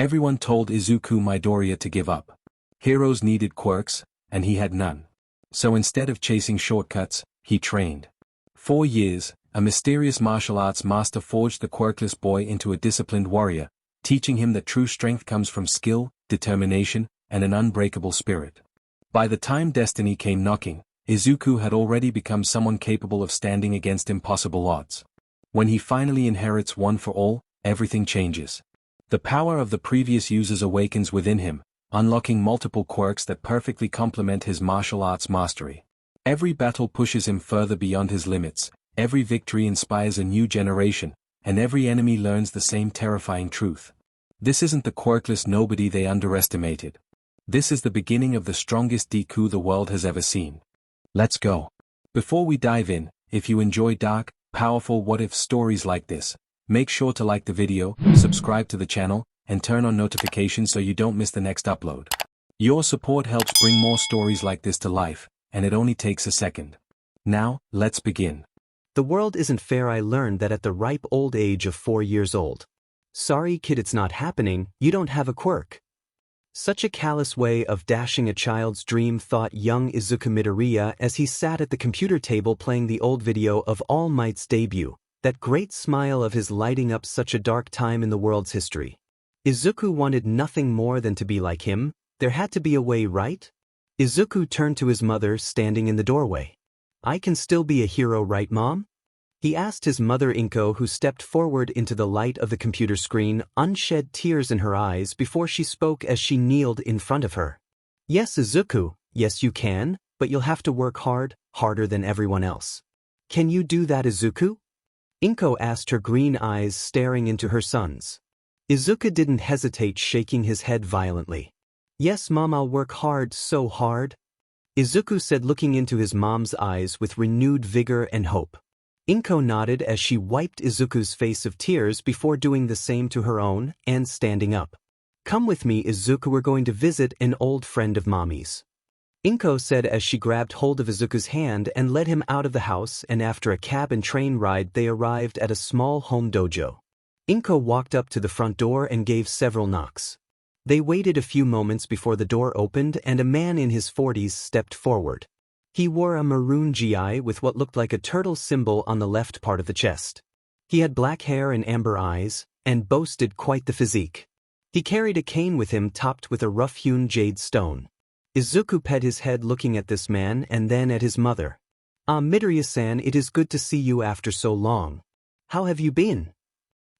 Everyone told Izuku Midoriya to give up. Heroes needed quirks, and he had none. So instead of chasing shortcuts, he trained. 4 years, a mysterious martial arts master forged the quirkless boy into a disciplined warrior, teaching him that true strength comes from skill, determination, and an unbreakable spirit. By the time destiny came knocking, Izuku had already become someone capable of standing against impossible odds. When he finally inherits One for All, everything changes. The power of the previous users awakens within him, unlocking multiple quirks that perfectly complement his martial arts mastery. Every battle pushes him further beyond his limits, every victory inspires a new generation, and every enemy learns the same terrifying truth. This isn't the quirkless nobody they underestimated. This is the beginning of the strongest Deku the world has ever seen. Let's go. Before we dive in, if you enjoy dark, powerful what-if stories like this, make sure to like the video, subscribe to the channel, and turn on notifications so you don't miss the next upload. Your support helps bring more stories like this to life, and it only takes a second. Now, let's begin. The world isn't fair. I learned that at the ripe old age of 4 years old. Sorry kid, it's not happening, you don't have a quirk. Such a callous way of dashing a child's dream, thought young Izuku Midoriya as he sat at the computer table playing the old video of All Might's debut, that great smile of his lighting up such a dark time in the world's history. Izuku wanted nothing more than to be like him. There had to be a way, right? Izuku turned to his mother standing in the doorway. I can still be a hero, right, Mom? He asked his mother Inko, who stepped forward into the light of the computer screen, unshed tears in her eyes before she spoke as she kneeled in front of her. Yes, Izuku, yes you can, but you'll have to work hard, harder than everyone else. Can you do that, Izuku? Inko asked, her green eyes staring into her son's. Izuku didn't hesitate, shaking his head violently. Yes, Mom, I'll work hard, so hard. Izuku said, looking into his mom's eyes with renewed vigor and hope. Inko nodded as she wiped Izuku's face of tears before doing the same to her own and standing up. Come with me, Izuku, we're going to visit an old friend of Mommy's. Inko said as she grabbed hold of Izuku's hand and led him out of the house, and after a cab and train ride they arrived at a small home dojo. Inko walked up to the front door and gave several knocks. They waited a few moments before the door opened and a man in his 40s stepped forward. He wore a maroon gi with what looked like a turtle symbol on the left part of the chest. He had black hair and amber eyes, and boasted quite the physique. He carried a cane with him topped with a rough-hewn jade stone. Izuku pet his head looking at this man and then at his mother. Midoriya-san, it is good to see you after so long. How have you been?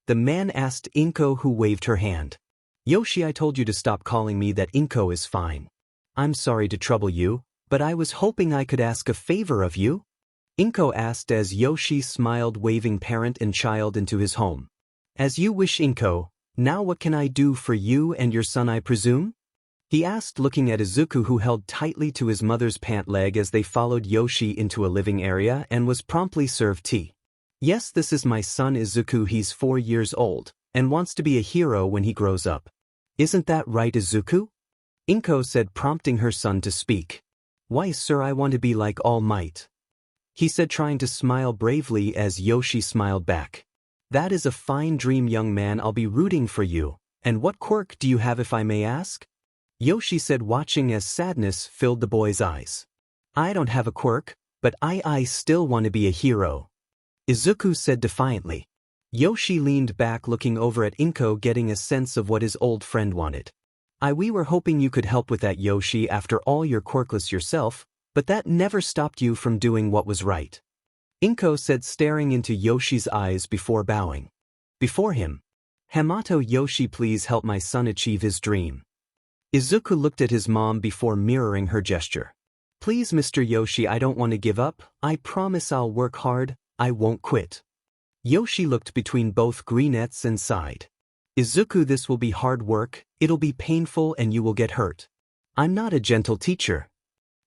The man asked Inko, who waved her hand. Yoshi, I told you to stop calling me that. Inko is fine. I'm sorry to trouble you, but I was hoping I could ask a favor of you. Inko asked as Yoshi smiled, waving parent and child into his home. As you wish, Inko. Now what can I do for you and your son, I presume? He asked, looking at Izuku, who held tightly to his mother's pant leg as they followed Yoshi into a living area and was promptly served tea. Yes, this is my son Izuku. He's 4 years old, and wants to be a hero when he grows up. Isn't that right, Izuku? Inko said, prompting her son to speak. Why, sir, I want to be like All Might. He said, trying to smile bravely as Yoshi smiled back. That is a fine dream, young man. I'll be rooting for you. And what quirk do you have, if I may ask? Yoshi said, watching as sadness filled the boy's eyes. I don't have a quirk, but I still want to be a hero. Izuku said defiantly. Yoshi leaned back, looking over at Inko, getting a sense of what his old friend wanted. We were hoping you could help with that, Yoshi. After all, you're quirkless yourself, but that never stopped you from doing what was right. Inko said, staring into Yoshi's eyes before bowing. Before him. Hamato, Yoshi, please help my son achieve his dream. Izuku looked at his mom before mirroring her gesture. Please, Mr. Yoshi, I don't want to give up. I promise I'll work hard. I won't quit. Yoshi looked between both greenettes and sighed. Izuku, this will be hard work, it'll be painful, and you will get hurt. I'm not a gentle teacher.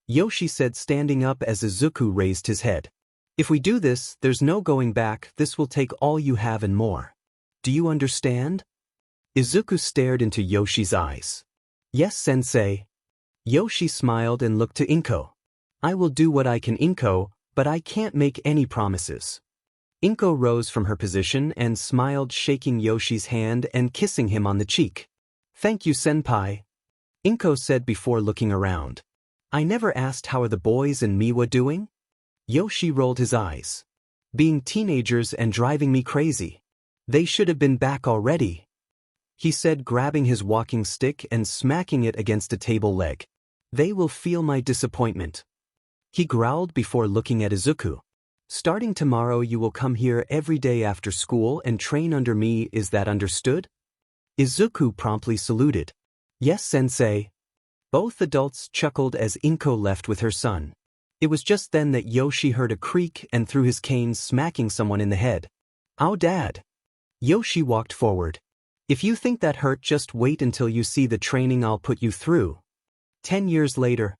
Yoshi said, standing up as Izuku raised his head. If we do this, there's no going back. This will take all you have and more. Do you understand? Izuku stared into Yoshi's eyes. Yes, sensei. Yoshi smiled and looked to Inko. I will do what I can, Inko, but I can't make any promises. Inko rose from her position and smiled, shaking Yoshi's hand and kissing him on the cheek. Thank you, senpai. Inko said before looking around. I never asked how are the boys and Miwa doing? Yoshi rolled his eyes. Being teenagers and driving me crazy. They should have been back already, he said, grabbing his walking stick and smacking it against a table leg. They will feel my disappointment. He growled before looking at Izuku. Starting tomorrow you will come here every day after school and train under me, is that understood? Izuku promptly saluted. Yes, sensei. Both adults chuckled as Inko left with her son. It was just then that Yoshi heard a creak and threw his cane, smacking someone in the head. Ow, Dad. Yoshi walked forward. If you think that hurt, just wait until you see the training I'll put you through. 10 years later.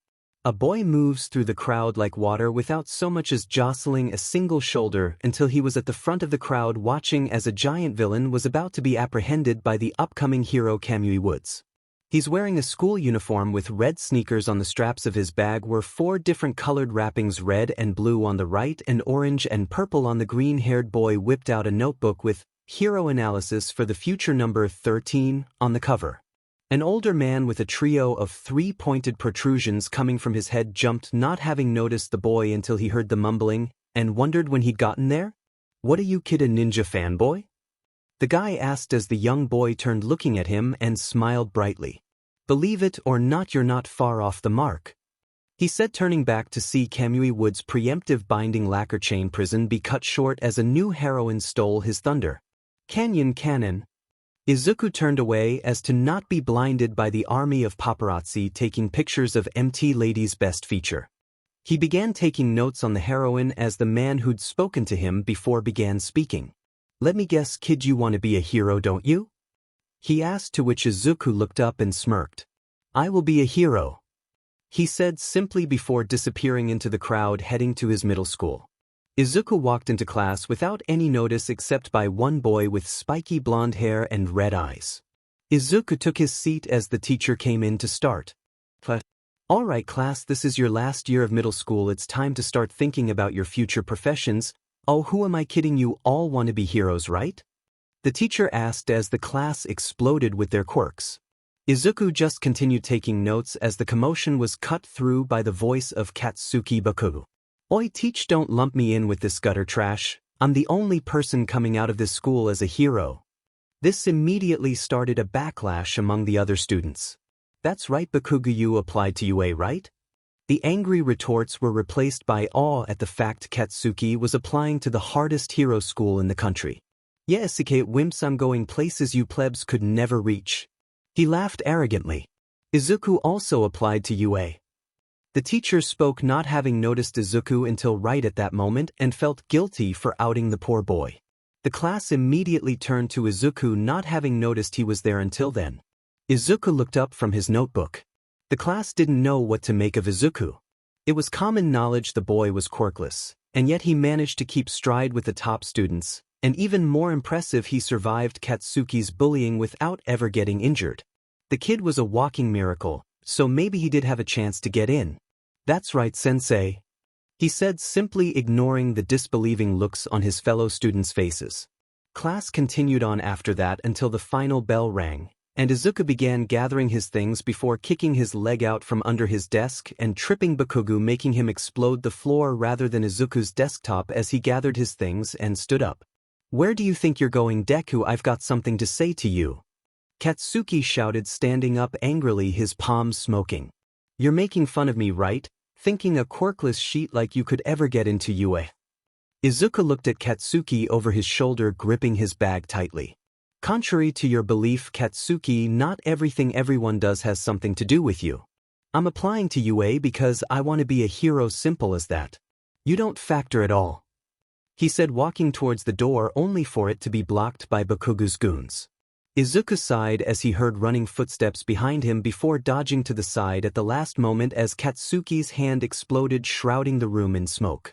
A boy moves through the crowd like water without so much as jostling a single shoulder until he was at the front of the crowd watching as a giant villain was about to be apprehended by the upcoming hero Kamui Woods. He's wearing a school uniform with red sneakers. On the straps of his bag were 4 different colored wrappings, red and blue on the right and orange and purple on the. Green-haired boy whipped out a notebook with Hero Analysis for the Future number 13 on the cover. An older man with a trio of 3 pointed protrusions coming from his head jumped, not having noticed the boy until he heard the mumbling, and wondered when he'd gotten there. What are you, kid, a ninja fanboy? The guy asked as the young boy turned, looking at him and smiled brightly. Believe it or not, you're not far off the mark, he said, turning back to see Kamui Woods' preemptive binding lacquer chain prison be cut short as a new heroine stole his thunder. Cannon. Izuku turned away as to not be blinded by the army of paparazzi taking pictures of MT Lady's best feature. He began taking notes on the heroine as the man who'd spoken to him before began speaking. Let me guess, kid, you want to be a hero, don't you? He asked, to which Izuku looked up and smirked. I will be a hero, he said simply before disappearing into the crowd heading to his middle school. Izuku walked into class without any notice except by one boy with spiky blonde hair and red eyes. Izuku took his seat as the teacher came in to start. All right, class, this is your last year of middle school. It's time to start thinking about your future professions. Oh, who am I kidding? You all want to be heroes, right? The teacher asked as the class exploded with their quirks. Izuku just continued taking notes as the commotion was cut through by the voice of Katsuki Bakugo. Oi, teach, don't lump me in with this gutter trash. I'm the only person coming out of this school as a hero. This immediately started a backlash among the other students. That's right, Bakugo, you applied to UA, right? The angry retorts were replaced by awe at the fact Katsuki was applying to the hardest hero school in the country. Yes, wimps, I'm going places you plebs could never reach. He laughed arrogantly. Izuku also applied to UA. The teacher spoke, not having noticed Izuku until right at that moment, and felt guilty for outing the poor boy. The class immediately turned to Izuku, not having noticed he was there until then. Izuku looked up from his notebook. The class didn't know what to make of Izuku. It was common knowledge the boy was quirkless, and yet he managed to keep stride with the top students, and even more impressive, he survived Katsuki's bullying without ever getting injured. The kid was a walking miracle, so maybe he did have a chance to get in. That's right, sensei, he said, simply ignoring the disbelieving looks on his fellow students' faces. Class continued on after that until the final bell rang, and Izuku began gathering his things before kicking his leg out from under his desk and tripping Bakugo, making him explode the floor rather than Izuku's desktop as he gathered his things and stood up. Where do you think you're going, Deku? I've got something to say to you, Katsuki shouted, standing up angrily, his palms smoking. You're making fun of me, right? Thinking a quirkless sheet like you could ever get into UA. Izuku looked at Katsuki over his shoulder, gripping his bag tightly. Contrary to your belief, Katsuki, not everything everyone does has something to do with you. I'm applying to UA because I want to be a hero, simple as that. You don't factor at all, he said, walking towards the door only for it to be blocked by Bakugo's goons. Izuku sighed as he heard running footsteps behind him before dodging to the side at the last moment as Katsuki's hand exploded, shrouding the room in smoke.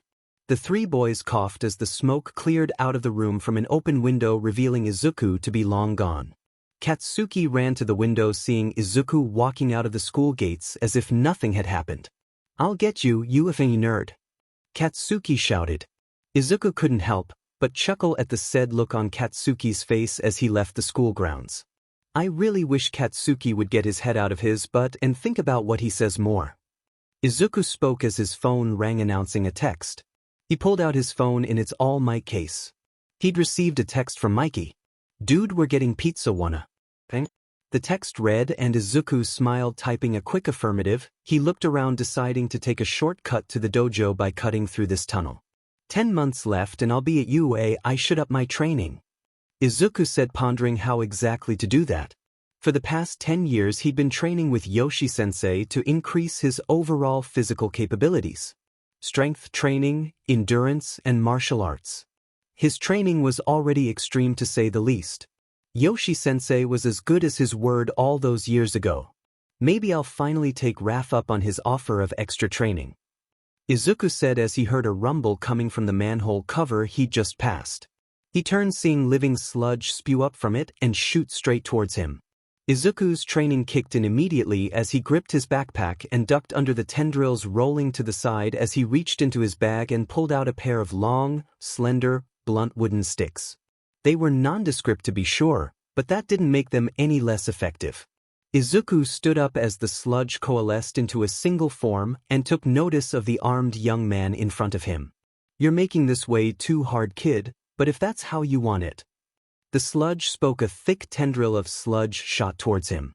The 3 boys coughed as the smoke cleared out of the room from an open window, revealing Izuku to be long gone. Katsuki ran to the window, seeing Izuku walking out of the school gates as if nothing had happened. I'll get you, you effing nerd, Katsuki shouted. Izuku couldn't help but chuckle at the said look on Katsuki's face as he left the school grounds. I really wish Katsuki would get his head out of his butt and think about what he says more. Izuku spoke as his phone rang announcing a text. He pulled out his phone in its All Might case. He'd received a text from Mikey. Dude, we're getting pizza, wanna? Thank. The text read and Izuku smiled, typing a quick affirmative. He looked around, deciding to take a shortcut to the dojo by cutting through this tunnel. 10 months left and I'll be at UA. I should up my training. Izuku said, pondering how exactly to do that. For the past 10 years he'd been training with Yoshi-sensei to increase his overall physical capabilities. Strength training, endurance, and martial arts. His training was already extreme to say the least. Yoshi-sensei was as good as his word all those years ago. Maybe I'll finally take Raph up on his offer of extra training. Izuku said as he heard a rumble coming from the manhole cover he'd just passed. He turned, seeing living sludge spew up from it and shoot straight towards him. Izuku's training kicked in immediately as he gripped his backpack and ducked under the tendrils rolling to the side as he reached into his bag and pulled out a pair of long, slender, blunt wooden sticks. They were nondescript to be sure, but that didn't make them any less effective. Izuku stood up as the sludge coalesced into a single form and took notice of the armed young man in front of him. You're making this way too hard, kid, but if that's how you want it. The sludge spoke. A thick tendril of sludge shot towards him.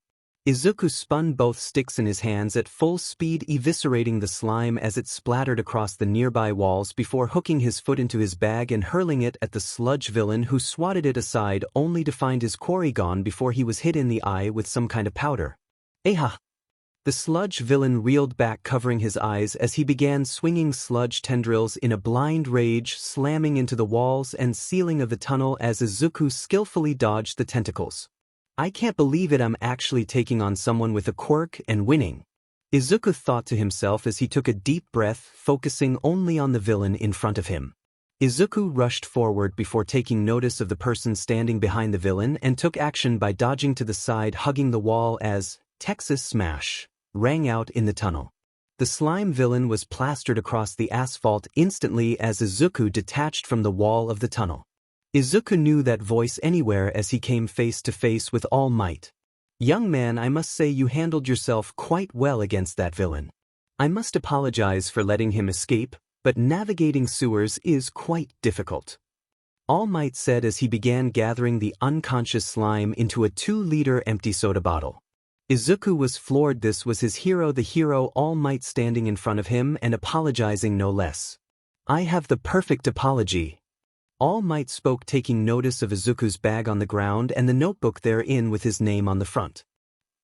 Izuku spun both sticks in his hands at full speed, eviscerating the slime as it splattered across the nearby walls before hooking his foot into his bag and hurling it at the sludge villain, who swatted it aside only to find his quarry gone before he was hit in the eye with some kind of powder. Eha! The sludge villain reeled back, covering his eyes as he began swinging sludge tendrils in a blind rage, slamming into the walls and ceiling of the tunnel as Izuku skillfully dodged the tentacles. I can't believe it, I'm actually taking on someone with a quirk and winning. Izuku thought to himself as he took a deep breath, focusing only on the villain in front of him. Izuku rushed forward before taking notice of the person standing behind the villain and took action by dodging to the side, hugging the wall as Texas Smash rang out in the tunnel. The slime villain was plastered across the asphalt instantly as Izuku detached from the wall of the tunnel. Izuku knew that voice anywhere as he came face to face with All Might. Young man, I must say you handled yourself quite well against that villain. I must apologize for letting him escape, but navigating sewers is quite difficult. All Might said as he began gathering the unconscious slime into a 2-liter empty soda bottle. Izuku was floored. This was his hero, the hero All Might, standing in front of him and apologizing no less. I have the perfect apology. All Might spoke, taking notice of Izuku's bag on the ground and the notebook therein with his name on the front.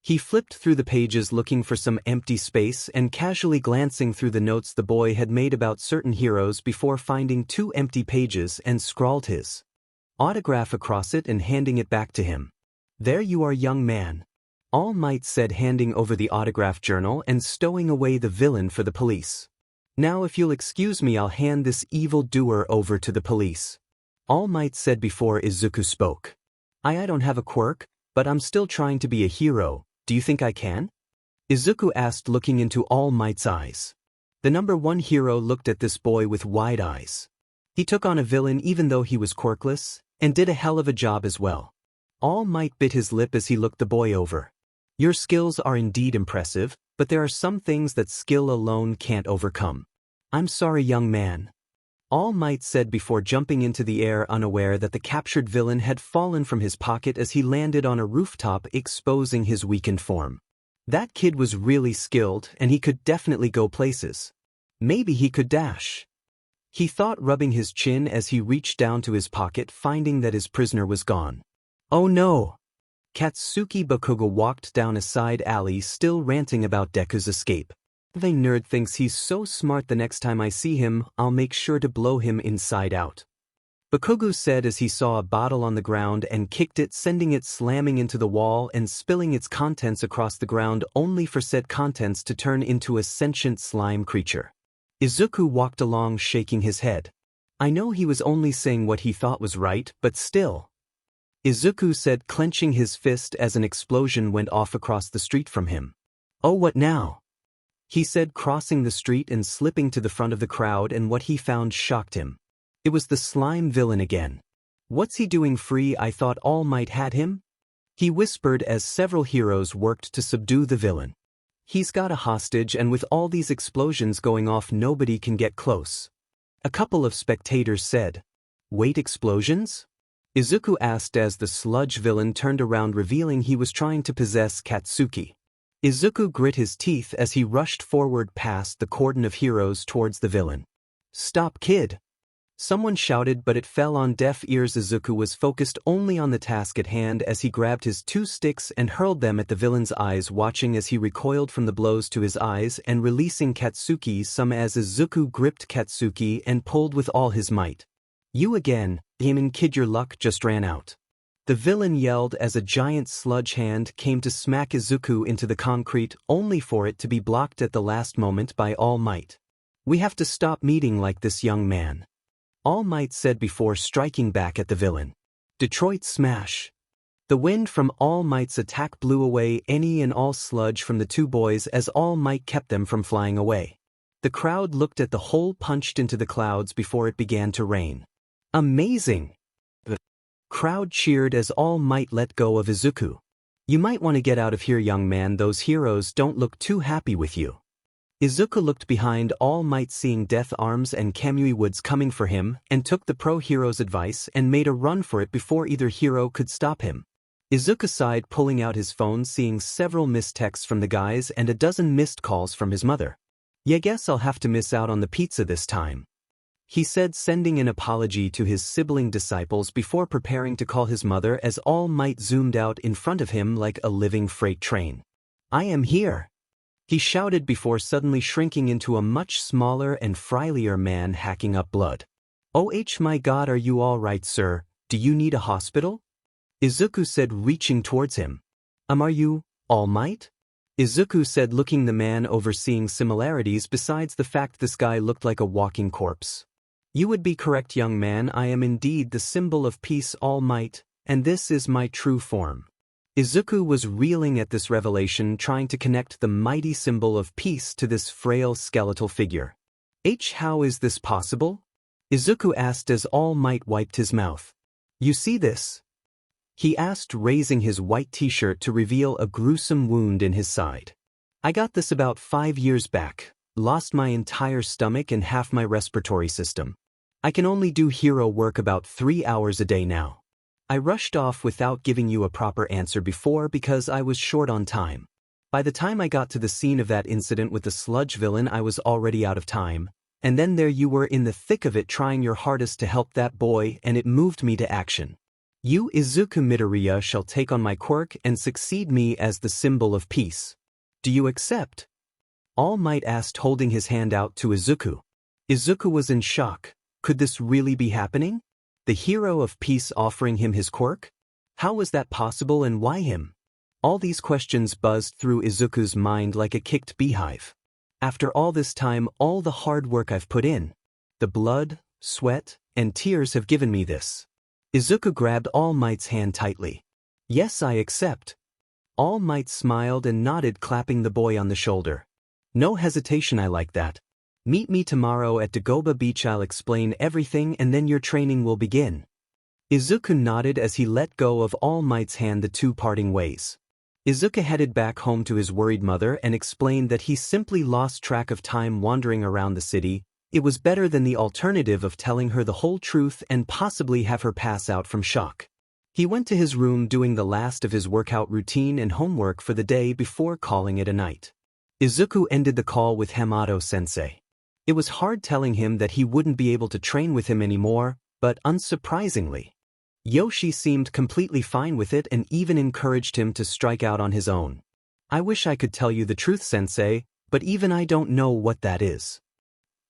He flipped through the pages looking for some empty space and casually glancing through the notes the boy had made about certain heroes before finding 2 empty pages and scrawled his autograph across it and handing it back to him. There you are, young man. All Might said, handing over the autograph journal and stowing away the villain for the police. Now if you'll excuse me, I'll hand this evildoer over to the police. All Might said before Izuku spoke. I don't have a quirk, but I'm still trying to be a hero. Do you think I can? Izuku asked, looking into All Might's eyes. The number 1 hero looked at this boy with wide eyes. He took on a villain even though he was quirkless, and did a hell of a job as well. All Might bit his lip as he looked the boy over. Your skills are indeed impressive, but there are some things that skill alone can't overcome. I'm sorry, young man. All Might said before jumping into the air, unaware that the captured villain had fallen from his pocket as he landed on a rooftop, exposing his weakened form. That kid was really skilled, and he could definitely go places. Maybe he could dash. He thought, rubbing his chin as he reached down to his pocket, finding that his prisoner was gone. Oh no! Katsuki Bakugo walked down a side alley, still ranting about Deku's escape. The nerd thinks he's so smart. The next time I see him, I'll make sure to blow him inside out. Bakugo said as he saw a bottle on the ground and kicked it, sending it slamming into the wall and spilling its contents across the ground, only for said contents to turn into a sentient slime creature. Izuku walked along, shaking his head. I know he was only saying what he thought was right, but still. Izuku said, clenching his fist as an explosion went off across the street from him. Oh, what now? He said, crossing the street and slipping to the front of the crowd, and what he found shocked him. It was the slime villain again. What's he doing free? I thought All Might had him? he whispered as several heroes worked to subdue the villain. He's got a hostage, and with all these explosions going off, nobody can get close. A couple of spectators said. Wait, explosions? Izuku asked as the sludge villain turned around, revealing he was trying to possess Katsuki. Izuku grit his teeth as he rushed forward past the cordon of heroes towards the villain. Stop, kid! Someone shouted, but it fell on deaf ears. Izuku was focused only on the task at hand as he grabbed his two sticks and hurled them at the villain's eyes, watching as he recoiled from the blows to his eyes and releasing Katsuki some as Izuku gripped Katsuki and pulled with all his might. You again, demon kid, your luck just ran out. The villain yelled as a giant sludge hand came to smack Izuku into the concrete, only for it to be blocked at the last moment by All Might. We have to stop meeting like this, young man. All Might said before striking back at the villain. Detroit Smash. The wind from All Might's attack blew away any and all sludge from the two boys as All Might kept them from flying away. The crowd looked at the hole punched into the clouds before it began to rain. Amazing! The crowd cheered as All Might let go of Izuku. You might want to get out of here, young man. Those heroes don't look too happy with you. Izuku looked behind All Might, seeing Death Arms and Kamui Woods coming for him, and took the pro hero's advice and made a run for it before either hero could stop him. Izuku sighed, pulling out his phone, seeing several missed texts from the guys and a dozen missed calls from his mother. Yeah, guess I'll have to miss out on the pizza this time, he said, sending an apology to his sibling disciples before preparing to call his mother as All Might zoomed out in front of him like a living freight train. I am here, he shouted before suddenly shrinking into a much smaller and frielier man hacking up blood. Oh my god, are you all right, sir? Do you need a hospital? Izuku said, reaching towards him. Are you, All Might? Izuku said, looking the man over, seeing similarities besides the fact this guy looked like a walking corpse. You would be correct, young man. I am indeed the symbol of peace, All Might, and this is my true form. Izuku was reeling at this revelation, trying to connect the mighty symbol of peace to this frail skeletal figure. How is this possible? Izuku asked as All Might wiped his mouth. You see this? He asked, raising his white t-shirt to reveal a gruesome wound in his side. I got this about 5 years back, lost my entire stomach and half my respiratory system. I can only do hero work about 3 hours a day now. I rushed off without giving you a proper answer before because I was short on time. By the time I got to the scene of that incident with the sludge villain, I was already out of time, and then there you were in the thick of it trying your hardest to help that boy, and it moved me to action. You, Izuku Midoriya, shall take on my quirk and succeed me as the symbol of peace. Do you accept? All Might asked, holding his hand out to Izuku. Izuku was in shock. Could this really be happening? The hero of peace offering him his quirk? How was that possible, and why him? All these questions buzzed through Izuku's mind like a kicked beehive. After all this time, all the hard work I've put in, the blood, sweat, and tears have given me this. Izuku grabbed All Might's hand tightly. Yes, I accept. All Might smiled and nodded, clapping the boy on the shoulder. No hesitation, I like that. Meet me tomorrow at Dagoba Beach. I'll explain everything and then your training will begin. Izuku nodded as he let go of All Might's hand, the two parting ways. Izuku headed back home to his worried mother and explained that he simply lost track of time wandering around the city. It was better than the alternative of telling her the whole truth and possibly have her pass out from shock. He went to his room, doing the last of his workout routine and homework for the day before calling it a night. Izuku ended the call with Hamato-sensei. It was hard telling him that he wouldn't be able to train with him anymore, but unsurprisingly, Yoshi seemed completely fine with it and even encouraged him to strike out on his own. I wish I could tell you the truth, sensei, but even I don't know what that is,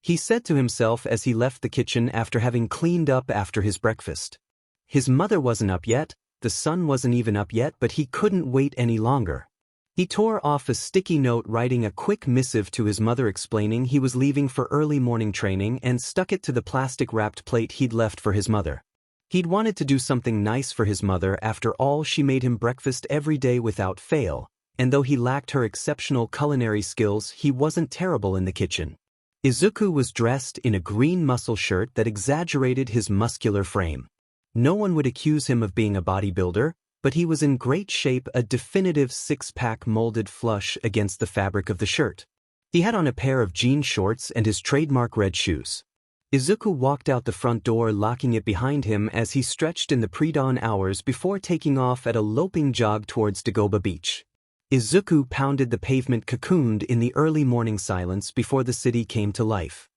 he said to himself as he left the kitchen after having cleaned up after his breakfast. His mother wasn't up yet, the sun wasn't even up yet, but he couldn't wait any longer. He tore off a sticky note, writing a quick missive to his mother explaining he was leaving for early morning training, and stuck it to the plastic-wrapped plate he'd left for his mother. He'd wanted to do something nice for his mother. After all, she made him breakfast every day without fail, and though he lacked her exceptional culinary skills, he wasn't terrible in the kitchen. Izuku was dressed in a green muscle shirt that exaggerated his muscular frame. No one would accuse him of being a bodybuilder, but he was in great shape, a definitive six-pack molded flush against the fabric of the shirt. He had on a pair of jean shorts and his trademark red shoes. Izuku walked out the front door, locking it behind him as he stretched in the pre-dawn hours before taking off at a loping jog towards Dagoba Beach. Izuku pounded the pavement, cocooned in the early morning silence before the city came to life.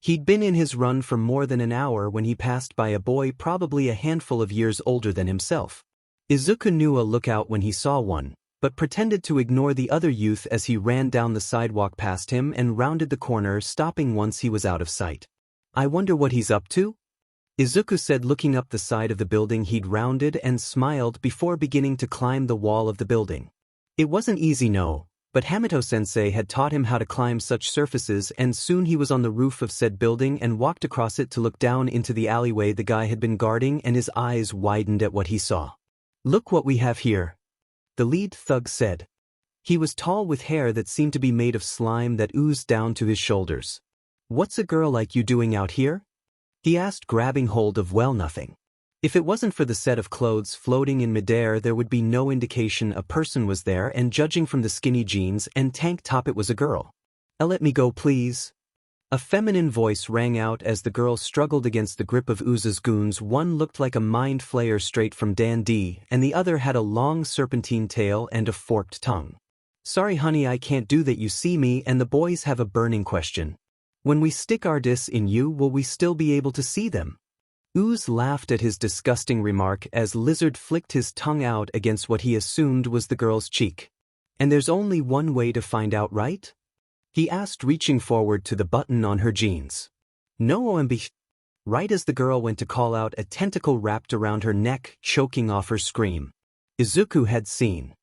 He'd been in his run for more than an hour when he passed by a boy probably a handful of years older than himself. Izuku knew a lookout when he saw one, but pretended to ignore the other youth as he ran down the sidewalk past him and rounded the corner, stopping once he was out of sight. "I wonder what he's up to?" Izuku said, looking up the side of the building he'd rounded, and smiled before beginning to climb the wall of the building. It wasn't easy, no, but Hamato-sensei had taught him how to climb such surfaces, and soon he was on the roof of said building and walked across it to look down into the alleyway the guy had been guarding, and his eyes widened at what he saw. "Look what we have here," the lead thug said. He was tall with hair that seemed to be made of slime that oozed down to his shoulders. "What's a girl like you doing out here?" he asked, grabbing hold of nothing. If it wasn't for the set of clothes floating in midair, there would be no indication a person was there, and judging from the skinny jeans and tank top, it was a girl. "Let me go, please." A feminine voice rang out as the girl struggled against the grip of Uza's goons. One looked like a mind flayer straight from Dan D, and the other had a long serpentine tail and a forked tongue. "Sorry honey, I can't do that, you see me and the boys have a burning question. When we stick our discs in you, will we still be able to see them?" Uz laughed at his disgusting remark as Lizard flicked his tongue out against what he assumed was the girl's cheek. "And there's only one way to find out, right?" he asked, reaching forward to the button on her jeans. "No, OMB." Right as the girl went to call out, a tentacle wrapped around her neck, choking off her scream. Izuku had seen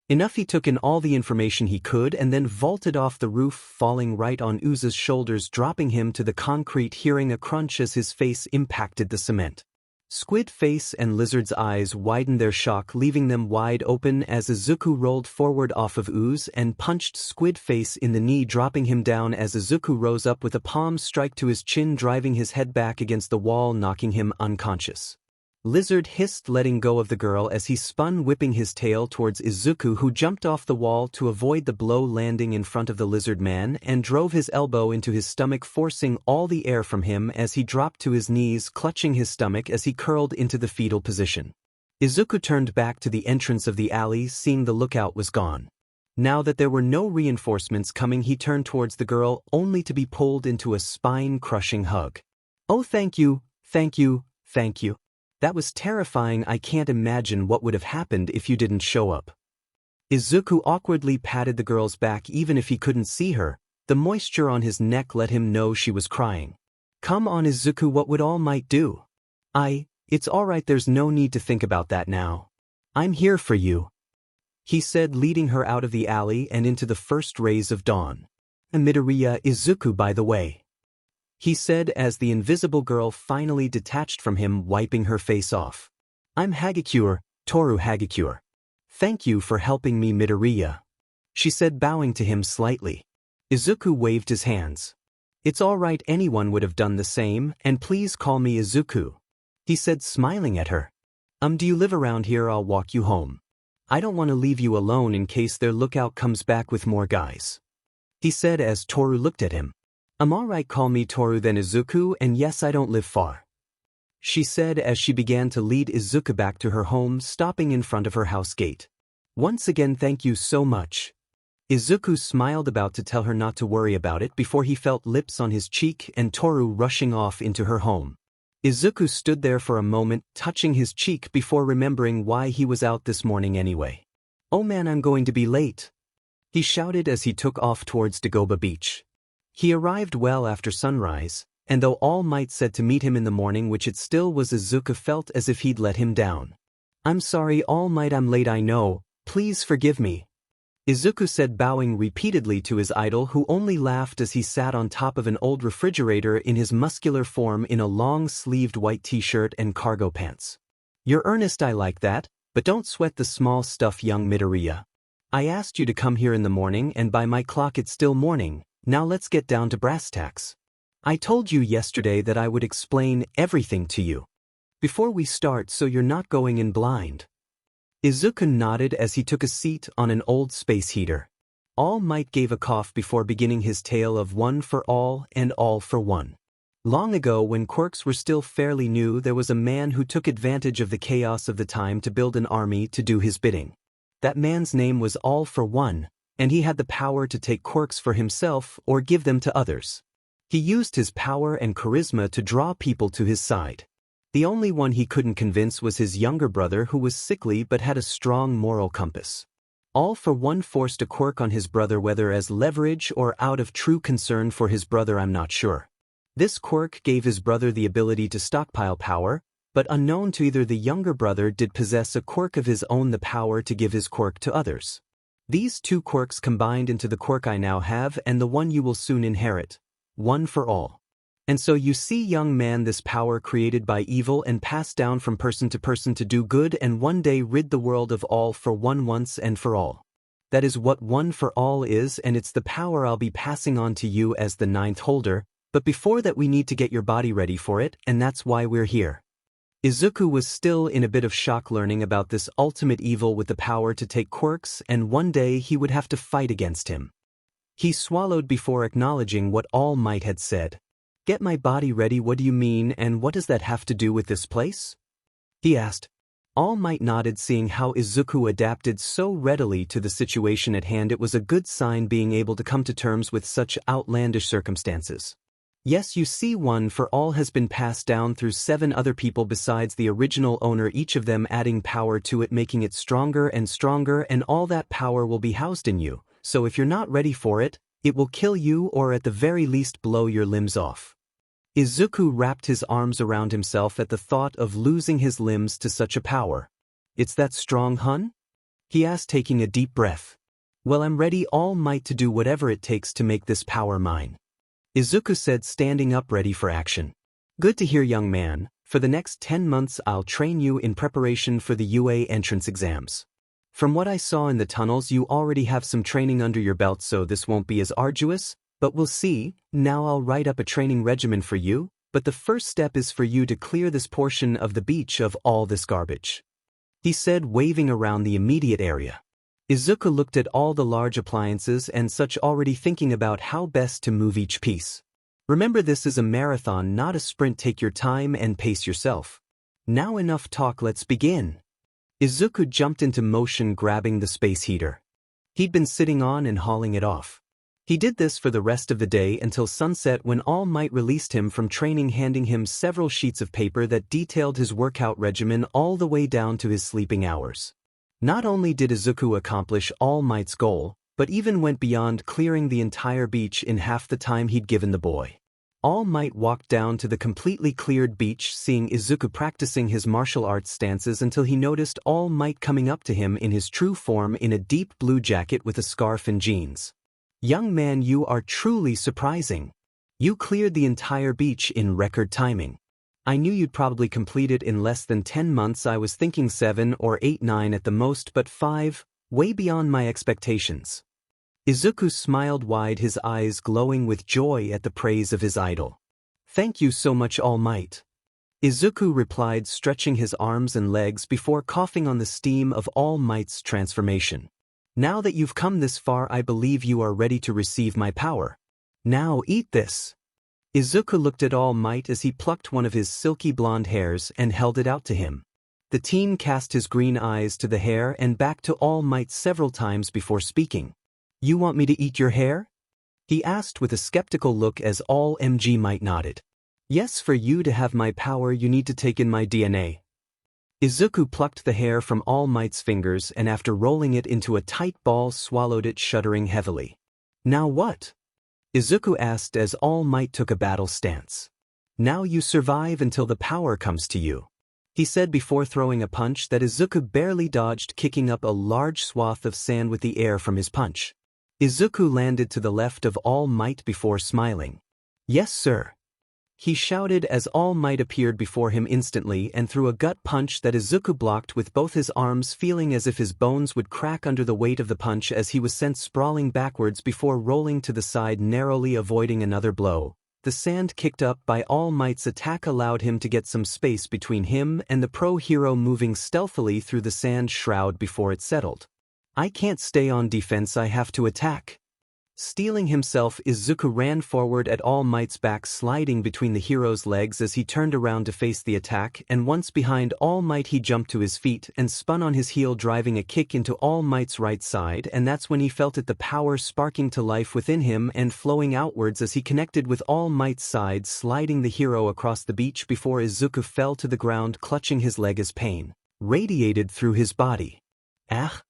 enough. He took in all the information he could and then vaulted off the roof, falling right on Uza's shoulders, dropping him to the concrete, hearing a crunch as his face impacted the cement. Squid Face and Lizard's eyes widened their shock, leaving them wide open as Izuku rolled forward off of Uz and punched Squid Face in the knee, dropping him down as Izuku rose up with a palm strike to his chin, driving his head back against the wall, knocking him unconscious. Lizard hissed, letting go of the girl as he spun, whipping his tail towards Izuku, who jumped off the wall to avoid the blow, landing in front of the lizard man and drove his elbow into his stomach, forcing all the air from him as he dropped to his knees, clutching his stomach as he curled into the fetal position. Izuku turned back to the entrance of the alley, seeing the lookout was gone. Now that there were no reinforcements coming, he turned towards the girl, only to be pulled into a spine-crushing hug. "Oh, thank you, thank you, thank you. That was terrifying. I can't imagine what would have happened if you didn't show up." Izuku awkwardly patted the girl's back even if he couldn't see her. The moisture on his neck let him know she was crying. "Come on, Izuku, what would All Might do?" It's alright, there's no need to think about that now. I'm here for you," he said, leading her out of the alley and into the first rays of dawn. "Midoriya Izuku, by the way," he said as the invisible girl finally detached from him, wiping her face off. "I'm Hagakure, Toru Hagakure. Thank you for helping me, Midoriya," she said, bowing to him slightly. Izuku waved his hands. "It's all right, anyone would have done the same, and please call me Izuku," he said, smiling at her. Do you live around here? I'll walk you home. I don't want to leave you alone in case their lookout comes back with more guys," he said as Toru looked at him. "Alright, call me Toru then, Izuku, and yes, I don't live far," she said as she began to lead Izuku back to her home, stopping in front of her house gate. "Once again, thank you so much." Izuku smiled, about to tell her not to worry about it, before he felt lips on his cheek and Toru rushing off into her home. Izuku stood there for a moment, touching his cheek before remembering why he was out this morning anyway. "Oh man, I'm going to be late," he shouted as he took off towards Dagoba Beach. He arrived well after sunrise, and though All Might said to meet him in the morning, which it still was, Izuku felt as if he'd let him down. "I'm sorry, All Might, I'm late, I know, please forgive me," Izuku said, bowing repeatedly to his idol, who only laughed as he sat on top of an old refrigerator in his muscular form in a long-sleeved white t-shirt and cargo pants. "You're earnest, I like that, but don't sweat the small stuff, young Midoriya. I asked you to come here in the morning, and by my clock it's still morning. Now let's get down to brass tacks. I told you yesterday that I would explain everything to you before we start, so you're not going in blind." Izuku nodded as he took a seat on an old space heater. All Might gave a cough before beginning his tale of one for all and all for one. Long ago, when quirks were still fairly new, there was a man who took advantage of the chaos of the time to build an army to do his bidding. That man's name was All for One, and he had the power to take quirks for himself or give them to others. He used his power and charisma to draw people to his side. The only one he couldn't convince was his younger brother, who was sickly but had a strong moral compass. All for One forced a quirk on his brother, whether as leverage or out of true concern for his brother, I'm not sure. This quirk gave his brother the ability to stockpile power, but unknown to either the younger brother did possess a quirk of his own, the power to give his quirk to others. These two quirks combined into the quirk I now have and the one you will soon inherit. One for all. And so you see, young man, this power created by evil and passed down from person to do good and one day rid the world of all for one once and for all. That is what one for all is, and it's the power I'll be passing on to you as the ninth holder, but before that we need to get your body ready for it, and that's why we're here. Izuku was still in a bit of shock learning about this ultimate evil with the power to take quirks, and one day he would have to fight against him. He swallowed before acknowledging what All Might had said. Get my body ready, what do you mean, and what does that have to do with this place? He asked. All Might nodded, seeing how Izuku adapted so readily to the situation at hand. It was a good sign being able to come to terms with such outlandish circumstances. Yes, you see, one for all has been passed down through 7 other people besides the original owner, each of them adding power to it, making it stronger, and all that power will be housed in you, so if you're not ready for it, it will kill you or at the very least blow your limbs off. Izuku wrapped his arms around himself at the thought of losing his limbs to such a power. It's that strong, hun? He asked, taking a deep breath. Well, I'm ready, All Might, to do whatever it takes to make this power mine. Izuku said, standing up ready for action. Good to hear, young man. For the next 10 months I'll train you in preparation for the UA entrance exams. From what I saw in the tunnels, you already have some training under your belt, so this won't be as arduous, but we'll see. Now I'll write up a training regimen for you, but the first step is for you to clear this portion of the beach of all this garbage. He said, waving around the immediate area. Izuku looked at all the large appliances and such, already thinking about how best to move each piece. Remember, this is a marathon, not a sprint. Take your time and pace yourself. Now enough talk, let's begin. Izuku jumped into motion, grabbing the space heater. He'd been sitting on and hauling it off. He did this for the rest of the day until sunset, when All Might released him from training, handing him several sheets of paper that detailed his workout regimen all the way down to his sleeping hours. Not only did Izuku accomplish All Might's goal, but even went beyond, clearing the entire beach in half the time he'd given the boy. All Might walked down to the completely cleared beach, seeing Izuku practicing his martial arts stances, until he noticed All Might coming up to him in his true form, in a deep blue jacket with a scarf and jeans. Young man, you are truly surprising. You cleared the entire beach in record timing. I knew you'd probably complete it in less than 10 months. I was thinking 7 or 8, 9 at the most, but 5, way beyond my expectations. Izuku smiled wide, his eyes glowing with joy at the praise of his idol. Thank you so much, All Might. Izuku replied, stretching his arms and legs before coughing on the steam of All Might's transformation. Now that you've come this far, I believe you are ready to receive my power. Now eat this. Izuku looked at All Might as he plucked one of his silky blonde hairs and held it out to him. The teen cast his green eyes to the hair and back to All Might several times before speaking. You want me to eat your hair? He asked with a skeptical look as All Might nodded. Yes, for you to have my power you need to take in my DNA. Izuku plucked the hair from All Might's fingers and, after rolling it into a tight ball, swallowed it, shuddering heavily. Now what? Izuku asked as All Might took a battle stance. Now you survive until the power comes to you, he said before throwing a punch that Izuku barely dodged, kicking up a large swath of sand with the air from his punch. Izuku landed to the left of All Might before smiling. Yes, sir, he shouted as All Might appeared before him instantly and threw a gut punch that Izuku blocked with both his arms, feeling as if his bones would crack under the weight of the punch as he was sent sprawling backwards before rolling to the side, narrowly avoiding another blow. The sand kicked up by All Might's attack allowed him to get some space between him and the pro-hero, moving stealthily through the sand shroud before it settled. I can't stay on defense, I have to attack. Steeling himself, Izuku ran forward at All Might's back, sliding between the hero's legs as he turned around to face the attack, and once behind All Might he jumped to his feet and spun on his heel, driving a kick into All Might's right side, and that's when he felt it, the power sparking to life within him and flowing outwards as he connected with All Might's side, sliding the hero across the beach before Izuku fell to the ground, clutching his leg as pain radiated through his body. Ah!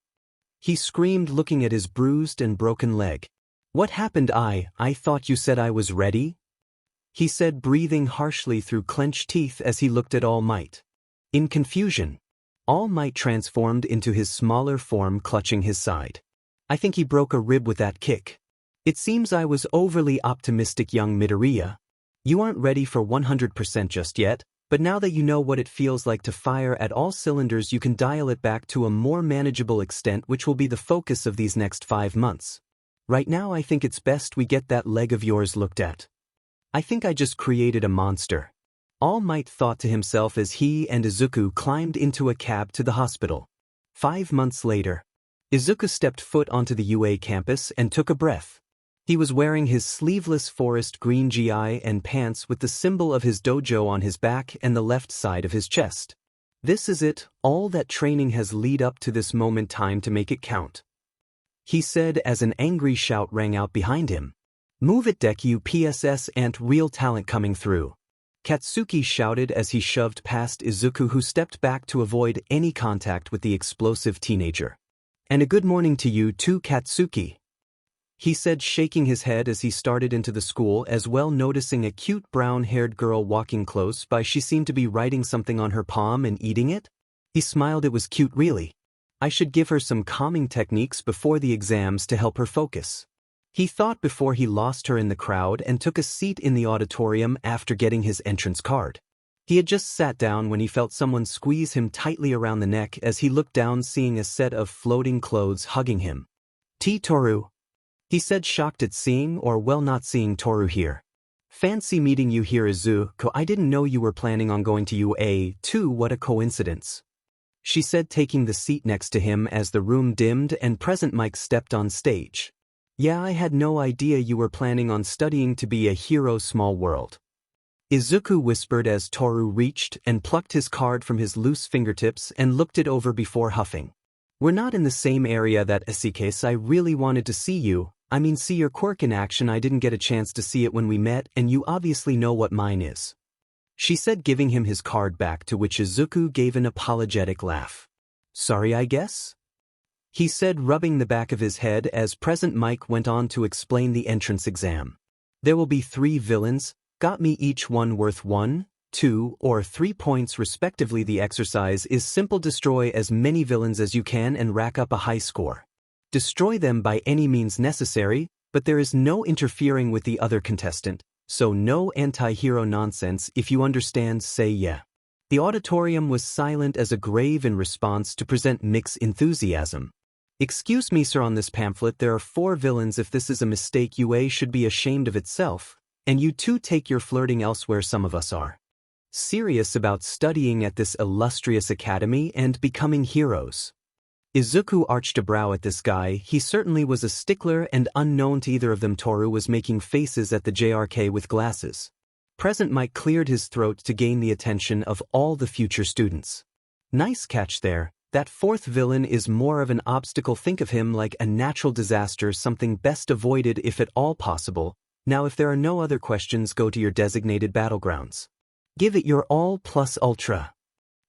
He screamed, looking at his bruised and broken leg. What happened? I thought you said I was ready? He said, breathing harshly through clenched teeth as he looked at All Might. In confusion, All Might transformed into his smaller form, clutching his side. I think he broke a rib with that kick. It seems I was overly optimistic, young Midoriya. You aren't ready for 100% just yet, but now that you know what it feels like to fire at all cylinders, you can dial it back to a more manageable extent, which will be the focus of these next 5 months. Right now I think it's best we get that leg of yours looked at. I think I just created a monster. All Might thought to himself as he and Izuku climbed into a cab to the hospital. 5 months later, Izuku stepped foot onto the UA campus and took a breath. He was wearing his sleeveless forest green GI and pants with the symbol of his dojo on his back and the left side of his chest. This is it, all that training has led up to this moment, time to make it count. He said as an angry shout rang out behind him. Move it, Deku, PSS ant, real talent coming through. Katsuki shouted as he shoved past Izuku, who stepped back to avoid any contact with the explosive teenager. And a good morning to you too, Katsuki. He said, shaking his head as he started into the school, as well, noticing a cute brown-haired girl walking close by. She seemed to be writing something on her palm and eating it. He smiled. It was cute, really. I should give her some calming techniques before the exams to help her focus. He thought before he lost her in the crowd and took a seat in the auditorium after getting his entrance card. He had just sat down when he felt someone squeeze him tightly around the neck as he looked down, seeing a set of floating clothes hugging him. Toru. He said, shocked at seeing, or well, not seeing Toru here. Fancy meeting you here, Izuku. I didn't know you were planning on going to UA too. What a coincidence. She said, taking the seat next to him as the room dimmed and Present Mike stepped on stage. Yeah, I had no idea you were planning on studying to be a hero. Small world. Izuku whispered as Toru reached and plucked his card from his loose fingertips and looked it over before huffing. We're not in the same area, that case. I really wanted to see you. I mean, see your quirk in action. I didn't get a chance to see it when we met, and you obviously know what mine is. She said, giving him his card back, to which Izuku gave an apologetic laugh. Sorry, I guess? He said, rubbing the back of his head as Present Mike went on to explain the entrance exam. There will be 3 villains, got me, each one worth 1, 2, or 3 points respectively. The exercise is simple. Destroy as many villains as you can and rack up a high score. Destroy them by any means necessary, but there is no interfering with the other contestant. So no anti-hero nonsense. If you understand, say yeah. The auditorium was silent as a grave in response to present Mick's enthusiasm. Excuse me, sir, on this pamphlet there are 4 villains. If this is a mistake, UA should be ashamed of itself, and you two take your flirting elsewhere. Some of us are serious about studying at this illustrious academy and becoming heroes. Izuku arched a brow at this guy. He certainly was a stickler, and unknown to either of them, Toru was making faces at the JRK with glasses. Present Mike cleared his throat to gain the attention of all the future students. Nice catch there. That 4th villain is more of an obstacle. Think of him like a natural disaster, something best avoided if at all possible. Now, if there are no other questions, go to your designated battlegrounds. Give it your all plus ultra.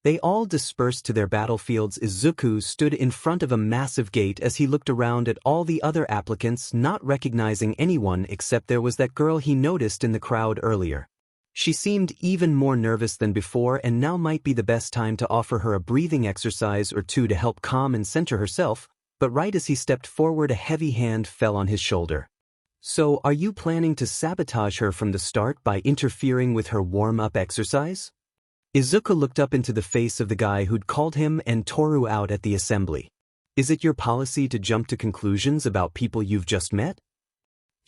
They all dispersed to their battlefields. Izuku stood in front of a massive gate as he looked around at all the other applicants, not recognizing anyone except there was that girl he noticed in the crowd earlier. She seemed even more nervous than before, and now might be the best time to offer her a breathing exercise or two to help calm and center herself, but right as he stepped forward, a heavy hand fell on his shoulder. So, are you planning to sabotage her from the start by interfering with her warm-up exercise? Izuku looked up into the face of the guy who'd called him and Toru out at the assembly. Is it your policy to jump to conclusions about people you've just met?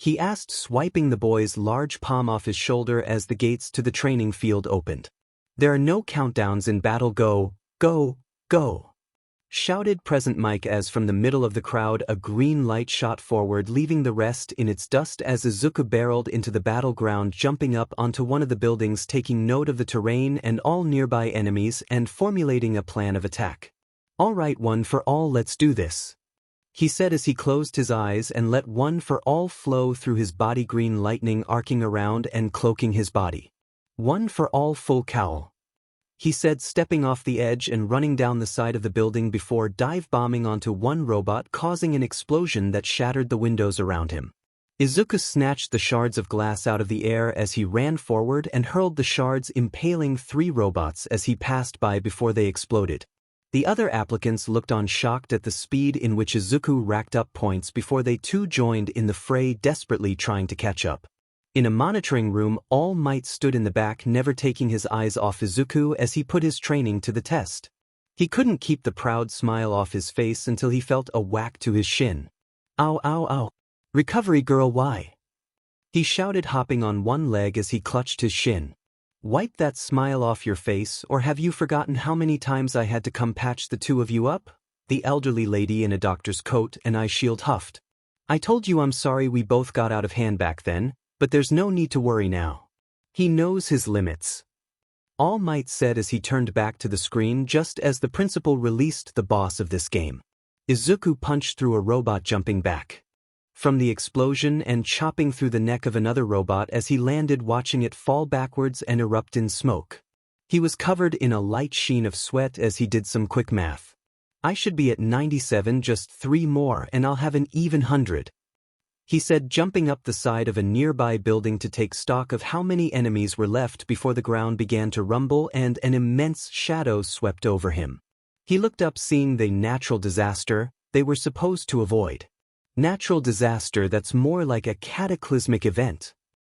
he asked, swiping the boy's large palm off his shoulder as the gates to the training field opened. "There are no countdowns in battle. Go, go, go," shouted Present Mike as from the middle of the crowd a green light shot forward, leaving the rest in its dust as Izuku barreled into the battleground, jumping up onto one of the buildings, taking note of the terrain and all nearby enemies and formulating a plan of attack. "All right, one for all, let's do this," he said as he closed his eyes and let one for all flow through his body, green lightning arcing around and cloaking his body. "One for all, full cowl," he said, stepping off the edge and running down the side of the building before dive-bombing onto one robot, causing an explosion that shattered the windows around him. Izuku snatched the shards of glass out of the air as he ran forward and hurled the shards, impaling 3 robots as he passed by before they exploded. The other applicants looked on, shocked at the speed in which Izuku racked up points before they too joined in the fray, desperately trying to catch up. In a monitoring room, All Might stood in the back, never taking his eyes off Izuku as he put his training to the test. He couldn't keep the proud smile off his face until he felt a whack to his shin. "Ow, ow, ow. Recovery girl, why?" he shouted, hopping on one leg as he clutched his shin. "Wipe that smile off your face, or have you forgotten how many times I had to come patch the two of you up?" the elderly lady in a doctor's coat and eye shield huffed. "I told you I'm sorry we both got out of hand back then, but there's no need to worry now. He knows his limits," All Might said as he turned back to the screen just as the principal released the boss of this game. Izuku punched through a robot, jumping back from the explosion and chopping through the neck of another robot as he landed, watching it fall backwards and erupt in smoke. He was covered in a light sheen of sweat as he did some quick math. "I should be at 97, just 3 more and I'll have an even 100. He said, jumping up the side of a nearby building to take stock of how many enemies were left before the ground began to rumble and an immense shadow swept over him. He looked up, seeing the natural disaster they were supposed to avoid. "Natural disaster? That's more like a cataclysmic event,"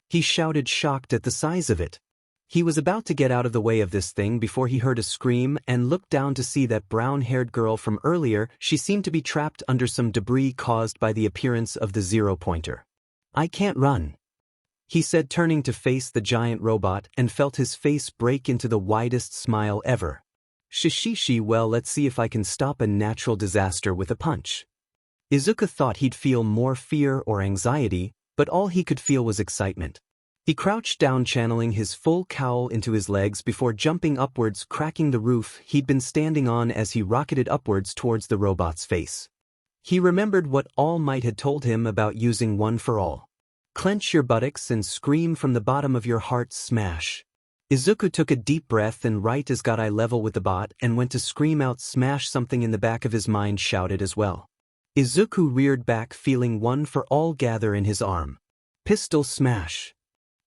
he shouted, shocked at the size of it. He was about to get out of the way of this thing before he heard a scream and looked down to see that brown-haired girl from earlier. She seemed to be trapped under some debris caused by the appearance of the zero-pointer. "I can't run," he said, turning to face the giant robot, and felt his face break into the widest smile ever. "Shishishi, well, let's see if I can stop a natural disaster with a punch." Izuku thought he'd feel more fear or anxiety, but all he could feel was excitement. He crouched down, channeling his full cowl into his legs before jumping upwards, cracking the roof he'd been standing on as he rocketed upwards towards the robot's face. He remembered what All Might had told him about using one for all. "Clench your buttocks and scream from the bottom of your heart, smash." Izuku took a deep breath and, right as got eye level with the bot and went to scream out smash, something in the back of his mind shouted as well. Izuku reared back, feeling one for all gather in his arm. "Pistol smash."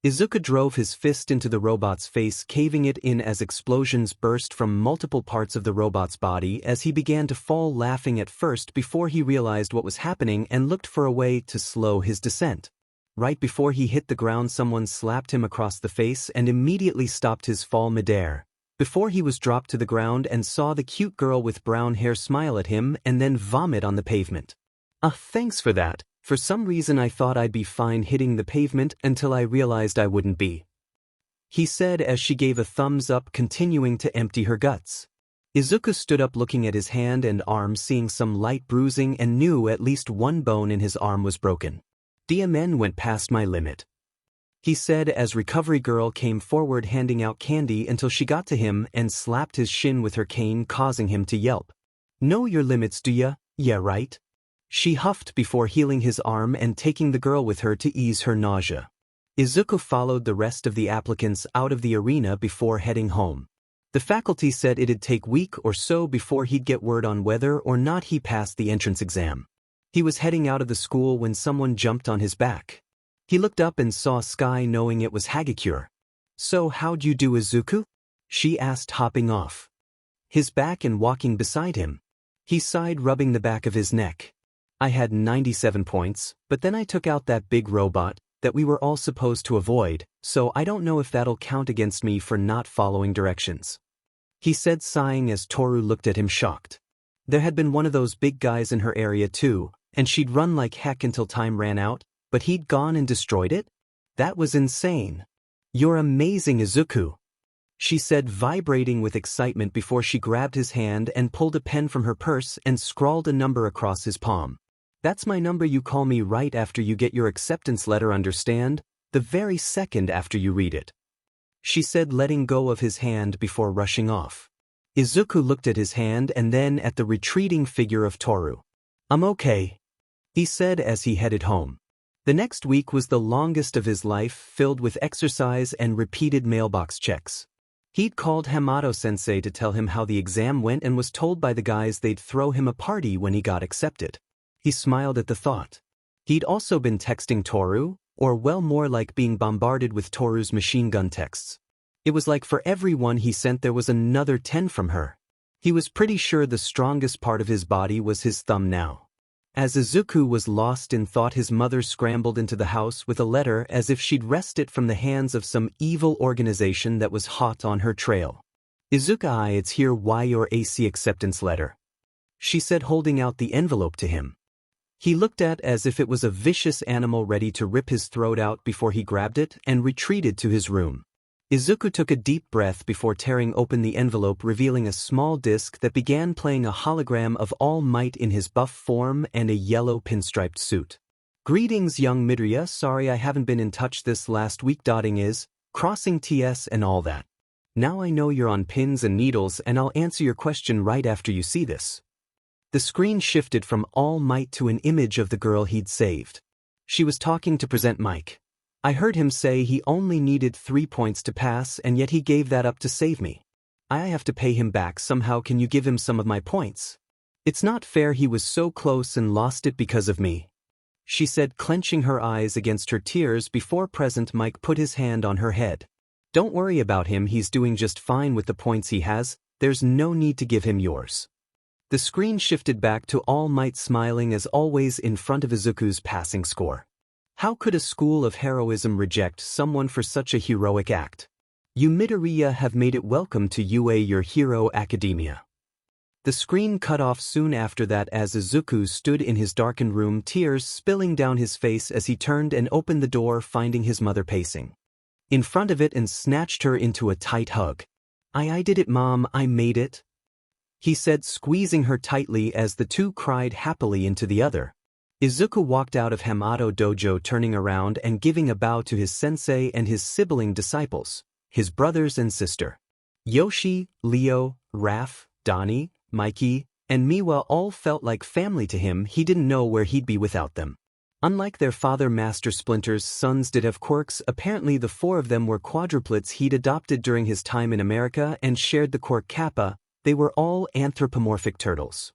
Izuku drove his fist into the robot's face, caving it in as explosions burst from multiple parts of the robot's body as he began to fall, laughing at first before he realized what was happening and looked for a way to slow his descent. Right before he hit the ground, someone slapped him across the face and immediately stopped his fall midair. Before he was dropped to the ground and saw the cute girl with brown hair smile at him and then vomit on the pavement. Thanks for that. For some reason I thought I'd be fine hitting the pavement until I realized I wouldn't be," he said as she gave a thumbs up, continuing to empty her guts. Izuku stood up, looking at his hand and arm, seeing some light bruising, and knew at least one bone in his arm was broken. "DMN went past my limit," he said as Recovery Girl came forward, handing out candy until she got to him and slapped his shin with her cane, causing him to yelp. "Know your limits, do ya? Yeah, right?" she huffed before healing his arm and taking the girl with her to ease her nausea. Izuku followed the rest of the applicants out of the arena before heading home. The faculty said it'd take a week or so before he'd get word on whether or not he passed the entrance exam. He was heading out of the school when someone jumped on his back. He looked up and saw Sky, knowing it was Hagakure. "So how'd you do, Izuku?" she asked, hopping off his back and walking beside him. He sighed, rubbing the back of his neck. "I had 97 points, but then I took out that big robot that we were all supposed to avoid, so I don't know if that'll count against me for not following directions," he said, sighing as Toru looked at him, shocked. There had been one of those big guys in her area too, and she'd run like heck until time ran out, but he'd gone and destroyed it? That was insane. You're amazing, Izuku, she said, vibrating with excitement before she grabbed his hand and pulled a pen from her purse and scrawled a number across his palm. That's my number. You call me right after you get your acceptance letter, understand? The very second after you read it, she said, letting go of his hand before rushing off. Izuku looked at his hand and then at the retreating figure of Toru. I'm okay, he said as he headed home. The next week was the longest of his life, filled with exercise and repeated mailbox checks. He'd called Hamato-sensei to tell him how the exam went and was told by the guys they'd throw him a party when he got accepted. He smiled at the thought. He'd also been texting Toru, or well, more like being bombarded with Toru's machine gun texts. It was like for every one he sent there was another 10 from her. He was pretty sure the strongest part of his body was his thumb now. As Izuku was lost in thought, his mother scrambled into the house with a letter as if she'd wrested it from the hands of some evil organization that was hot on her trail. Izuku, it's here, why your AC acceptance letter, she said, holding out the envelope to him. He looked at it as if it was a vicious animal ready to rip his throat out before he grabbed it and retreated to his room. Izuku took a deep breath before tearing open the envelope, revealing a small disc that began playing a hologram of All Might in his buff form and a yellow pinstriped suit. Greetings, young Midoriya, sorry I haven't been in touch this last week. Dotting is, crossing TS and all that. Now I know you're on pins and needles and I'll answer your question right after you see this. The screen shifted from All Might to an image of the girl he'd saved. She was talking to Present Mike. I heard him say he only needed 3 points to pass and yet he gave that up to save me. I have to pay him back somehow. Can you give him some of my points? It's not fair, he was so close and lost it because of me, she said, clenching her eyes against her tears before Present Mike put his hand on her head. Don't worry about him, he's doing just fine with the points he has, there's no need to give him yours. The screen shifted back to All Might smiling as always in front of Izuku's passing score. How could a school of heroism reject someone for such a heroic act? You Midoriya have made it. Welcome to UA Your Hero Academia. The screen cut off soon after that as Izuku stood in his darkened room, tears spilling down his face as he turned and opened the door, finding his mother pacing in front of it, and snatched her into a tight hug. I did it, Mom, I made it, he said, squeezing her tightly as the two cried happily into the other. Izuku walked out of Hamato Dojo, turning around and giving a bow to his sensei and his sibling disciples, his brothers and sister. Yoshi, Leo, Raph, Donnie, Mikey, and Miwa all felt like family to him. He didn't know where he'd be without them. Unlike their father, Master Splinter's sons did have quirks. Apparently the 4 of them were quadruplets he'd adopted during his time in America and shared the quirk Kappa. They were all anthropomorphic turtles.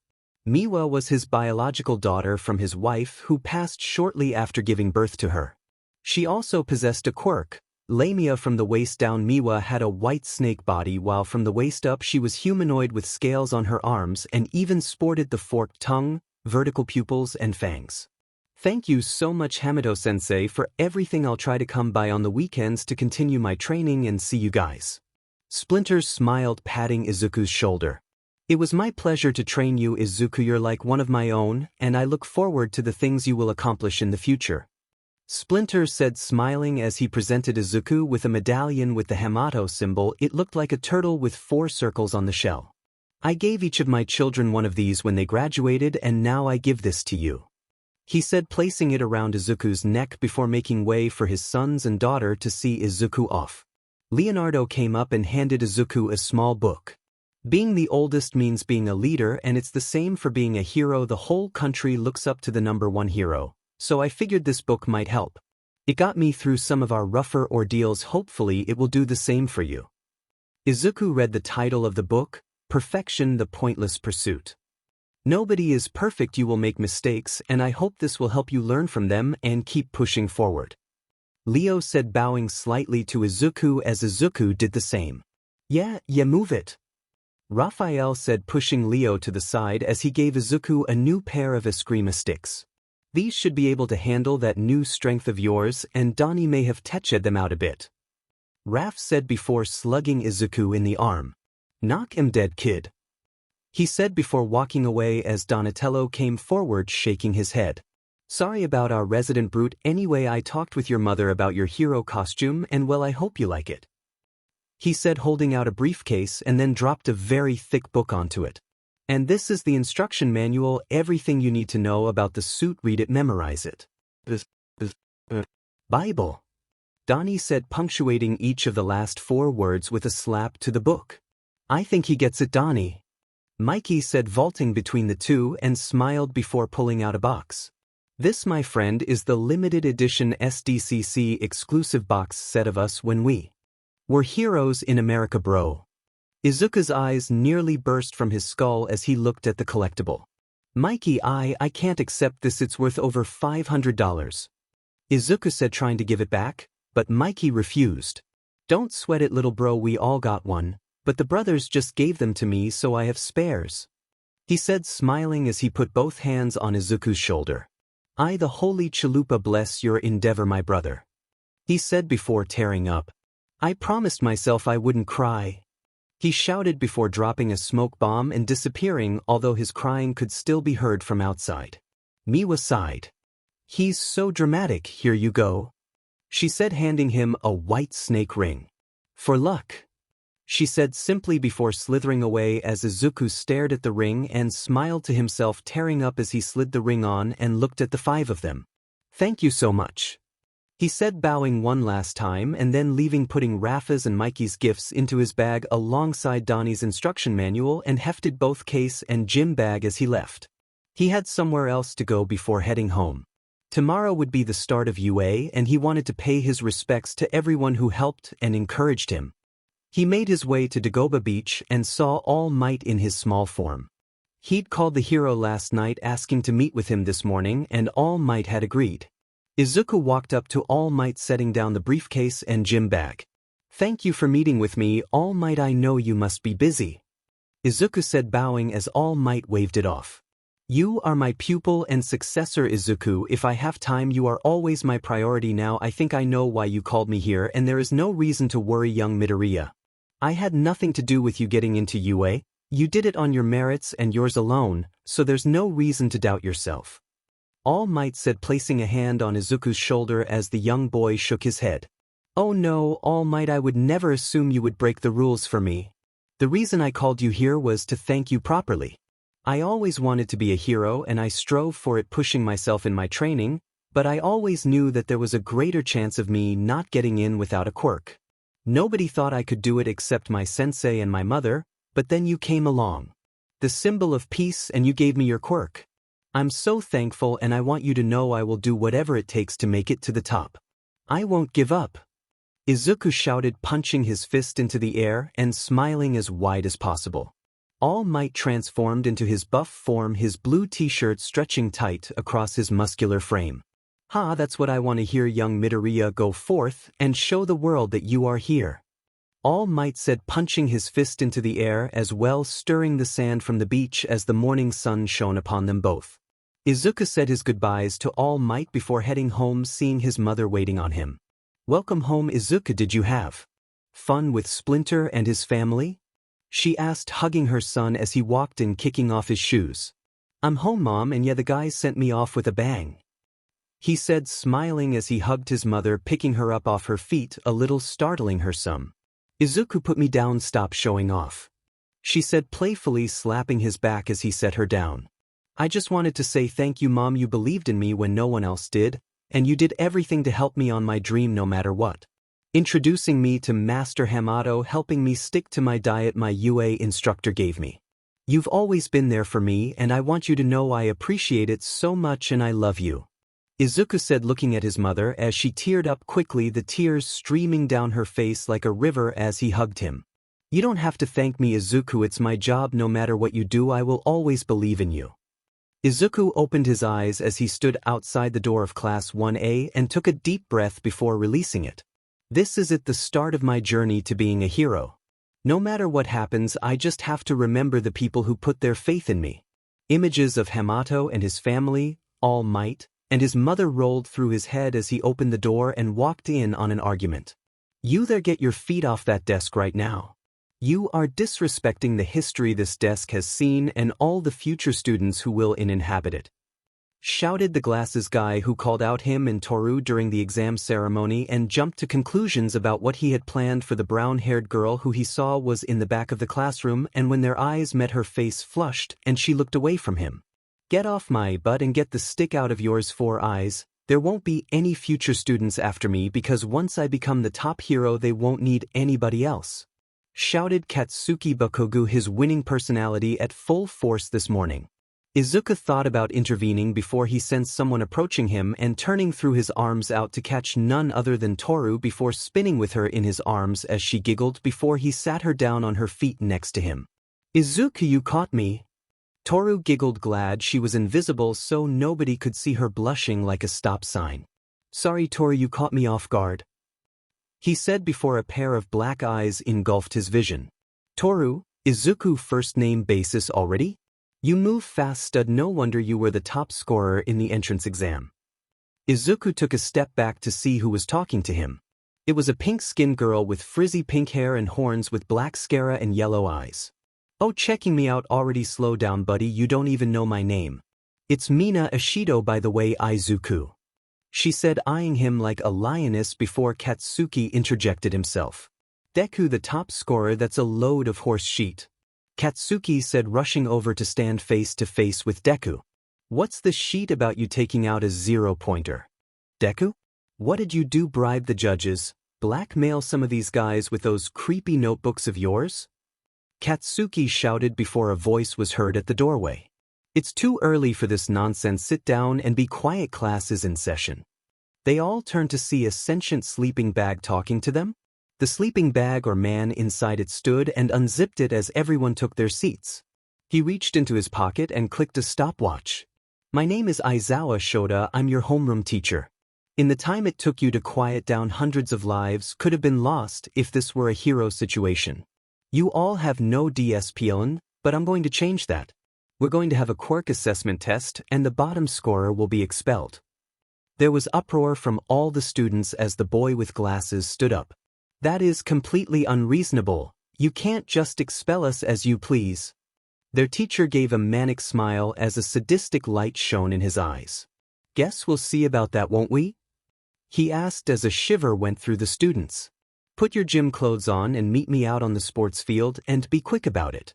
Miwa was his biological daughter from his wife, who passed shortly after giving birth to her. She also possessed a quirk, Lamia. From the waist down, Miwa had a white snake body, while from the waist up she was humanoid with scales on her arms and even sported the forked tongue, vertical pupils, and fangs. Thank you so much, Hamato-sensei, for everything. I'll try to come by on the weekends to continue my training and see you guys. Splinter smiled, patting Izuku's shoulder. It was my pleasure to train you, Izuku. You're like one of my own, and I look forward to the things you will accomplish in the future, Splinter said, smiling as he presented Izuku with a medallion with the Hamato symbol. It looked like a turtle with 4 circles on the shell. I gave each of my children one of these when they graduated, and now I give this to you, he said, placing it around Izuku's neck before making way for his sons and daughter to see Izuku off. Leonardo came up and handed Izuku a small book. Being the oldest means being a leader, and it's the same for being a hero. The whole country looks up to the #1 hero, so I figured this book might help. It got me through some of our rougher ordeals. Hopefully it will do the same for you. Izuku read the title of the book, Perfection: The Pointless Pursuit. Nobody is perfect, you will make mistakes, and I hope this will help you learn from them and keep pushing forward, Leo said, bowing slightly to Izuku as Izuku did the same. Yeah, move it, Raphael said, pushing Leo to the side as he gave Izuku a new pair of Eskrima sticks. These should be able to handle that new strength of yours, and Donnie may have tetched them out a bit, Raph said before slugging Izuku in the arm. Knock him dead, kid, he said before walking away as Donatello came forward shaking his head. Sorry about our resident brute. Anyway, I talked with your mother about your hero costume and well, I hope you like it. He said, holding out a briefcase, and then dropped a very thick book onto it. And this is the instruction manual, everything you need to know about the suit. Read it, memorize it. Bible. Donnie said, punctuating each of the last 4 words with a slap to the book. I think he gets it, Donnie. Mikey said, vaulting between the two, and smiled before pulling out a box. This, my friend, is the limited edition SDCC exclusive box set of us when we were heroes in America, bro. Izuku's eyes nearly burst from his skull as he looked at the collectible. Mikey, I can't accept this, it's worth over $500. Izuku said, trying to give it back, but Mikey refused. Don't sweat it, little bro, we all got one, but the brothers just gave them to me, so I have spares. He said, smiling as he put both hands on Izuku's shoulder. I, the holy chalupa, bless your endeavor, my brother. He said before tearing up. I promised myself I wouldn't cry. He shouted before dropping a smoke bomb and disappearing, although his crying could still be heard from outside. Miwa sighed. He's so dramatic, here you go. She said, handing him a white snake ring. For luck. She said simply before slithering away as Izuku stared at the ring and smiled to himself, tearing up as he slid the ring on and looked at the 5 of them. Thank you so much. He said, bowing one last time and then leaving, putting Rafa's and Mikey's gifts into his bag alongside Donnie's instruction manual, and hefted both case and gym bag as he left. He had somewhere else to go before heading home. Tomorrow would be the start of UA, and he wanted to pay his respects to everyone who helped and encouraged him. He made his way to Dagoba Beach and saw All Might in his small form. He'd called the hero last night asking to meet with him this morning, and All Might had agreed. Izuku walked up to All Might, setting down the briefcase and gym bag. Thank you for meeting with me, All Might, I know you must be busy. Izuku said, bowing as All Might waved it off. You are my pupil and successor, Izuku. If I have time, you are always my priority. Now I think I know why you called me here, and there is no reason to worry, young Midoriya. I had nothing to do with you getting into UA. You did it on your merits and yours alone, so there's no reason to doubt yourself. All Might said, placing a hand on Izuku's shoulder as the young boy shook his head. Oh no, All Might, I would never assume you would break the rules for me. The reason I called you here was to thank you properly. I always wanted to be a hero and I strove for it, pushing myself in my training, but I always knew that there was a greater chance of me not getting in without a quirk. Nobody thought I could do it except my sensei and my mother, but then you came along. The symbol of peace, and you gave me your quirk. I'm so thankful, and I want you to know I will do whatever it takes to make it to the top. I won't give up. Izuku shouted, punching his fist into the air and smiling as wide as possible. All Might transformed into his buff form, his blue t-shirt stretching tight across his muscular frame. Ha, that's what I want to hear, young Midoriya, go forth and show the world that you are here. All Might said, punching his fist into the air as well, stirring the sand from the beach as the morning sun shone upon them both. Izuku said his goodbyes to All Might before heading home, seeing his mother waiting on him. Welcome home, Izuku. Did you have fun with Splinter and his family? She asked, hugging her son as he walked in, kicking off his shoes. I'm home, Mom, and yeah, the guys sent me off with a bang. He said, smiling as he hugged his mother, picking her up off her feet, a little startling her some. Izuku, put me down, stop showing off. She said, playfully slapping his back as he set her down. I just wanted to say thank you, Mom. You believed in me when no one else did, and you did everything to help me on my dream no matter what. Introducing me to Master Hamato, helping me stick to my diet my UA instructor gave me. You've always been there for me, and I want you to know I appreciate it so much, and I love you. Izuku said, looking at his mother as she teared up quickly, the tears streaming down her face like a river as he hugged him. You don't have to thank me, Izuku, it's my job. No matter what you do, I will always believe in you. Izuku opened his eyes as he stood outside the door of Class 1A and took a deep breath before releasing it. This is it, the start of my journey to being a hero. No matter what happens, I just have to remember the people who put their faith in me. Images of Hamato and his family, All Might, and his mother rolled through his head as he opened the door and walked in on an argument. You there, get your feet off that desk right now. You are disrespecting the history this desk has seen and all the future students who will inhabit it. shouted the glasses guy who called out him and Toru during the exam ceremony and jumped to conclusions about what he had planned for the brown-haired girl who he saw was in the back of the classroom, and when their eyes met her face flushed and she looked away from him. "Get off my butt and get the stick out of yours 4 eyes. There won't be any future students after me because once I become the top hero they won't need anybody else," shouted Katsuki Bakogu, his winning personality at full force this morning. Izuku thought about intervening before he sensed someone approaching him and turning through his arms out to catch none other than Toru before spinning with her in his arms as she giggled before he sat her down on her feet next to him. "Izuku, you caught me." Toru giggled, glad she was invisible so nobody could see her blushing like a stop sign. "Sorry Toru, you caught me off guard," he said before a pair of black eyes engulfed his vision. "Toru, Izuku first name basis already? You move fast, stud, no wonder you were the top scorer in the entrance exam." Izuku took a step back to see who was talking to him. It was a pink-skinned girl with frizzy pink hair and horns with black scara and yellow eyes. "Oh, checking me out already? Slow down buddy, you don't even know my name. It's Mina Ishido by the way, Izuku," she said, eyeing him like a lioness before Katsuki interjected himself. "Deku the top scorer, that's a load of horse shit," Katsuki said, rushing over to stand face to face with Deku. "What's the sheet about you taking out a 0-pointer? Deku? What did you do, bribe the judges, blackmail some of these guys with those creepy notebooks of yours?" Katsuki shouted before a voice was heard at the doorway. "It's too early for this nonsense, sit down and be quiet, class is in session." They all turned to see a sentient sleeping bag talking to them. The sleeping bag or man inside it stood and unzipped it as everyone took their seats. He reached into his pocket and clicked a stopwatch. "My name is Aizawa Shoda, I'm your homeroom teacher. In the time it took you to quiet down, hundreds of lives could have been lost if this were a hero situation. You all have no DSPN, but I'm going to change that. We're going to have a quirk assessment test and the bottom scorer will be expelled." There was uproar from all the students as the boy with glasses stood up. "That is completely unreasonable. You can't just expel us as you please." Their teacher gave a manic smile as a sadistic light shone in his eyes. "Guess we'll see about that, won't we?" he asked as a shiver went through the students. "Put your gym clothes on and meet me out on the sports field and be quick about it,"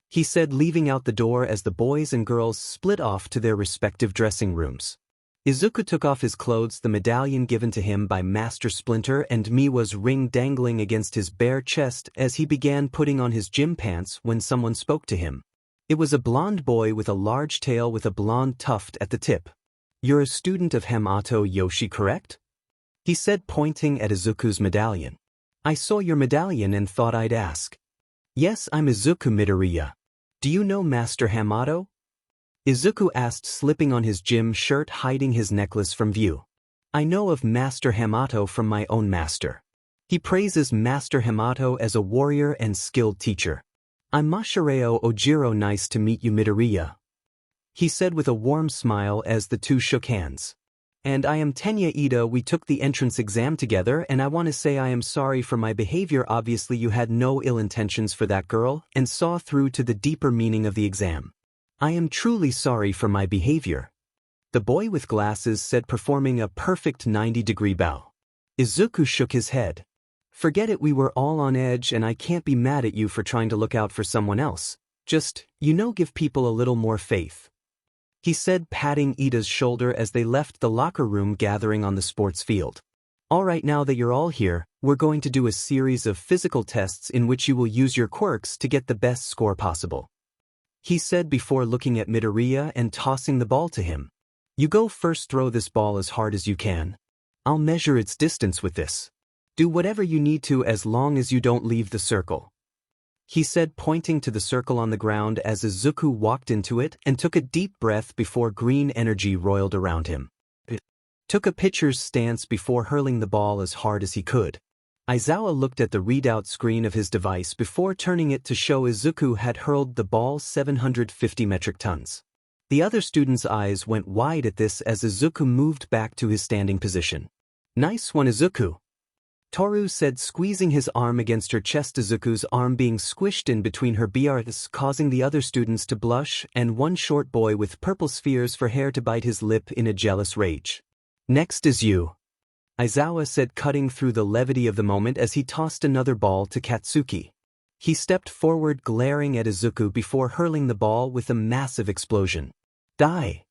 he said, leaving out the door as the boys and girls split off to their respective dressing rooms. Izuku took off his clothes, the medallion given to him by Master Splinter and Miwa's ring dangling against his bare chest as he began putting on his gym pants when someone spoke to him. It was a blonde boy with a large tail with a blonde tuft at the tip. "You're a student of Hamato Yoshi, correct?" he said, pointing at Izuku's medallion. "I saw your medallion and thought I'd ask." "Yes, I'm Izuku Midoriya. Do you know Master Hamato?" Izuku asked, slipping on his gym shirt, hiding his necklace from view. "I know of Master Hamato from my own master. He praises Master Hamato as a warrior and skilled teacher. I'm Masahiro Ojiro, nice to meet you Midoriya," he said with a warm smile as the two shook hands. "And I am Tenya Ida, we took the entrance exam together and I want to say I am sorry for my behavior. Obviously you had no ill intentions for that girl and saw through to the deeper meaning of the exam. I am truly sorry for my behavior," the boy with glasses said, performing a perfect 90-degree bow. Izuku shook his head. "Forget it, we were all on edge and I can't be mad at you for trying to look out for someone else. Just, give people a little more faith," he said, patting Ida's shoulder as they left the locker room gathering on the sports field. "All right, now that you're all here, we're going to do a series of physical tests in which you will use your quirks to get the best score possible," he said before looking at Midoriya and tossing the ball to him. "You go first, throw this ball as hard as you can. I'll measure its distance with this. Do whatever you need to as long as you don't leave the circle," he said, pointing to the circle on the ground as Izuku walked into it and took a deep breath before green energy roiled around him. It took a pitcher's stance before hurling the ball as hard as he could. Aizawa looked at the readout screen of his device before turning it to show Izuku had hurled the ball 750 metric tons. The other students' eyes went wide at this as Izuku moved back to his standing position. "Nice one, Izuku," Toru said, squeezing his arm against her chest, Izuku's arm being squished in between her BRs, causing the other students to blush and one short boy with purple spheres for hair to bite his lip in a jealous rage. Next is you, Aizawa said, cutting through the levity of the moment as he tossed another ball to Katsuki. He stepped forward, glaring at Izuku before hurling the ball with a massive explosion. Die!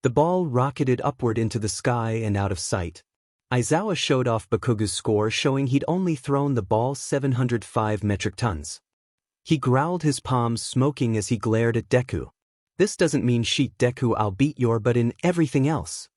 The ball rocketed upward into the sky and out of sight. Aizawa showed off Bakugu's score, showing he'd only thrown the ball 705 metric tons. He growled, his palms smoking as he glared at Deku. This doesn't mean shit, Deku, I'll beat your butt in everything else,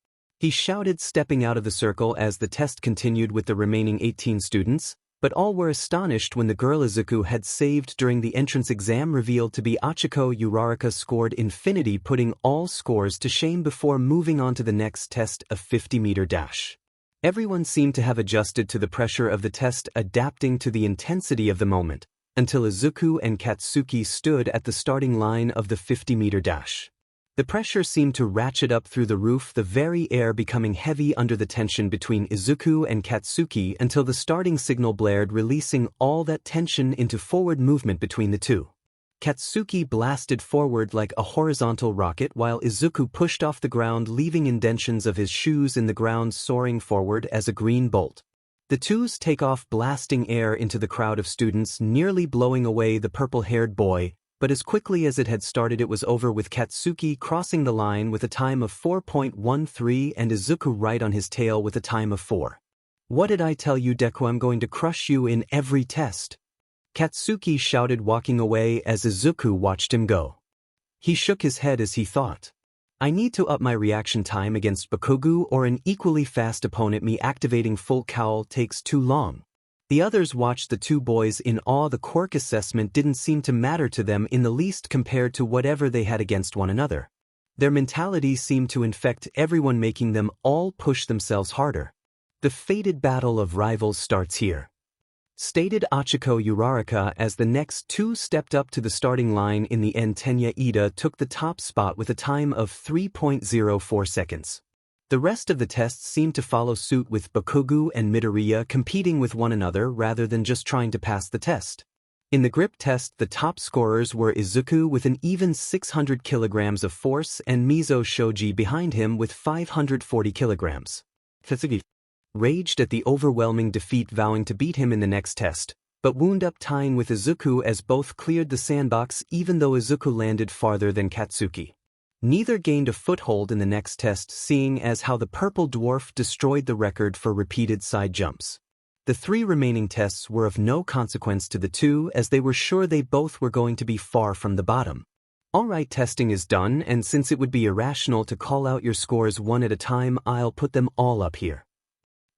he shouted, stepping out of the circle as the test continued with the remaining 18 students, but all were astonished when the girl Izuku had saved during the entrance exam revealed to be Achiko Uraraka scored infinity, putting all scores to shame before moving on to the next test, a 50-meter dash. Everyone seemed to have adjusted to the pressure of the test, adapting to the intensity of the moment, until Izuku and Katsuki stood at the starting line of the 50-meter dash. The pressure seemed to ratchet up through the roof, the very air becoming heavy under the tension between Izuku and Katsuki until the starting signal blared, releasing all that tension into forward movement between the two. Katsuki blasted forward like a horizontal rocket while Izuku pushed off the ground, leaving indentions of his shoes in the ground, soaring forward as a green bolt. The twos take off, blasting air into the crowd of students, nearly blowing away the purple-haired boy, but as quickly as it had started it was over, with Katsuki crossing the line with a time of 4.13 and Izuku right on his tail with a time of 4. What did I tell you, Deku? I'm going to crush you in every test, Katsuki shouted, walking away as Izuku watched him go. He shook his head as he thought, I need to up my reaction time against Bakugu or an equally fast opponent. Me activating full cowl takes too long. The others watched the two boys in awe. The quirk assessment didn't seem to matter to them in the least compared to whatever they had against one another. Their mentality seemed to infect everyone, making them all push themselves harder. The fated battle of rivals starts here, stated Achiko Uraraka as the next two stepped up to the starting line. In the end, Tenya Ida took the top spot with a time of 3.04 seconds. The rest of the tests seemed to follow suit, with Bakugu and Midoriya competing with one another rather than just trying to pass the test. In the grip test, the top scorers were Izuku with an even 600 kilograms of force and Mizo Shoji behind him with 540 kilograms. Katsuki raged at the overwhelming defeat, vowing to beat him in the next test, but wound up tying with Izuku as both cleared the sandbox, even though Izuku landed farther than Katsuki. Neither gained a foothold in the next test, seeing as how the purple dwarf destroyed the record for repeated side jumps. The three remaining tests were of no consequence to the two, as they were sure they both were going to be far from the bottom. Alright, testing is done, and since it would be irrational to call out your scores one at a time, I'll put them all up here,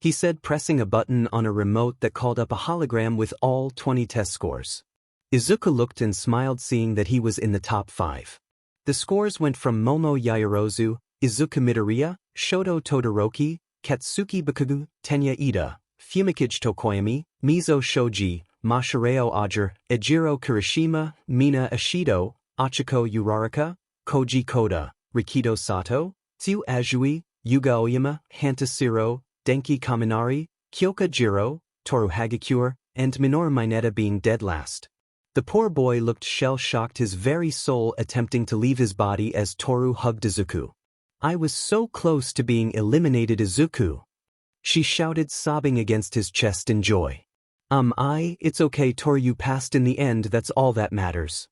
he said, pressing a button on a remote that called up a hologram with all 20 test scores. Izuku looked and smiled, seeing that he was in the top 5. The scores went from Momo Yaoyorozu, Izuku Midoriya, Shoto Todoroki, Katsuki Bakugu, Tenya Ida, Fumikage Tokoyami, Mizo Shoji, Mashireo Ager, Ejiro Kirishima, Mina Ashido, Achiko Uraraka, Koji Koda, Rikido Sato, Tsu Azui, Yuga Oyama, Hantasiro, Denki Kaminari, Kyoka Jiro, Toru Hagakure, and Minoru Mineta being dead last. The poor boy looked shell-shocked, his very soul attempting to leave his body as Toru hugged Izuku. I was so close to being eliminated, Izuku, she shouted, sobbing against his chest in joy. It's okay, Toru, you passed in the end, that's all that matters,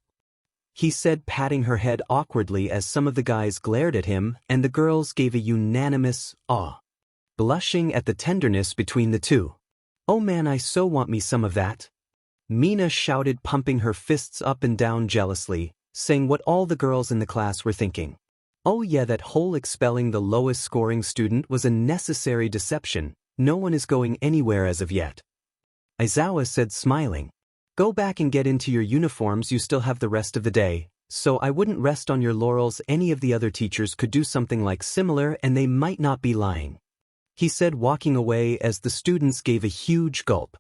he said, patting her head awkwardly as some of the guys glared at him and the girls gave a unanimous "aw," blushing at the tenderness between the two. Oh man, I so want me some of that, Mina shouted, pumping her fists up and down jealously, saying what all the girls in the class were thinking. Oh yeah, that whole expelling the lowest scoring student was a necessary deception. No one is going anywhere as of yet, Aizawa said, smiling. Go back and get into your uniforms, you still have the rest of the day, so I wouldn't rest on your laurels. Any of the other teachers could do something like similar and they might not be lying, he said, walking away as the students gave a huge gulp.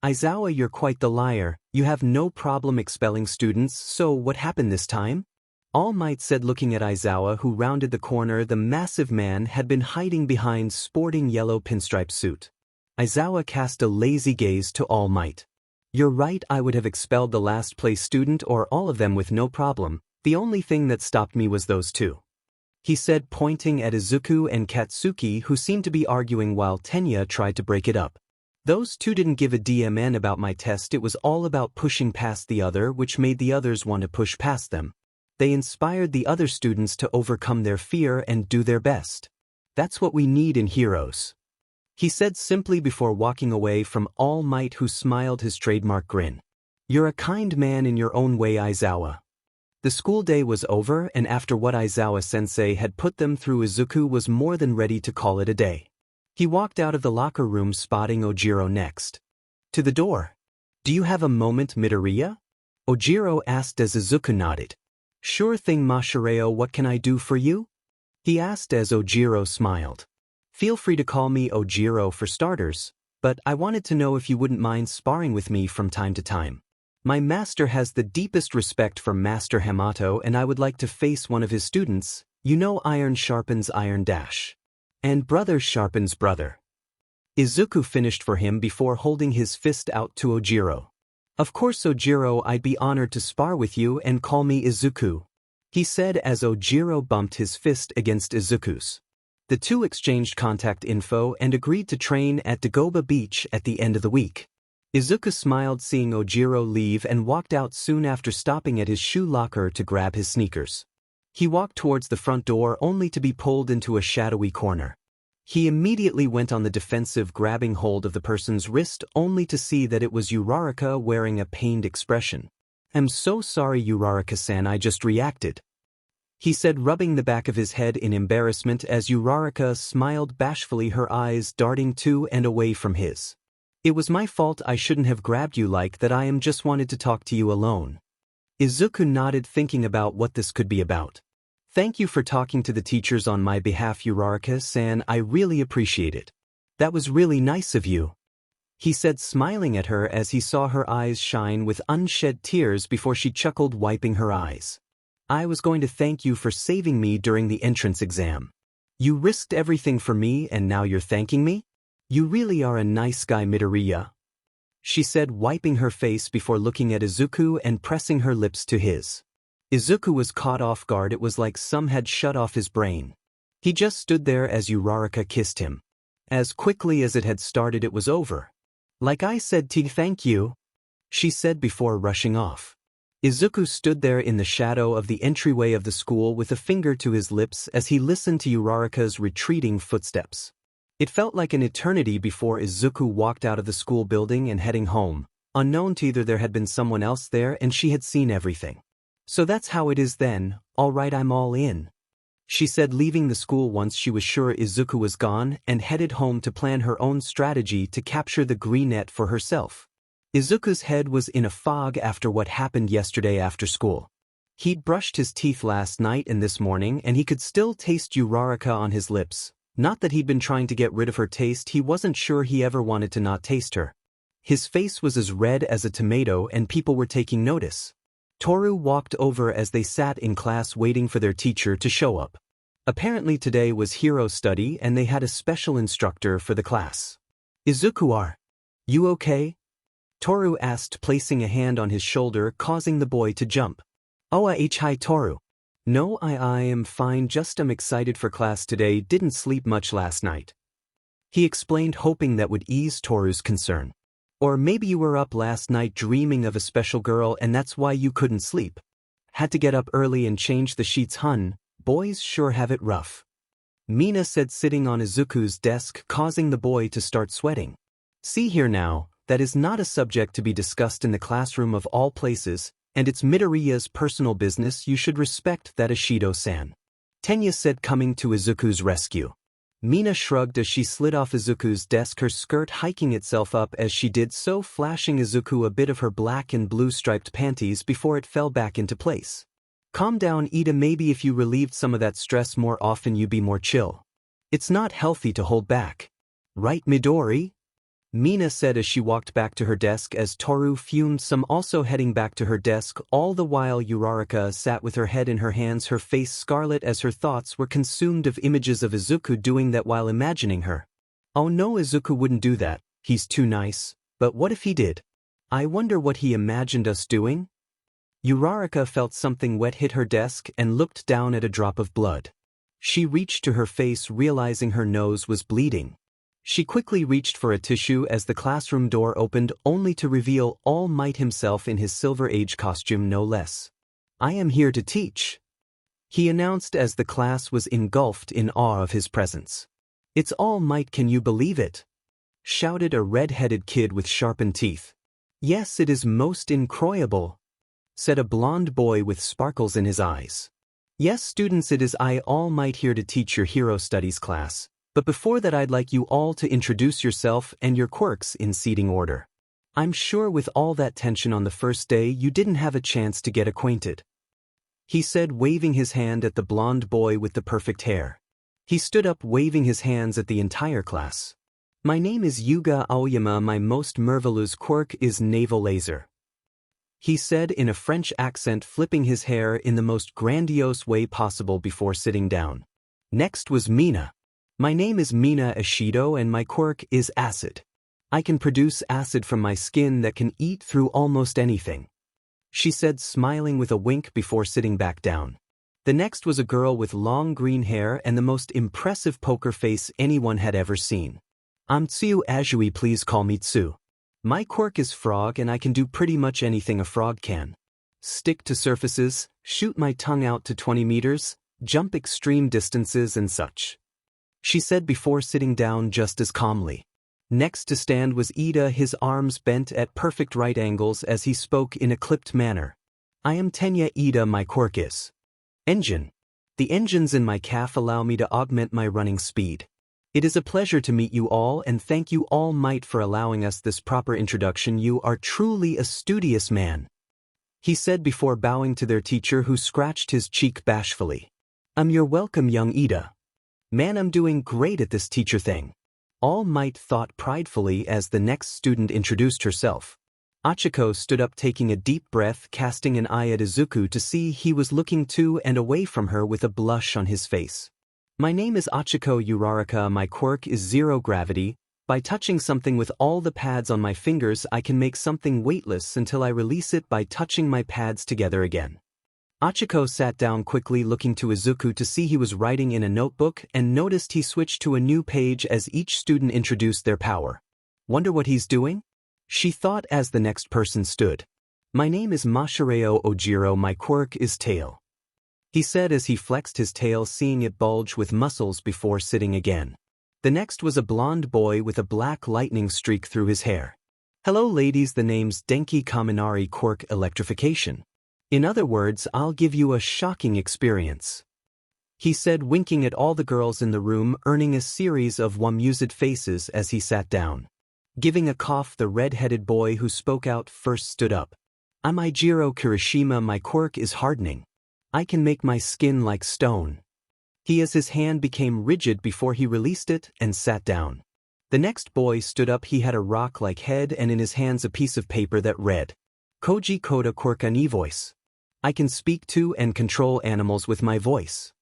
Aizawa, you're quite the liar, you have no problem expelling students, so what happened this time? All Might said, looking at Aizawa, who rounded the corner. The massive man had been hiding behind sporting yellow pinstripe suit. Aizawa cast a lazy gaze to All Might. You're right, I would have expelled the last place student or all of them with no problem, the only thing that stopped me was those two. He said, pointing at Izuku and Katsuki, who seemed to be arguing while Tenya tried to break it up. Those two didn't give a DMN about my test, it was all about pushing past the other, which made the others want to push past them. They inspired the other students to overcome their fear and do their best. That's what we need in heroes. He said simply before walking away from All Might, who smiled his trademark grin. You're a kind man in your own way, Aizawa. The school day was over, and after what Aizawa-sensei had put them through, Izuku was more than ready to call it a day. He walked out of the locker room, spotting Ojiro next to the door. Do you have a moment, Midoriya? Ojiro asked as Izuku nodded. Sure thing, Mashireo, what can I do for you? He asked as Ojiro smiled. Feel free to call me Ojiro for starters, but I wanted to know if you wouldn't mind sparring with me from time to time. My master has the deepest respect for Master Hamato, and I would like to face one of his students. You know, iron sharpens iron dash. And brother sharpens brother. Izuku finished for him before holding his fist out to Ojiro. Of course, Ojiro, I'd be honored to spar with you, and call me Izuku, he said as Ojiro bumped his fist against Izuku's. The two exchanged contact info and agreed to train at Dagoba Beach at the end of the week. Izuku smiled seeing Ojiro leave and walked out soon after, stopping at his shoe locker to grab his sneakers. He walked towards the front door only to be pulled into a shadowy corner. He immediately went on the defensive, grabbing hold of the person's wrist only to see that it was Uraraka wearing a pained expression. I'm so sorry, Uraraka-san, I just reacted, he said, rubbing the back of his head in embarrassment as Uraraka smiled bashfully, her eyes darting to and away from his. It was my fault, I shouldn't have grabbed you like that, I am just wanted to talk to you alone. Izuku nodded, thinking about what this could be about. Thank you for talking to the teachers on my behalf, Uraraka-san, I really appreciate it. That was really nice of you, he said, smiling at her as he saw her eyes shine with unshed tears before she chuckled, wiping her eyes. I was going to thank you for saving me during the entrance exam. You risked everything for me and now you're thanking me? You really are a nice guy, Midoriya, she said, wiping her face before looking at Izuku and pressing her lips to his. Izuku was caught off guard, it was like some had shut off his brain. He just stood there as Uraraka kissed him. As quickly as it had started, it was over. Like I said, thank you, she said before rushing off. Izuku stood there in the shadow of the entryway of the school with a finger to his lips as he listened to Uraraka's retreating footsteps. It felt like an eternity before Izuku walked out of the school building and heading home. Unknown to either, there had been someone else there and she had seen everything. So that's how it is then, alright, I'm all in, she said, leaving the school once she was sure Izuku was gone, and headed home to plan her own strategy to capture the greenette for herself. Izuku's head was in a fog after what happened yesterday after school. He'd brushed his teeth last night and this morning, and he could still taste Uraraka on his lips. Not that he'd been trying to get rid of her taste, he wasn't sure he ever wanted to not taste her. His face was as red as a tomato and people were taking notice. Toru walked over as they sat in class waiting for their teacher to show up. Apparently today was hero study and they had a special instructor for the class. Izuku, are you okay? Toru asked, placing a hand on his shoulder, causing the boy to jump. Oh, hi Toru. No, I am fine, just I'm excited for class today, didn't sleep much last night, he explained, hoping that would ease Toru's concern. Or maybe you were up last night dreaming of a special girl and that's why you couldn't sleep. Had to get up early and change the sheets, hun, boys sure have it rough, Mina said, sitting on Izuku's desk, causing the boy to start sweating. See here now, that is not a subject to be discussed in the classroom of all places, and it's Midoriya's personal business, you should respect that, Ishido-san, Tenya said, coming to Izuku's rescue. Mina shrugged as she slid off Izuku's desk, her skirt hiking itself up as she did so, flashing Izuku a bit of her black and blue striped panties before it fell back into place. Calm down, Ida, maybe if you relieved some of that stress more often you'd be more chill. It's not healthy to hold back. Right, Midori? Mina said as she walked back to her desk as Toru fumed some, also heading back to her desk, all the while Uraraka sat with her head in her hands, her face scarlet as her thoughts were consumed of images of Izuku doing that while imagining her. Oh no, Izuku wouldn't do that, He's too nice, but what if he did? I wonder what he imagined us doing? Uraraka felt something wet hit her desk and looked down at a drop of blood. She reached to her face, realizing her nose was bleeding. She quickly reached for a tissue as the classroom door opened, only to reveal All Might himself in his Silver Age costume, no less. "I am here to teach," he announced as the class was engulfed in awe of his presence. "It's All Might, can you believe it?" shouted a red-headed kid with sharpened teeth. "Yes, it is most incroyable," said a blonde boy with sparkles in his eyes. "Yes, students, it is I, All Might, here to teach your hero studies class. But before that, I'd like you all to introduce yourself and your quirks in seating order. I'm sure with all that tension on the first day, you didn't have a chance to get acquainted," he said, waving his hand at the blonde boy with the perfect hair. He stood up, waving his hands at the entire class. "My name is Yuga Aoyama. My most marvelous quirk is Naval Laser," he said in a French accent, flipping his hair in the most grandiose way possible before sitting down. Next was Mina. "My name is Mina Ishido and my quirk is acid. I can produce acid from my skin that can eat through almost anything," she said, smiling with a wink before sitting back down. The next was a girl with long green hair and the most impressive poker face anyone had ever seen. "I'm Tsuyu Azui, please call me Tsu. My quirk is frog and I can do pretty much anything a frog can. Stick to surfaces, shoot my tongue out to 20 meters, jump extreme distances and such," she said before sitting down just as calmly. Next to stand was Ida, his arms bent at perfect right angles as he spoke in a clipped manner. "I am Tenya Ida, my quirk is engine. The engines in my calf allow me to augment my running speed. It is a pleasure to meet you all and thank you All Might for allowing us this proper introduction. You are truly a studious man," he said before bowing to their teacher, who scratched his cheek bashfully. "You're welcome, young Ida. Man, I'm doing great at this teacher thing," All Might thought pridefully as the next student introduced herself. Achiko stood up, taking a deep breath, casting an eye at Izuku to see he was looking to and away from her with a blush on his face. "My name is Achiko Uraraka. My quirk is zero gravity. By touching something with all the pads on my fingers, I can make something weightless until I release it by touching my pads together again." Achiko sat down quickly, looking to Izuku to see he was writing in a notebook and noticed he switched to a new page as each student introduced their power. "Wonder what he's doing?" she thought as the next person stood. "My name is Mashireo Ojiro. My quirk is tail," he said as he flexed his tail, seeing it bulge with muscles before sitting again. The next was a blonde boy with a black lightning streak through his hair. "Hello ladies, the name's Denki Kaminari, quirk electrification. In other words, I'll give you a shocking experience," he said, winking at all the girls in the room, earning a series of amused faces as he sat down. Giving a cough, the red-headed boy who spoke out first stood up. "I'm Ijiro Kirishima. My quirk is hardening. I can make my skin like stone." He, as his hand became rigid before he released it and sat down. The next boy stood up. He had a rock-like head and in his hands a piece of paper that read, "Koji Koda Quirk Ani Voice. I can speak to and control animals with my voice."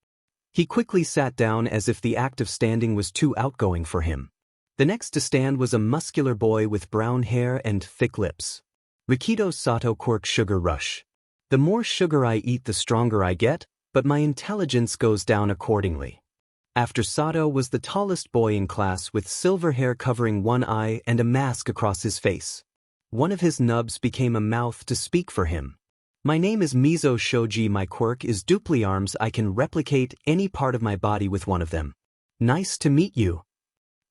He quickly sat down as if the act of standing was too outgoing for him. The next to stand was a muscular boy with brown hair and thick lips. "Rikido Sato, Quirk Sugar Rush. The more sugar I eat, the stronger I get, but my intelligence goes down accordingly." After Sato was the tallest boy in class with silver hair covering one eye and a mask across his face. One of his nubs became a mouth to speak for him. "My name is Mizo Shoji. My quirk is dupli arms. I can replicate any part of my body with one of them." "Nice to meet you,"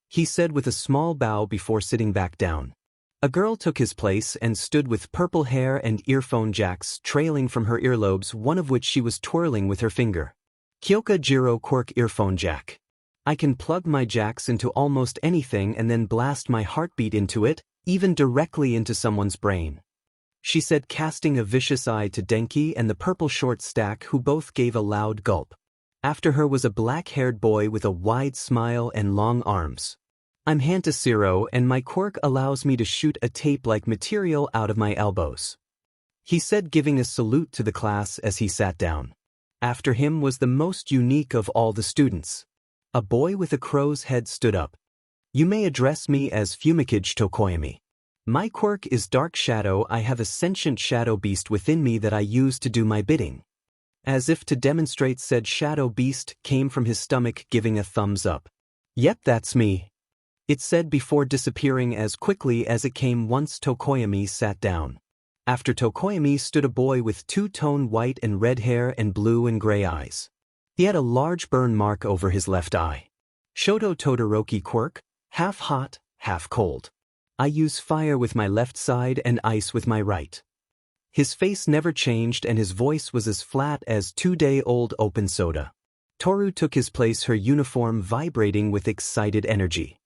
he said with a small bow before sitting back down. A girl took his place and stood with purple hair and earphone jacks trailing from her earlobes, one of which she was twirling with her finger. "Kyoka Jiro Quirk Earphone Jack. I can plug my jacks into almost anything and then blast my heartbeat into it, even directly into someone's brain," she said, casting a vicious eye to Denki and the purple short stack, who both gave a loud gulp. After her was a black-haired boy with a wide smile and long arms. "I'm Hantasiro and my quirk allows me to shoot a tape-like material out of my elbows," he said, giving a salute to the class as he sat down. After him was the most unique of all the students. A boy with a crow's head stood up. You may address me as Fumikage Tokoyami. My quirk is Dark Shadow. I have a sentient shadow beast within me that I use to do my bidding. As if to demonstrate, said shadow beast came from his stomach, giving a thumbs up. Yep, that's me. It said before disappearing as quickly as it came once Tokoyami sat down. After Tokoyami stood a boy with two-tone white and red hair and blue and gray eyes. He had a large burn mark over his left eye. Shoto Todoroki quirk, half hot, half cold. I use fire with my left side and ice with my right. His face never changed and his voice was as flat as 2-day-old open soda. Toru took his place, her uniform vibrating with excited energy.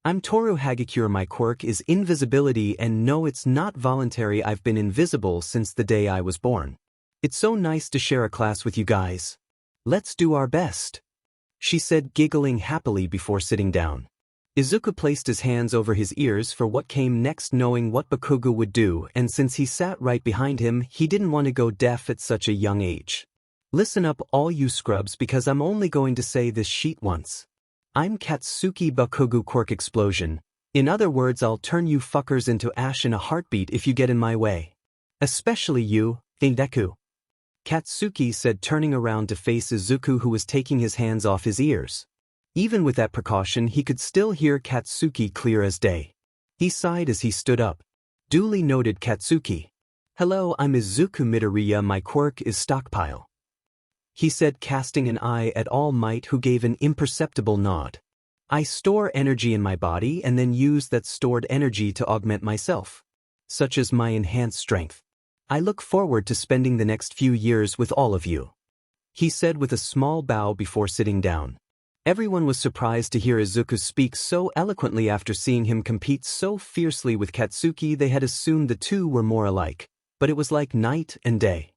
I'm Toru Hagakure. My quirk is invisibility, and no, it's not voluntary. I've been invisible since the day I was born. It's so nice to share a class with you guys. Let's do our best, she said, giggling happily before sitting down. Izuku placed his hands over his ears for what came next, knowing what Bakugo would do, and since he sat right behind him, he didn't want to go deaf at such a young age. Listen up all you scrubs, because I'm only going to say this sheet once. I'm Katsuki Bakugo Quirk Explosion. In other words, I'll turn you fuckers into ash in a heartbeat if you get in my way. Especially you, Deku. Katsuki said, turning around to face Izuku, who was taking his hands off his ears. Even with that precaution, he could still hear Katsuki clear as day. He sighed as he stood up. Duly noted, Katsuki. Hello, I'm Izuku Midoriya. My quirk is Stockpile, he said, casting an eye at All Might, who gave an imperceptible nod. I store energy in my body and then use that stored energy to augment myself, such as my enhanced strength. I look forward to spending the next few years with all of you, he said with a small bow before sitting down. Everyone was surprised to hear Izuku speak so eloquently after seeing him compete so fiercely with Katsuki. They had assumed the two were more alike, but it was like night and day.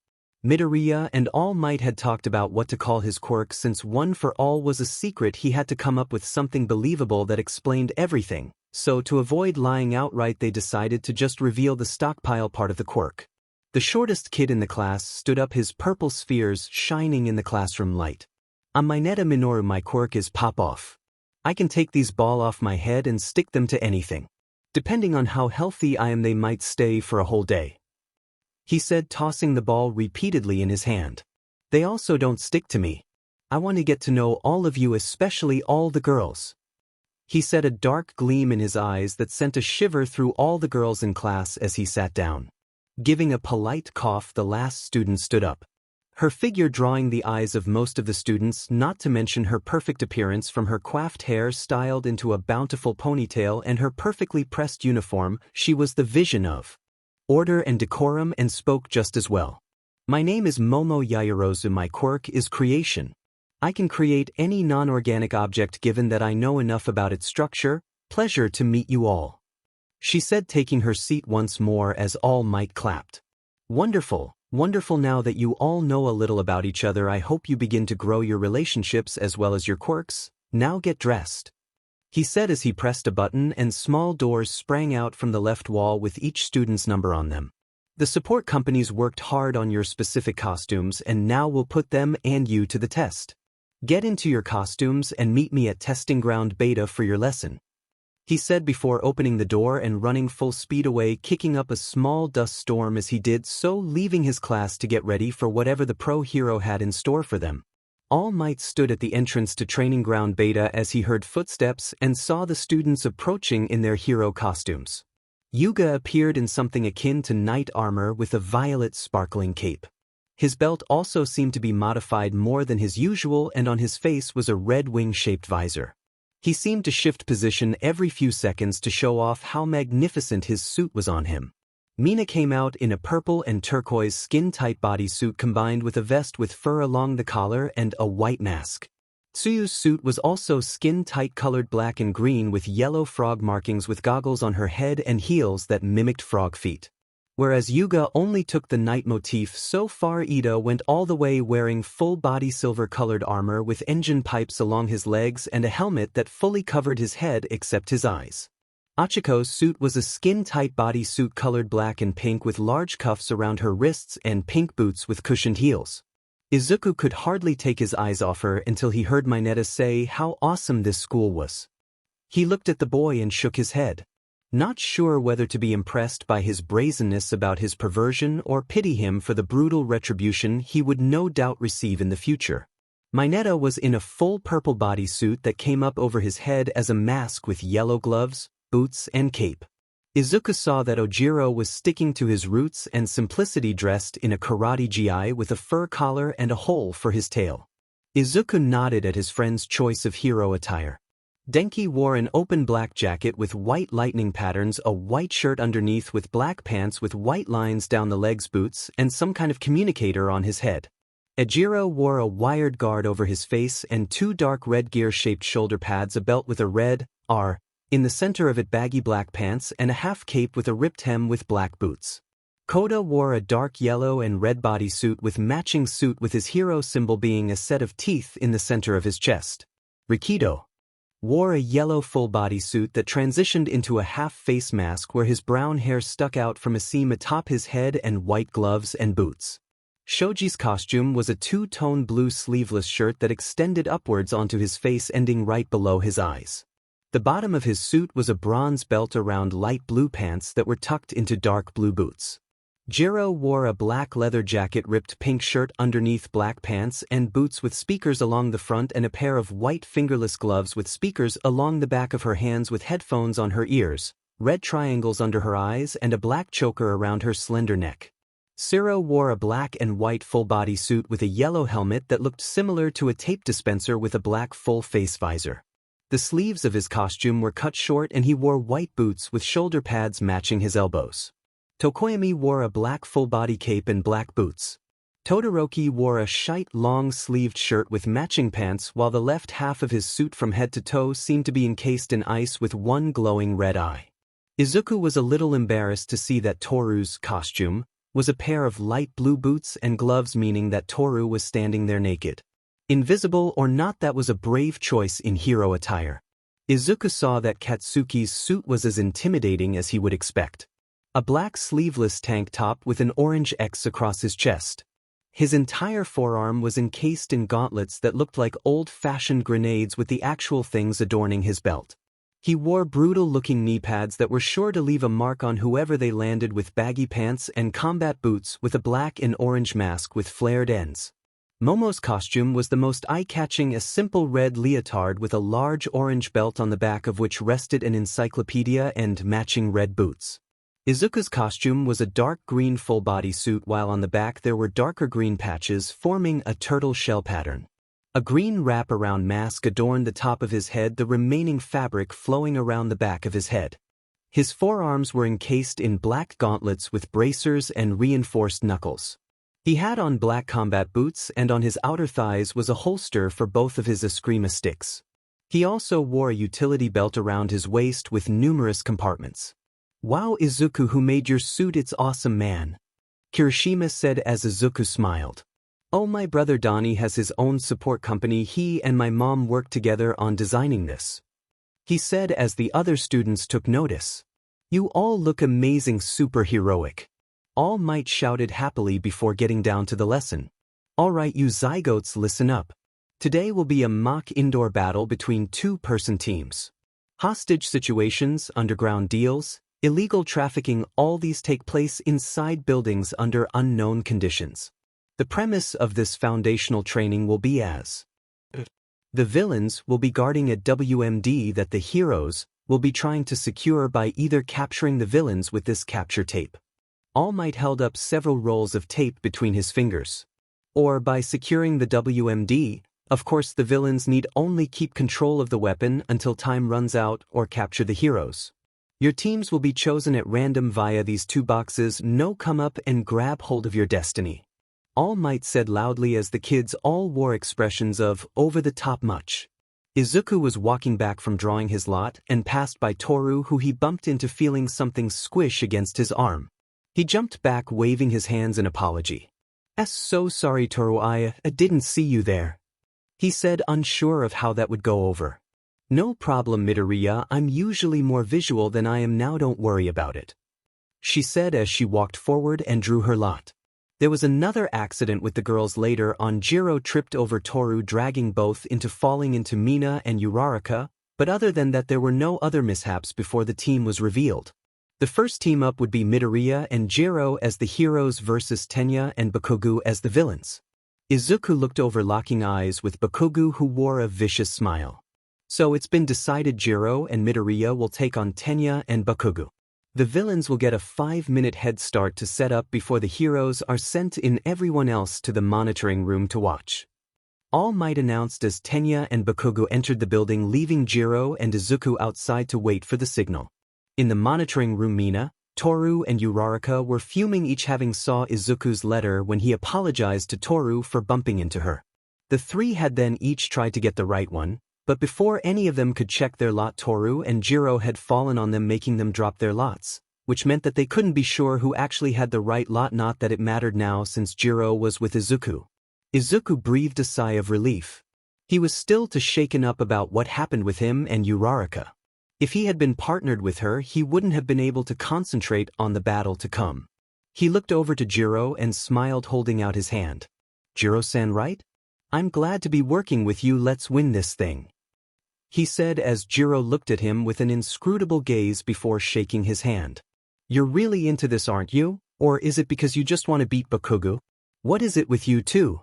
Midoriya and All Might had talked about what to call his quirk. Since One for All was a secret, he had to come up with something believable that explained everything, so to avoid lying outright they decided to just reveal the stockpile part of the quirk. The shortest kid in the class stood up, his purple spheres shining in the classroom light. I'm Mineta Minoru. My quirk is Pop Off. I can take these balls off my head and stick them to anything. Depending on how healthy I am, they might stay for a whole day, he said, tossing the ball repeatedly in his hand. They also don't stick to me. I want to get to know all of you, especially all the girls, he said, a dark gleam in his eyes that sent a shiver through all the girls in class as he sat down. Giving a polite cough, the last student stood up, her figure drawing the eyes of most of the students, not to mention her perfect appearance, from her coiffed hair styled into a bountiful ponytail and her perfectly pressed uniform. She was the vision of order and decorum and spoke just as well. My name is Momo Yaoyorozu. My quirk is creation. I can create any non-organic object given that I know enough about its structure. Pleasure to meet you all, she said, taking her seat once more as All Might clapped. Wonderful. Wonderful. Now that you all know a little about each other, I hope you begin to grow your relationships as well as your quirks. Now get dressed, he said as he pressed a button and small doors sprang out from the left wall with each student's number on them. The support companies worked hard on your specific costumes and now we'll put them and you to the test. Get into your costumes and meet me at Testing Ground Beta for your lesson, he said before opening the door and running full speed away, kicking up a small dust storm as he did so, leaving his class to get ready for whatever the pro hero had in store for them. All Might stood at the entrance to Training Ground Beta as he heard footsteps and saw the students approaching in their hero costumes. Yuga appeared in something akin to knight armor with a violet sparkling cape. His belt also seemed to be modified more than his usual, and on his face was a red wing-shaped visor. He seemed to shift position every few seconds to show off how magnificent his suit was on him. Mina came out in a purple and turquoise skin-tight bodysuit combined with a vest with fur along the collar and a white mask. Tsuyu's suit was also skin-tight, colored black and green with yellow frog markings, with goggles on her head and heels that mimicked frog feet. Whereas Yuga only took the knight motif so far, Ida went all the way, wearing full-body silver-colored armor with engine pipes along his legs and a helmet that fully covered his head except his eyes. Achiko's suit was a skin-tight bodysuit colored black and pink with large cuffs around her wrists and pink boots with cushioned heels. Izuku could hardly take his eyes off her until he heard Mineta say how awesome this school was. He looked at the boy and shook his head. Not sure whether to be impressed by his brazenness about his perversion or pity him for the brutal retribution he would no doubt receive in the future. Mineta was in a full purple bodysuit that came up over his head as a mask with yellow gloves, boots, and cape. Izuku saw that Ojiro was sticking to his roots and simplicity, dressed in a karate gi with a fur collar and a hole for his tail. Izuku nodded at his friend's choice of hero attire. Denki wore an open black jacket with white lightning patterns, a white shirt underneath with black pants with white lines down the legs, boots, and some kind of communicator on his head. Ejiro wore a wired guard over his face and two dark red gear-shaped shoulder pads, a belt with a red R in the center of it, baggy black pants, and a half cape with a ripped hem with black boots. Koda wore a dark yellow and red bodysuit with matching suit, with his hero symbol being a set of teeth in the center of his chest. Rikido wore a yellow full bodysuit that transitioned into a half-face mask where his brown hair stuck out from a seam atop his head, and white gloves and boots. Shoji's costume was a two-tone blue sleeveless shirt that extended upwards onto his face, ending right below his eyes. The bottom of his suit was a bronze belt around light blue pants that were tucked into dark blue boots. Jiro wore a black leather jacket, ripped pink shirt underneath black pants, and boots with speakers along the front, and a pair of white fingerless gloves with speakers along the back of her hands, with headphones on her ears, red triangles under her eyes, and a black choker around her slender neck. Siro wore a black and white full-body suit with a yellow helmet that looked similar to a tape dispenser with a black full-face visor. The sleeves of his costume were cut short, and he wore white boots with shoulder pads matching his elbows. Tokoyami wore a black full-body cape and black boots. Todoroki wore a shite long-sleeved shirt with matching pants, while the left half of his suit from head to toe seemed to be encased in ice with one glowing red eye. Izuku was a little embarrassed to see that Toru's costume was a pair of light blue boots and gloves, meaning that Toru was standing there naked. Invisible or not, that was a brave choice in hero attire. Izuku saw that Katsuki's suit was as intimidating as he would expect. A black sleeveless tank top with an orange X across his chest. His entire forearm was encased in gauntlets that looked like old-fashioned grenades, with the actual things adorning his belt. He wore brutal-looking knee pads that were sure to leave a mark on whoever they landed, with baggy pants and combat boots with a black and orange mask with flared ends. Momo's costume was the most eye-catching, a simple red leotard with a large orange belt on the back of which rested an encyclopedia and matching red boots. Izuku's costume was a dark green full-body suit, while on the back there were darker green patches forming a turtle shell pattern. A green wrap-around mask adorned the top of his head, the remaining fabric flowing around the back of his head. His forearms were encased in black gauntlets with bracers and reinforced knuckles. He had on black combat boots, and on his outer thighs was a holster for both of his Eskrima sticks. He also wore a utility belt around his waist with numerous compartments. "Wow, Izuku, who made your suit? It's awesome, man," Kirishima said as Izuku smiled. "Oh, my brother Donnie has his own support company. He and my mom worked together on designing this," he said as the other students took notice. "You all look amazing, super heroic," All Might shouted happily before getting down to the lesson. "All right, you zygotes, listen up. Today will be a mock indoor battle between two-person teams. Hostage situations, underground deals, illegal trafficking, all these take place inside buildings under unknown conditions. The premise of this foundational training will be as the villains will be guarding a WMD that the heroes will be trying to secure by either capturing the villains with this capture tape." All Might held up several rolls of tape between his fingers. "Or by securing the WMD, of course the villains need only keep control of the weapon until time runs out, or capture the heroes. Your teams will be chosen at random via these two boxes. No, come up and grab hold of your destiny," All Might said loudly as the kids all wore expressions of over-the-top much. Izuku was walking back from drawing his lot and passed by Toru, who he bumped into, feeling something squish against his arm. He jumped back, waving his hands in apology. "So sorry, Toru, I didn't see you there," he said, unsure of how that would go over. "No problem, Midoriya, I'm usually more visual than I am now, don't worry about it," she said as she walked forward and drew her lot. There was another accident with the girls later on. Jiro tripped over Toru, dragging both into falling into Mina and Uraraka, But other than that there were no other mishaps before the team was revealed. The first team up would be Midoriya and Jiro as the heroes versus Tenya and Bakugo as the villains. Izuku looked over locking eyes with Bakugo, who wore a vicious smile. So it's been decided Jiro and Midoriya will take on Tenya and Bakugo. The villains will get a 5-minute head start to set up before the heroes are sent in, everyone else to the monitoring room to watch. All Might announced as Tenya and Bakugo entered the building, leaving Jiro and Izuku outside to wait for the signal. In the monitoring room, Mina, Toru and Uraraka were fuming, each having saw Izuku's letter when he apologized to Toru for bumping into her. The three had then each tried to get the right one, but before any of them could check their lot, Toru and Jiro had fallen on them, making them drop their lots, which meant that they couldn't be sure who actually had the right lot. Not that it mattered now, since Jiro was with Izuku. Izuku breathed a sigh of relief. He was still too shaken up about what happened with him and Uraraka. If he had been partnered with her, he wouldn't have been able to concentrate on the battle to come. He looked over to Jiro and smiled, holding out his hand. "Jiro-san, right? I'm glad to be working with you, let's win this thing," he said as Jiro looked at him with an inscrutable gaze before shaking his hand. "You're really into this, aren't you? Or is it because you just want to beat Bakugo? What is it with you two?"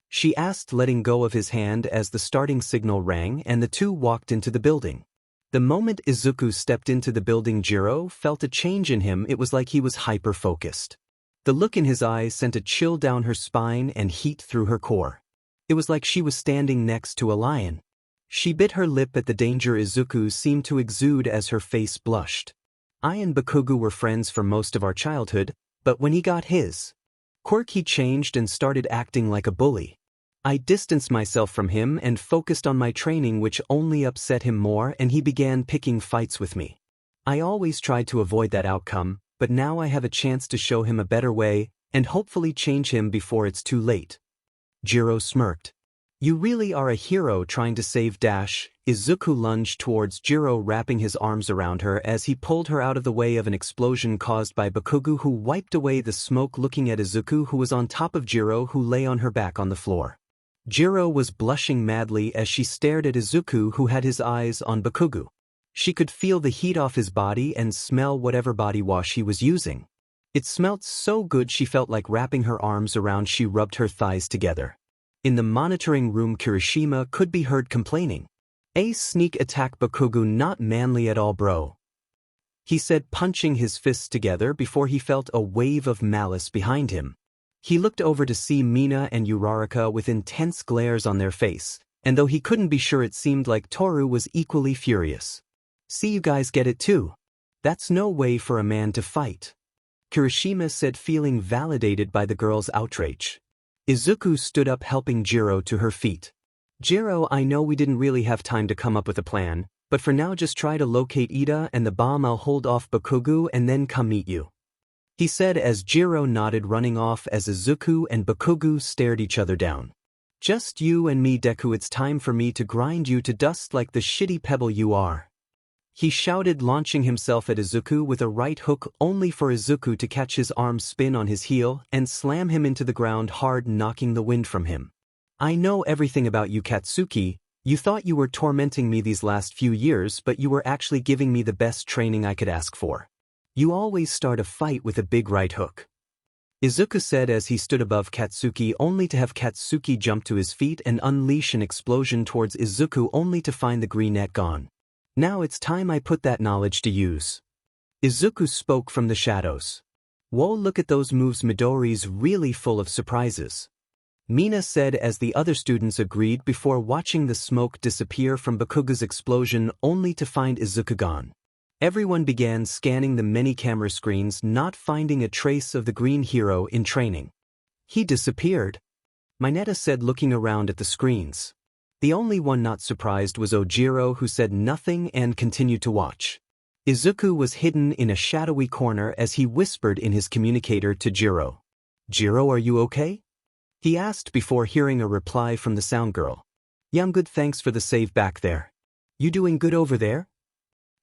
she asked, letting go of his hand as the starting signal rang and the two walked into the building. The moment Izuku stepped into the building, Jiro felt a change in him. It was like he was hyper-focused. The look in his eyes sent a chill down her spine and heat through her core. It was like she was standing next to a lion. She bit her lip at the danger Izuku seemed to exude as her face blushed. "I and Bakugo were friends for most of our childhood, but when he got his quirk, he changed and started acting like a bully. I distanced myself from him and focused on my training, which only upset him more, and he began picking fights with me. I always tried to avoid that outcome, but now I have a chance to show him a better way and hopefully change him before it's too late." Jiro smirked. "You really are a hero trying to save Dash." Izuku lunged towards Jiro, wrapping his arms around her as he pulled her out of the way of an explosion caused by Bakugo, who wiped away the smoke, looking at Izuku, who was on top of Jiro, who lay on her back on the floor. Jiro was blushing madly as she stared at Izuku, who had his eyes on Bakugo. She could feel the heat off his body and smell whatever body wash he was using. It smelt so good she felt like wrapping her arms around. She rubbed her thighs together. In the monitoring room, Kirishima could be heard complaining. "A sneak attack, Bakugo, not manly at all, bro," he said, punching his fists together before he felt a wave of malice behind him. He looked over to see Mina and Uraraka with intense glares on their face, and though he couldn't be sure, it seemed like Toru was equally furious. "See, you guys get it too? That's no way for a man to fight," Kirishima said, feeling validated by the girl's outrage. Izuku stood up, helping Jiro to her feet. "Jiro, I know we didn't really have time to come up with a plan, but for now just try to locate Ida and the bomb. I'll hold off Bakugo and then come meet you," he said as Jiro nodded, running off as Izuku and Bakugo stared each other down. "Just you and me, Deku, it's time for me to grind you to dust like the shitty pebble you are," he shouted, launching himself at Izuku with a right hook, only for Izuku to catch his arm, spin on his heel, and slam him into the ground hard, knocking the wind from him. "I know everything about you, Katsuki. You thought you were tormenting me these last few years, but you were actually giving me the best training I could ask for. You always start a fight with a big right hook," Izuku said as he stood above Katsuki, only to have Katsuki jump to his feet and unleash an explosion towards Izuku, only to find the green net gone. "Now it's time I put that knowledge to use," Izuku spoke from the shadows. "Whoa, look at those moves, Midori's really full of surprises," Mina said as the other students agreed before watching the smoke disappear from Bakugo's explosion, only to find Izuku gone. Everyone began scanning the many camera screens, not finding a trace of the green hero in training. "He disappeared," Mineta said, looking around at the screens. The only one not surprised was Ojiro, who said nothing and continued to watch. Izuku was hidden in a shadowy corner as he whispered in his communicator to Jiro. "Jiro, are you okay?" he asked before hearing a reply from the sound girl. "Yeah, I'm good, thanks for the save back there. You doing good over there?"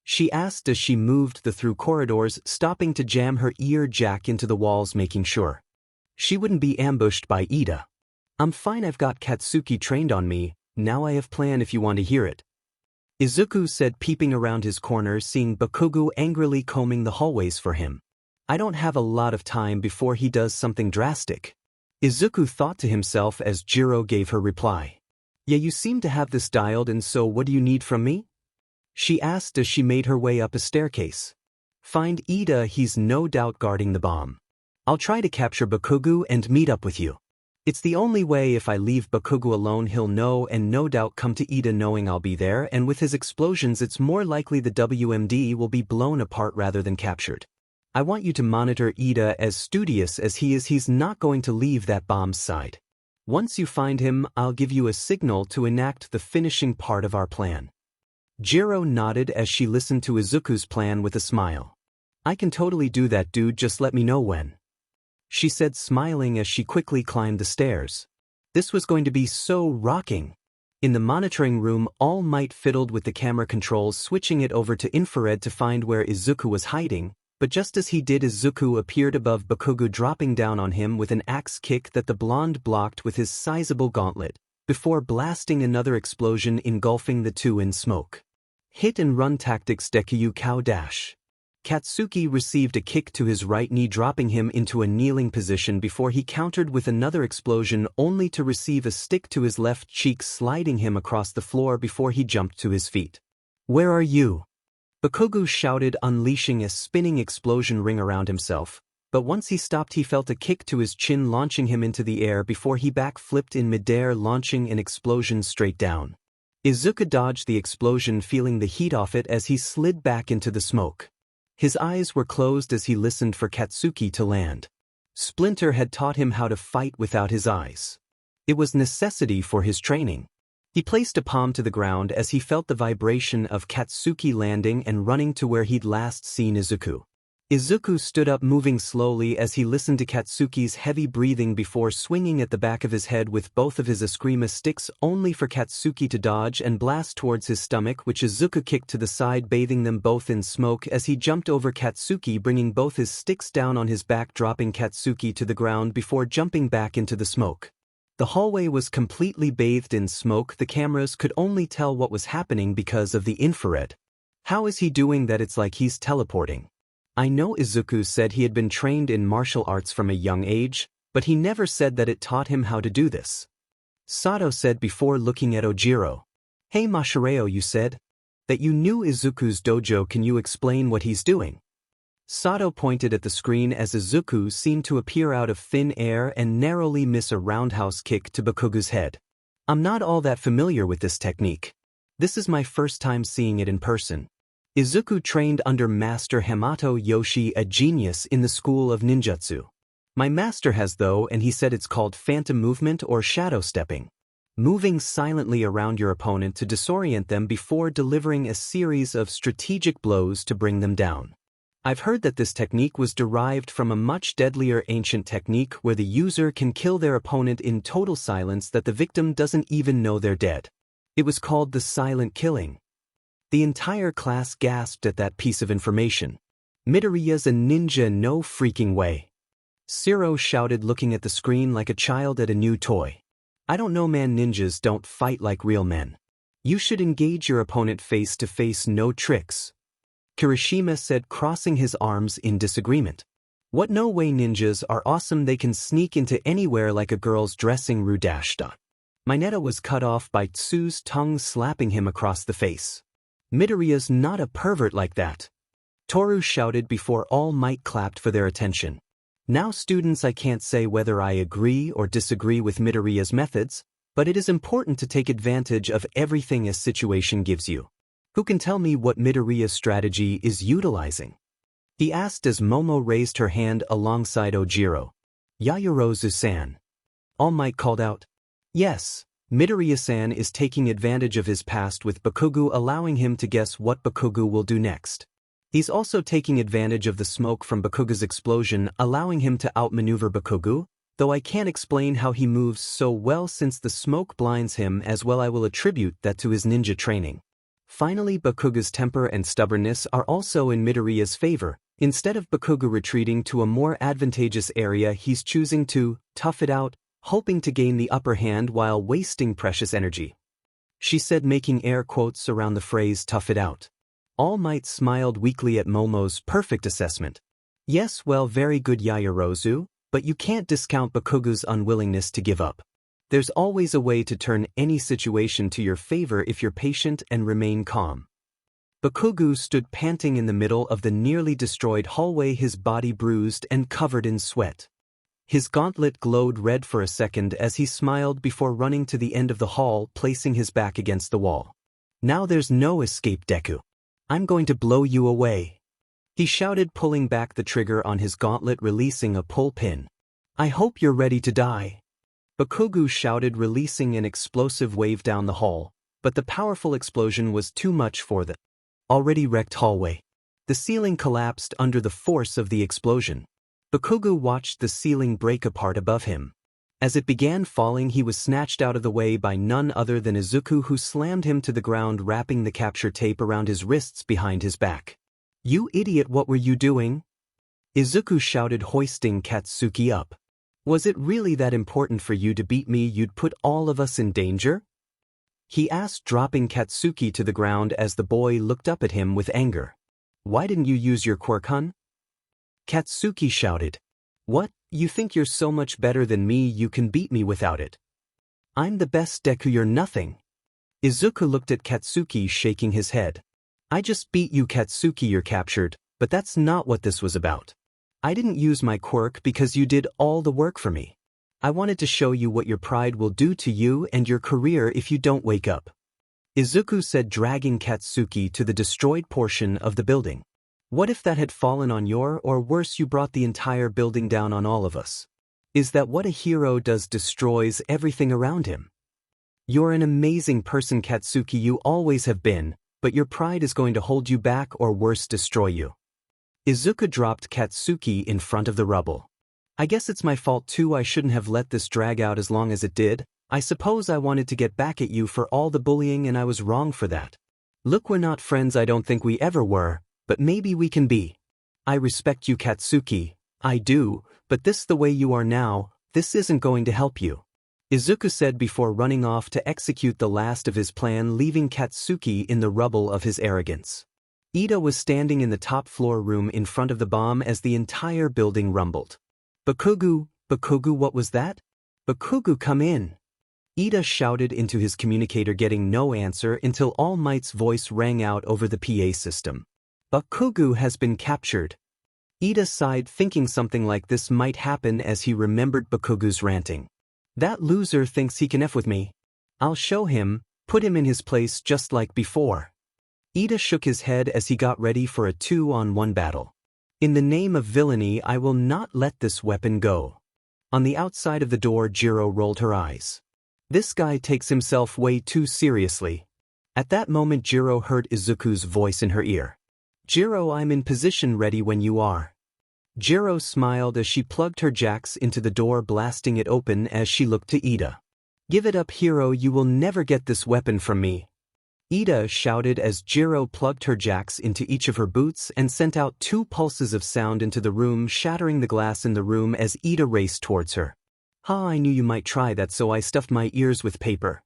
she asked as she moved through corridors, stopping to jam her ear jack into the walls, making sure she wouldn't be ambushed by Ida. "I'm fine, I've got Katsuki trained on me. Now I have plan if you want to hear it," Izuku said, peeping around his corner, seeing Bakugo angrily combing the hallways for him. I don't have a lot of time before he does something drastic. Izuku thought to himself as Jiro gave her reply. Yeah, you seem to have this dialed, and so what do you need from me? She asked as she made her way up a staircase. Find Ida, he's no doubt guarding the bomb. I'll try to capture Bakugo and meet up with you. It's the only way. If I leave Bakugo alone, he'll know and no doubt come to Ida knowing I'll be there, and with his explosions it's more likely the WMD will be blown apart rather than captured. I want you to monitor Ida as studious as he is. He's not going to leave that bomb's side. Once you find him, I'll give you a signal to enact the finishing part of our plan. Jiro nodded as she listened to Izuku's plan with a smile. I can totally do that, dude, just let me know when. She said, smiling as she quickly climbed the stairs. This was going to be so rocking. In the monitoring room, All Might fiddled with the camera controls, switching it over to infrared to find where Izuku was hiding, but just as he did, Izuku appeared above Bakugo, dropping down on him with an axe kick that the blonde blocked with his sizable gauntlet, before blasting another explosion engulfing the two in smoke. Hit and run tactics. Deku Cow Dash. Katsuki received a kick to his right knee, dropping him into a kneeling position before he countered with another explosion, only to receive a stick to his left cheek, sliding him across the floor before he jumped to his feet. Where are you? Bakugo shouted, unleashing a spinning explosion ring around himself, but once he stopped he felt a kick to his chin, launching him into the air before he backflipped in midair, launching an explosion straight down. Izuku dodged the explosion, feeling the heat off it as he slid back into the smoke. His eyes were closed as he listened for Katsuki to land. Splinter had taught him how to fight without his eyes. It was necessity for his training. He placed a palm to the ground as he felt the vibration of Katsuki landing and running to where he'd last seen Izuku. Izuku stood up, moving slowly as he listened to Katsuki's heavy breathing before swinging at the back of his head with both of his Eskrima sticks, only for Katsuki to dodge and blast towards his stomach, which Izuku kicked to the side, bathing them both in smoke as he jumped over Katsuki, bringing both his sticks down on his back, dropping Katsuki to the ground before jumping back into the smoke. The hallway was completely bathed in smoke. The cameras could only tell what was happening because of the infrared. How is he doing that? It's like he's teleporting. I know Izuku said he had been trained in martial arts from a young age, but he never said that it taught him how to do this. Sato said before looking at Ojiro. Hey Mashireo, you said that you knew Izuku's dojo. Can you explain what he's doing? Sato pointed at the screen as Izuku seemed to appear out of thin air and narrowly miss a roundhouse kick to Bakugo's head. I'm not all that familiar with this technique. This is my first time seeing it in person. Izuku trained under Master Hamato Yoshi, a genius in the school of ninjutsu. My master has though, and he said it's called phantom movement or shadow stepping. Moving silently around your opponent to disorient them before delivering a series of strategic blows to bring them down. I've heard that this technique was derived from a much deadlier ancient technique where the user can kill their opponent in total silence, that the victim doesn't even know they're dead. It was called the silent killing. The entire class gasped at that piece of information. Midoriya's a ninja, no freaking way. Zero shouted, looking at the screen like a child at a new toy. I don't know, man, ninjas don't fight like real men. You should engage your opponent face to face, no tricks. Kirishima said, crossing his arms in disagreement. What? No way, ninjas are awesome, they can sneak into anywhere like a girl's dressing room. Mineta was cut off by Tsu's tongue slapping him across the face. Midoriya's not a pervert like that. Toru shouted before All Might clapped for their attention. Now students, I can't say whether I agree or disagree with Midoriya's methods, but it is important to take advantage of everything a situation gives you. Who can tell me what Midoriya's strategy is utilizing? He asked as Momo raised her hand alongside Ojiro. Yayorozu-san. All Might called out. Yes. Midoriya-san is taking advantage of his past with Bakugo, allowing him to guess what Bakugo will do next. He's also taking advantage of the smoke from Bakugo's explosion, allowing him to outmaneuver Bakugo, though I can't explain how he moves so well since the smoke blinds him as well. I will attribute that to his ninja training. Finally, Bakugo's temper and stubbornness are also in Midoriya's favor. Instead of Bakugo retreating to a more advantageous area, he's choosing to tough it out, hoping to gain the upper hand while wasting precious energy. she said, making air quotes around the phrase tough it out. All Might smiled weakly at Momo's perfect assessment. Yes, well, very good, Yaoyorozu, but you can't discount Bakugu's unwillingness to give up. There's always a way to turn any situation to your favor if you're patient and remain calm. Bakugu stood panting in the middle of the nearly destroyed hallway, his body bruised and covered in sweat. His gauntlet glowed red for a second as he smiled before running to the end of the hall, placing his back against the wall. Now there's no escape, Deku. I'm going to blow you away, he shouted, pulling back the trigger on his gauntlet, releasing a pull pin. I hope you're ready to die, Bakugu shouted, releasing an explosive wave down the hall, but the powerful explosion was too much for the already wrecked hallway. The ceiling collapsed under the force of the explosion. Bakugu watched the ceiling break apart above him. As it began falling, he was snatched out of the way by none other than Izuku, who slammed him to the ground, wrapping the capture tape around his wrists behind his back. You idiot, what were you doing? Izuku shouted, hoisting Katsuki up. Was it really that important for you to beat me? You'd put all of us in danger? He asked, dropping Katsuki to the ground as the boy looked up at him with anger. Why didn't you use your quirk, hun? Katsuki shouted. What? You think you're so much better than me you can beat me without it? I'm the best, Deku, you're nothing. Izuku looked at Katsuki, shaking his head. I just beat you, Katsuki, you're captured, but that's not what this was about. I didn't use my quirk because you did all the work for me. I wanted to show you what your pride will do to you and your career if you don't wake up, Izuku said, dragging Katsuki to the destroyed portion of the building. What if that had fallen on your, or worse, you brought the entire building down on all of us? Is that what a hero does, destroys everything around him? You're an amazing person, Katsuki, you always have been, but your pride is going to hold you back or worse, destroy you. Izuku dropped Katsuki in front of the rubble. I guess it's my fault too, I shouldn't have let this drag out as long as it did. I suppose I wanted to get back at you for all the bullying and I was wrong for that. Look, we're not friends, I don't think we ever were. But maybe we can be. I respect you, Katsuki. I do, but the way you are now, this isn't going to help you, Izuku said before running off to execute the last of his plan, leaving Katsuki in the rubble of his arrogance. Ida was standing in the top floor room in front of the bomb as the entire building rumbled. Bakugu, what was that? Bakugu, come in. Ida shouted into his communicator, getting no answer until All Might's voice rang out over the PA system. Bakugu has been captured. Ida sighed, thinking something like this might happen as he remembered Bakugu's ranting. That loser thinks he can F with me. I'll show him, put him in his place just like before. Ida shook his head as he got ready for a 2-on-1 battle. In the name of villainy, I will not let this weapon go. On the outside of the door, Jiro rolled her eyes. This guy takes himself way too seriously. At that moment, Jiro heard Izuku's voice in her ear. Jiro, I'm in position, ready when you are. Jiro smiled as she plugged her jacks into the door, blasting it open as she looked to Ida. Give it up, hero, you will never get this weapon from me, Ida shouted as Jiro plugged her jacks into each of her boots and sent out 2 pulses of sound into the room, shattering the glass in the room as Ida raced towards her. I knew you might try that, so I stuffed my ears with paper,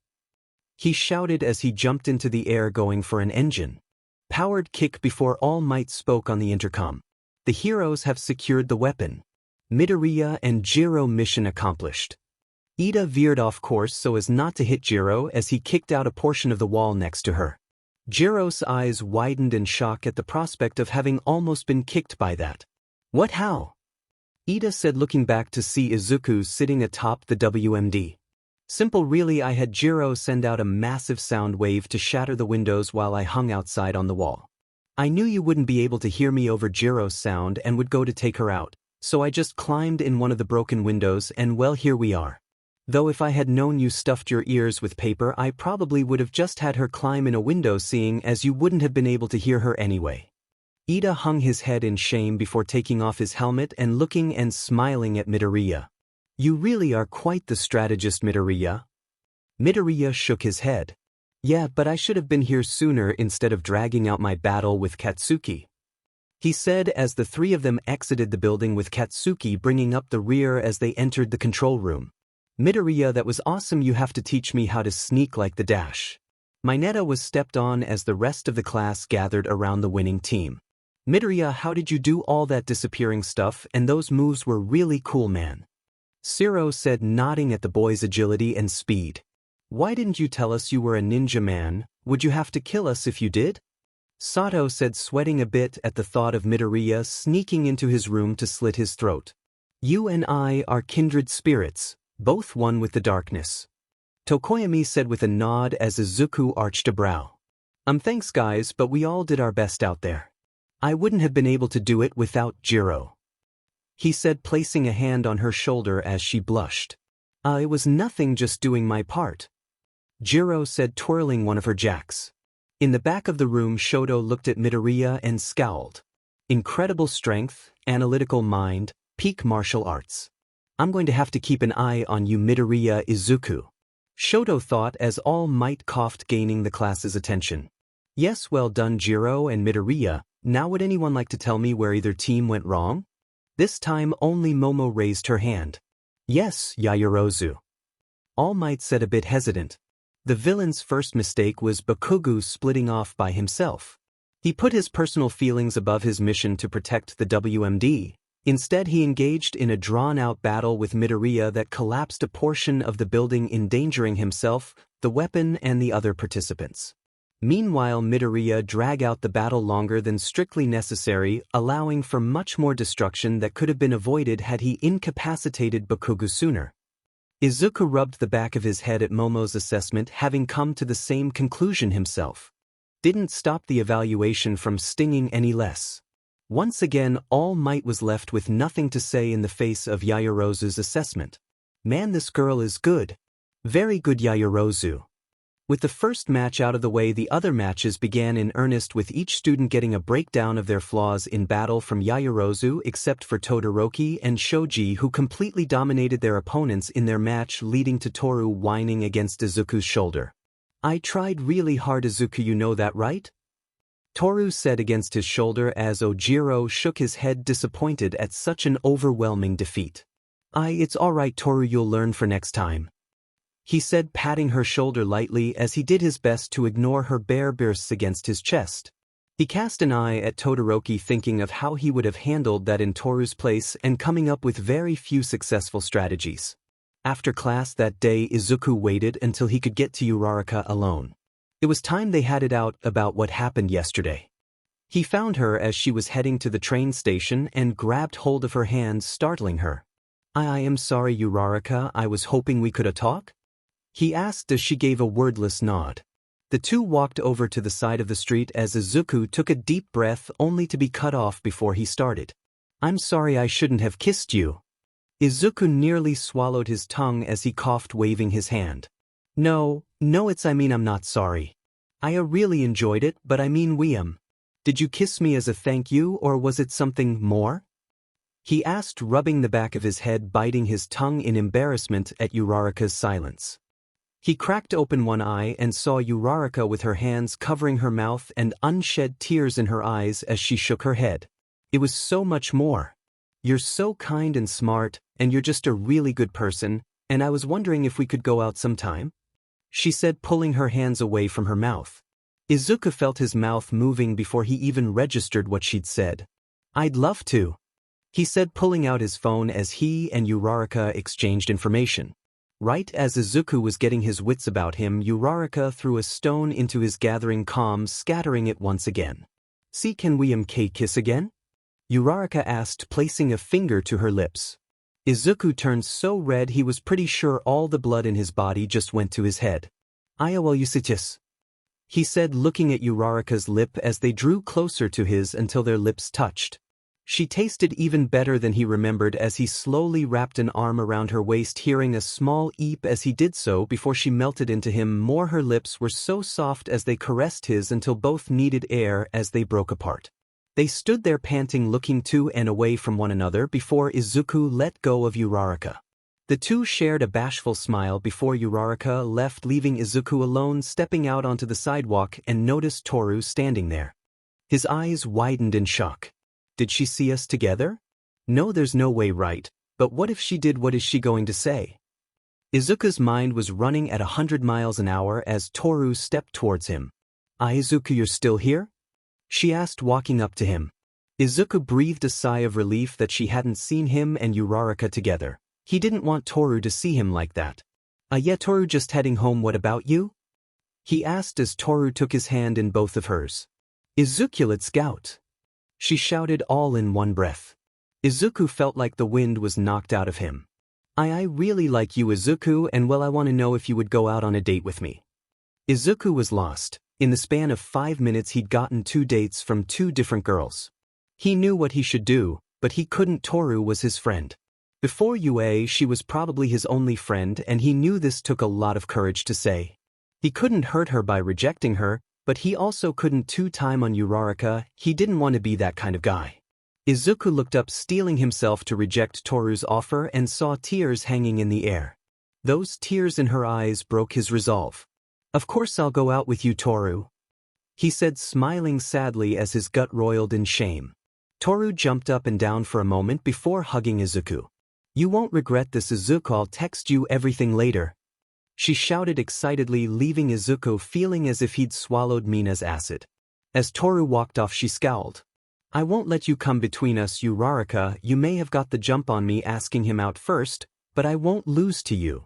he shouted as he jumped into the air, going for an engine powered kick before All Might spoke on the intercom. The heroes have secured the weapon. Midoriya and Jiro, mission accomplished. Ida veered off course so as not to hit Jiro as he kicked out a portion of the wall next to her. Jiro's eyes widened in shock at the prospect of having almost been kicked by that. What, how? Ida said, looking back to see Izuku sitting atop the WMD. Simple, really. I had Jiro send out a massive sound wave to shatter the windows while I hung outside on the wall. I knew you wouldn't be able to hear me over Jiro's sound and would go to take her out, so I just climbed in one of the broken windows and well, here we are. Though if I had known you stuffed your ears with paper, I probably would have just had her climb in a window, seeing as you wouldn't have been able to hear her anyway. Ida hung his head in shame before taking off his helmet and looking and smiling at Midoriya. You really are quite the strategist, Midoriya. Midoriya shook his head. Yeah, but I should have been here sooner instead of dragging out my battle with Katsuki, he said as the 3 of them exited the building, with Katsuki bringing up the rear as they entered the control room. Midoriya, that was awesome. You have to teach me how to sneak like the Dash. Mineta was stepped on as the rest of the class gathered around the winning team. Midoriya, how did you do all that disappearing stuff, and those moves were really cool, man. Zero said, nodding at the boy's agility and speed. Why didn't you tell us you were a ninja, man? Would you have to kill us if you did? Sato said, sweating a bit at the thought of Midoriya sneaking into his room to slit his throat. You and I are kindred spirits, both one with the darkness. Tokoyami said with a nod as Izuku arched a brow. Thanks guys, but we all did our best out there. I wouldn't have been able to do it without Jiro. He said, placing a hand on her shoulder as she blushed. It was nothing, just doing my part. Jiro said, twirling one of her jacks. In the back of the room, Shoto looked at Midoriya and scowled. Incredible strength, analytical mind, peak martial arts. I'm going to have to keep an eye on you, Midoriya Izuku. Shoto thought as All Might coughed, gaining the class's attention. Yes, well done Jiro and Midoriya. Now would anyone like to tell me where either team went wrong? This time only Momo raised her hand. Yes, Yaoyorozu. All Might said, a bit hesitant. The villain's first mistake was Bakugo splitting off by himself. He put his personal feelings above his mission to protect the WMD. Instead, he engaged in a drawn-out battle with Midoriya that collapsed a portion of the building, endangering himself, the weapon, and the other participants. Meanwhile, Midoriya dragged out the battle longer than strictly necessary, allowing for much more destruction that could have been avoided had he incapacitated Bakugo sooner. Izuku rubbed the back of his head at Momo's assessment, having come to the same conclusion himself. Didn't stop the evaluation from stinging any less. Once again, All Might was left with nothing to say in the face of Yaoyorozu's assessment. Man, this girl is good. Very good, Yaoyorozu. With the first match out of the way, the other matches began in earnest, with each student getting a breakdown of their flaws in battle from Yaoyorozu, except for Todoroki and Shoji, who completely dominated their opponents in their match, leading to Toru whining against Izuku's shoulder. I tried really hard, Izuku, you know that, right? Toru said against his shoulder as Ojiro shook his head, disappointed at such an overwhelming defeat. It's alright, Toru, you'll learn for next time. He said, patting her shoulder lightly as he did his best to ignore her bare bursts against his chest. He cast an eye at Todoroki, thinking of how he would have handled that in Toru's place and coming up with very few successful strategies. After class that day, Izuku waited until he could get to Uraraka alone. It was time they had it out about what happened yesterday. He found her as she was heading to the train station and grabbed hold of her hands, startling her. I am sorry, Uraraka, I was hoping we could talk? He asked as she gave a wordless nod. The two walked over to the side of the street as Izuku took a deep breath, only to be cut off before he started. I'm sorry, I shouldn't have kissed you. Izuku nearly swallowed his tongue as he coughed, waving his hand. No, I'm not sorry. I really enjoyed it, but I mean did you kiss me as a thank you, or was it something more? He asked, rubbing the back of his head, biting his tongue in embarrassment at Uraraka's silence. He cracked open one eye and saw Uraraka with her hands covering her mouth and unshed tears in her eyes as she shook her head. It was so much more. You're so kind and smart, and you're just a really good person, and I was wondering if we could go out sometime? She said, pulling her hands away from her mouth. Izuku felt his mouth moving before he even registered what she'd said. I'd love to, he said, pulling out his phone as he and Uraraka exchanged information. Right as Izuku was getting his wits about him, Uraraka threw a stone into his gathering calm, scattering it once again. See, can we kiss again? Uraraka asked, placing a finger to her lips. Izuku turned so red he was pretty sure all the blood in his body just went to his head. Well, you kiss, he said, looking at Uraraka's lip as they drew closer to his until their lips touched. She tasted even better than he remembered as he slowly wrapped an arm around her waist, hearing a small eep as he did so before she melted into him more. Her lips were so soft as they caressed his until both needed air as they broke apart. They stood there panting, looking to and away from one another before Izuku let go of Uraraka. The two shared a bashful smile before Uraraka left, leaving Izuku alone, stepping out onto the sidewalk and noticed Toru standing there. His eyes widened in shock. Did she see us together? No, there's no way, right? But what if she did? What is she going to say? Izuku's mind was running at 100 miles an hour as Toru stepped towards him. Izuku, you're still here? She asked, walking up to him. Izuku breathed a sigh of relief that she hadn't seen him and Uraraka together. He didn't want Toru to see him like that. Yeah, Toru, just heading home. What about you? He asked as Toru took his hand in both of hers. Izuku, let's scout. She shouted all in one breath. Izuku felt like the wind was knocked out of him. I really like you, Izuku, and well, I want to know if you would go out on a date with me. Izuku was lost. In the span of 5 minutes he'd gotten 2 dates from 2 different girls. He knew what he should do, but he couldn't. Toru was his friend. Before UA, she was probably his only friend, and he knew this took a lot of courage to say. He couldn't hurt her by rejecting her, but he also couldn't two-time on Uraraka. He didn't want to be that kind of guy. Izuku looked up, steeling himself to reject Toru's offer, and saw tears hanging in the air. Those tears in her eyes broke his resolve. Of course I'll go out with you, Toru, he said, smiling sadly as his gut roiled in shame. Toru jumped up and down for a moment before hugging Izuku. You won't regret this, Izuku. I'll text you everything later, she shouted excitedly, leaving Izuku feeling as if he'd swallowed Mina's acid. As Toru walked off, she scowled. I won't let you come between us, Uraraka. You may have got the jump on me asking him out first, but I won't lose to you.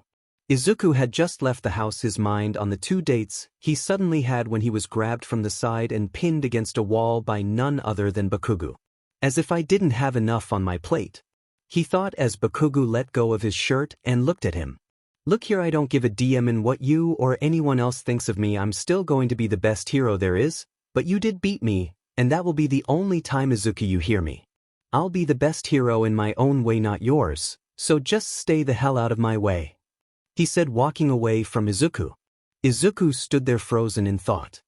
Izuku had just left the house, his mind on the 2 dates he suddenly had when he was grabbed from the side and pinned against a wall by none other than Bakugo. As if I didn't have enough on my plate, he thought as Bakugo let go of his shirt and looked at him. Look here, I don't give a damn in what you or anyone else thinks of me. I'm still going to be the best hero there is, but you did beat me, and that will be the only time, Izuku, you hear me. I'll be the best hero in my own way, not yours, so just stay the hell out of my way, he said, walking away from Izuku. Izuku stood there frozen in thought.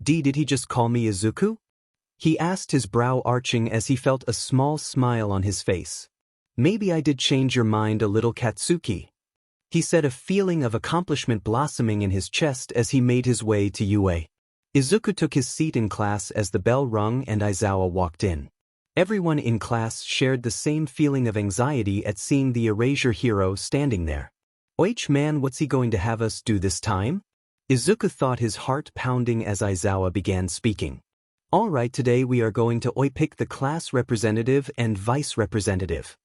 Did he just call me Izuku? He asked, his brow arching as he felt a small smile on his face. Maybe I did change your mind a little, Katsuki, he said, a feeling of accomplishment blossoming in his chest as he made his way to UA. Izuku took his seat in class as the bell rung and Aizawa walked in. Everyone in class shared the same feeling of anxiety at seeing the erasure hero standing there. Man, what's he going to have us do this time? Izuku thought, his heart pounding as Aizawa began speaking. Alright, today we are going to pick the class representative and vice representative,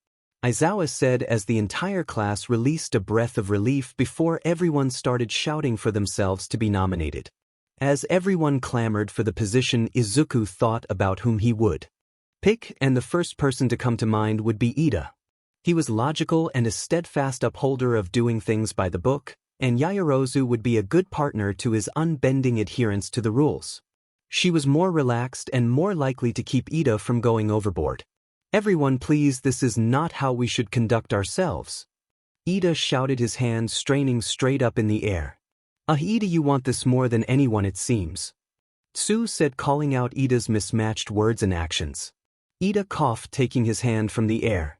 Aizawa said as the entire class released a breath of relief before everyone started shouting for themselves to be nominated. As everyone clamored for the position, Izuku thought about whom he would pick, and the first person to come to mind would be Ida. He was logical and a steadfast upholder of doing things by the book, and Yaoyorozu would be a good partner to his unbending adherence to the rules. She was more relaxed and more likely to keep Ida from going overboard. Everyone please, this is not how we should conduct ourselves, Ida shouted, his hand straining straight up in the air. Ida, you want this more than anyone, it seems, Tsu said, calling out Ida's mismatched words and actions. Ida coughed, taking his hand from the air.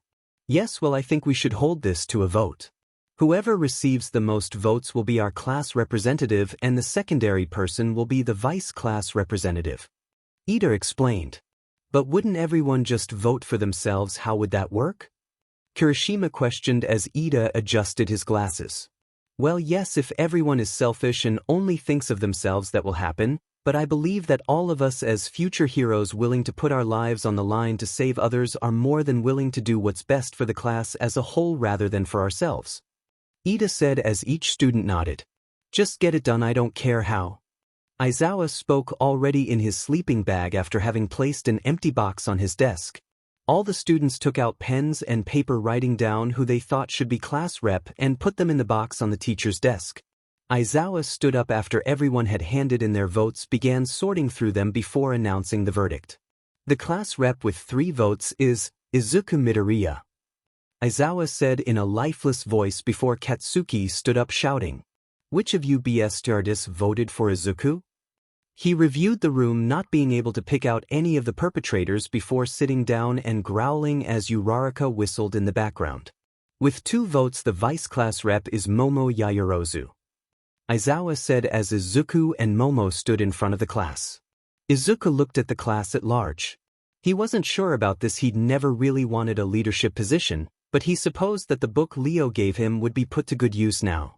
Yes, well, I think we should hold this to a vote. Whoever receives the most votes will be our class representative, and the secondary person will be the vice class representative, Ida explained. But wouldn't everyone just vote for themselves? How would that work? Kirishima questioned as Ida adjusted his glasses. Well, yes, if everyone is selfish and only thinks of themselves, that will happen, but I believe that all of us as future heroes willing to put our lives on the line to save others are more than willing to do what's best for the class as a whole rather than for ourselves, Ida said as each student nodded. Just get it done, I don't care how. Aizawa spoke, already in his sleeping bag after having placed an empty box on his desk. All the students took out pens and paper, writing down who they thought should be class rep and put them in the box on the teacher's desk. Aizawa stood up after everyone had handed in their votes, began sorting through them before announcing the verdict. The class rep with 3 votes is Izuku Midoriya, Aizawa said in a lifeless voice before Katsuki stood up shouting. Which of you BSTRDs voted for Izuku? He reviewed the room, not being able to pick out any of the perpetrators before sitting down and growling as Uraraka whistled in the background. With 2 votes, the vice class rep is Momo Yaoyorozu, Aizawa said as Izuku and Momo stood in front of the class. Izuku looked at the class at large. He wasn't sure about this, he'd never really wanted a leadership position, but he supposed that the book Leo gave him would be put to good use now.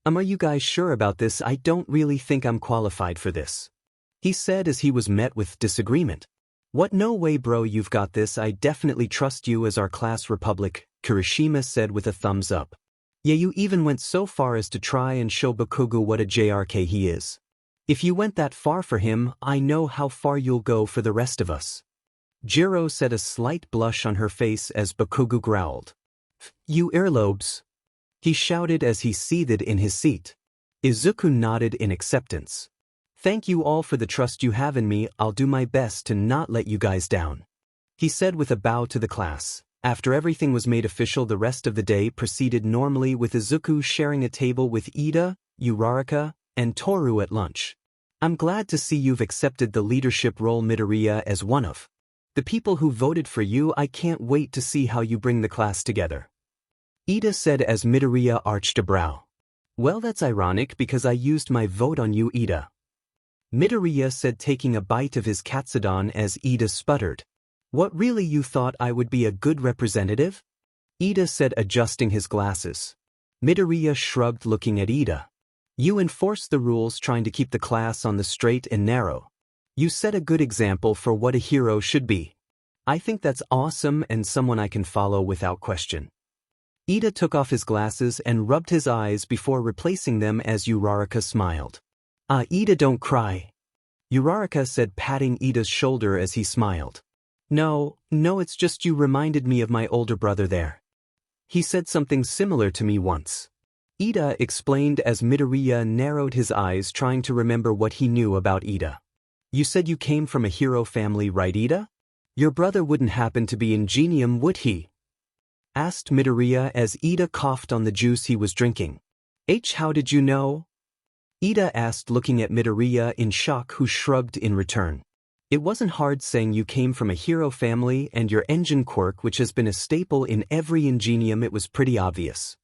Are you guys sure about this? I don't really think I'm qualified for this," he said as he was met with disagreement. "What? No way bro, you've got this. I definitely trust you as our class Republic," Kirishima said with a thumbs up. "Yeah, you even went so far as to try and show Bakugo what a JRK he is. If you went that far for him, I know how far you'll go for the rest of us." Jiro said, a slight blush on her face as Bakugo growled. "You earlobes," he shouted as he seethed in his seat. Izuku nodded in acceptance. "Thank you all for the trust you have in me. I'll do my best to not let you guys down," he said with a bow to the class. After everything was made official, the rest of the day proceeded normally, with Izuku sharing a table with Ida, Uraraka, and Toru at lunch. "I'm glad to see you've accepted the leadership role, Midoriya, as one of the people who voted for you. I can't wait to see how you bring the class together," Ida said as Midoriya arched a brow. "Well, that's ironic because I used my vote on you, Ida," Midoriya said, taking a bite of his katsudon as Ida sputtered. "What, really, you thought I would be a good representative?" Ida said, adjusting his glasses. Midoriya shrugged, looking at Ida. "You enforce the rules, trying to keep the class on the straight and narrow. You set a good example for what a hero should be. I think that's awesome and someone I can follow without question." Ida took off his glasses and rubbed his eyes before replacing them as Uraraka smiled. Ida, don't cry," Uraraka said, patting Ida's shoulder as he smiled. No, it's just you reminded me of my older brother there. He said something similar to me once," Ida explained as Midoriya narrowed his eyes, trying to remember what he knew about Ida. "You said you came from a hero family, right, Ida? Your brother wouldn't happen to be Ingenium, would he?" asked Midoriya as Ida coughed on the juice he was drinking. How did you know?" Ida asked, looking at Midoriya in shock, who shrugged in return. "It wasn't hard saying you came from a hero family and your engine quirk, which has been a staple in every Ingenium. It was pretty obvious,"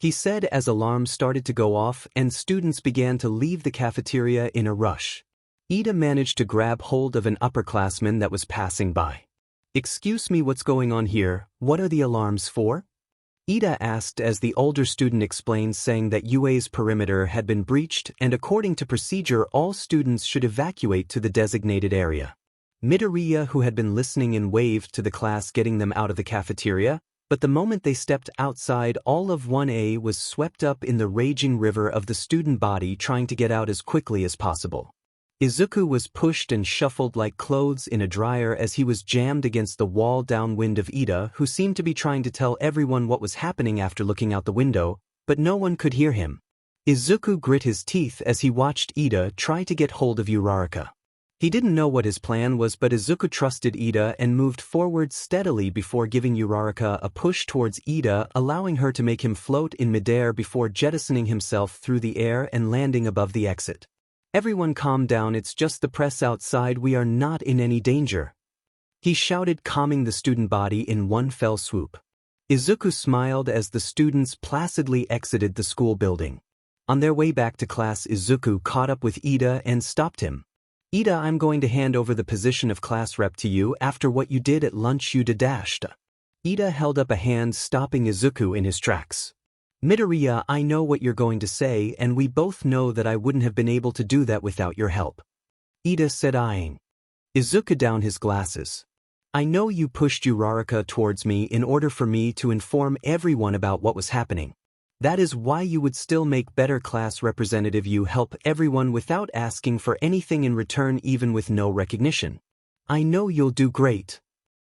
he said as alarms started to go off and students began to leave the cafeteria in a rush. Ida managed to grab hold of an upperclassman that was passing by. "Excuse me, what's going on here? What are the alarms for?" Ida asked as the older student explained, saying that UA's perimeter had been breached and according to procedure all students should evacuate to the designated area. Midoriya, who had been listening in, waved to the class, getting them out of the cafeteria, but the moment they stepped outside, all of 1A was swept up in the raging river of the student body, trying to get out as quickly as possible. Izuku was pushed and shuffled like clothes in a dryer as he was jammed against the wall downwind of Ida, who seemed to be trying to tell everyone what was happening after looking out the window, but no one could hear him. Izuku grit his teeth as he watched Ida try to get hold of Uraraka. He didn't know what his plan was, but Izuku trusted Ida and moved forward steadily before giving Uraraka a push towards Ida, allowing her to make him float in midair before jettisoning himself through the air and landing above the exit. "Everyone calm down, it's just the press outside, we are not in any danger," he shouted, calming the student body in one fell swoop. Izuku smiled as the students placidly exited the school building. On their way back to class, Izuku caught up with Ida and stopped him. "Ida, I'm going to hand over the position of class rep to you after what you did at lunch. You dashed." Ida held up a hand, stopping Izuku in his tracks. "Midoriya, I know what you're going to say, and we both know that I wouldn't have been able to do that without your help," Ida said, eyeing Izuku down his glasses. "I know you pushed Uraraka towards me in order for me to inform everyone about what was happening. That is why you would still make better class representative. You help everyone without asking for anything in return, even with no recognition. I know you'll do great,"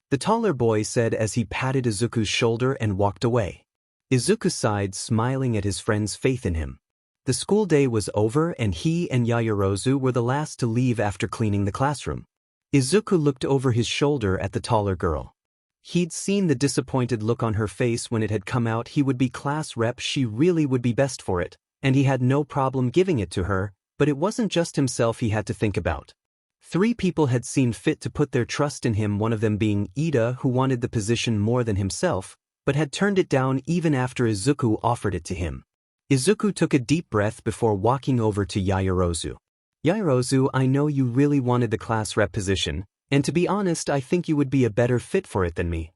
the taller boy said as he patted Izuku's shoulder and walked away. Izuku sighed, smiling at his friend's faith in him. The school day was over and he and Yaoyorozu were the last to leave after cleaning the classroom. Izuku looked over his shoulder at the taller girl. He'd seen the disappointed look on her face when it had come out he would be class rep. She really would be best for it, and he had no problem giving it to her, but it wasn't just himself he had to think about. 3 people had seen fit to put their trust in him, one of them being Ida, who wanted the position more than himself, but had turned it down even after Izuku offered it to him. Izuku took a deep breath before walking over to Yaoyorozu. "Yaoyorozu, I know you really wanted the class rep position, and to be honest, I think you would be a better fit for it than me,"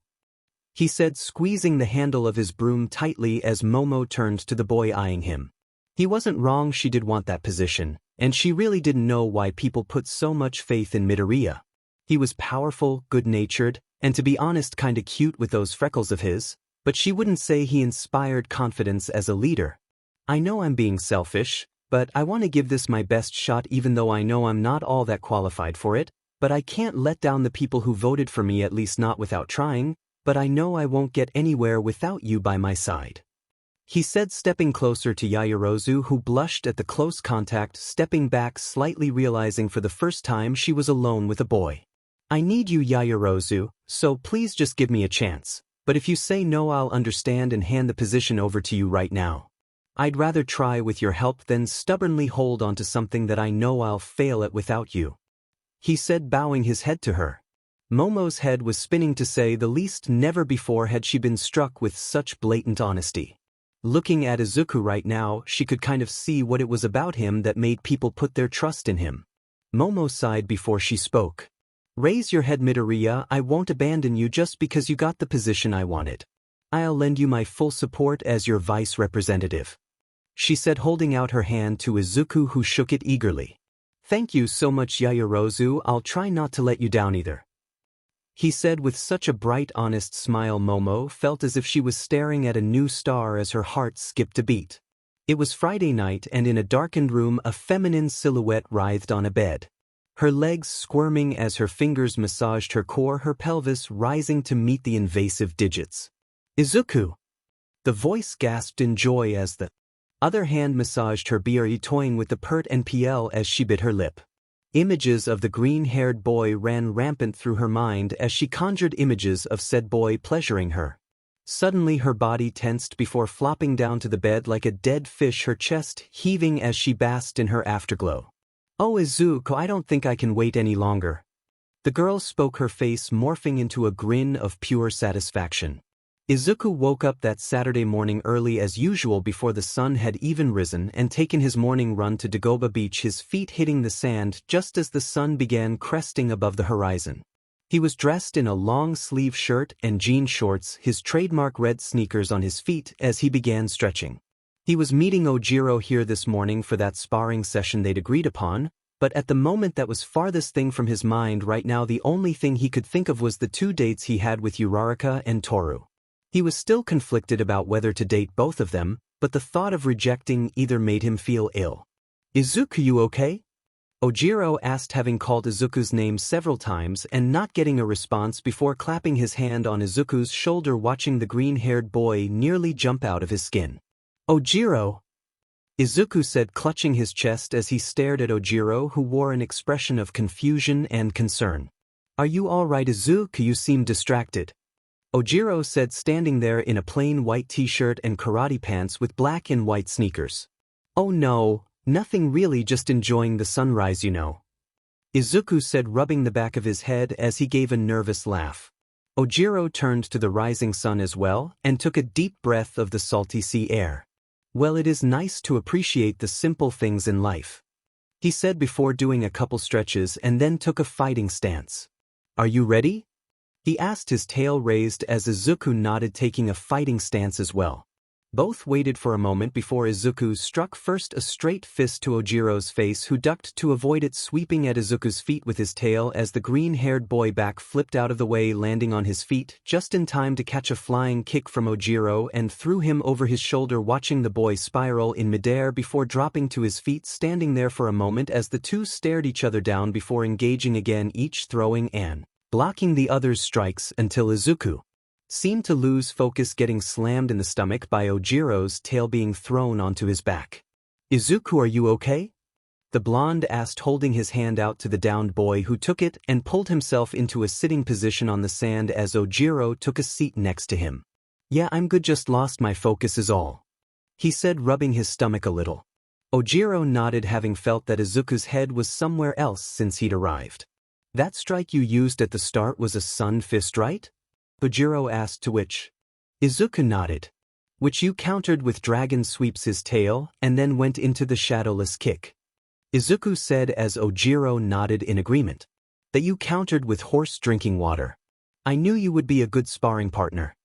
he said, squeezing the handle of his broom tightly as Momo turned to the boy eyeing him. He wasn't wrong, she did want that position, and she really didn't know why people put so much faith in Midoriya. He was powerful, good-natured, and to be honest kinda cute with those freckles of his, but she wouldn't say he inspired confidence as a leader. I know I'm being selfish, but I want to give this my best shot even though I know I'm not all that qualified for it, but I can't let down the people who voted for me, at least not without trying, but I know I won't get anywhere without you by my side. He said, stepping closer to Yaoyorozu, who blushed at the close contact, stepping back slightly, realizing for the first time she was alone with a boy. I need you, Yaoyorozu, so please just give me a chance, but if you say no I'll understand and hand the position over to you right now. I'd rather try with your help than stubbornly hold on to something that I know I'll fail at without you. He said, bowing his head to her. Momo's head was spinning to say the least. Never before had she been struck with such blatant honesty. Looking at Izuku right now, she could kind of see what it was about him that made people put their trust in him. Momo sighed before she spoke. Raise your head, Midoriya, I won't abandon you just because you got the position I wanted. I'll lend you my full support as your vice representative. She said, holding out her hand to Izuku, who shook it eagerly. Thank you so much, Yaoyorozu, I'll try not to let you down either. He said with such a bright, honest smile Momo felt as if she was staring at a new star as her heart skipped a beat. It was Friday night and in a darkened room a feminine silhouette writhed on a bed. Her legs squirming as her fingers massaged her core, her pelvis rising to meet the invasive digits. Izuku! The voice gasped in joy as the other hand massaged her BRE, toying with the pert and PL as she bit her lip. Images of the green-haired boy ran rampant through her mind as she conjured images of said boy pleasuring her. Suddenly her body tensed before flopping down to the bed like a dead fish, her chest heaving as she basked in her afterglow. Oh Izuku, I don't think I can wait any longer. The girl spoke, her face morphing into a grin of pure satisfaction. Izuku woke up that Saturday morning early as usual before the sun had even risen and taken his morning run to Dagoba Beach, his feet hitting the sand just as the sun began cresting above the horizon. He was dressed in a long-sleeve shirt and jean shorts, his trademark red sneakers on his feet as he began stretching. He was meeting Ojiro here this morning for that sparring session they'd agreed upon, but at the moment that was farthest thing from his mind right now. The only thing he could think of was the 2 dates he had with Uraraka and Toru. He was still conflicted about whether to date both of them, but the thought of rejecting either made him feel ill. Izuku, you okay? Ojiro asked, having called Izuku's name several times and not getting a response before clapping his hand on Izuku's shoulder, watching the green-haired boy nearly jump out of his skin. Ojiro! Izuku said, clutching his chest as he stared at Ojiro, who wore an expression of confusion and concern. Are you all right, Izuku? You seem distracted. Ojiro said, standing there in a plain white t-shirt and karate pants with black and white sneakers. Oh no, nothing really, just enjoying the sunrise, you know. Izuku said, rubbing the back of his head as he gave a nervous laugh. Ojiro turned to the rising sun as well and took a deep breath of the salty sea air. Well, it is nice to appreciate the simple things in life, he said before doing a couple stretches and then took a fighting stance. Are you ready? He asked, his tail raised as Izuku nodded, taking a fighting stance as well. Both waited for a moment before Izuku struck first a straight fist to Ojiro's face, who ducked to avoid it, sweeping at Izuku's feet with his tail as the green-haired boy back flipped out of the way, landing on his feet just in time to catch a flying kick from Ojiro and threw him over his shoulder, watching the boy spiral in midair before dropping to his feet, standing there for a moment as the two stared each other down before engaging again, each throwing and blocking the other's strikes until Izuku seemed to lose focus, getting slammed in the stomach by Ojiro's tail being thrown onto his back. Izuku, are you okay? The blonde asked, holding his hand out to the downed boy, who took it and pulled himself into a sitting position on the sand as Ojiro took a seat next to him. Yeah, I'm good, just lost my focus is all, he said, rubbing his stomach a little. Ojiro nodded, having felt that Izuku's head was somewhere else since he'd arrived. That strike you used at the start was a sun fist, right? Ojiro asked, to which Izuku nodded. Which you countered with dragon sweeps, his tail, and then went into the shadowless kick. Izuku said as Ojiro nodded in agreement. That you countered with horse drinking water. I knew you would be a good sparring partner.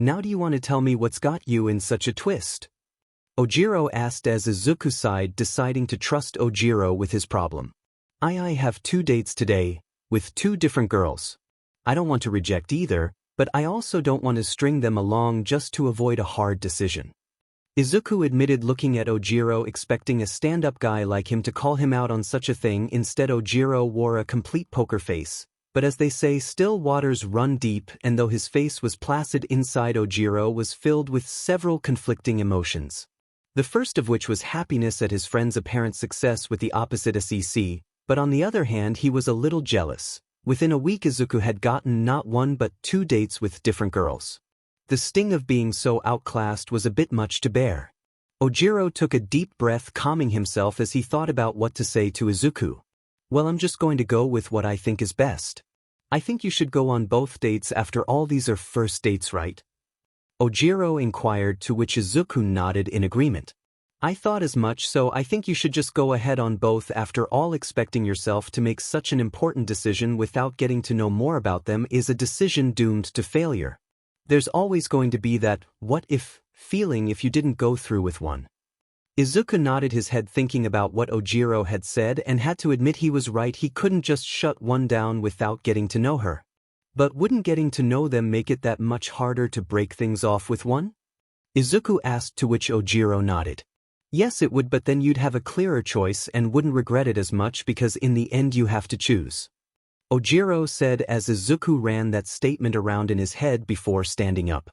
Now do you want to tell me what's got you in such a twist? Ojiro asked as Izuku sighed, deciding to trust Ojiro with his problem. I have 2 dates today, with 2 different girls. I don't want to reject either, but I also don't want to string them along just to avoid a hard decision. Izuku admitted, looking at Ojiro, expecting a stand-up guy like him to call him out on such a thing. Instead, Ojiro wore a complete poker face. But as they say, still waters run deep, and though his face was placid, inside Ojiro was filled with several conflicting emotions. The first of which was happiness at his friend's apparent success with the opposite SEC, but on the other hand he was a little jealous. Within a week Izuku had gotten not 1 but 2 dates with different girls. The sting of being so outclassed was a bit much to bear. Ojiro took a deep breath, calming himself as he thought about what to say to Izuku. Well, I'm just going to go with what I think is best. I think you should go on both dates. After all, these are first dates, right? Ojiro inquired, to which Izuku nodded in agreement. I thought as much, so I think you should just go ahead on both. After all, expecting yourself to make such an important decision without getting to know more about them is a decision doomed to failure. There's always going to be that what if feeling if you didn't go through with one. Izuku nodded his head, thinking about what Ojiro had said, and had to admit he was right. He couldn't just shut one down without getting to know her. But wouldn't getting to know them make it that much harder to break things off with one? Izuku asked, to which Ojiro nodded. Yes, it would, but then you'd have a clearer choice and wouldn't regret it as much because in the end you have to choose. Ojiro said as Izuku ran that statement around in his head before standing up.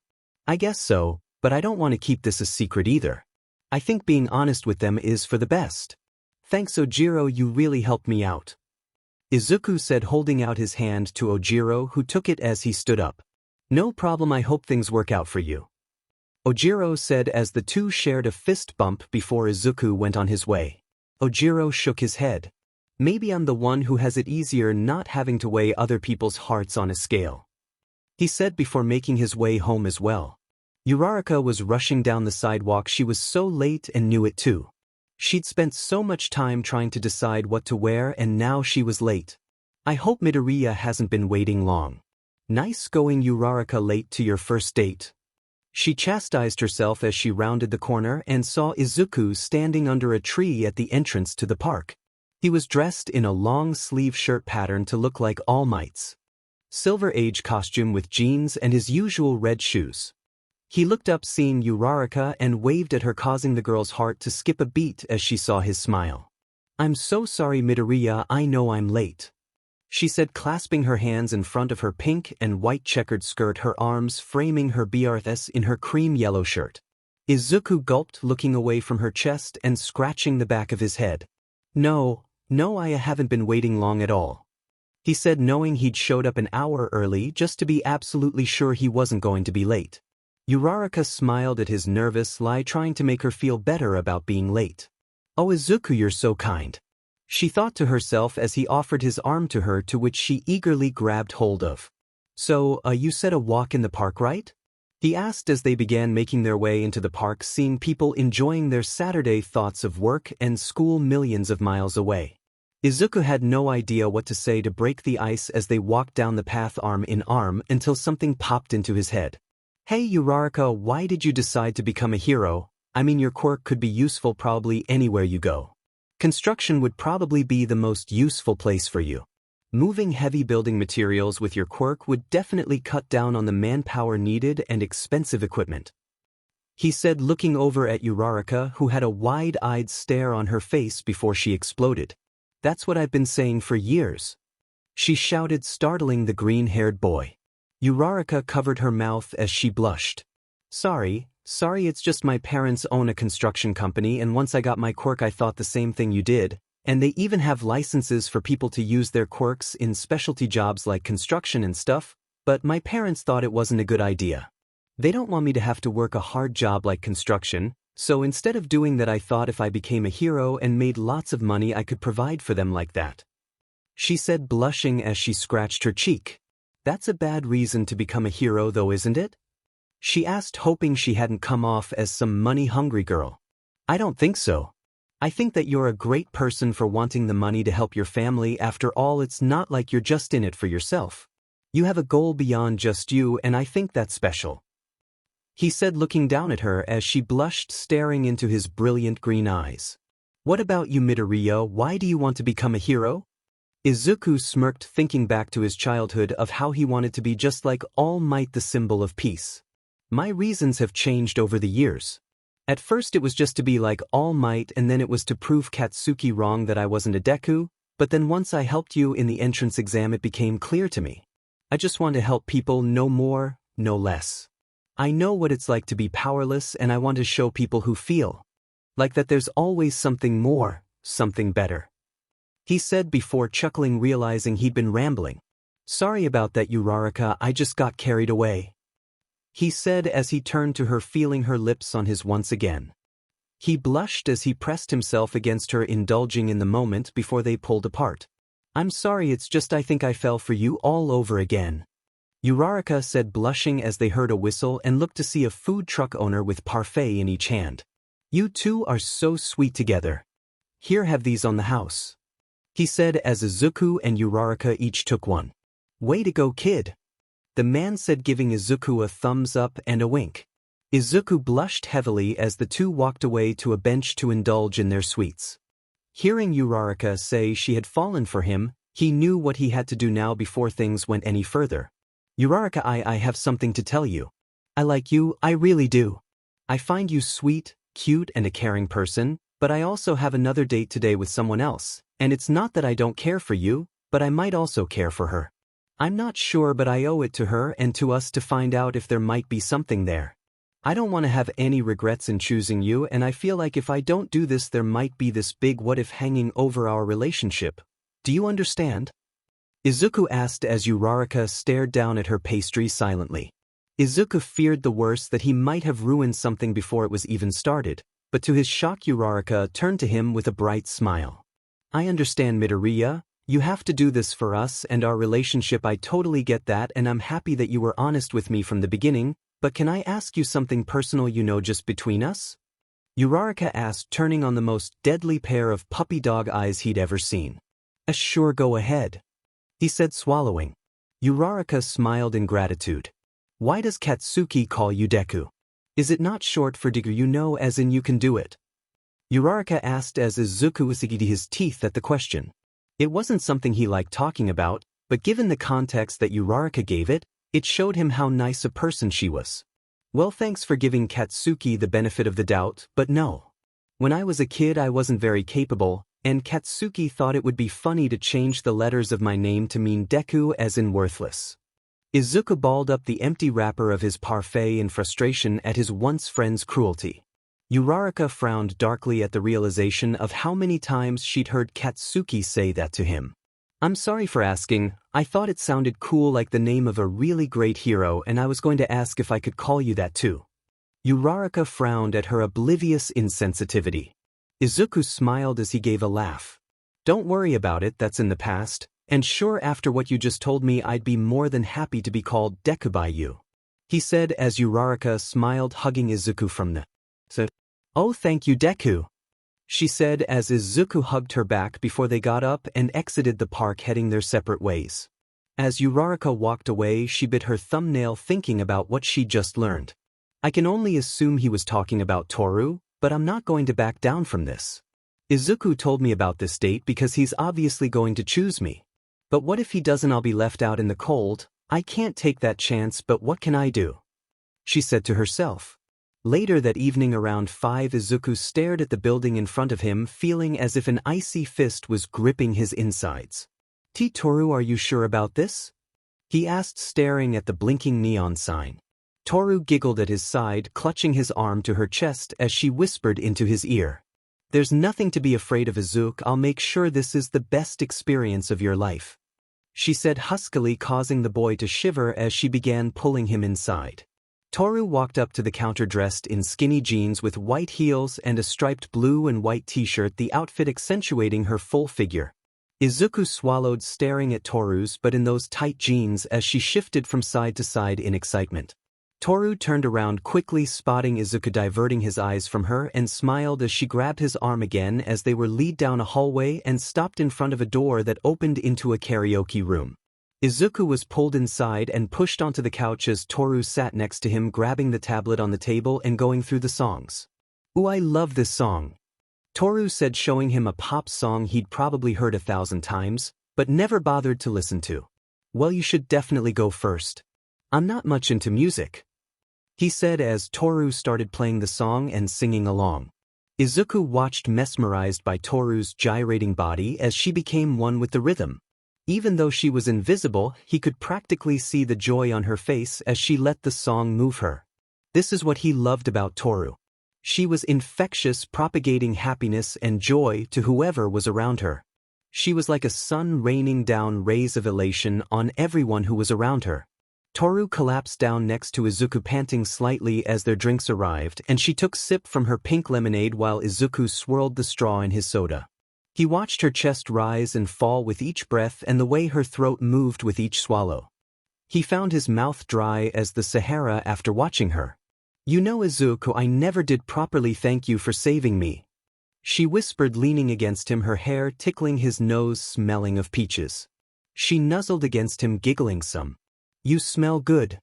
I guess so, but I don't want to keep this a secret either. I think being honest with them is for the best. Thanks, Ojiro, you really helped me out. Izuku said, holding out his hand to Ojiro, who took it as he stood up. No problem, I hope things work out for you. Ojiro said as the two shared a fist bump before Izuku went on his way. Ojiro shook his head. Maybe I'm the one who has it easier not having to weigh other people's hearts on a scale. He said before making his way home as well. Uraraka was rushing down the sidewalk. She was so late and knew it too. She'd spent so much time trying to decide what to wear and now she was late. I hope Midoriya hasn't been waiting long. Nice going, Uraraka, late to your first date. She chastised herself as she rounded the corner and saw Izuku standing under a tree at the entrance to the park. He was dressed in a long-sleeve shirt pattern to look like All Might's Silver Age costume with jeans and his usual red shoes. He looked up, seeing Uraraka, and waved at her, causing the girl's heart to skip a beat as she saw his smile. I'm so sorry, Midoriya, I know I'm late, she said, clasping her hands in front of her pink and white checkered skirt, her arms framing her BRS in her cream yellow shirt. Izuku gulped, looking away from her chest and scratching the back of his head. No, I haven't been waiting long at all, he said, knowing he'd showed up an hour early just to be absolutely sure he wasn't going to be late. Uraraka smiled at his nervous lie, trying to make her feel better about being late. Oh, Izuku, you're so kind, she thought to herself as he offered his arm to her, to which she eagerly grabbed hold of. So, you said a walk in the park, right? He asked as they began making their way into the park, seeing people enjoying their Saturday thoughts of work and school millions of miles away. Izuku had no idea what to say to break the ice as they walked down the path arm in arm until something popped into his head. Hey Uraraka, why did you decide to become a hero? I mean, your quirk could be useful probably anywhere you go. Construction would probably be the most useful place for you. Moving heavy building materials with your quirk would definitely cut down on the manpower needed and expensive equipment, he said, looking over at Uraraka, who had a wide-eyed stare on her face before she exploded. That's what I've been saying for years, she shouted, startling the green-haired boy. Uraraka covered her mouth as she blushed. Sorry, it's just my parents own a construction company, and once I got my quirk I thought the same thing you did, and they even have licenses for people to use their quirks in specialty jobs like construction and stuff, but my parents thought it wasn't a good idea. They don't want me to have to work a hard job like construction, so instead of doing that I thought if I became a hero and made lots of money I could provide for them like that, she said, blushing as she scratched her cheek. That's a bad reason to become a hero though, isn't it? She asked, hoping she hadn't come off as some money-hungry girl. I don't think so. I think that you're a great person for wanting the money to help your family. After all, it's not like you're just in it for yourself. You have a goal beyond just you, and I think that's special. he said looking down at her as she blushed staring into his brilliant green eyes. What about you Midoriya, why do you want to become a hero? Izuku smirked thinking back to his childhood of how he wanted to be just like All Might, the symbol of peace. My reasons have changed over the years. At first it was just to be like All Might and then it was to prove Katsuki wrong that I wasn't a Deku, but then once I helped you in the entrance exam it became clear to me. I just want to help people, no more, no less. I know what it's like to be powerless and I want to show people who feel like that there's always something more, something better. He said before chuckling realizing he'd been rambling. Sorry about that Uraraka, I just got carried away. He said as he turned to her feeling her lips on his once again. He blushed as he pressed himself against her indulging in the moment before they pulled apart. I'm sorry it's just I think I fell for you all over again. Uraraka said blushing as they heard a whistle and looked to see a food truck owner with parfait in each hand. You two are so sweet together. Here have these on the house. He said as Izuku and Uraraka each took one. Way to go kid. The man said giving Izuku a thumbs up and a wink. Izuku blushed heavily as the two walked away to a bench to indulge in their sweets. Hearing Uraraka say she had fallen for him, he knew what he had to do now before things went any further. Uraraka, I have something to tell you. I like you, I really do. I find you sweet, cute and a caring person, but I also have another date today with someone else, and it's not that I don't care for you, but I might also care for her. I'm not sure but I owe it to her and to us to find out if there might be something there. I don't want to have any regrets in choosing you and I feel like if I don't do this there might be this big what if hanging over our relationship. Do you understand? Izuku asked as Uraraka stared down at her pastry silently. Izuku feared the worst that he might have ruined something before it was even started, but to his shock Uraraka turned to him with a bright smile. I understand Midoriya, you have to do this for us and our relationship, I totally get that and I'm happy that you were honest with me from the beginning, but can I ask you something personal just between us? Uraraka asked turning on the most deadly pair of puppy dog eyes he'd ever seen. Sure go ahead. He said swallowing. Uraraka smiled in gratitude. Why does Katsuki call you Deku? Is it not short for Deku as in you can do it? Uraraka asked as Izuku usigidi his teeth at the question. It wasn't something he liked talking about, but given the context that Uraraka gave it, it showed him how nice a person she was. Well, thanks for giving Katsuki the benefit of the doubt, but no. When I was a kid I wasn't very capable, and Katsuki thought it would be funny to change the letters of my name to mean Deku as in worthless. Izuku balled up the empty wrapper of his parfait in frustration at his once friend's cruelty. Uraraka frowned darkly at the realization of how many times she'd heard Katsuki say that to him. I'm sorry for asking, I thought it sounded cool like the name of a really great hero and I was going to ask if I could call you that too. Uraraka frowned at her oblivious insensitivity. Izuku smiled as he gave a laugh. Don't worry about it, that's in the past, and sure after what you just told me I'd be more than happy to be called Deku by you. He said as Uraraka smiled hugging Izuku from the side. Oh thank you Deku. She said as Izuku hugged her back before they got up and exited the park heading their separate ways. As Uraraka walked away she bit her thumbnail thinking about what she'd just learned. I can only assume he was talking about Toru, but I'm not going to back down from this. Izuku told me about this date because he's obviously going to choose me. But what if he doesn't? I'll be left out in the cold. I can't take that chance, but what can I do? She said to herself. Later that evening around 5 Izuku stared at the building in front of him feeling as if an icy fist was gripping his insides. Toru, are you sure about this? He asked staring at the blinking neon sign. Toru giggled at his side clutching his arm to her chest as she whispered into his ear. There's nothing to be afraid of Izuku, I'll make sure this is the best experience of your life. She said huskily causing the boy to shiver as she began pulling him inside. Toru walked up to the counter dressed in skinny jeans with white heels and a striped blue and white t-shirt, the outfit accentuating her full figure. Izuku swallowed staring at Toru's but in those tight jeans as she shifted from side to side in excitement. Toru turned around quickly spotting Izuku diverting his eyes from her and smiled as she grabbed his arm again as they were led down a hallway and stopped in front of a door that opened into a karaoke room. Izuku was pulled inside and pushed onto the couch as Toru sat next to him, grabbing the tablet on the table and going through the songs. "Ooh, I love this song," Toru said, showing him a pop song he'd probably heard 1,000 times, but never bothered to listen to. "Well, you should definitely go first. I'm not much into music," he said as Toru started playing the song and singing along. Izuku watched, mesmerized by Toru's gyrating body as she became one with the rhythm. Even though she was invisible, he could practically see the joy on her face as she let the song move her. This is what he loved about Toru. She was infectious, propagating happiness and joy to whoever was around her. She was like a sun raining down rays of elation on everyone who was around her. Toru collapsed down next to Izuku, panting slightly as their drinks arrived, and she took sip from her pink lemonade while Izuku swirled the straw in his soda. He watched her chest rise and fall with each breath and the way her throat moved with each swallow. He found his mouth dry as the Sahara after watching her. "You know, Izuku, I never did properly thank you for saving me," she whispered, leaning against him, her hair tickling his nose, smelling of peaches. She nuzzled against him, giggling some. "You smell good,"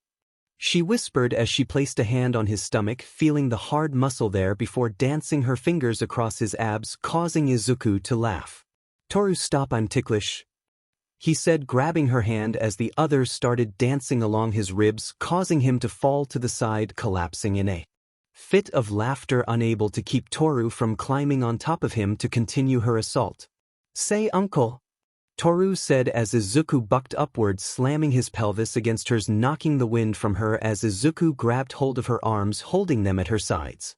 she whispered as she placed a hand on his stomach, feeling the hard muscle there before dancing her fingers across his abs, causing Izuku to laugh. "Toru, stop, I'm ticklish," he said, grabbing her hand as the others started dancing along his ribs, causing him to fall to the side, collapsing in a fit of laughter, unable to keep Toru from climbing on top of him to continue her assault. "Say, uncle," Toru said as Izuku bucked upwards, slamming his pelvis against hers, knocking the wind from her as Izuku grabbed hold of her arms, holding them at her sides.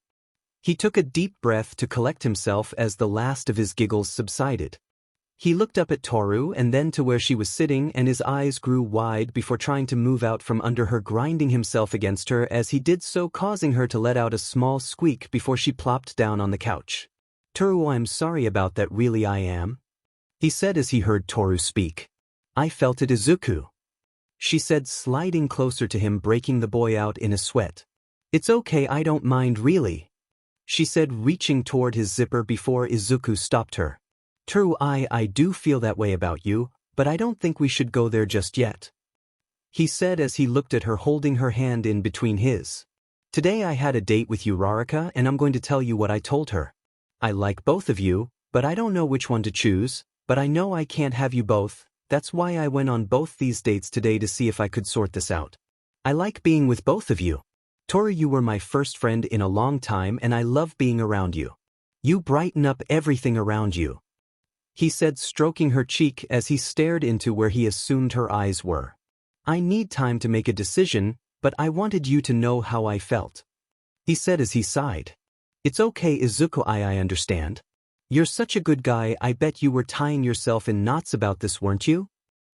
He took a deep breath to collect himself as the last of his giggles subsided. He looked up at Toru and then to where she was sitting, and his eyes grew wide before trying to move out from under her, grinding himself against her as he did so, causing her to let out a small squeak before she plopped down on the couch. "Toru, I'm sorry about that, really I am," he said as he heard Toru speak. "I felt it, Izuku," she said, sliding closer to him, breaking the boy out in a sweat. "It's okay, I don't mind really," she said, reaching toward his zipper before Izuku stopped her. "Toru, I do feel that way about you, but I don't think we should go there just yet," he said as he looked at her, holding her hand in between his. "Today I had a date with you, Rarika, and I'm going to tell you what I told her. I like both of you, but I don't know which one to choose, but I know I can't have you both. That's why I went on both these dates today to see if I could sort this out. I like being with both of you. Toru, you were my first friend in a long time and I love being around you. You brighten up everything around you," he said, stroking her cheek as he stared into where he assumed her eyes were. "I need time to make a decision, but I wanted you to know how I felt," he said as he sighed. "It's okay, Izuku, I understand. You're such a good guy. I bet you were tying yourself in knots about this, weren't you?"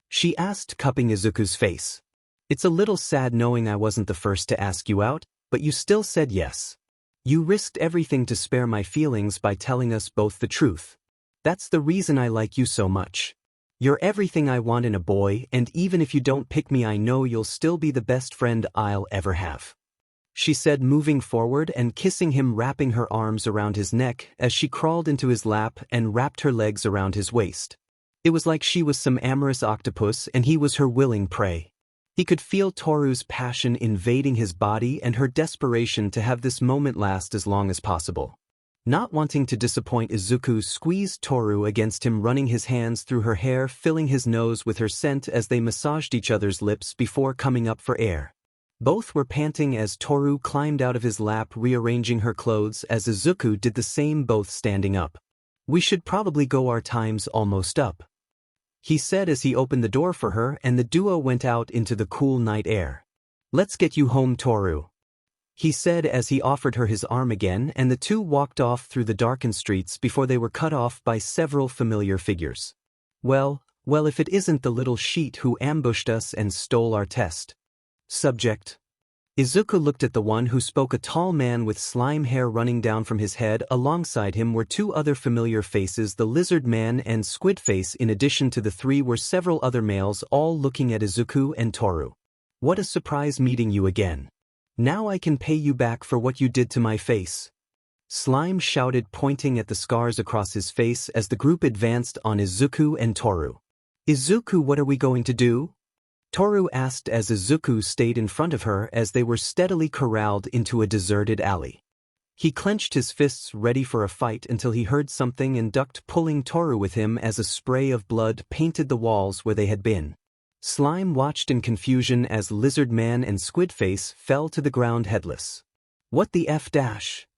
she asked, cupping Izuku's face. "It's a little sad knowing I wasn't the first to ask you out, but you still said yes. You risked everything to spare my feelings by telling us both the truth. That's the reason I like you so much. You're everything I want in a boy, and even if you don't pick me, I know you'll still be the best friend I'll ever have," she said, moving forward and kissing him, wrapping her arms around his neck as she crawled into his lap and wrapped her legs around his waist. It was like she was some amorous octopus and he was her willing prey. He could feel Toru's passion invading his body and her desperation to have this moment last as long as possible. Not wanting to disappoint, Izuku squeezed Toru against him, running his hands through her hair, filling his nose with her scent as they massaged each other's lips before coming up for air. Both were panting as Toru climbed out of his lap, rearranging her clothes as Izuku did the same, both standing up. "We should probably go, our time's almost up," he said as he opened the door for her and the duo went out into the cool night air. "Let's get you home, Toru," he said as he offered her his arm again, and the two walked off through the darkened streets before they were cut off by several familiar figures. Well, if it isn't the little sheet who ambushed us and stole our test subject." Izuku looked at the one who spoke, a tall man with slime hair running down from his head. Alongside him were two other familiar faces, the lizard man and Squidface. In addition to the three were several other males, all looking at Izuku and Toru. "What a surprise meeting you again. Now I can pay you back for what you did to my face," Slime shouted, pointing at the scars across his face as the group advanced on Izuku and Toru. "Izuku, what are we going to do?" Toru asked as Izuku stayed in front of her as they were steadily corralled into a deserted alley. He clenched his fists ready for a fight until he heard something and ducked, pulling Toru with him as a spray of blood painted the walls where they had been. Slime watched in confusion as Lizard Man and Squidface fell to the ground headless. "What the F dash?"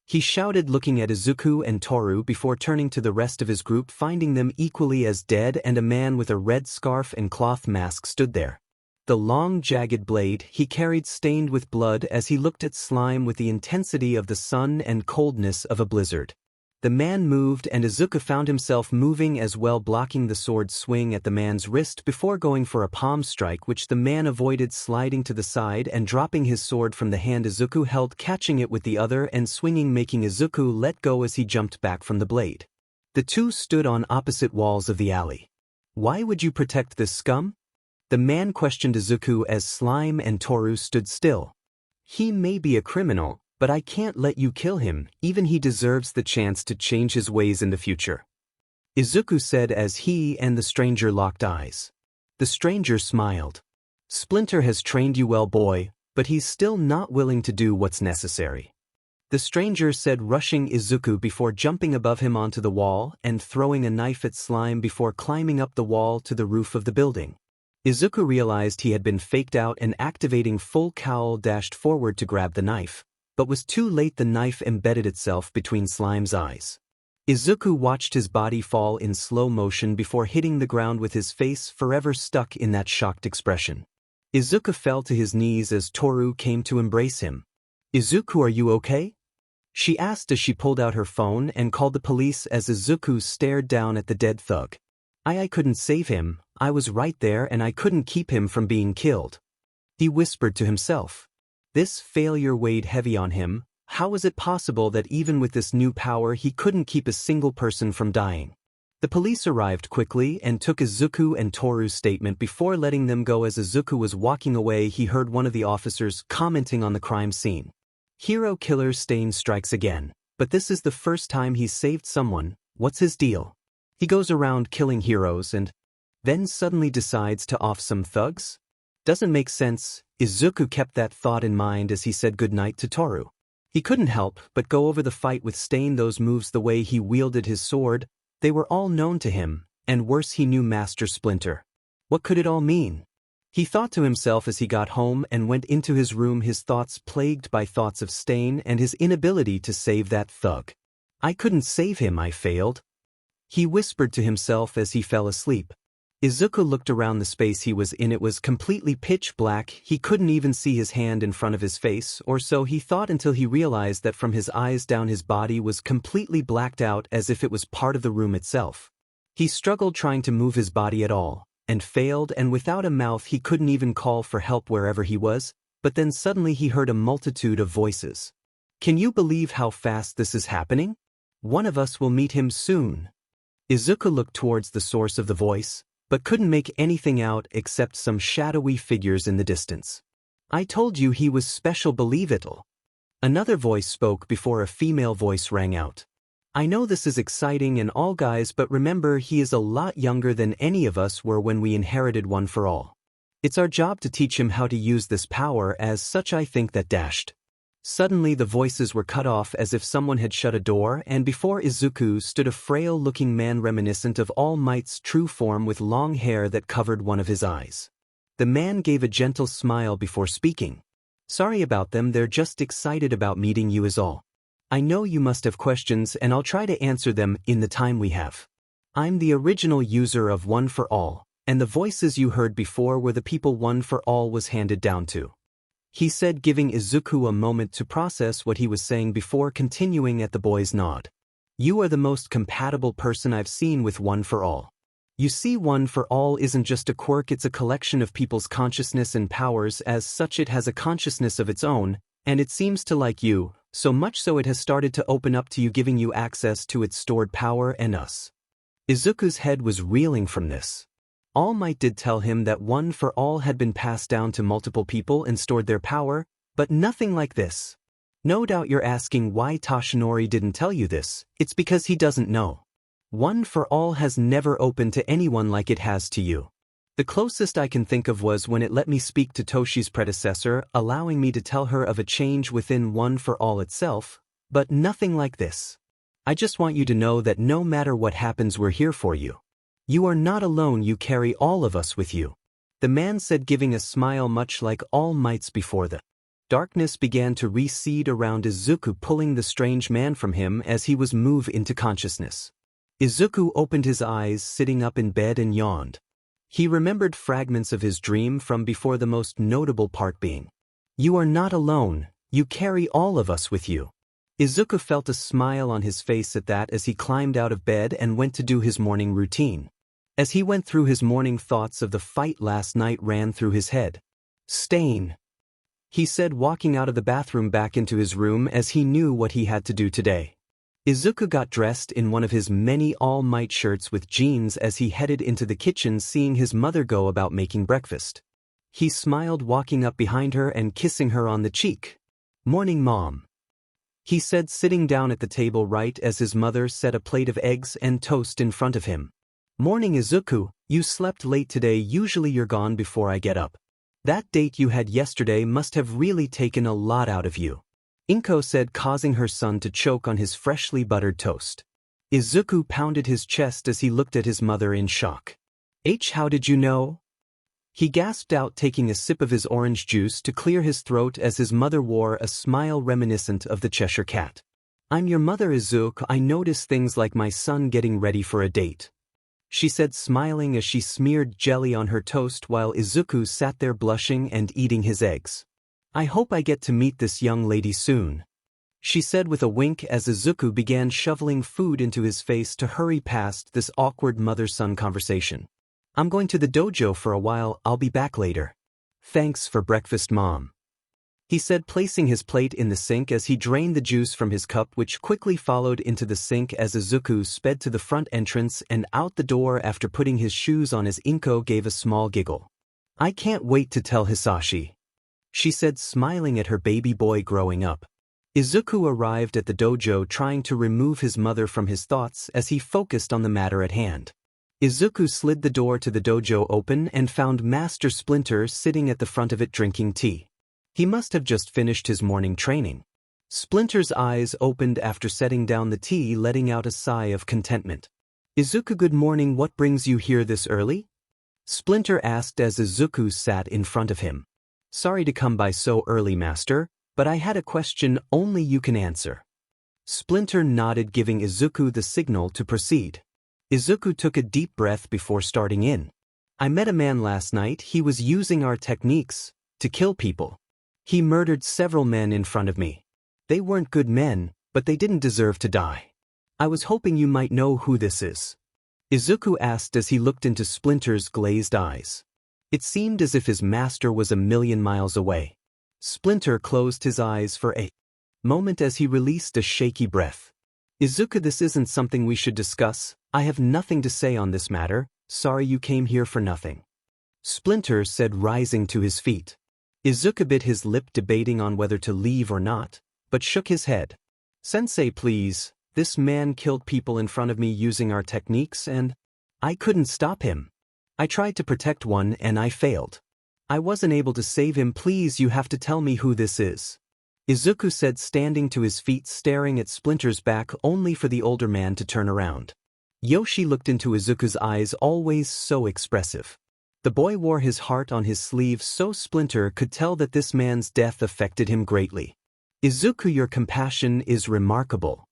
he shouted, looking at Izuku and Toru before turning to the rest of his group, finding them equally as dead, and a man with a red scarf and cloth mask stood there. The long, jagged blade he carried stained with blood as he looked at Slime with the intensity of the sun and coldness of a blizzard. The man moved and Izuku found himself moving as well, blocking the sword swing at the man's wrist before going for a palm strike, which the man avoided, sliding to the side and dropping his sword from the hand Izuku held, catching it with the other and swinging, making Izuku let go as he jumped back from the blade. The two stood on opposite walls of the alley. "Why would you protect this scum?" the man questioned Izuku as Slime and Toru stood still. "He may be a criminal, but I can't let you kill him, even he deserves the chance to change his ways in the future," Izuku said as he and the stranger locked eyes. The stranger smiled. "Splinter has trained you well, boy, but he's still not willing to do what's necessary," the stranger said, rushing Izuku before jumping above him onto the wall and throwing a knife at Slime before climbing up the wall to the roof of the building. Izuku realized he had been faked out and activating full cowl dashed forward to grab the knife, but was too late. The knife embedded itself between Slime's eyes. Izuku watched his body fall in slow motion before hitting the ground with his face forever stuck in that shocked expression. Izuku fell to his knees as Toru came to embrace him. "Izuku, are you okay?" she asked as she pulled out her phone and called the police as Izuku stared down at the dead thug. I couldn't save him, I was right there and I couldn't keep him from being killed," he whispered to himself. This failure weighed heavy on him. How was it possible that even with this new power he couldn't keep a single person from dying? The police arrived quickly and took Izuku and Toru's statement before letting them go. As Izuku was walking away, he heard one of the officers commenting on the crime scene. "Hero killer Stain strikes again, but this is the first time he's saved someone. What's his deal? He goes around killing heroes and then suddenly decides to off some thugs? Doesn't make sense." Izuku kept that thought in mind as he said goodnight to Toru. He couldn't help but go over the fight with Stain, those moves, the way he wielded his sword. They were all known to him, and worse, he knew Master Splinter. What could it all mean? He thought to himself as he got home and went into his room, his thoughts plagued by thoughts of Stain and his inability to save that thug. "I couldn't save him, I failed," he whispered to himself as he fell asleep. Izuku looked around the space he was in. It was completely pitch black. He couldn't even see his hand in front of his face, or so he thought, until he realized that from his eyes down his body was completely blacked out, as if it was part of the room itself. He struggled trying to move his body at all, and failed, and without a mouth he couldn't even call for help wherever he was. But then suddenly he heard a multitude of voices. "Can you believe how fast this is happening? One of us will meet him soon." Izuku looked towards the source of the voice, but couldn't make anything out except some shadowy figures in the distance. "I told you he was special, believe it'll." Another voice spoke before a female voice rang out. "I know this is exciting and all, guys, but remember, he is a lot younger than any of us were when we inherited One for All. It's our job to teach him how to use this power. As such, I think that dashed." Suddenly the voices were cut off as if someone had shut a door, and before Izuku stood a frail-looking man reminiscent of All Might's true form with long hair that covered one of his eyes. The man gave a gentle smile before speaking. "Sorry about them, they're just excited about meeting you is all. I know you must have questions and I'll try to answer them in the time we have. I'm the original user of One for All, and the voices you heard before were the people One for All was handed down to," he said, giving Izuku a moment to process what he was saying before continuing at the boy's nod. "You are the most compatible person I've seen with One for All. You see, One for All isn't just a quirk, it's a collection of people's consciousness and powers. As such, it has a consciousness of its own, and it seems to like you, so much so it has started to open up to you, giving you access to its stored power and us." Izuku's head was reeling from this. All Might did tell him that One for All had been passed down to multiple people and stored their power, but nothing like this. No doubt you're asking why Toshinori didn't tell you this. It's because he doesn't know. One for All has never opened to anyone like it has to you. The closest I can think of was when it let me speak to Toshi's predecessor, allowing me to tell her of a change within One for All itself, but nothing like this. I just want you to know that no matter what happens, we're here for you. You are not alone, you carry all of us with you. The man said, giving a smile much like All Might's before the darkness began to recede around Izuku, pulling the strange man from him as he was moved into consciousness. Izuku opened his eyes, sitting up in bed, and yawned. He remembered fragments of his dream from before, the most notable part being, "You are not alone, you carry all of us with you." Izuku felt a smile on his face at that as he climbed out of bed and went to do his morning routine. As he went through his morning, thoughts of the fight last night ran through his head. "Stain," he said, walking out of the bathroom back into his room as he knew what he had to do today. Izuku got dressed in one of his many All Might shirts with jeans as he headed into the kitchen, seeing his mother go about making breakfast. He smiled, walking up behind her and kissing her on the cheek. "Morning, Mom," he said, sitting down at the table right as his mother set a plate of eggs and toast in front of him. "Morning, Izuku, you slept late today. Usually you're gone before I get up. That date you had yesterday must have really taken a lot out of you," Inko said, causing her son to choke on his freshly buttered toast. Izuku pounded his chest as he looked at his mother in shock. How did you know?" he gasped out, taking a sip of his orange juice to clear his throat as his mother wore a smile reminiscent of the Cheshire Cat. "I'm your mother, Izuku. I notice things like my son getting ready for a date," she said, smiling as she smeared jelly on her toast while Izuku sat there blushing and eating his eggs. "I hope I get to meet this young lady soon," she said with a wink as Izuku began shoveling food into his face to hurry past this awkward mother-son conversation. "I'm going to the dojo for a while. I'll be back later." "Thanks for breakfast, Mom," he said, placing his plate in the sink as he drained the juice from his cup, which quickly followed into the sink as Izuku sped to the front entrance and out the door after putting his shoes on as Inko gave a small giggle. "I can't wait to tell Hisashi," she said, smiling at her baby boy growing up. Izuku arrived at the dojo, trying to remove his mother from his thoughts as he focused on the matter at hand. Izuku slid the door to the dojo open and found Master Splinter sitting at the front of it drinking tea. He must have just finished his morning training. Splinter's eyes opened after setting down the tea, letting out a sigh of contentment. "Izuku, good morning. What brings you here this early?" Splinter asked as Izuku sat in front of him. "Sorry to come by so early, Master, but I had a question only you can answer." Splinter nodded, giving Izuku the signal to proceed. Izuku took a deep breath before starting in. "I met a man last night. He was using our techniques to kill people. He murdered several men in front of me. They weren't good men, but they didn't deserve to die. I was hoping you might know who this is," Izuku asked as he looked into Splinter's glazed eyes. It seemed as if his master was a million miles away. Splinter closed his eyes for a moment as he released a shaky breath. "Izuku, this isn't something we should discuss. I have nothing to say on this matter. Sorry you came here for nothing," Splinter said, rising to his feet. Izuku bit his lip, debating on whether to leave or not, but shook his head. "Sensei, please. This man killed people in front of me using our techniques and I couldn't stop him. I tried to protect one and I failed. I wasn't able to save him. Please, you have to tell me who this is," Izuku said, standing to his feet, staring at Splinter's back only for the older man to turn around. Yoshi looked into Izuku's eyes, always so expressive. The boy wore his heart on his sleeve, so Splinter could tell that this man's death affected him greatly. "Izuku, your compassion is remarkable,"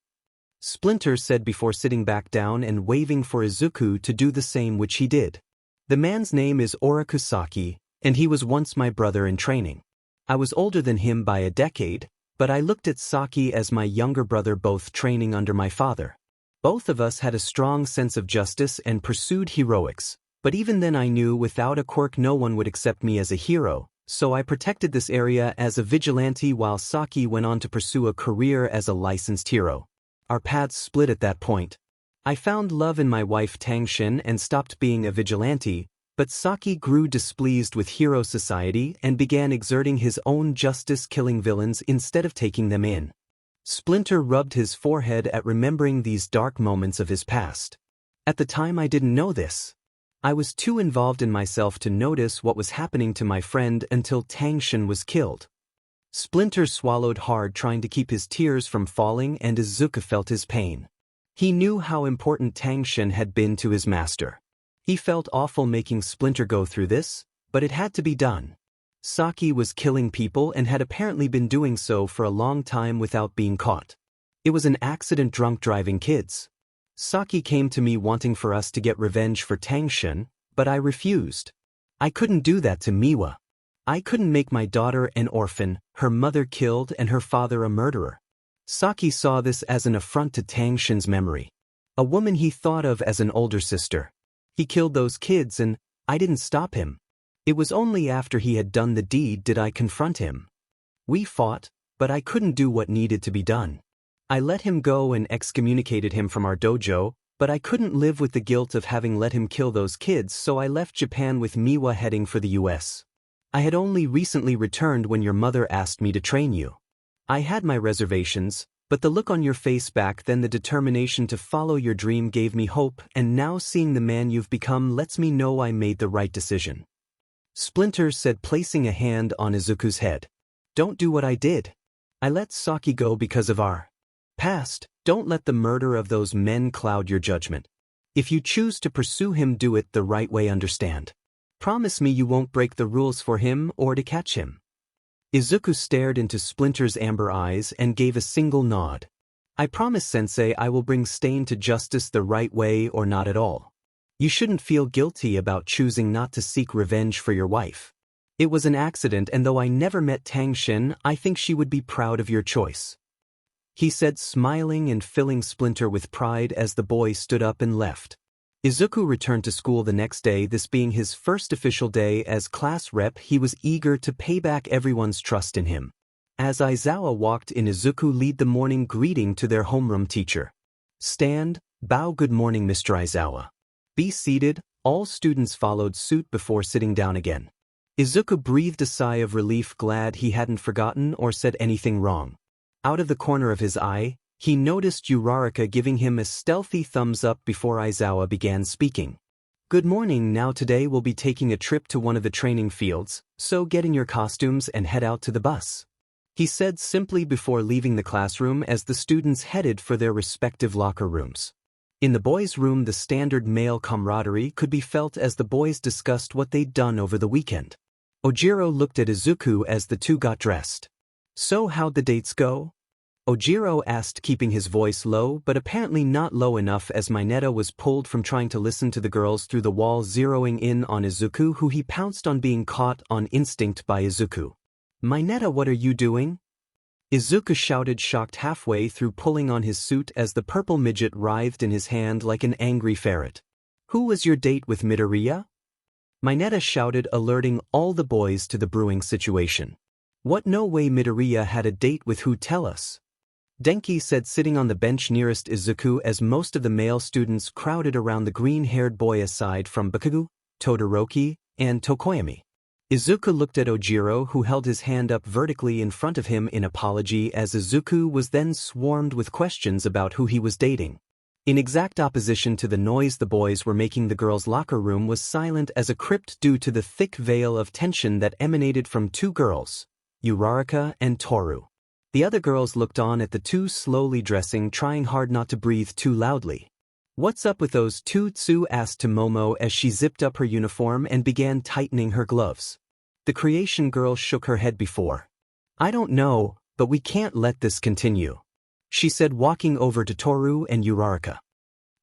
Splinter said before sitting back down and waving for Izuku to do the same, which he did. "The man's name is Orakusaki, and he was once my brother in training. I was older than him by a decade, but I looked at Saki as my younger brother, both training under my father. Both of us had a strong sense of justice and pursued heroics, but even then I knew without a quirk no one would accept me as a hero, so I protected this area as a vigilante while Saki went on to pursue a career as a licensed hero. Our paths split at that point. I found love in my wife Tangshin and stopped being a vigilante, but Saki grew displeased with hero society and began exerting his own justice, killing villains instead of taking them in." Splinter rubbed his forehead at remembering these dark moments of his past. "At the time I didn't know this. I was too involved in myself to notice what was happening to my friend until Tangshin was killed. Splinter swallowed hard trying to keep his tears from falling, and Izuku felt his pain. He knew how important Tangshin had been to his master. He felt awful making Splinter go through this, but it had to be done. Saki was killing people and had apparently been doing so for a long time without being caught. It was an accident, drunk driving kids. Saki came to me wanting for us to get revenge for Tangshin, but I refused. I couldn't do that to Miwa. I couldn't make my daughter an orphan, her mother killed, and her father a murderer. Saki saw this as an affront to Tangshin's memory. A woman he thought of as an older sister. He killed those kids and I didn't stop him. It was only after he had done the deed did I confront him. We fought, but I couldn't do what needed to be done. I let him go and excommunicated him from our dojo, but I couldn't live with the guilt of having let him kill those kids, so I left Japan with Miwa heading for the US. I had only recently returned when your mother asked me to train you. I had my reservations, but the look on your face back then, the determination to follow your dream gave me hope, and now seeing the man you've become lets me know I made the right decision. Splinter said, placing a hand on Izuku's head. Don't do what I did. I let Saki go because of our past. Don't let the murder of those men cloud your judgment. If you choose to pursue him, do it the right way, understand? Promise me you won't break the rules for him or to catch him. Izuku stared into Splinter's amber eyes and gave a single nod. I promise, Sensei, I will bring Stain to justice the right way or not at all. You shouldn't feel guilty about choosing not to seek revenge for your wife. It was an accident, and though I never met Tangshin, I think she would be proud of your choice. He said, smiling and filling Splinter with pride as the boy stood up and left. Izuku returned to school the next day, this being his first official day as class rep. He was eager to pay back everyone's trust in him. As Aizawa walked in, Izuku led the morning greeting to their homeroom teacher. Stand, bow. Good morning, Mr. Aizawa. Be seated. All students followed suit before sitting down again. Izuku breathed a sigh of relief, glad he hadn't forgotten or said anything wrong. Out of the corner of his eye, he noticed Uraraka giving him a stealthy thumbs up before Aizawa began speaking. Good morning. Now today we'll be taking a trip to one of the training fields, so get in your costumes and head out to the bus. He said simply before leaving the classroom as the students headed for their respective locker rooms. In the boys' room, the standard male camaraderie could be felt as the boys discussed what they'd done over the weekend. Ojiro looked at Izuku as the two got dressed. So how'd the dates go? Ojiro asked, keeping his voice low but apparently not low enough as Mineta was pulled from trying to listen to the girls through the wall, zeroing in on Izuku, who he pounced on, being caught on instinct by Izuku. Mineta, what are you doing? Izuku shouted, shocked halfway through pulling on his suit as the purple midget writhed in his hand like an angry ferret. Who was your date with, Midoriya? Mineta shouted, alerting all the boys to the brewing situation. What? No way Midoriya had a date with who? Tell us. Denki said, sitting on the bench nearest Izuku as most of the male students crowded around the green-haired boy aside from Bakugo, Todoroki, and Tokoyami. Izuku looked at Ojiro, who held his hand up vertically in front of him in apology as Izuku was then swarmed with questions about who he was dating. In exact opposition to the noise the boys were making, the girls' locker room was silent as a crypt due to the thick veil of tension that emanated from two girls, Uraraka and Toru. The other girls looked on at the two slowly dressing, trying hard not to breathe too loudly. What's up with those two? Tsu asked Tomomo as she zipped up her uniform and began tightening her gloves. The creation girl shook her head before. I don't know, but we can't let this continue, she said, walking over to Toru and Uraraka.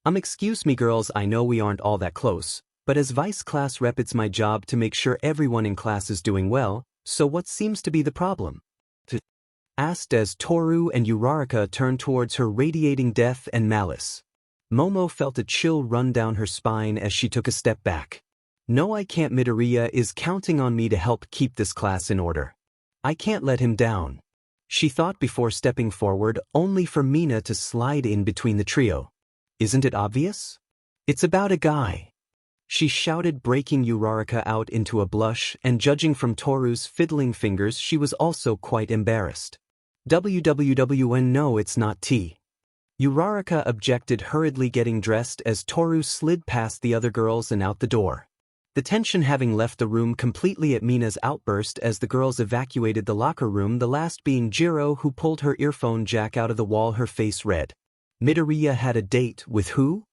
Excuse me girls, I know we aren't all that close, but as vice class rep it's my job to make sure everyone in class is doing well, so what seems to be the problem? Asked as Toru and Uraraka turned towards her, radiating death and malice. Momo felt a chill run down her spine as she took a step back. No, I can't. Midoriya is counting on me to help keep this class in order. I can't let him down, she thought before stepping forward, only for Mina to slide in between the trio. Isn't it obvious? It's about a guy, she shouted, breaking Uraraka out into a blush, and judging from Toru's fiddling fingers she was also quite embarrassed. WWWN, no it's not T. Uraraka objected, hurriedly getting dressed as Toru slid past the other girls and out the door. The tension having left the room completely at Mina's outburst as the girls evacuated the locker room, the last being Jiro, who pulled her earphone jack out of the wall, her face red. Midoriya had a date with who?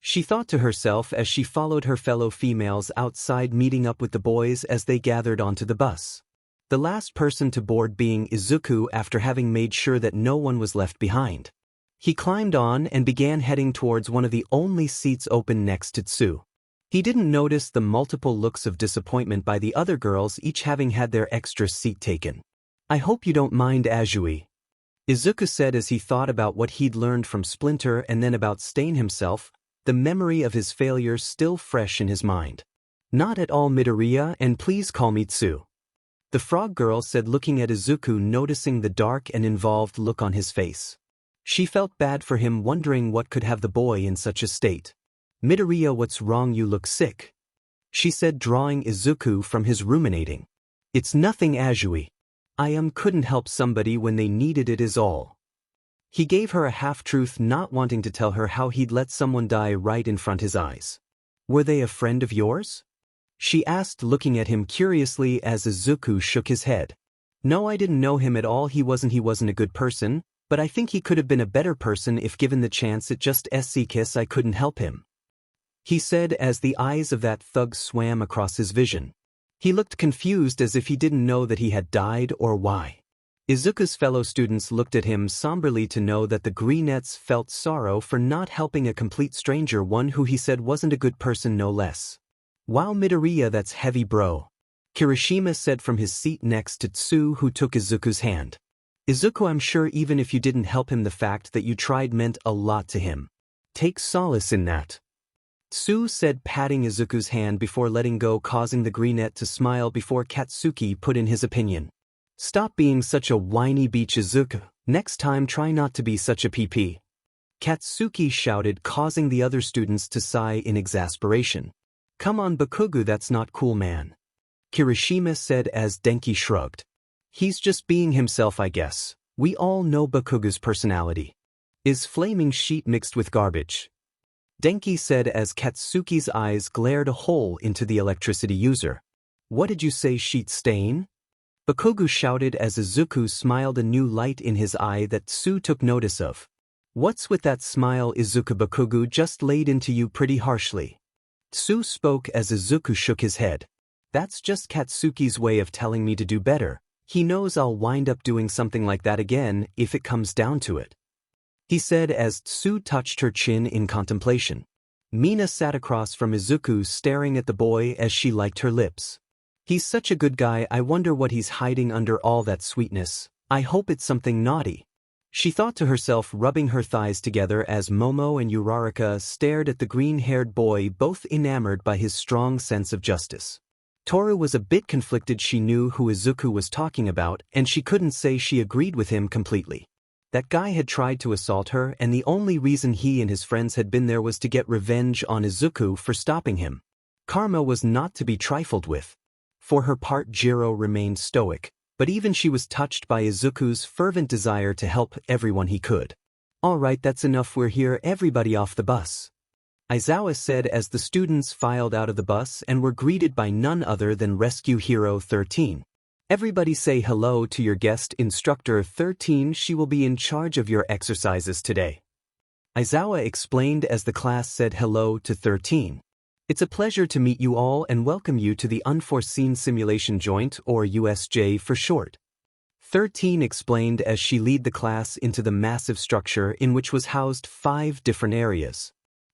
She thought to herself as she followed her fellow females outside, meeting up with the boys as they gathered onto the bus. The last person to board being Izuku, after having made sure that no one was left behind. He climbed on and began heading towards one of the only seats open next to Tsu. He didn't notice the multiple looks of disappointment by the other girls, each having had their extra seat taken. "I hope you don't mind, Azui," Izuku said as he thought about what he'd learned from Splinter and then about Stain himself, the memory of his failures still fresh in his mind. "Not at all, Midoriya, and please call me Tsu," the frog girl said, looking at Izuku, noticing the dark and involved look on his face. She felt bad for him, wondering what could have the boy in such a state. "Midoriya, what's wrong? You look sick," she said, drawing Izuku from his ruminating. "It's nothing, Azui. I couldn't help somebody when they needed it is all." He gave her a half-truth, not wanting to tell her how he'd let someone die right in front of his eyes. "Were they a friend of yours?" she asked, looking at him curiously as Izuku shook his head. "No, I didn't know him at all. He wasn't a good person. But I think he could have been a better person if given the chance. It just kiss I couldn't help him," he said as the eyes of that thug swam across his vision. He looked confused, as if he didn't know that he had died or why. Izuku's fellow students looked at him somberly to know that the Greenettes felt sorrow for not helping a complete stranger, one who he said wasn't a good person no less. "Wow, Midoriya, that's heavy, bro," Kirishima said from his seat next to Tsu, who took Izuku's hand. "Izuku, I'm sure even if you didn't help him, the fact that you tried meant a lot to him. Take solace in that," Tsu said, patting Izuku's hand before letting go, causing the Greenette to smile before Katsuki put in his opinion. "Stop being such a whiny beach, Izuku. Next time try not to be such a PP," Katsuki shouted, causing the other students to sigh in exasperation. "Come on, Bakugo, that's not cool, man," Kirishima said as Denki shrugged. "He's just being himself, I guess. We all know Bakugo's personality is flaming sheet mixed with garbage," Denki said as Katsuki's eyes glared a hole into the electricity user. "What did you say, sheet stain?" Bakugo shouted as Izuku smiled, a new light in his eye that Tsu took notice of. "What's with that smile, Izuku? Bakugo just laid into you pretty harshly," Tsu spoke as Izuku shook his head. "That's just Katsuki's way of telling me to do better. He knows I'll wind up doing something like that again if it comes down to it," he said as Tsu touched her chin in contemplation. Mina sat across from Izuku, staring at the boy as she liked her lips. "He's such a good guy. I wonder what he's hiding under all that sweetness. I hope it's something naughty," she thought to herself, rubbing her thighs together as Momo and Uraraka stared at the green-haired boy, both enamored by his strong sense of justice. Toru was a bit conflicted. She knew who Izuku was talking about, and she couldn't say she agreed with him completely. That guy had tried to assault her, and the only reason he and his friends had been there was to get revenge on Izuku for stopping him. Karma was not to be trifled with. For her part, Jiro remained stoic, but even she was touched by Izuku's fervent desire to help everyone he could. "All right, that's enough. We're here. Everybody off the bus," Aizawa said as the students filed out of the bus and were greeted by none other than Rescue Hero 13. "Everybody say hello to your guest instructor 13. She will be in charge of your exercises today," Aizawa explained as the class said hello to 13. "It's a pleasure to meet you all and welcome you to the Unforeseen Simulation Joint, or USJ for short," 13 explained as she led the class into the massive structure in which was housed 5 different areas.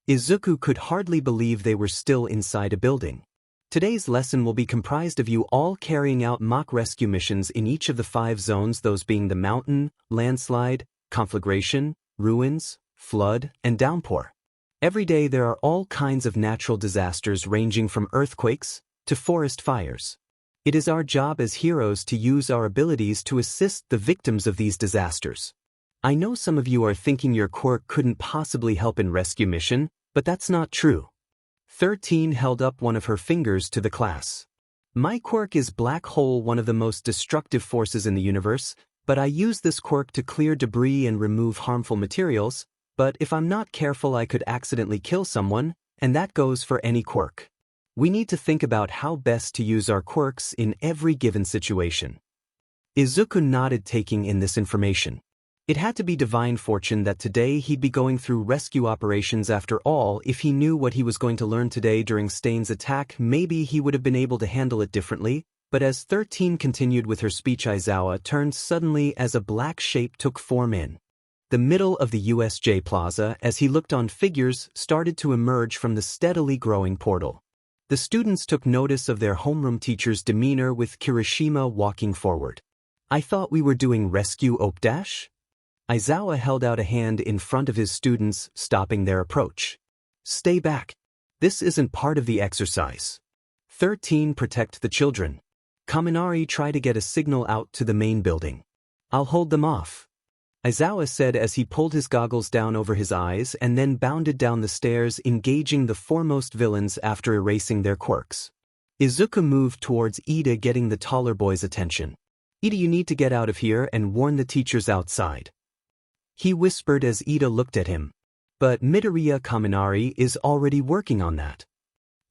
Izuku could hardly believe they were still inside a building. "Today's lesson will be comprised of you all carrying out mock rescue missions in each of the 5 zones, those being the mountain, landslide, conflagration, ruins, flood, and downpour. Every day there are all kinds of natural disasters ranging from earthquakes to forest fires. It is our job as heroes to use our abilities to assist the victims of these disasters. I know some of you are thinking your quirk couldn't possibly help in rescue mission, but that's not true." 13 held up one of her fingers to the class. "My quirk is Black Hole, one of the most destructive forces in the universe, but I use this quirk to clear debris and remove harmful materials. but if I'm not careful I could accidentally kill someone, and that goes for any quirk. We need to think about how best to use our quirks in every given situation. Izuku nodded, taking in this information. It had to be divine fortune that today he'd be going through rescue operations after all. If he knew what he was going to learn today during Stain's attack, maybe he would have been able to handle it differently, but as 13 continued with her speech, Aizawa turned suddenly as a black shape took form in the middle of the USJ Plaza. As he looked on, figures started to emerge from the steadily growing portal. The students took notice of their homeroom teacher's demeanor, with Kirishima walking forward. I thought we were doing rescue op dash? Aizawa held out a hand in front of his students, stopping their approach. Stay back. This isn't part of the exercise. 13 Protect the children. Kaminari, try to get a signal out to the main building. I'll hold them off, Aizawa said as he pulled his goggles down over his eyes and then bounded down the stairs, engaging the foremost villains after erasing their quirks. Izuku moved towards Ida, getting the taller boy's attention. Ida, you need to get out of here and warn the teachers outside, he whispered as Ida looked at him. But Midoriya, Kaminari is already working on that,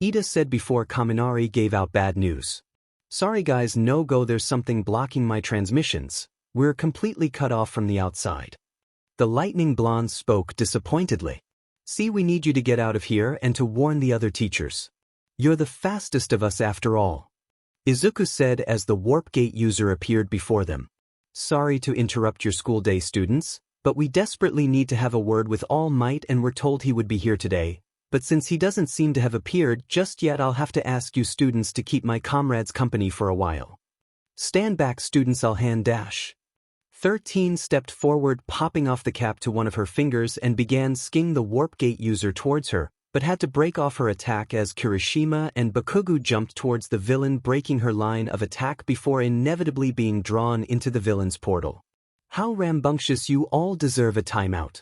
Ida said before Kaminari gave out bad news. Sorry guys, no go, there's something blocking my transmissions. We're completely cut off from the outside. The lightning blonde spoke disappointedly. See, we need you to get out of here and to warn the other teachers. You're the fastest of us after all, Izuku said as the warp gate user appeared before them. Sorry to interrupt your school day, students, but we desperately need to have a word with All Might, and we're told he would be here today. But since he doesn't seem to have appeared just yet, I'll have to ask you students to keep my comrades company for a while. Stand back, students, I'll hand dash. 13 stepped forward, popping off the cap to one of her fingers, and began sking the warp gate user towards her, but had to break off her attack as Kirishima and Bakugu jumped towards the villain, breaking her line of attack before inevitably being drawn into the villain's portal. How rambunctious, you all deserve a timeout,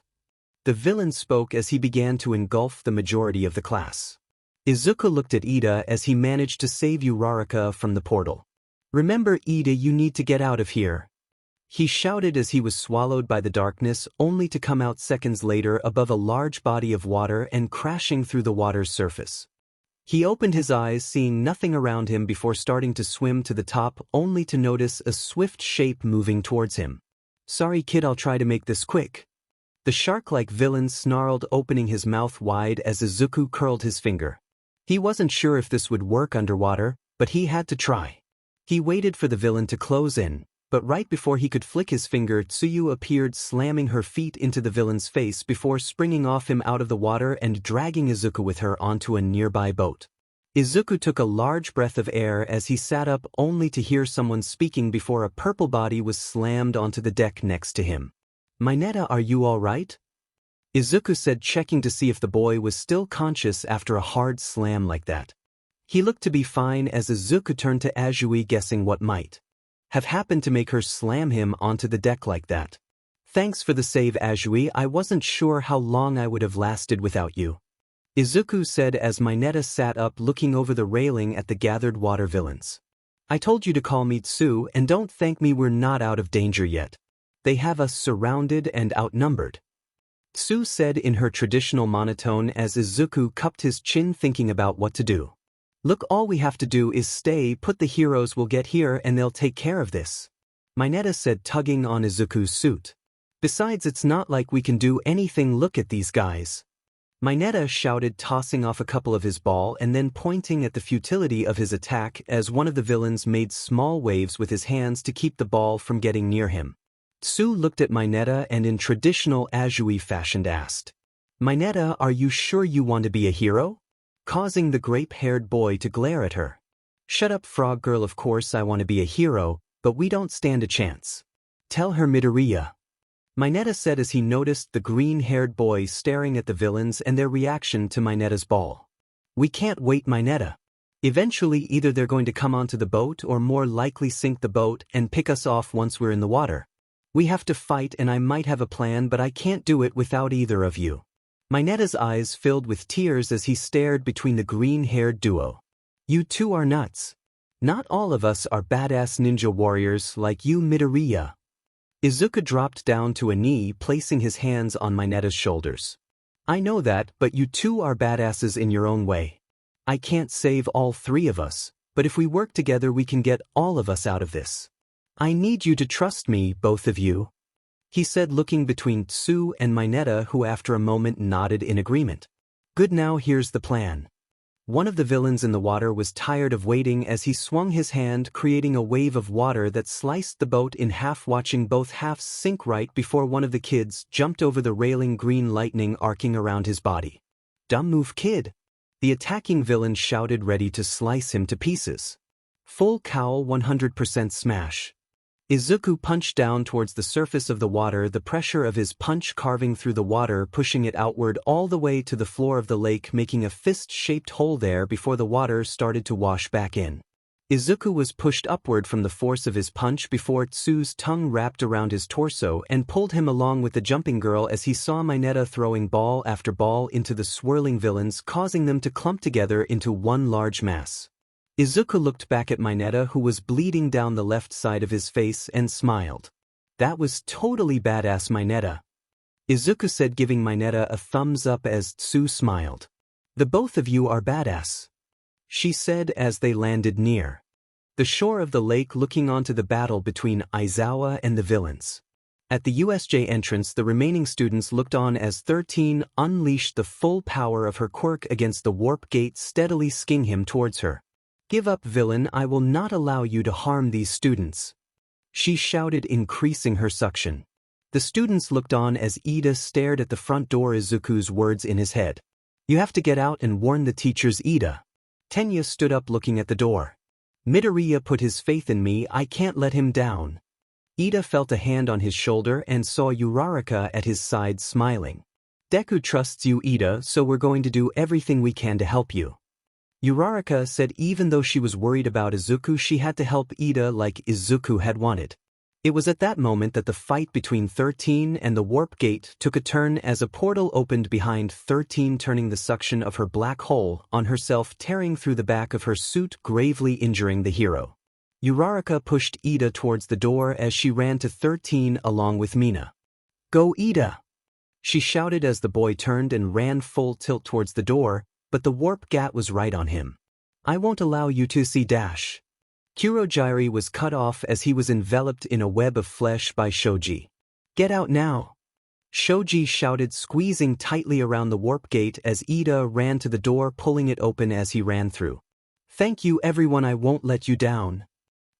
the villain spoke as he began to engulf the majority of the class. Izuku looked at Ida as he managed to save Uraraka from the portal. Remember, Ida, you need to get out of here, he shouted as he was swallowed by the darkness, only to come out seconds later above a large body of water and crashing through the water's surface. He opened his eyes, seeing nothing around him before starting to swim to the top, only to notice a swift shape moving towards him. Sorry kid, I'll try to make this quick, the shark-like villain snarled, opening his mouth wide as Izuku curled his finger. He wasn't sure if this would work underwater, but he had to try. He waited for the villain to close in, but right before he could flick his finger, Tsuyu appeared, slamming her feet into the villain's face before springing off him out of the water and dragging Izuku with her onto a nearby boat. Izuku took a large breath of air as he sat up, only to hear someone speaking before a purple body was slammed onto the deck next to him. Mineta, are you all right? Izuku said, checking to see if the boy was still conscious after a hard slam like that. He looked to be fine as Izuku turned to Azui, guessing what might have happened to make her slam him onto the deck like that. Thanks for the save, Azui, I wasn't sure how long I would have lasted without you, Izuku said as Mineta sat up, looking over the railing at the gathered water villains. I told you to call me Tsu, and don't thank me, we're not out of danger yet. They have us surrounded and outnumbered, Tsu said in her traditional monotone as Izuku cupped his chin, thinking about what to do. Look, all we have to do is stay put, the heroes will get here and they'll take care of this, Mineta said, tugging on Izuku's suit. Besides, it's not like we can do anything, look at these guys, Mineta shouted, tossing off a couple of his ball and then pointing at the futility of his attack as one of the villains made small waves with his hands to keep the ball from getting near him. Tsu looked at Mineta and in traditional Azui fashion asked, Mineta, are you sure you want to be a hero? Causing the grape-haired boy to glare at her. Shut up, frog girl, of course I want to be a hero, but we don't stand a chance. Tell her, Midoriya, Mineta said as he noticed the green-haired boy staring at the villains and their reaction to Mineta's ball. We can't wait, Mineta. Eventually either they're going to come onto the boat or more likely sink the boat and pick us off once we're in the water. We have to fight, and I might have a plan, but I can't do it without either of you. Mineta's eyes filled with tears as he stared between the green-haired duo. You two are nuts. Not all of us are badass ninja warriors like you, Midoriya. Izuku dropped down to a knee, placing his hands on Mineta's shoulders. I know that, but you two are badasses in your own way. I can't save all three of us, but if we work together we can get all of us out of this. I need you to trust me, both of you, he said, looking between Tsu and Mineta, who after a moment nodded in agreement. Good, now here's the plan. One of the villains in the water was tired of waiting as he swung his hand, creating a wave of water that sliced the boat in half, watching both halves sink right before one of the kids jumped over the railing, green lightning arcing around his body. Dumb move, kid, the attacking villain shouted, ready to slice him to pieces. Full cowl, 100% smash. Izuku punched down towards the surface of the water, the pressure of his punch carving through the water, pushing it outward all the way to the floor of the lake, making a fist-shaped hole there before the water started to wash back in. Izuku was pushed upward from the force of his punch before Tsu's tongue wrapped around his torso and pulled him along with the jumping girl as he saw Mineta throwing ball after ball into the swirling villains, causing them to clump together into one large mass. Izuku looked back at Mineta, who was bleeding down the left side of his face, and smiled. That was totally badass, Mineta, Izuku said, giving Mineta a thumbs up as Tsu smiled. The both of you are badass, she said as they landed near the shore of the lake, looking onto the battle between Aizawa and the villains. At the USJ entrance, the remaining students looked on as 13 unleashed the full power of her quirk against the warp gate, steadily sking him towards her. Give up, villain, I will not allow you to harm these students, she shouted, increasing her suction. The students looked on as Ida stared at the front door, Izuku's words in his head. You have to get out and warn the teachers, Ida. Tenya stood up, looking at the door. Midoriya put his faith in me, I can't let him down. Ida felt a hand on his shoulder and saw Uraraka at his side, smiling. Deku trusts you, Ida, so we're going to do everything we can to help you, Uraraka said. Even though she was worried about Izuku, she had to help Ida like Izuku had wanted. It was at that moment that the fight between 13 and the warp gate took a turn as a portal opened behind 13, turning the suction of her black hole on herself, tearing through the back of her suit, gravely injuring the hero. Uraraka pushed Ida towards the door as she ran to 13 along with Mina. Go, Ida, she shouted as the boy turned and ran full tilt towards the door, but the warp gat was right on him. I won't allow you to see dash. Kurogyari was cut off as he was enveloped in a web of flesh by Shoji. Get out now, Shoji shouted, squeezing tightly around the warp gate as Ida ran to the door, pulling it open as he ran through. Thank you, everyone, I won't let you down,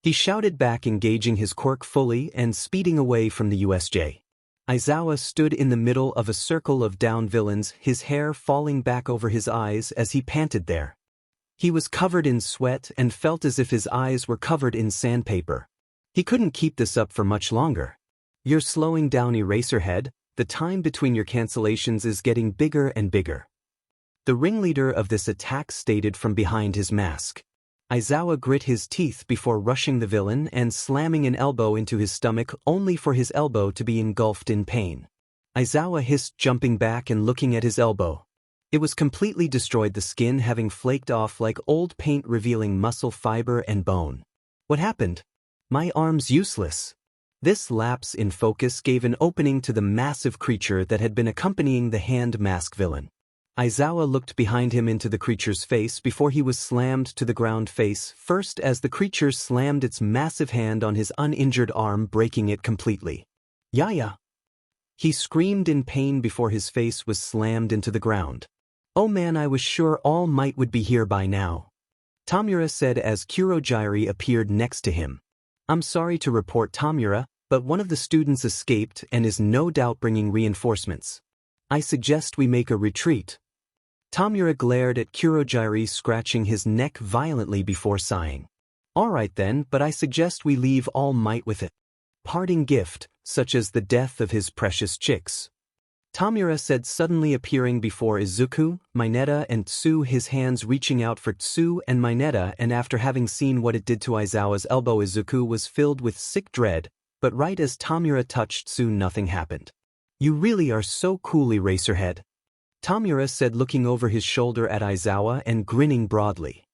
he shouted back, engaging his quirk fully and speeding away from the USJ. Aizawa stood in the middle of a circle of down villains, his hair falling back over his eyes as he panted there. He was covered in sweat and felt as if his eyes were covered in sandpaper. He couldn't keep this up for much longer. You're slowing down, Eraserhead. The time between your cancellations is getting bigger and bigger, the ringleader of this attack stated from behind his mask. Aizawa grit his teeth before rushing the villain and slamming an elbow into his stomach, only for his elbow to be engulfed in pain. Aizawa hissed, jumping back and looking at his elbow. It was completely destroyed, the skin having flaked off like old paint, revealing muscle fiber and bone. What happened? My arm's useless. This lapse in focus gave an opening to the massive creature that had been accompanying the hand mask villain. Aizawa looked behind him into the creature's face before he was slammed to the ground face first, as the creature slammed its massive hand on his uninjured arm, breaking it completely. Yaya! He screamed in pain before his face was slammed into the ground. Oh man, I was sure All Might would be here by now, Tamura said as Kurogyari appeared next to him. I'm sorry to report, Tamura, but one of the students escaped and is no doubt bringing reinforcements. I suggest we make a retreat. Tamura glared at Kurogyari, scratching his neck violently before sighing. All right then, but I suggest we leave All Might with a parting gift, such as the death of his precious chicks, Tamura said, suddenly appearing before Izuku, Mineta and Tsu, his hands reaching out for Tsu and Mineta, and after having seen what it did to Aizawa's elbow, Izuku was filled with sick dread, but right as Tamura touched Tsu, nothing happened. You really are so cool, Eraserhead, Tamura said, looking over his shoulder at Aizawa and grinning broadly.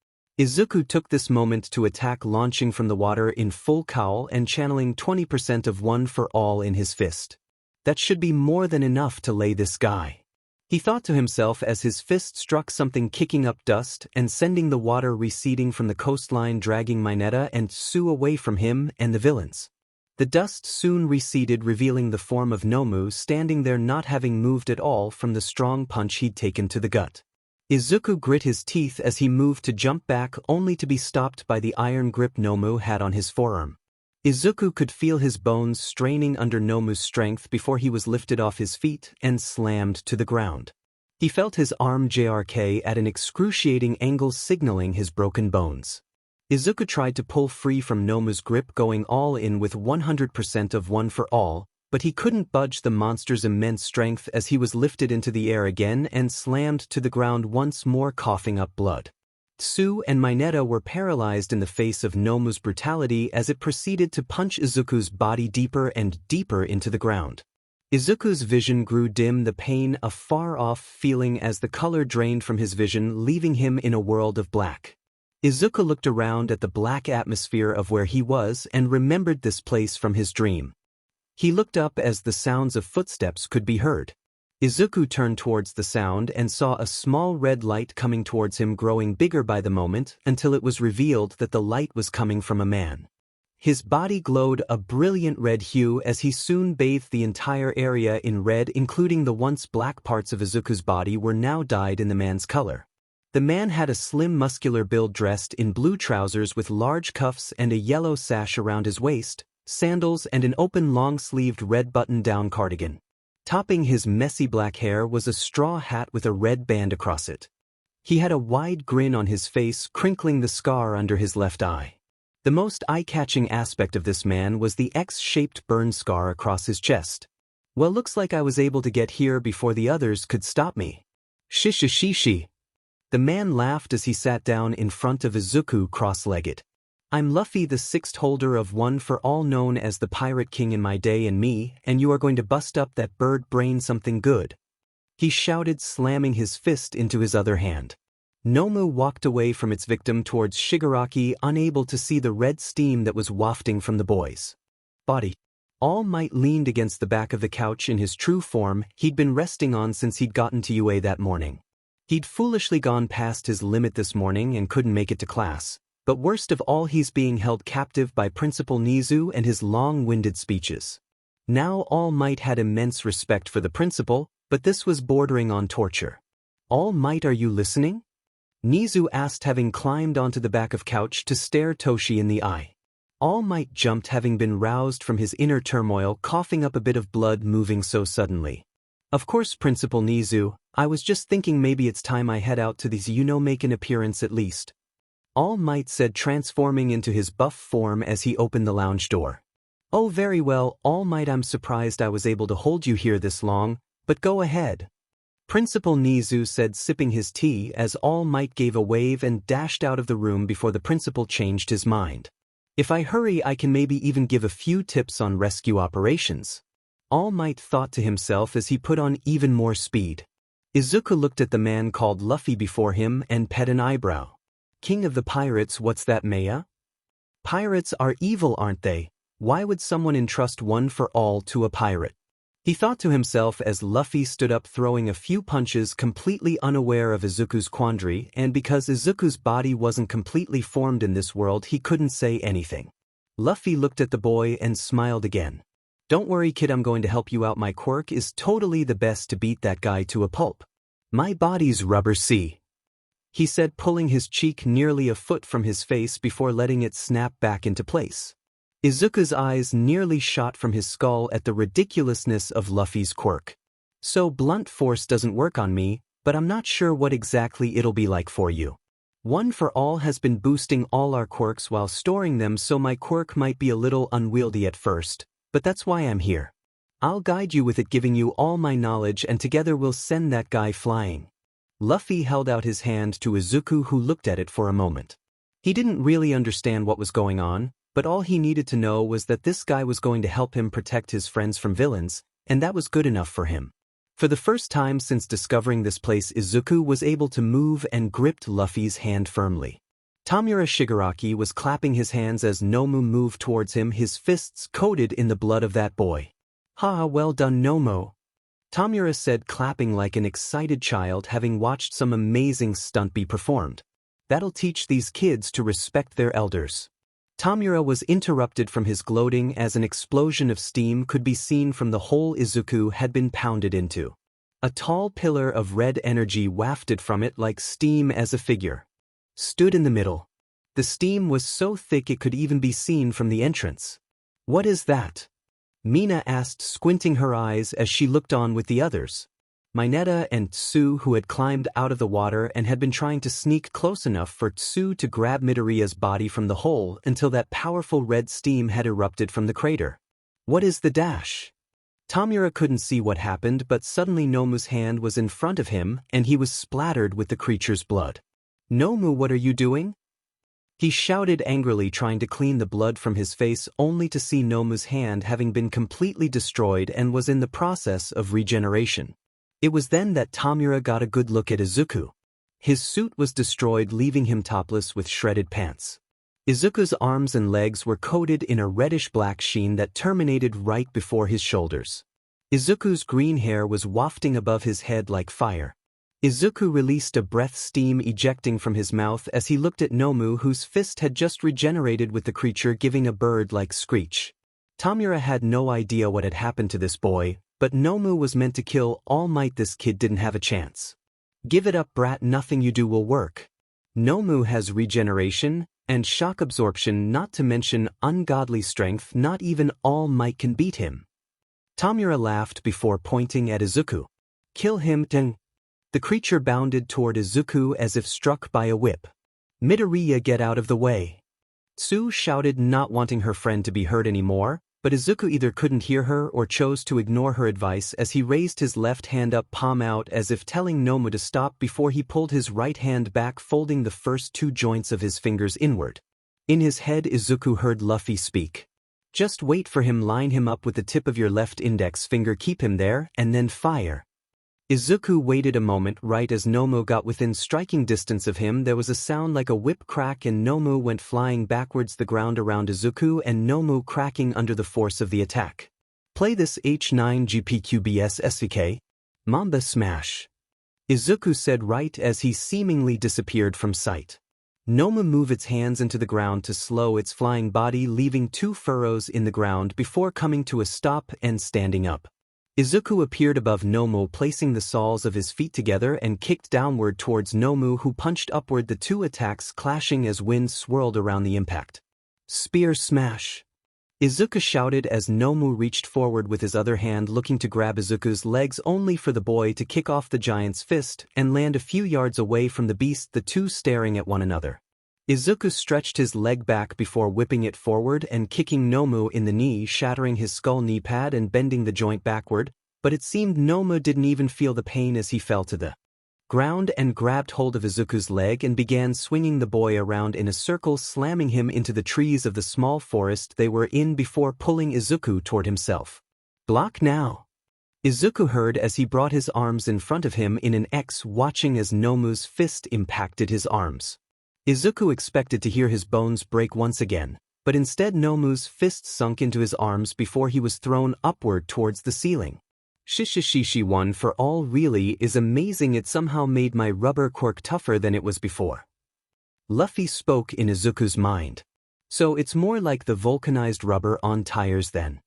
Izuku took this moment to attack, launching from the water in full cowl and channeling 20% of One for All in his fist. That should be more than enough to lay this guy, he thought to himself as his fist struck something, kicking up dust and sending the water receding from the coastline, dragging Mineta and Sue away from him and the villains. The dust soon receded, revealing the form of Nomu standing there, not having moved at all from the strong punch he'd taken to the gut. Izuku grit his teeth as he moved to jump back, only to be stopped by the iron grip Nomu had on his forearm. Izuku could feel his bones straining under Nomu's strength before he was lifted off his feet and slammed to the ground. He felt his arm JRK at an excruciating angle, signaling his broken bones. Izuku tried to pull free from Nomu's grip, going all in with 100% of One for All, but he couldn't budge the monster's immense strength as he was lifted into the air again and slammed to the ground once more, coughing up blood. Sue and Mineta were paralyzed in the face of Nomu's brutality as it proceeded to punch Izuku's body deeper and deeper into the ground. Izuku's vision grew dim, the pain a far-off feeling as the color drained from his vision, leaving him in a world of black. Izuku looked around at the black atmosphere of where he was and remembered this place from his dream. He looked up as the sounds of footsteps could be heard. Izuku turned towards the sound and saw a small red light coming towards him, growing bigger by the moment until it was revealed that the light was coming from a man. His body glowed a brilliant red hue as he soon bathed the entire area in red, including the once black parts of Izuku's body were now dyed in the man's color. The man had a slim muscular build, dressed in blue trousers with large cuffs and a yellow sash around his waist, sandals and an open long-sleeved red button-down cardigan. Topping his messy black hair was a straw hat with a red band across it. He had a wide grin on his face, crinkling the scar under his left eye. The most eye-catching aspect of this man was the X-shaped burn scar across his chest. Well, looks like I was able to get here before the others could stop me. Shishishishi. The man laughed as he sat down in front of Izuku, cross-legged. I'm Luffy, the sixth holder of One for All, known as the Pirate King in my day and me, and you are going to bust up that bird brain something good, he shouted, slamming his fist into his other hand. Nomu walked away from its victim towards Shigaraki, unable to see the red steam that was wafting from the boy's body. All Might leaned against the back of the couch in his true form he'd been resting on since he'd gotten to UA that morning. He'd foolishly gone past his limit this morning and couldn't make it to class. But worst of all, he's being held captive by Principal Nizu and his long-winded speeches. Now All Might had immense respect for the principal, but this was bordering on torture. All Might, are you listening? Nizu asked, having climbed onto the back of couch to stare Toshi in the eye. All Might jumped, having been roused from his inner turmoil, coughing up a bit of blood, moving so suddenly. Of course, Principal Nizu, I was just thinking maybe it's time I head out to these, make an appearance at least. All Might said, transforming into his buff form as he opened the lounge door. Oh, very well, All Might, I'm surprised I was able to hold you here this long, but go ahead. Principal Nizu said, sipping his tea as All Might gave a wave and dashed out of the room before the principal changed his mind. If I hurry, I can maybe even give a few tips on rescue operations. All Might thought to himself as he put on even more speed. Izuku looked at the man called Luffy before him and pet an eyebrow. King of the pirates, what's that, Maya? Pirates are evil, aren't they? Why would someone entrust One for All to a pirate? He thought to himself as Luffy stood up, throwing a few punches, completely unaware of Izuku's quandary, and because Izuku's body wasn't completely formed in this world, he couldn't say anything. Luffy looked at the boy and smiled again. Don't worry, kid, I'm going to help you out. My quirk is totally the best to beat that guy to a pulp. My body's rubber, see? He said, pulling his cheek nearly a foot from his face before letting it snap back into place. Izuku's eyes nearly shot from his skull at the ridiculousness of Luffy's quirk. So blunt force doesn't work on me, but I'm not sure what exactly it'll be like for you. One for All has been boosting all our quirks while storing them, so my quirk might be a little unwieldy at first, but that's why I'm here. I'll guide you with it, giving you all my knowledge, and together we'll send that guy flying. Luffy held out his hand to Izuku, who looked at it for a moment. He didn't really understand what was going on, but all he needed to know was that this guy was going to help him protect his friends from villains, and that was good enough for him. For the first time since discovering this place, Izuku was able to move and gripped Luffy's hand firmly. Tamura Shigaraki was clapping his hands as Nomu moved towards him, his fists coated in the blood of that boy. "Ha, well done, Nomu," Tamura said, clapping like an excited child having watched some amazing stunt be performed. "That'll teach these kids to respect their elders." Tamura was interrupted from his gloating as an explosion of steam could be seen from the hole Izuku had been pounded into. A tall pillar of red energy wafted from it like steam as a figure stood in the middle. The steam was so thick it could even be seen from the entrance. "What is that?" Mina asked, squinting her eyes as she looked on with the others. Mineta and Tsu, who had climbed out of the water and had been trying to sneak close enough for Tsu to grab Midoriya's body from the hole until that powerful red steam had erupted from the crater. "What is the dash?" Tamura couldn't see what happened, but suddenly Nomu's hand was in front of him and he was splattered with the creature's blood. "Nomu, what are you doing?" He shouted angrily, trying to clean the blood from his face, only to see Nomu's hand having been completely destroyed and was in the process of regeneration. It was then that Tamura got a good look at Izuku. His suit was destroyed, leaving him topless with shredded pants. Izuku's arms and legs were coated in a reddish-black sheen that terminated right before his shoulders. Izuku's green hair was wafting above his head like fire. Izuku released a breath, steam ejecting from his mouth as he looked at Nomu, whose fist had just regenerated with the creature giving a bird-like screech. Tamura had no idea what had happened to this boy, but Nomu was meant to kill All Might. This kid didn't have a chance. "Give it up, brat, nothing you do will work. Nomu has regeneration and shock absorption, not to mention ungodly strength. Not even All Might can beat him." Tamura laughed before pointing at Izuku. "Kill him, then." The creature bounded toward Izuku as if struck by a whip. "Midoriya, get out of the way!" Tsu shouted, not wanting her friend to be hurt anymore, but Izuku either couldn't hear her or chose to ignore her advice as he raised his left hand up, palm out, as if telling Nomu to stop before he pulled his right hand back, folding the first two joints of his fingers inward. In his head, Izuku heard Luffy speak. "Just wait for him, line him up with the tip of your left index finger, keep him there, and then fire." Izuku waited a moment. Right as Nomu got within striking distance of him, there was a sound like a whip crack and Nomu went flying backwards, the ground around Izuku and Nomu cracking under the force of the attack. "Play this H9GPQBS SVK. Mamba smash," Izuku said right as he seemingly disappeared from sight. Nomu moved its hands into the ground to slow its flying body, leaving two furrows in the ground before coming to a stop and standing up. Izuku appeared above Nomu, placing the soles of his feet together and kicked downward towards Nomu, who punched upward, the two attacks clashing as wind swirled around the impact. "Spear smash," Izuku shouted as Nomu reached forward with his other hand, looking to grab Izuku's legs, only for the boy to kick off the giant's fist and land a few yards away from the beast, the two staring at one another. Izuku stretched his leg back before whipping it forward and kicking Nomu in the knee, shattering his skull knee pad and bending the joint backward, but it seemed Nomu didn't even feel the pain as he fell to the ground and grabbed hold of Izuku's leg and began swinging the boy around in a circle, slamming him into the trees of the small forest they were in before pulling Izuku toward himself. "Block now," Izuku heard as he brought his arms in front of him in an X, watching as Nomu's fist impacted his arms. Izuku expected to hear his bones break once again, but instead Nomu's fist sunk into his arms before he was thrown upward towards the ceiling. "Shishishishi one for all really is amazing, it somehow made my rubber quirk tougher than it was before." Luffy spoke in Izuku's mind. "So it's more like the vulcanized rubber on tires then?"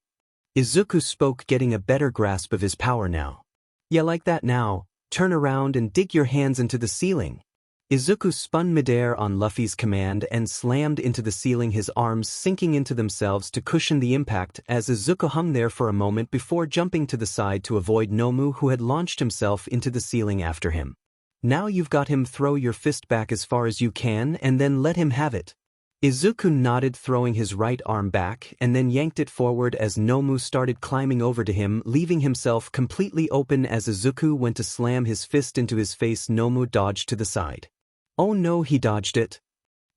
Izuku spoke, getting a better grasp of his power now. "Yeah, like that now, turn around and dig your hands into the ceiling." Izuku spun midair on Luffy's command and slammed into the ceiling, his arms sinking into themselves to cushion the impact as Izuku hung there for a moment before jumping to the side to avoid Nomu, who had launched himself into the ceiling after him. "Now you've got him, throw your fist back as far as you can and then let him have it." Izuku nodded, throwing his right arm back and then yanked it forward as Nomu started climbing over to him, leaving himself completely open as Izuku went to slam his fist into his face. Nomu dodged to the side. "Oh no, he dodged it,"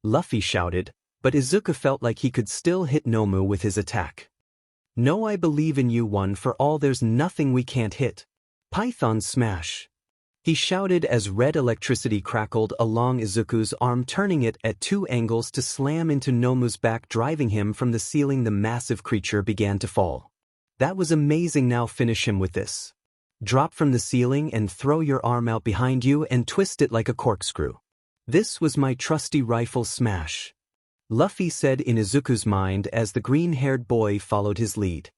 Luffy shouted, but Izuku felt like he could still hit Nomu with his attack. "No, I believe in you, one for all, there's nothing we can't hit. Python smash." He shouted as red electricity crackled along Izuku's arm, turning it at 2 angles to slam into Nomu's back, driving him from the ceiling. The massive creature began to fall. That was amazing. Now finish him with this. Drop from the ceiling and throw your arm out behind you and twist it like a corkscrew. This was my trusty rifle. Smash. Luffy said in Izuku's mind as the green-haired boy followed his lead.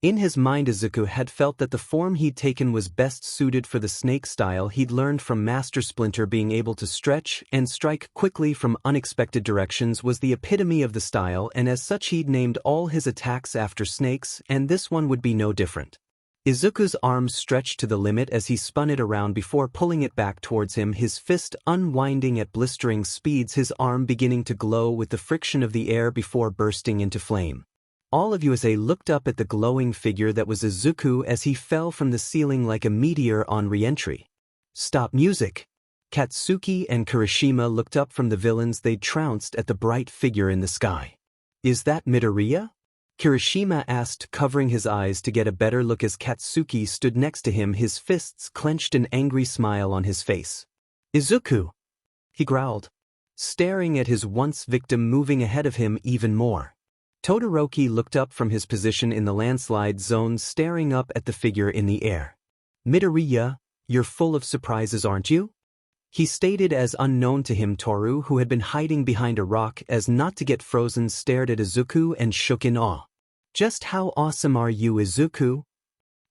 In his mind, Izuku had felt that the form he'd taken was best suited for the snake style he'd learned from Master Splinter. Being able to stretch and strike quickly from unexpected directions was the epitome of the style, and as such he'd named all his attacks after snakes, and this one would be no different. Izuku's arms stretched to the limit as he spun it around before pulling it back towards him, his fist unwinding at blistering speeds, his arm beginning to glow with the friction of the air before bursting into flame. All of USA looked up at the glowing figure that was Izuku as he fell from the ceiling like a meteor on re-entry. Stop music! Katsuki and Kirishima looked up from the villains they'd trounced at the bright figure in the sky. Is that Midoriya? Kirishima asked, covering his eyes to get a better look as Katsuki stood next to him, his fists clenched, an angry smile on his face. Izuku! He growled, staring at his once victim moving ahead of him even more. Todoroki looked up from his position in the landslide zone, staring up at the figure in the air. Midoriya, you're full of surprises, aren't you? He stated as unknown to him. Toru, who had been hiding behind a rock as not to get frozen, stared at Izuku and shook in awe. Just how awesome are you, Izuku?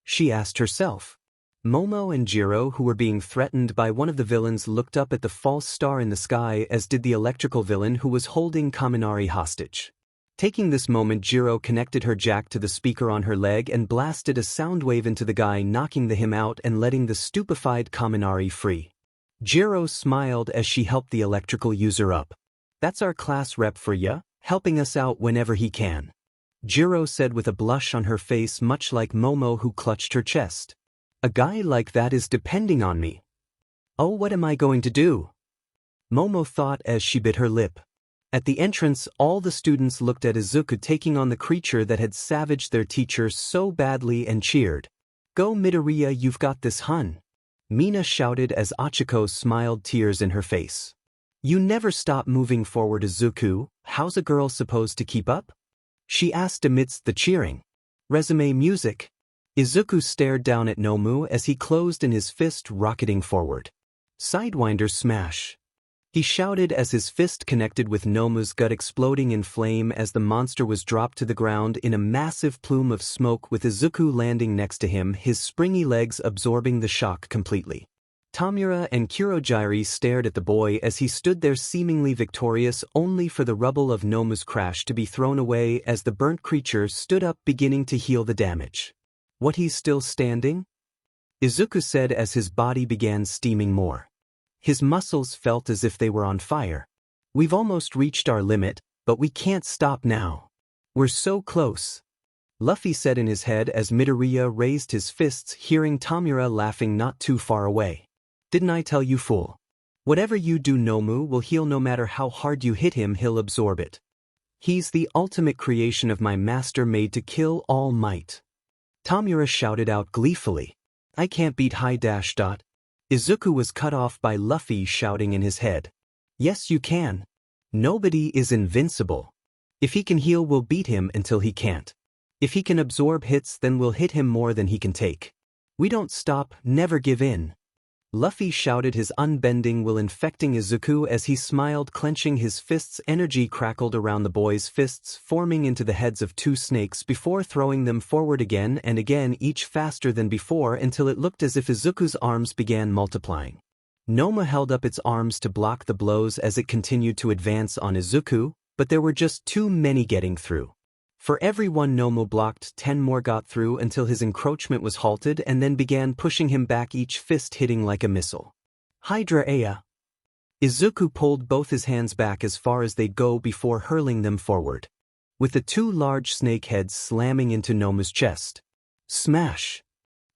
She asked herself. Momo and Jiro, who were being threatened by one of the villains, looked up at the false star in the sky, as did the electrical villain who was holding Kaminari hostage. Taking this moment, Jiro connected her jack to the speaker on her leg and blasted a sound wave into the guy, knocking him out and letting the stupefied Kaminari free. Jiro smiled as she helped the electrical user up. That's our class rep for ya, helping us out whenever he can. Jiro said with a blush on her face, much like Momo, who clutched her chest. A guy like that is depending on me. Oh, what am I going to do? Momo thought as she bit her lip. At the entrance, all the students looked at Izuku taking on the creature that had savaged their teacher so badly and cheered. Go Midoriya, you've got this, hun. Mina shouted as Achiko smiled, tears in her face. You never stop moving forward, Izuku. How's a girl supposed to keep up? She asked amidst the cheering. Resume music. Izuku stared down at Nomu as he closed in his fist, rocketing forward. Sidewinder smash. He shouted as his fist connected with Nomu's gut, exploding in flame as the monster was dropped to the ground in a massive plume of smoke, with Izuku landing next to him, his springy legs absorbing the shock completely. Tamura and Kurogiri stared at the boy as he stood there seemingly victorious, only for the rubble of Nomu's crash to be thrown away as the burnt creature stood up, beginning to heal the damage. What, he's still standing? Izuku said as his body began steaming more. His muscles felt as if they were on fire. We've almost reached our limit, but we can't stop now. We're so close. Luffy said in his head as Midoriya raised his fists, hearing Tamura laughing not too far away. Didn't I tell you, fool? Whatever you do, Nomu will heal no matter how hard you hit him, he'll absorb it. He's the ultimate creation of my master, made to kill all might. Tamura shouted out gleefully. I can't beat high dash dot. Izuku was cut off by Luffy shouting in his head. Yes, you can. Nobody is invincible. If he can heal, we'll beat him until he can't. If he can absorb hits, then we'll hit him more than he can take. We don't stop, never give in. Luffy shouted, his unbending will infecting Izuku as he smiled, clenching his fists. Energy crackled around the boy's fists, forming into the heads of two snakes before throwing them forward again and again, each faster than before, until it looked as if Izuku's arms began multiplying. Noma held up its arms to block the blows as it continued to advance on Izuku, but there were just too many getting through. For every one Noma blocked, 10 more got through until his encroachment was halted and then began pushing him back, each fist hitting like a missile. Hydra Aya. Izuku pulled both his hands back as far as they'd go before hurling them forward, with the two large snake heads slamming into Nomu's chest. Smash!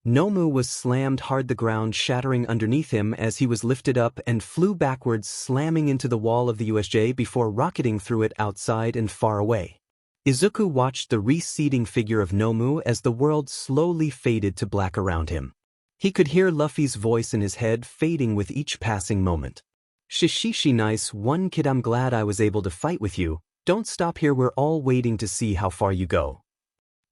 Nomu was slammed hard, the ground shattering underneath him as he was lifted up and flew backwards, slamming into the wall of the USJ before rocketing through it outside and far away. Izuku watched the receding figure of Nomu as the world slowly faded to black around him. He could hear Luffy's voice in his head fading with each passing moment. Shishishi, nice one, kid, I'm glad I was able to fight with you. Don't stop here, we're all waiting to see how far you go.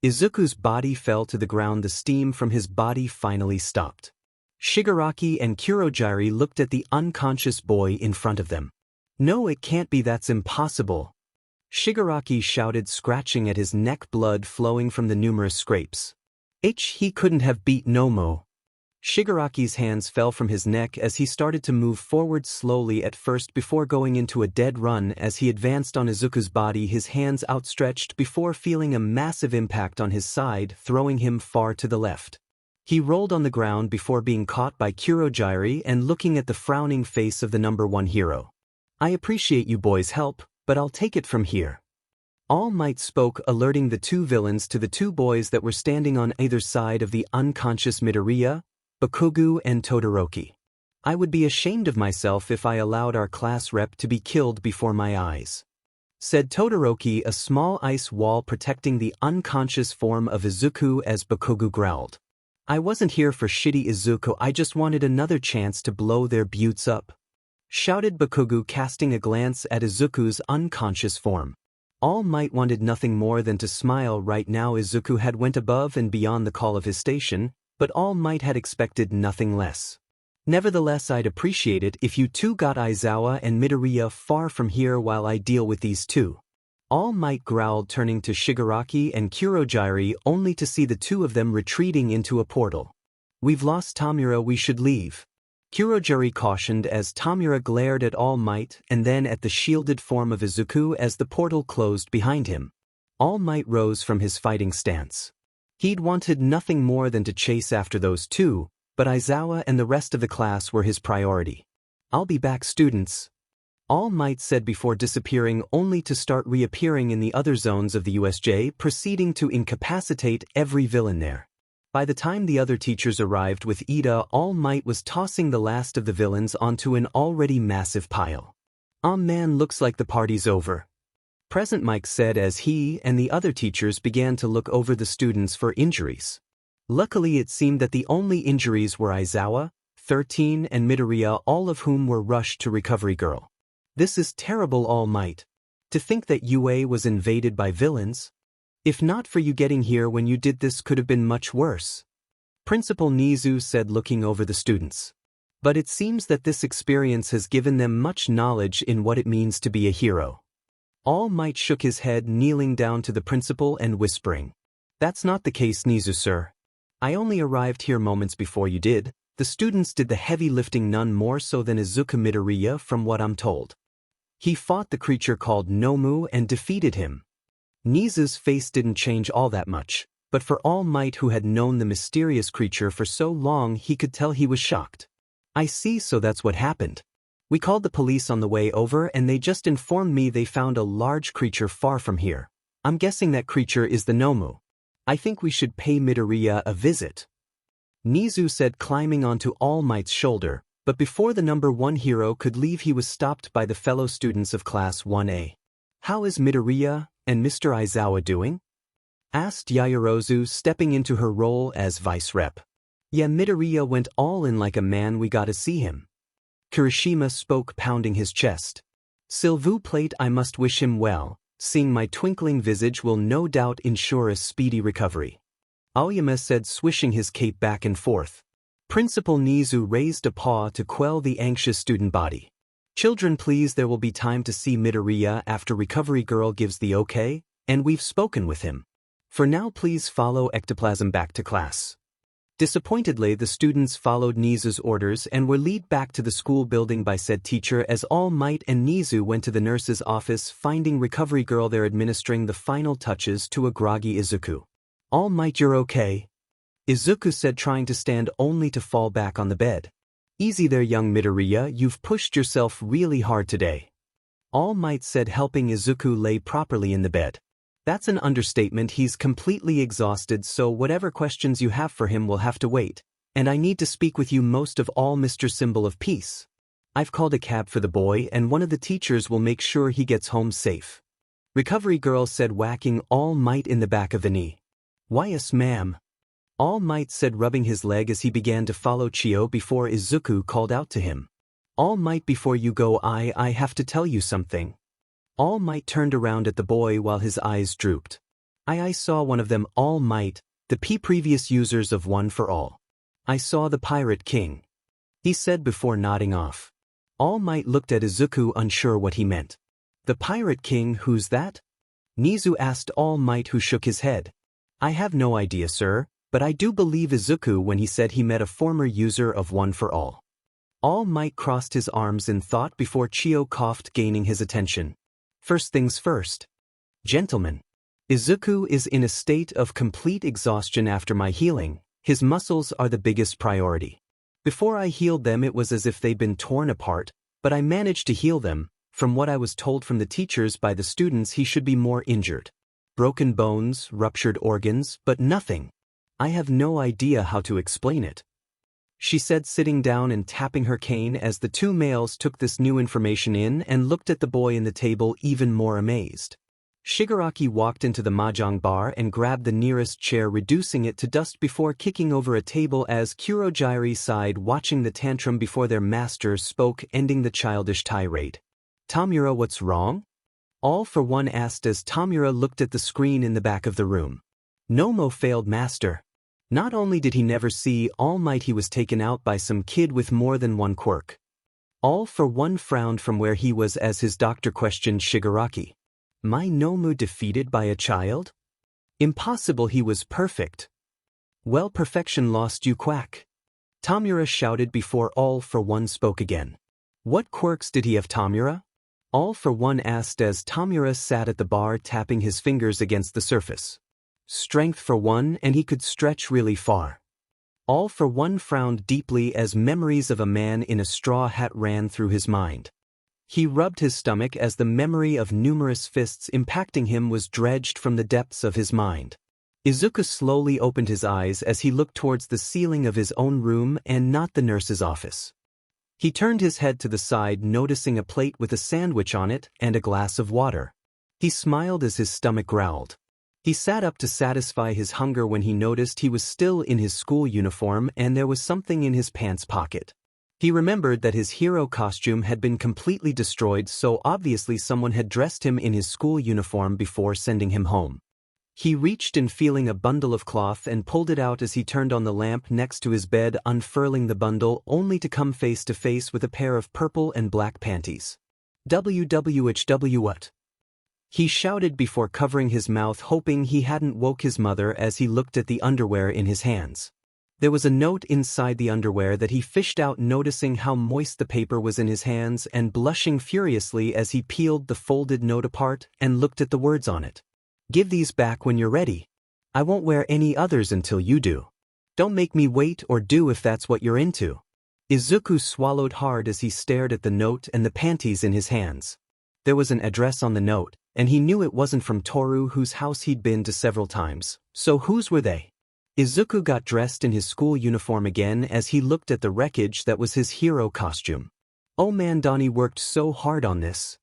Izuku's body fell to the ground, the steam from his body finally stopped. Shigaraki and Kurogiri looked at the unconscious boy in front of them. No, it can't be, that's impossible. Shigaraki shouted, scratching at his neck, blood flowing from the numerous scrapes. He couldn't have beat Nomo. Shigaraki's hands fell from his neck as he started to move forward slowly at first before going into a dead run as he advanced on Izuku's body, his hands outstretched before feeling a massive impact on his side, throwing him far to the left. He rolled on the ground before being caught by Kurogiri and looking at the frowning face of the number 1 hero. I appreciate you boys' help, but I'll take it from here. All Might spoke, alerting the 2 villains to the 2 boys that were standing on either side of the unconscious Midoriya, Bakugo and Todoroki. I would be ashamed of myself if I allowed our class rep to be killed before my eyes, said Todoroki, a small ice wall protecting the unconscious form of Izuku as Bakugo growled. I wasn't here for shitty Izuku, I just wanted another chance to blow their buttes up, shouted Bakugo, casting a glance at Izuku's unconscious form. All Might wanted nothing more than to smile right now. Izuku had went above and beyond the call of his station, but All Might had expected nothing less. Nevertheless, I'd appreciate it if you 2 got Aizawa and Midoriya far from here while I deal with these 2. All Might growled, turning to Shigaraki and Kurogiri only to see the 2 of them retreating into a portal. We've lost Tamura, we should leave. Kurogiri cautioned as Tamura glared at All Might and then at the shielded form of Izuku as the portal closed behind him. All Might rose from his fighting stance. He'd wanted nothing more than to chase after those 2, but Aizawa and the rest of the class were his priority. I'll be back, students, All Might said before disappearing, only to start reappearing in the other zones of the USJ, proceeding to incapacitate every villain there. By the time the other teachers arrived with Ida, All Might was tossing the last of the villains onto an already massive pile. Man, looks like the party's over. Present Mike said as he and the other teachers began to look over the students for injuries. Luckily, it seemed that the only injuries were Aizawa, 13 and Midoriya, all of whom were rushed to Recovery Girl. This is terrible, All Might. To think that UA was invaded by villains. If not for you getting here when you did, this could have been much worse. Principal Nizu said, looking over the students. But it seems that this experience has given them much knowledge in what it means to be a hero. All Might shook his head, kneeling down to the principal and whispering. That's not the case, Nizu sir. I only arrived here moments before you did. The students did the heavy lifting, none more so than Izuku Midoriya from what I'm told. He fought the creature called Nomu and defeated him. Nizu's face didn't change all that much, but for All Might, who had known the mysterious creature for so long, he could tell he was shocked. I see, so that's what happened. We called the police on the way over and they just informed me they found a large creature far from here. I'm guessing that creature is the Nomu. I think we should pay Midoriya a visit, Nizu said, climbing onto All Might's shoulder, but before the number 1 hero could leave, he was stopped by the fellow students of Class 1A. How is Midoriya and Mr. Aizawa doing? Asked Yaoyorozu, stepping into her role as vice rep. Yeah, Midoriya went all in like a man, we gotta see him. Kirishima spoke, pounding his chest. S'il vous plaît, I must wish him well. Seeing my twinkling visage will no doubt ensure a speedy recovery. Aoyama said, swishing his cape back and forth. Principal Nizu raised a paw to quell the anxious student body. Children, please, there will be time to see Midoriya after Recovery Girl gives the okay, and we've spoken with him. For now, please follow Ectoplasm back to class. Disappointedly, the students followed Nizu's orders and were led back to the school building by said teacher as All Might and Nizu went to the nurse's office, finding Recovery Girl there administering the final touches to a groggy Izuku. All Might, you're okay? Izuku said, trying to stand only to fall back on the bed. Easy there, young Midoriya, you've pushed yourself really hard today. All Might said, helping Izuku lay properly in the bed. That's an understatement, he's completely exhausted, so whatever questions you have for him will have to wait. And I need to speak with you most of all, Mr. Symbol of Peace. I've called a cab for the boy and one of the teachers will make sure he gets home safe. Recovery Girl said, whacking All Might in the back of the knee. Why, yes, ma'am. All Might said, rubbing his leg as he began to follow Chio before Izuku called out to him. All Might, before you go, I have to tell you something. All Might turned around at the boy while his eyes drooped. I saw one of them, All Might, the previous users of One for All. I saw the Pirate King, he said before nodding off. All Might looked at Izuku, unsure what he meant. The Pirate King, who's that? Nizu asked All Might, who shook his head. I have no idea, sir, but I do believe Izuku when he said he met a former user of One for All. All Might crossed his arms in thought before Chio coughed, gaining his attention. First things first. Gentlemen, Izuku is in a state of complete exhaustion after my healing. His muscles are the biggest priority. Before I healed them, it was as if they'd been torn apart, but I managed to heal them. From what I was told from the teachers by the students, he should be more injured. Broken bones, ruptured organs, but nothing. I have no idea how to explain it, she said, sitting down and tapping her cane as the two males took this new information in and looked at the boy in the table even more amazed. Shigaraki walked into the mahjong bar and grabbed the nearest chair, reducing it to dust before kicking over a table as Kurogiri sighed, watching the tantrum before their master spoke, ending the childish tirade. Tamura, what's wrong? All for One asked as Tamura looked at the screen in the back of the room. Nomo failed, master. Not only did he never see All Might, he was taken out by some kid with more than one quirk. All for One frowned from where he was as his doctor questioned Shigaraki. My Nomu defeated by a child? Impossible, he was perfect. Well, perfection lost you, quack. Tamura shouted before All for One spoke again. What quirks did he have, Tamura? All for One asked as Tamura sat at the bar tapping his fingers against the surface. Strength for one, and he could stretch really far. All for One frowned deeply as memories of a man in a straw hat ran through his mind. He rubbed his stomach as the memory of numerous fists impacting him was dredged from the depths of his mind. Izuku slowly opened his eyes as he looked towards the ceiling of his own room and not the nurse's office. He turned his head to the side, noticing a plate with a sandwich on it and a glass of water. He smiled as his stomach growled. He sat up to satisfy his hunger when he noticed he was still in his school uniform and there was something in his pants pocket. He remembered that his hero costume had been completely destroyed, so obviously someone had dressed him in his school uniform before sending him home. He reached in, feeling a bundle of cloth, and pulled it out as he turned on the lamp next to his bed, unfurling the bundle only to come face to face with a pair of purple and black panties. WWHW what? He shouted before covering his mouth, hoping he hadn't woke his mother as he looked at the underwear in his hands. There was a note inside the underwear that he fished out, noticing how moist the paper was in his hands and blushing furiously as he peeled the folded note apart and looked at the words on it. Give these back when you're ready. I won't wear any others until you do. Don't make me wait, or do if that's what you're into. Izuku swallowed hard as he stared at the note and the panties in his hands. There was an address on the note, and he knew it wasn't from Toru, whose house he'd been to several times. So whose were they? Izuku got dressed in his school uniform again as he looked at the wreckage that was his hero costume. Oh man, Donnie worked so hard on this,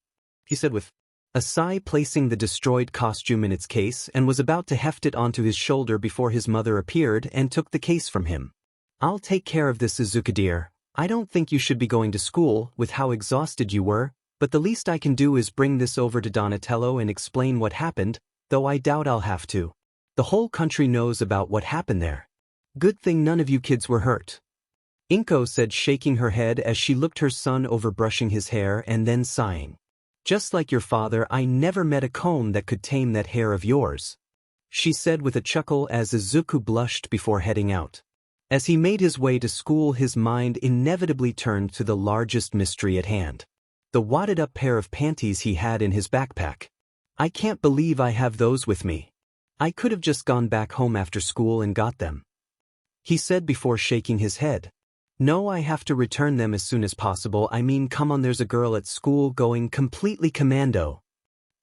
he said with a sigh, placing the destroyed costume in its case, and was about to heft it onto his shoulder before his mother appeared and took the case from him. I'll take care of this, Izuku dear. I don't think you should be going to school with how exhausted you were, but the least I can do is bring this over to Donatello and explain what happened, though I doubt I'll have to. The whole country knows about what happened there. Good thing none of you kids were hurt, Inko said, shaking her head as she looked her son over, brushing his hair and then sighing. Just like your father, I never met a comb that could tame that hair of yours, she said with a chuckle as Izuku blushed before heading out. As he made his way to school, his mind inevitably turned to the largest mystery at hand. The wadded-up pair of panties he had in his backpack. I can't believe I have those with me. I could have just gone back home after school and got them, he said before shaking his head. No, I have to return them as soon as possible. I mean, come on, there's a girl at school going completely commando,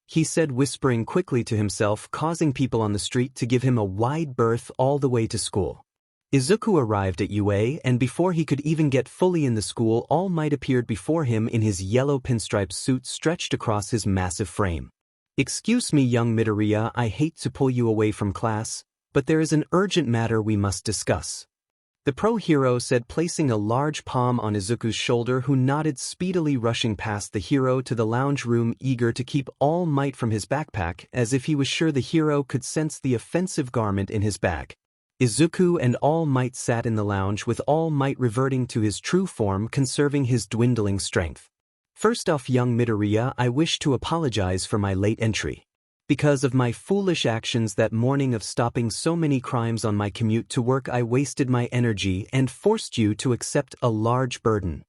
he said, whispering quickly to himself, causing people on the street to give him a wide berth all the way to school. Izuku arrived at UA, and before he could even get fully in the school, All Might appeared before him in his yellow pinstripe suit stretched across his massive frame. Excuse me, young Midoriya, I hate to pull you away from class, but there is an urgent matter we must discuss. The pro-hero said, placing a large palm on Izuku's shoulder, who nodded, speedily rushing past the hero to the lounge room, eager to keep All Might from his backpack, as if he was sure the hero could sense the offensive garment in his bag. Izuku and All Might sat in the lounge, with All Might reverting to his true form, conserving his dwindling strength. First off, young Midoriya, I wish to apologize for my late entry. Because of my foolish actions that morning of stopping so many crimes on my commute to work, I wasted my energy and forced you to accept a large burden.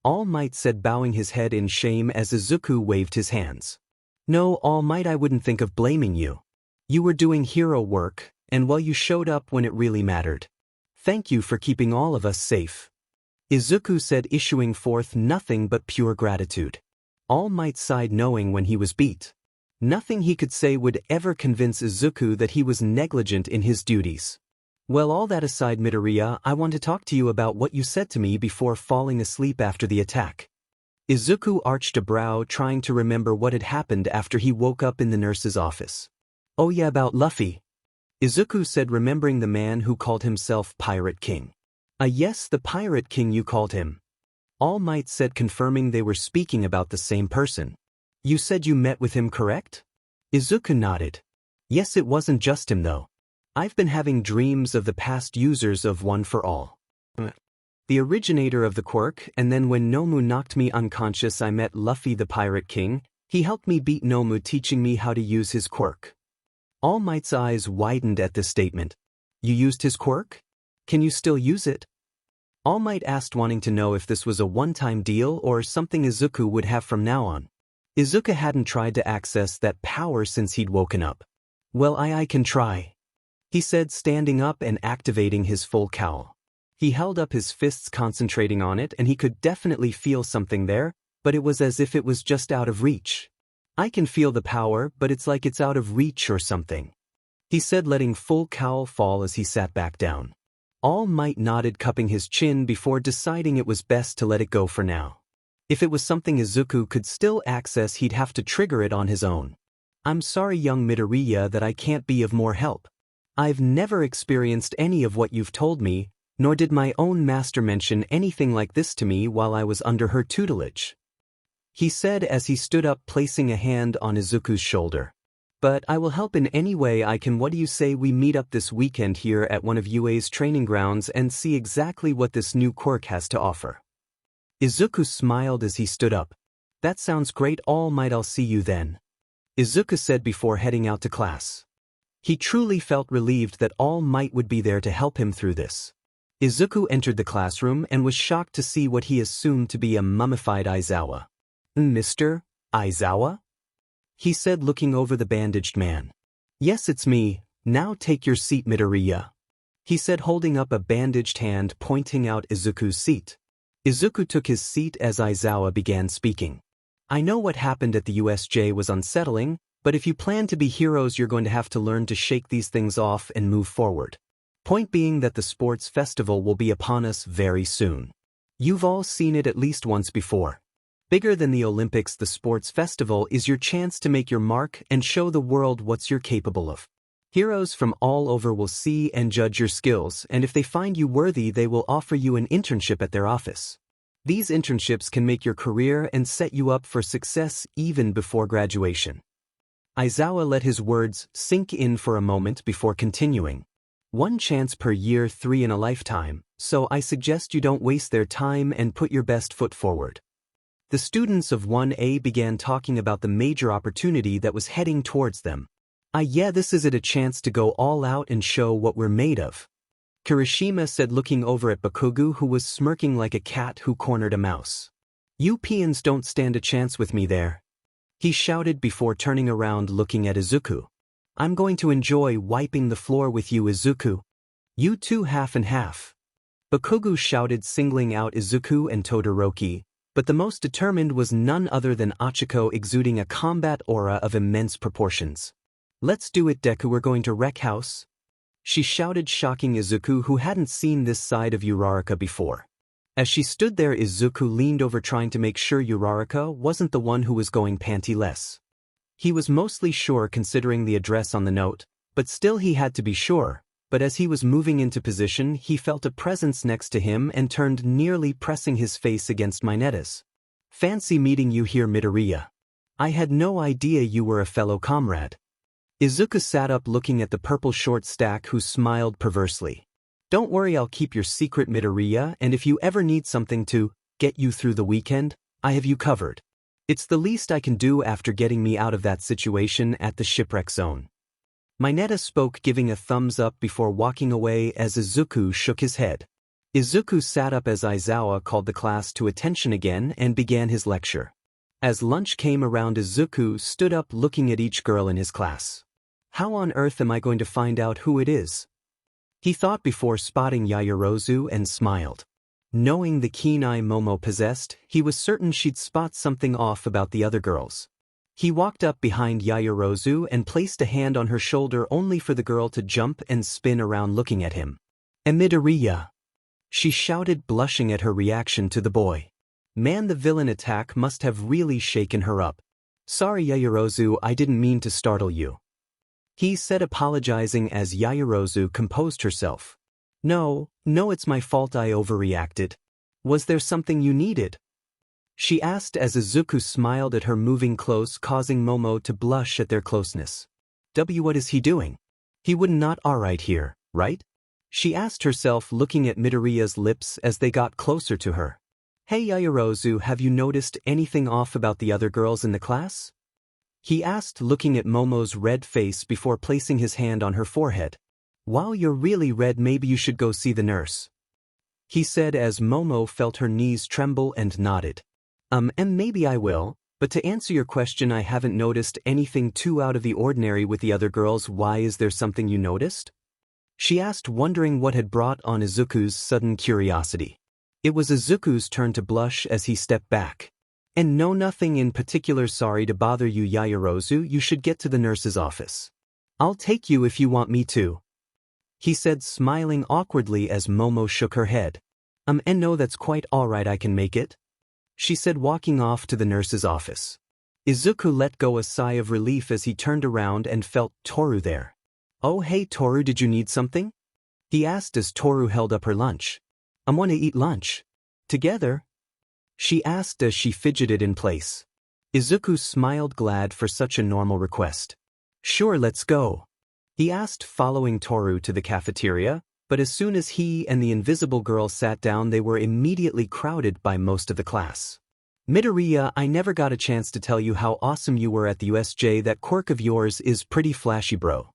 All Might said, bowing his head in shame as Izuku waved his hands. No, All Might, I wouldn't think of blaming you. You were doing hero work, and well, you showed up when it really mattered. Thank you for keeping all of us safe. Izuku said, issuing forth nothing but pure gratitude. All Might sighed, knowing when he was beat. Nothing he could say would ever convince Izuku that he was negligent in his duties. Well, all that aside, Midoriya, I want to talk to you about what you said to me before falling asleep after the attack. Izuku arched a brow, trying to remember what had happened after he woke up in the nurse's office. Oh yeah, about Luffy. Izuku said, remembering the man who called himself Pirate King. Yes, the Pirate King you called him. All Might said, confirming they were speaking about the same person. You said you met with him, correct? Izuku nodded. Yes, it wasn't just him though. I've been having dreams of the past users of One for All. The originator of the quirk, and then when Nomu knocked me unconscious, I met Luffy the Pirate King. He helped me beat Nomu, teaching me how to use his quirk. All Might's eyes widened at this statement. You used his quirk? Can you still use it? All Might asked, wanting to know if this was a one-time deal or something Izuku would have from now on. Izuku hadn't tried to access that power since he'd woken up. Well, I can try, he said, standing up and activating his full cowl. He held up his fists, concentrating on it, and he could definitely feel something there, but it was as if it was just out of reach. I can feel the power, but it's like it's out of reach or something, he said, letting full cowl fall as he sat back down. All Might nodded, cupping his chin before deciding it was best to let it go for now. If it was something Izuku could still access, he'd have to trigger it on his own. I'm sorry, young Midoriya, that I can't be of more help. I've never experienced any of what you've told me, nor did my own master mention anything like this to me while I was under her tutelage, he said as he stood up, placing a hand on Izuku's shoulder. But I will help in any way I can. What do you say we meet up this weekend here at one of UA's training grounds and see exactly what this new quirk has to offer? Izuku smiled as he stood up. That sounds great, All Might. I'll see you then, Izuku said before heading out to class. He truly felt relieved that All Might would be there to help him through this. Izuku entered the classroom and was shocked to see what he assumed to be a mummified Aizawa. Mr. Aizawa? He said, looking over the bandaged man. Yes, it's me. Now take your seat, Midoriya, he said, holding up a bandaged hand, pointing out Izuku's seat. Izuku took his seat as Aizawa began speaking. I know what happened at the USJ was unsettling, but if you plan to be heroes, you're going to have to learn to shake these things off and move forward. Point being that the sports festival will be upon us very soon. You've all seen it at least once before. Bigger than the Olympics, the sports festival is your chance to make your mark and show the world what you're capable of. Heroes from all over will see and judge your skills, and if they find you worthy, they will offer you an internship at their office. These internships can make your career and set you up for success even before graduation. Aizawa let his words sink in for a moment before continuing. One chance per year, 3 in a lifetime, so I suggest you don't waste their time and put your best foot forward. The students of 1A began talking about the major opportunity that was heading towards them. Yeah, this is it, a chance to go all out and show what we're made of, Kirishima said, looking over at Bakugo, who was smirking like a cat who cornered a mouse. You peons don't stand a chance with me there, he shouted before turning around, looking at Izuku. I'm going to enjoy wiping the floor with you, Izuku. You two half and half, Bakugo shouted, singling out Izuku and Todoroki, but the most determined was none other than Achiko, exuding a combat aura of immense proportions. Let's do it, Deku, we're going to wreck house, she shouted, shocking Izuku, who hadn't seen this side of Uraraka before. As she stood there, Izuku leaned over, trying to make sure Uraraka wasn't the one who was going pantyless. He was mostly sure considering the address on the note, but still he had to be sure, but as he was moving into position he felt a presence next to him and turned, nearly pressing his face against Minetta's. "Fancy meeting you here, Midoriya. I had no idea you were a fellow comrade." Izuku sat up looking at the purple short stack, who smiled perversely. "Don't worry, I'll keep your secret, Midoriya, and if you ever need something to get you through the weekend, I have you covered. It's the least I can do after getting me out of that situation at the shipwreck zone." Mineta spoke, giving a thumbs up before walking away as Izuku shook his head. Izuku sat up as Aizawa called the class to attention again and began his lecture. As lunch came around, Izuku stood up looking at each girl in his class. How on earth am I going to find out who it is? He thought before spotting Yaoyorozu and smiled. Knowing the keen eye Momo possessed, he was certain she'd spot something off about the other girls. He walked up behind Yaoyorozu and placed a hand on her shoulder, only for the girl to jump and spin around looking at him. "Midoriya!" she shouted, blushing at her reaction to the boy. Man, the villain attack must have really shaken her up. "Sorry, Yaoyorozu, I didn't mean to startle you," he said, apologizing as Yaoyorozu composed herself. No, it's my fault, I overreacted. Was there something you needed?" she asked as Izuku smiled at her, moving close, causing Momo to blush at their closeness. What is he doing? He would not alright here, right? She asked herself, looking at Midoriya's lips as they got closer to her. "Hey Yaoyorozu, have you noticed anything off about the other girls in the class?" he asked, looking at Momo's red face before placing his hand on her forehead. "Wow, you're really red, maybe you should go see the nurse," he said as Momo felt her knees tremble and nodded. And maybe I will, but to answer your question, I haven't noticed anything too out of the ordinary with the other girls. Why, is there something you noticed?" she asked, wondering what had brought on Izuku's sudden curiosity. It was Izuku's turn to blush as he stepped back. "And no, nothing in particular, sorry to bother you, Yaoyorozu, you should get to the nurse's office. I'll take you if you want me to," he said, smiling awkwardly as Momo shook her head. And no, that's quite alright, I can make it," she said, walking off to the nurse's office. Izuku let go a sigh of relief as he turned around and felt Toru there. "Oh hey Toru, did you need something?" he asked as Toru held up her lunch. "I want to eat lunch. Together?" she asked as she fidgeted in place. Izuku smiled, glad for such a normal request. "Sure, let's go," he asked, following Toru to the cafeteria, but as soon as he and the invisible girl sat down, they were immediately crowded by most of the class. "Midoriya, I never got a chance to tell you how awesome you were at the USJ. That quirk of yours is pretty flashy, bro.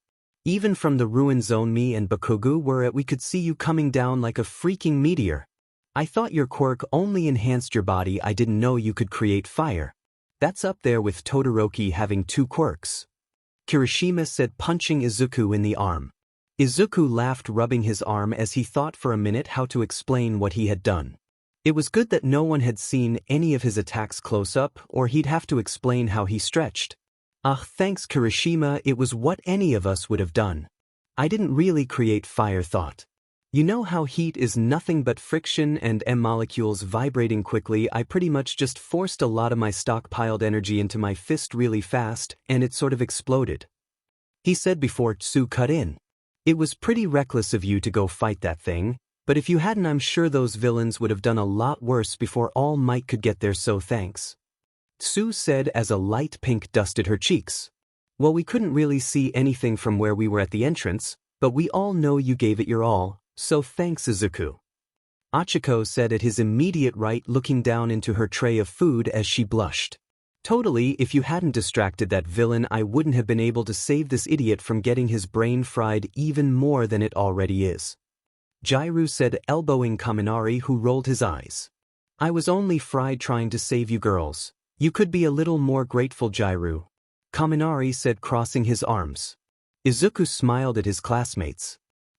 Even from the ruin zone me and Bakugu were at, we could see you coming down like a freaking meteor. I thought your quirk only enhanced your body, I didn't know you could create fire. That's up there with Todoroki having 2 quirks," Kirishima said, punching Izuku in the arm. Izuku laughed, rubbing his arm as he thought for a minute how to explain what he had done. It was good that no one had seen any of his attacks close up, or he'd have to explain how he stretched. Thanks Kirishima, it was what any of us would have done. I didn't really create fire, thought. You know how heat is nothing but friction and molecules vibrating quickly. I pretty much just forced a lot of my stockpiled energy into my fist really fast, and it sort of exploded," he said before Tsu cut in. "It was pretty reckless of you to go fight that thing, but if you hadn't, I'm sure those villains would have done a lot worse before All Might could get there, so thanks," Tsu said as a light pink dusted her cheeks. "Well, we couldn't really see anything from where we were at the entrance, but we all know you gave it your all, so thanks Izuku," Achiko said at his immediate right, looking down into her tray of food as she blushed. "Totally, if you hadn't distracted that villain, I wouldn't have been able to save this idiot from getting his brain fried even more than it already is," Jairu said, elbowing Kaminari, who rolled his eyes. "I was only fried trying to save you girls. You could be a little more grateful, Jairu," Kaminari said, crossing his arms. Izuku smiled at his classmates.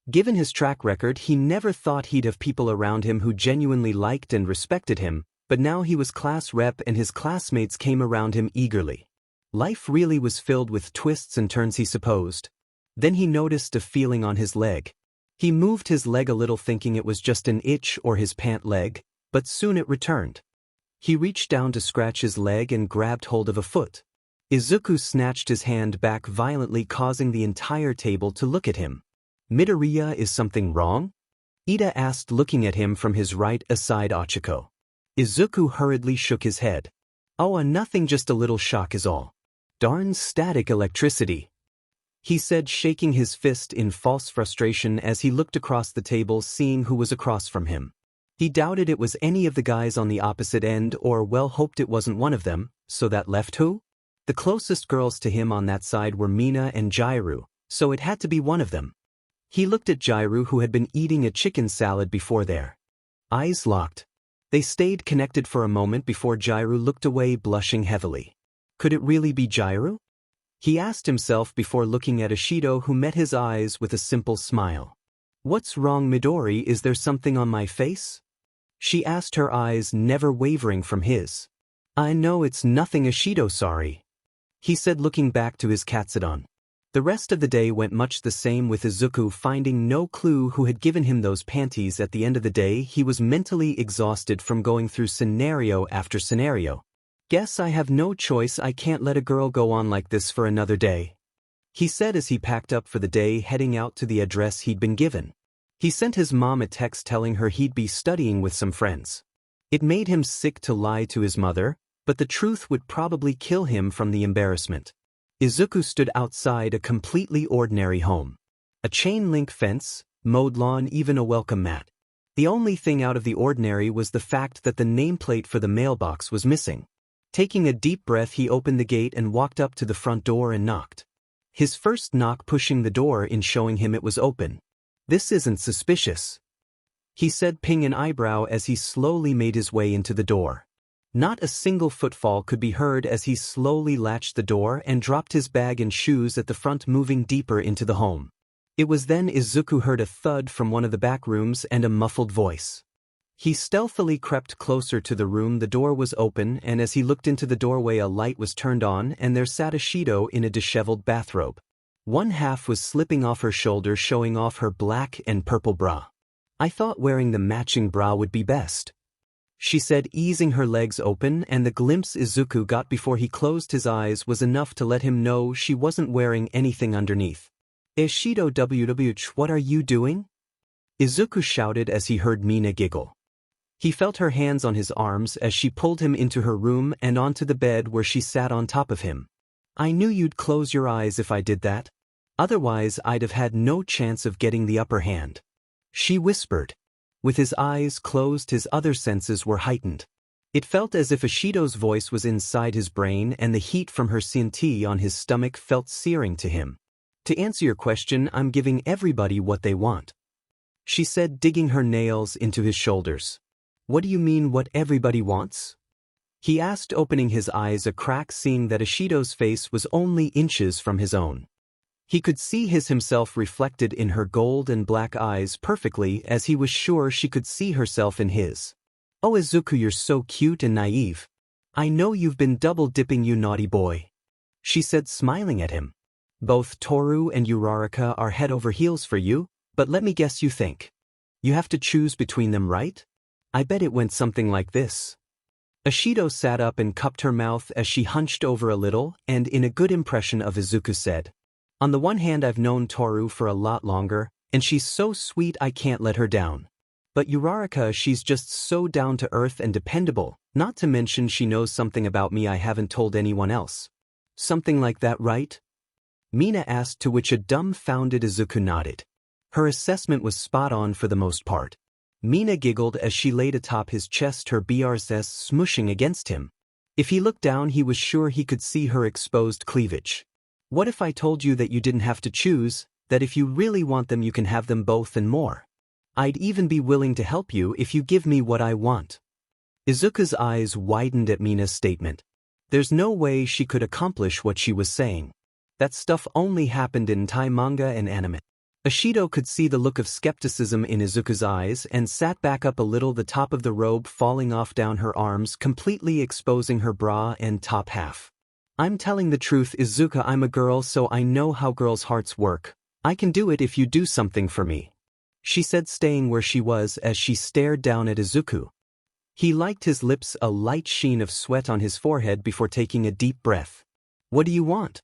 Given his track record, he never thought he'd have people around him who genuinely liked and respected him, but now he was class rep and his classmates came around him eagerly. Life really was filled with twists and turns, he supposed. Then he noticed a feeling on his leg. He moved his leg a little, thinking it was just an itch or his pant leg, but soon it returned. He reached down to scratch his leg and grabbed hold of a foot. Izuku snatched his hand back violently, causing the entire table to look at him. Midoriya, is something wrong? Ida asked, looking at him from his right aside Ochako. Izuku hurriedly shook his head. Oh, nothing, just a little shock is all. Darn static electricity, he said, shaking his fist in false frustration as he looked across the table, seeing who was across from him. He doubted it was any of the guys on the opposite end, or well hoped it wasn't one of them, so that left who? The closest girls to him on that side were Mina and Jairu, so it had to be one of them. He looked at Jairu, who had been eating a chicken salad before there. Eyes locked. They stayed connected for a moment before Jairu looked away, blushing heavily. Could it really be Jairu? He asked himself before looking at Ishido, who met his eyes with a simple smile. What's wrong, Midori? Is there something on my face? She asked, her eyes never wavering from his. I know it's nothing, Ishido, sorry, he said, looking back to his Katsudon. The rest of the day went much the same, with Izuku finding no clue who had given him those panties. At the end of the day, he was mentally exhausted from going through scenario after scenario. Guess I have no choice, I can't let a girl go on like this for another day, he said as he packed up for the day, heading out to the address he'd been given. He sent his mom a text telling her he'd be studying with some friends. It made him sick to lie to his mother, but the truth would probably kill him from the embarrassment. Izuku stood outside a completely ordinary home. A chain-link fence, mowed lawn, even a welcome mat. The only thing out of the ordinary was the fact that the nameplate for the mailbox was missing. Taking a deep breath, he opened the gate and walked up to the front door and knocked. His first knock pushing the door in, showing him it was open. This isn't suspicious, he said, ping an eyebrow as he slowly made his way into the door. Not a single footfall could be heard as he slowly latched the door and dropped his bag and shoes at the front, moving deeper into the home. It was then Izuku heard a thud from one of the back rooms and a muffled voice. He stealthily crept closer to the room. The door was open, and as he looked into the doorway, a light was turned on, and there sat Ishido in a disheveled bathrobe. One half was slipping off her shoulder, showing off her black and purple bra. I thought wearing the matching bra would be best, she said, easing her legs open, and the glimpse Izuku got before he closed his eyes was enough to let him know she wasn't wearing anything underneath. Ishido, WWH, what are you doing? Izuku shouted as he heard Mina giggle. He felt her hands on his arms as she pulled him into her room and onto the bed where she sat on top of him. I knew you'd close your eyes if I did that. Otherwise I'd have had no chance of getting the upper hand, she whispered. With his eyes closed, his other senses were heightened. It felt as if Ishido's voice was inside his brain, and the heat from her senti on his stomach felt searing to him. To answer your question, I'm giving everybody what they want, she said, digging her nails into his shoulders. What do you mean, what everybody wants? He asked, opening his eyes a crack, seeing that Ishido's face was only inches from his own. He could see himself reflected in her gold and black eyes perfectly, as he was sure she could see herself in his. Oh, Izuku, you're so cute and naive. I know you've been double-dipping, you naughty boy, she said, smiling at him. Both Toru and Uraraka are head over heels for you, but let me guess, you think you have to choose between them, right? I bet it went something like this. Ishido sat up and cupped her mouth as she hunched over a little, and in a good impression of Izuku said, on the one hand, I've known Toru for a lot longer, and she's so sweet I can't let her down. But Uraraka, she's just so down to earth and dependable, not to mention she knows something about me I haven't told anyone else. Something like that, right? Mina asked, to which a dumbfounded Izuku nodded. Her assessment was spot on for the most part. Mina giggled as she laid atop his chest, her BRS smushing against him. If he looked down, he was sure he could see her exposed cleavage. What if I told you that you didn't have to choose, that if you really want them you can have them both and more? I'd even be willing to help you if you give me what I want. Izuku's eyes widened at Mina's statement. There's no way she could accomplish what she was saying. That stuff only happened in Thai manga and anime. Ishido could see the look of skepticism in Izuku's eyes and sat back up a little, the top of the robe falling off down her arms, completely exposing her bra and top half. I'm telling the truth, Izuku, I'm a girl, so I know how girls' hearts work. I can do it if you do something for me, she said, staying where she was as she stared down at Izuku. He liked his lips, a light sheen of sweat on his forehead, before taking a deep breath. What do you want?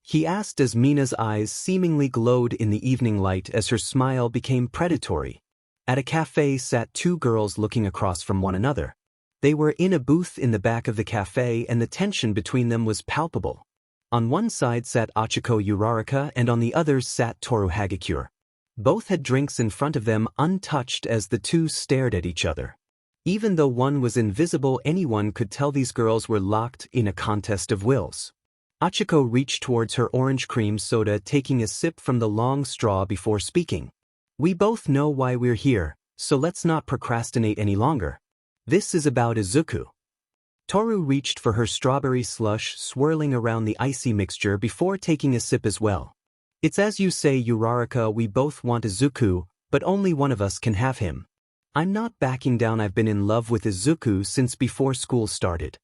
he asked as Mina's eyes seemingly glowed in the evening light as her smile became predatory. At a cafe sat two girls looking across from one another. They were in a booth in the back of the cafe and the tension between them was palpable. On one side sat Achiko Uraraka and on the other sat Toru Hagakure. Both had drinks in front of them untouched as the two stared at each other. Even though one was invisible, anyone could tell these girls were locked in a contest of wills. Achiko reached towards her orange cream soda, taking a sip from the long straw before speaking. We both know why we're here, so let's not procrastinate any longer. This is about Izuku. Toru reached for her strawberry slush, swirling around the icy mixture before taking a sip as well. It's as you say, Uraraka, we both want Izuku, but only one of us can have him. I'm not backing down. I've been in love with Izuku since before school started.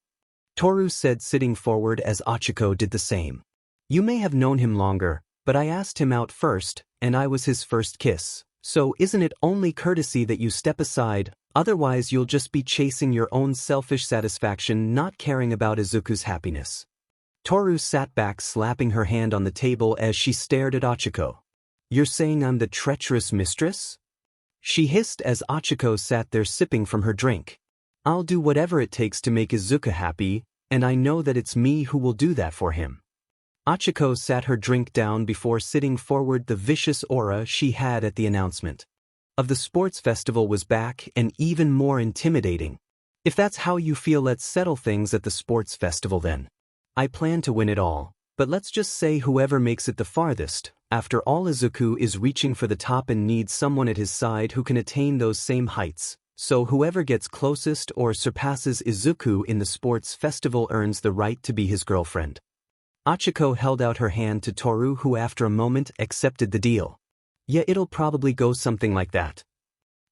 Toru said, sitting forward as Achiko did the same. You may have known him longer, but I asked him out first, and I was his first kiss. So isn't it only courtesy that you step aside, otherwise you'll just be chasing your own selfish satisfaction, not caring about Izuku's happiness. Toru sat back, slapping her hand on the table as she stared at Achiko. You're saying I'm the treacherous mistress? She hissed as Achiko sat there sipping from her drink. I'll do whatever it takes to make Izuku happy, and I know that it's me who will do that for him. Achiko sat her drink down before sitting forward. The vicious aura she had at the announcement of the sports festival was back and even more intimidating. If that's how you feel, let's settle things at the sports festival then. I plan to win it all, but let's just say whoever makes it the farthest. After all, Izuku is reaching for the top and needs someone at his side who can attain those same heights, so whoever gets closest or surpasses Izuku in the sports festival earns the right to be his girlfriend. Achiko held out her hand to Toru, who after a moment accepted the deal. Yeah, it'll probably go something like that,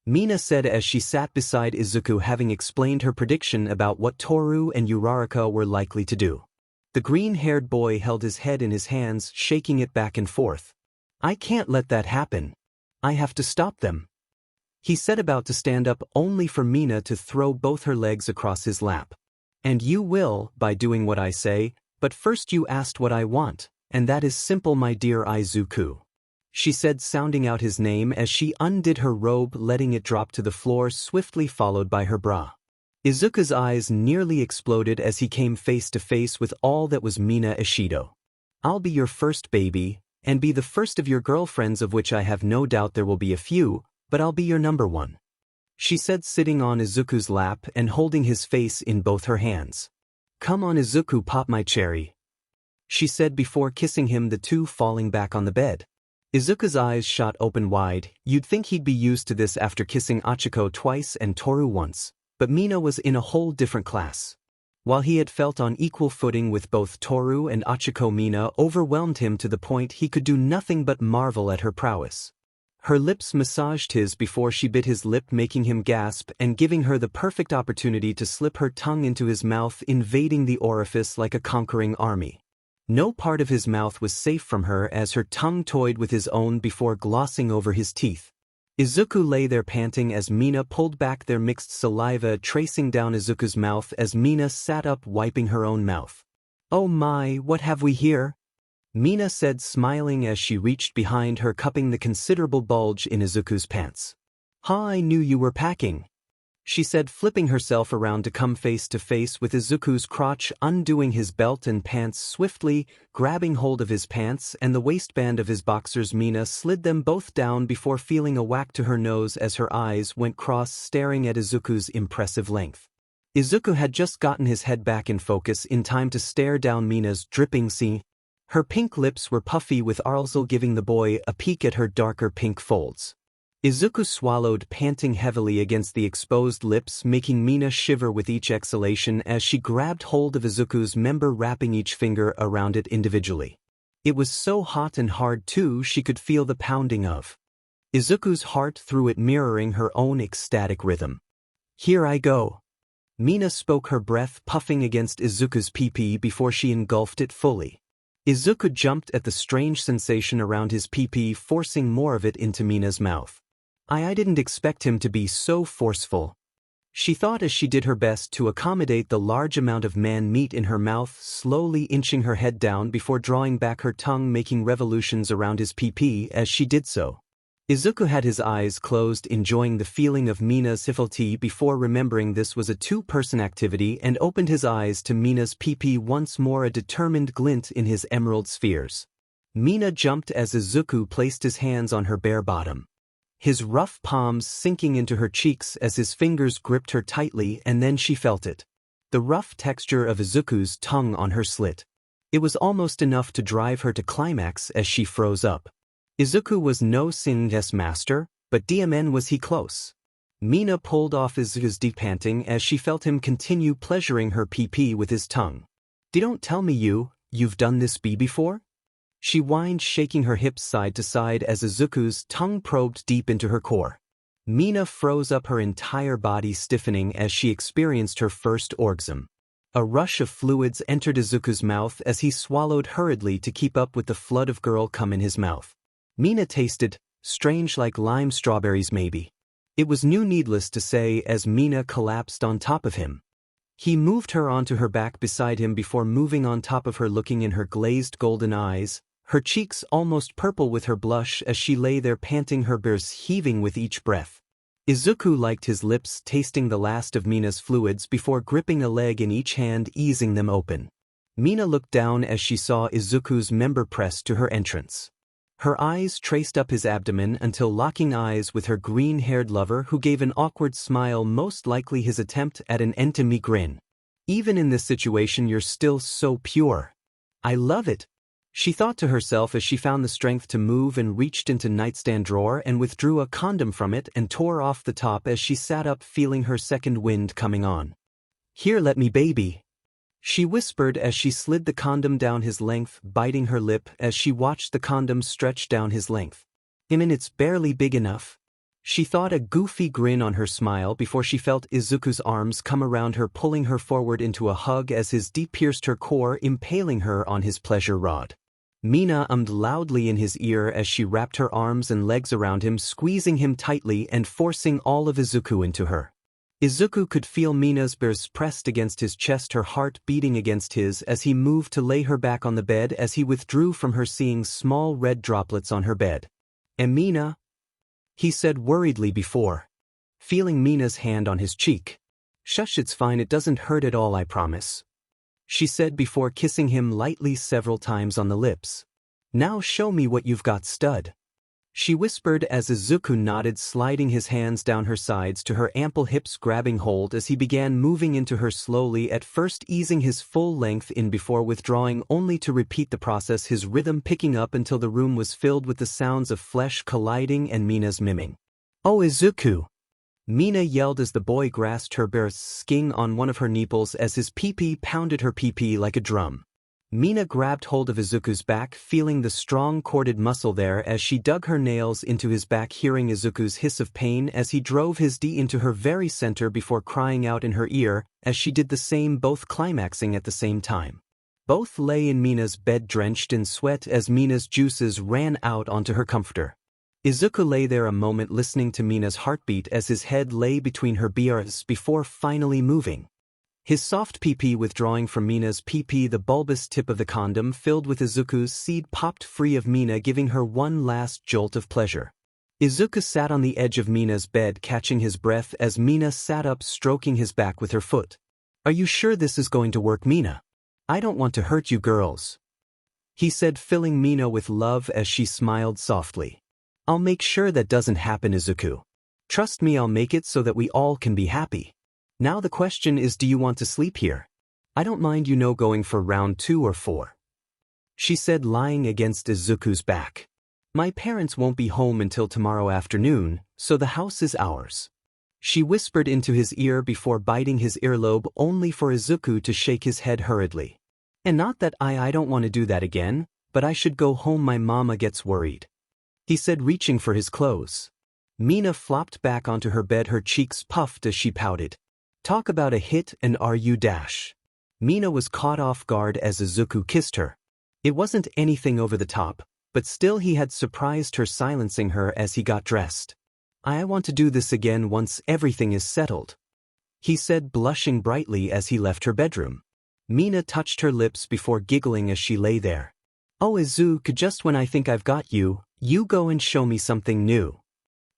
Mina said as she sat beside Izuku, having explained her prediction about what Toru and Uraraka were likely to do. The green-haired boy held his head in his hands, shaking it back and forth. I can't let that happen. I have to stop them, he said, about to stand up, only for Mina to throw both her legs across his lap. And you will, by doing what I say, but first you asked what I want, and that is simple, my dear Izuku, she said, sounding out his name as she undid her robe, letting it drop to the floor, swiftly followed by her bra. Izuku's eyes nearly exploded as he came face to face with all that was Mina Ishido. I'll be your first baby, and be the first of your girlfriends, of which I have no doubt there will be a few, but I'll be your number one, she said, sitting on Izuku's lap and holding his face in both her hands. Come on, Izuku, pop my cherry, she said before kissing him, the two falling back on the bed. Izuku's eyes shot open wide. You'd think he'd be used to this after kissing Achiko twice and Toru once. But Mina was in a whole different class. While he had felt on equal footing with both Toru and Achiko, Mina overwhelmed him to the point he could do nothing but marvel at her prowess. Her lips massaged his before she bit his lip, making him gasp and giving her the perfect opportunity to slip her tongue into his mouth, invading the orifice like a conquering army. No part of his mouth was safe from her as her tongue toyed with his own before glossing over his teeth. Izuku lay there panting as Mina pulled back, their mixed saliva tracing down Izuku's mouth as Mina sat up, wiping her own mouth. Oh my, what have we here? Mina said, smiling as she reached behind her, cupping the considerable bulge in Izuku's pants. Ha, I knew you were packing, she said, flipping herself around to come face to face with Izuku's crotch, undoing his belt and pants swiftly, grabbing hold of his pants and the waistband of his boxers. Mina slid them both down before feeling a whack to her nose as her eyes went cross, staring at Izuku's impressive length. Izuku had just gotten his head back in focus in time to stare down Mina's dripping sea. Her pink lips were puffy with arsal, giving the boy a peek at her darker pink folds. Izuku swallowed, panting heavily against the exposed lips, making Mina shiver with each exhalation as she grabbed hold of Izuku's member, wrapping each finger around it individually. It was so hot and hard too, she could feel the pounding of Izuku's heart through it, mirroring her own ecstatic rhythm. Here I go, Mina spoke, her breath puffing against Izuku's pee-pee before she engulfed it fully. Izuku jumped at the strange sensation around his pee-pee, forcing more of it into Mina's mouth. I didn't expect him to be so forceful. She thought as she did her best to accommodate the large amount of man meat in her mouth, slowly inching her head down before drawing back her tongue, making revolutions around his pee-pee as she did so. Izuku had his eyes closed, enjoying the feeling of Mina's civility before remembering this was a two-person activity, and opened his eyes to Mina's pee-pee once more, a determined glint in his emerald spheres. Mina jumped as Izuku placed his hands on her bare bottom, his rough palms sinking into her cheeks as his fingers gripped her tightly, and then she felt it. The rough texture of Izuku's tongue on her slit. It was almost enough to drive her to climax as she froze up. Izuku was no Sin's master, but DMN was he close. Mina pulled off Izuku's deep panting as she felt him continue pleasuring her pee-pee with his tongue. "Don't tell me you've done this before?" She whined, shaking her hips side to side as Izuku's tongue probed deep into her core. Mina froze up, her entire body stiffening as she experienced her first orgasm. A rush of fluids entered Izuku's mouth as he swallowed hurriedly to keep up with the flood of girl cum in his mouth. Mina tasted strange, like lime strawberries maybe. It was new, needless to say, as Mina collapsed on top of him. He moved her onto her back beside him before moving on top of her, looking in her glazed golden eyes, her cheeks almost purple with her blush as she lay there panting, her breaths heaving with each breath. Izuku liked his lips tasting the last of Mina's fluids before gripping a leg in each hand, easing them open. Mina looked down as she saw Izuku's member pressed to her entrance. Her eyes traced up his abdomen until locking eyes with her green-haired lover, who gave an awkward smile, most likely his attempt at an enemy grin. "Even in this situation you're still so pure. I love it," she thought to herself as she found the strength to move and reached into nightstand drawer and withdrew a condom from it and tore off the top as she sat up, feeling her second wind coming on. "Here, let me, baby," she whispered as she slid the condom down his length, biting her lip as she watched the condom stretch down his length. It's barely big enough," she thought, a goofy grin on her smile before she felt Izuku's arms come around her, pulling her forward into a hug as his D pierced her core, impaling her on his pleasure rod. Mina ummed loudly in his ear as she wrapped her arms and legs around him, squeezing him tightly and forcing all of Izuku into her. Izuku could feel Mina's breasts pressed against his chest, her heart beating against his as he moved to lay her back on the bed as he withdrew from her, seeing small red droplets on her bed. "Mina," he said worriedly before feeling Mina's hand on his cheek. "Shush, it's fine, it doesn't hurt at all, I promise," she said before kissing him lightly several times on the lips. "Now show me what you've got, stud," she whispered as Izuku nodded, sliding his hands down her sides to her ample hips, grabbing hold as he began moving into her slowly, at first easing his full length in before withdrawing, only to repeat the process, his rhythm picking up until the room was filled with the sounds of flesh colliding and Mina's miming. "Oh, Izuku!" Mina yelled as the boy grasped her bare skin on one of her nipples as his pee-pee pounded her pee-pee like a drum. Mina grabbed hold of Izuku's back, feeling the strong corded muscle there as she dug her nails into his back, hearing Izuku's hiss of pain as he drove his D into her very center before crying out in her ear as she did the same, both climaxing at the same time. Both lay in Mina's bed drenched in sweat as Mina's juices ran out onto her comforter. Izuku lay there a moment listening to Mina's heartbeat as his head lay between her BRs before finally moving. His soft pee-pee withdrawing from Mina's pee-pee, the bulbous tip of the condom filled with Izuku's seed popped free of Mina, giving her one last jolt of pleasure. Izuku sat on the edge of Mina's bed, catching his breath as Mina sat up, stroking his back with her foot. "Are you sure this is going to work, Mina? I don't want to hurt you girls," he said, filling Mina with love as she smiled softly. "I'll make sure that doesn't happen, Izuku. Trust me, I'll make it so that we all can be happy. Now the question is, do you want to sleep here? I don't mind, going for round 2 or 4. She said, lying against Izuku's back. "My parents won't be home until tomorrow afternoon, so the house is ours," she whispered into his ear before biting his earlobe, only for Izuku to shake his head hurriedly. "And not that I don't want to do that again, but I should go home, my mama gets worried," he said, reaching for his clothes. Mina flopped back onto her bed, her cheeks puffed as she pouted. Talk about a hit and RU dash. Mina was caught off guard as Izuku kissed her. It wasn't anything over the top, but still he had surprised her, silencing her as he got dressed. "I want to do this again once everything is settled," he said, blushing brightly as he left her bedroom. Mina touched her lips before giggling as she lay there. Oh Izuku, just when I think I've got you, you go and show me something new.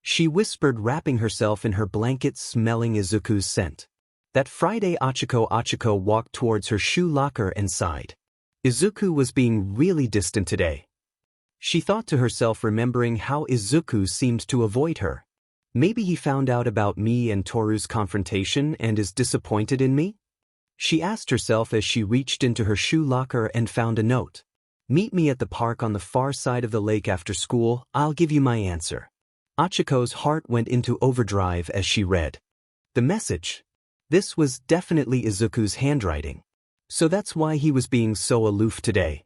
She whispered, wrapping herself in her blanket, smelling Izuku's scent. That Friday Achiko walked towards her shoe locker and sighed. Izuku was being really distant today. She thought to herself, remembering how Izuku seemed to avoid her. Maybe he found out about me and Toru's confrontation and is disappointed in me? She asked herself as she reached into her shoe locker and found a note. Meet me at the park on the far side of the lake after school, I'll give you my answer. Achiko's heart went into overdrive as she read the message. This was definitely Izuku's handwriting. So that's why he was being so aloof today.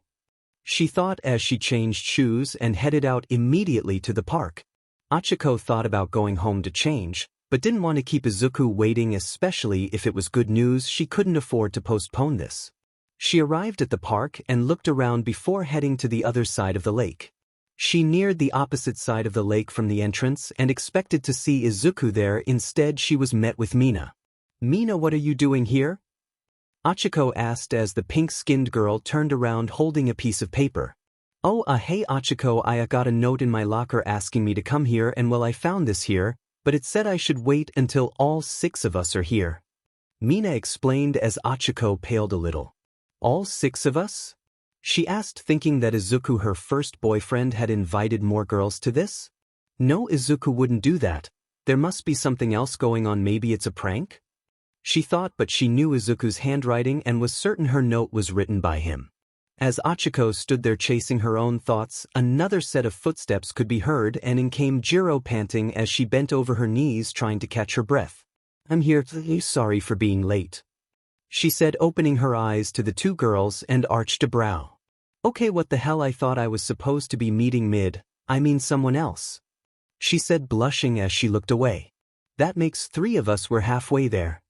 She thought as she changed shoes and headed out immediately to the park. Achiko thought about going home to change, but didn't want to keep Izuku waiting, especially if it was good news. She couldn't afford to postpone this. She arrived at the park and looked around before heading to the other side of the lake. She neared the opposite side of the lake from the entrance and expected to see Izuku there. Instead, she was met with Mina. Mina, what are you doing here? Achiko asked as the pink-skinned girl turned around holding a piece of paper. Oh, hey Achiko, I got a note in my locker asking me to come here, and well, I found this here, but it said I should wait until all 6 of us are here. Mina explained as Achiko paled a little. All 6 of us? She asked, thinking that Izuku, her first boyfriend, had invited more girls to this. No, Izuku wouldn't do that. There must be something else going on, maybe it's a prank? She thought, but she knew Izuku's handwriting and was certain her note was written by him. As Achiko stood there chasing her own thoughts, another set of footsteps could be heard, and in came Jiro, panting as she bent over her knees trying to catch her breath. I'm here, sorry for being late, she said, opening her eyes to the 2 girls and arched a brow. Okay, what the hell, I thought I was supposed to be meeting someone else, she said, blushing as she looked away. That makes 3 of us, we're halfway there,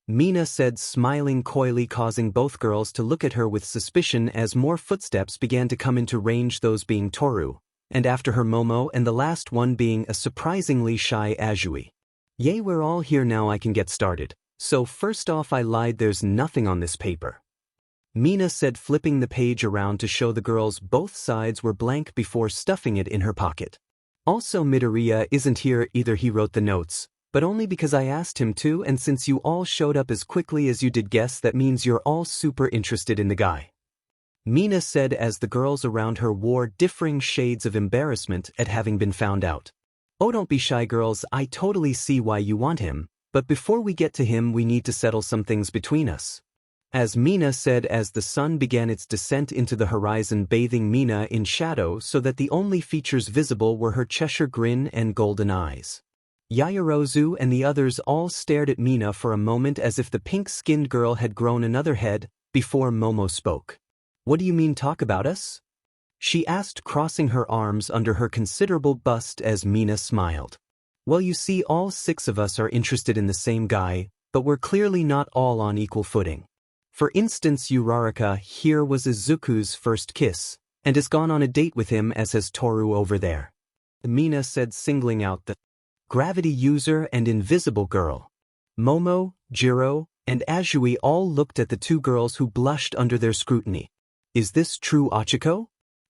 Mina said, smiling coyly, causing both girls to look at her with suspicion as more footsteps began to come into range, those being Toru, and after her Momo, and the last one being a surprisingly shy Azui. Yay, we're all here now, I can get started. So first off, I lied, there's nothing on this paper, Mina said, flipping the page around to show the girls both sides were blank before stuffing it in her pocket. Also, Midoriya isn't here either, he wrote the notes, but only because I asked him to, and since you all showed up as quickly as you did, guess that means you're all super interested in the guy, Mina said as the girls around her wore differing shades of embarrassment at having been found out. Oh, don't be shy, girls, I totally see why you want him, but before we get to him we need to settle some things between us, as Mina said as the sun began its descent into the horizon, bathing Mina in shadow so that the only features visible were her Cheshire grin and golden eyes. Yaoyorozu and the others all stared at Mina for a moment as if the pink-skinned girl had grown another head, before Momo spoke. What do you mean, talk about us? She asked, crossing her arms under her considerable bust as Mina smiled. Well, you see, all 6 of us are interested in the same guy, but we're clearly not all on equal footing. For instance, Uraraka here was Izuku's first kiss, and has gone on a date with him, as has Toru over there, Mina said, singling out the gravity user and invisible girl. Momo, Jiro, and Azui all looked at the 2 girls who blushed under their scrutiny. Is this true, Achiko?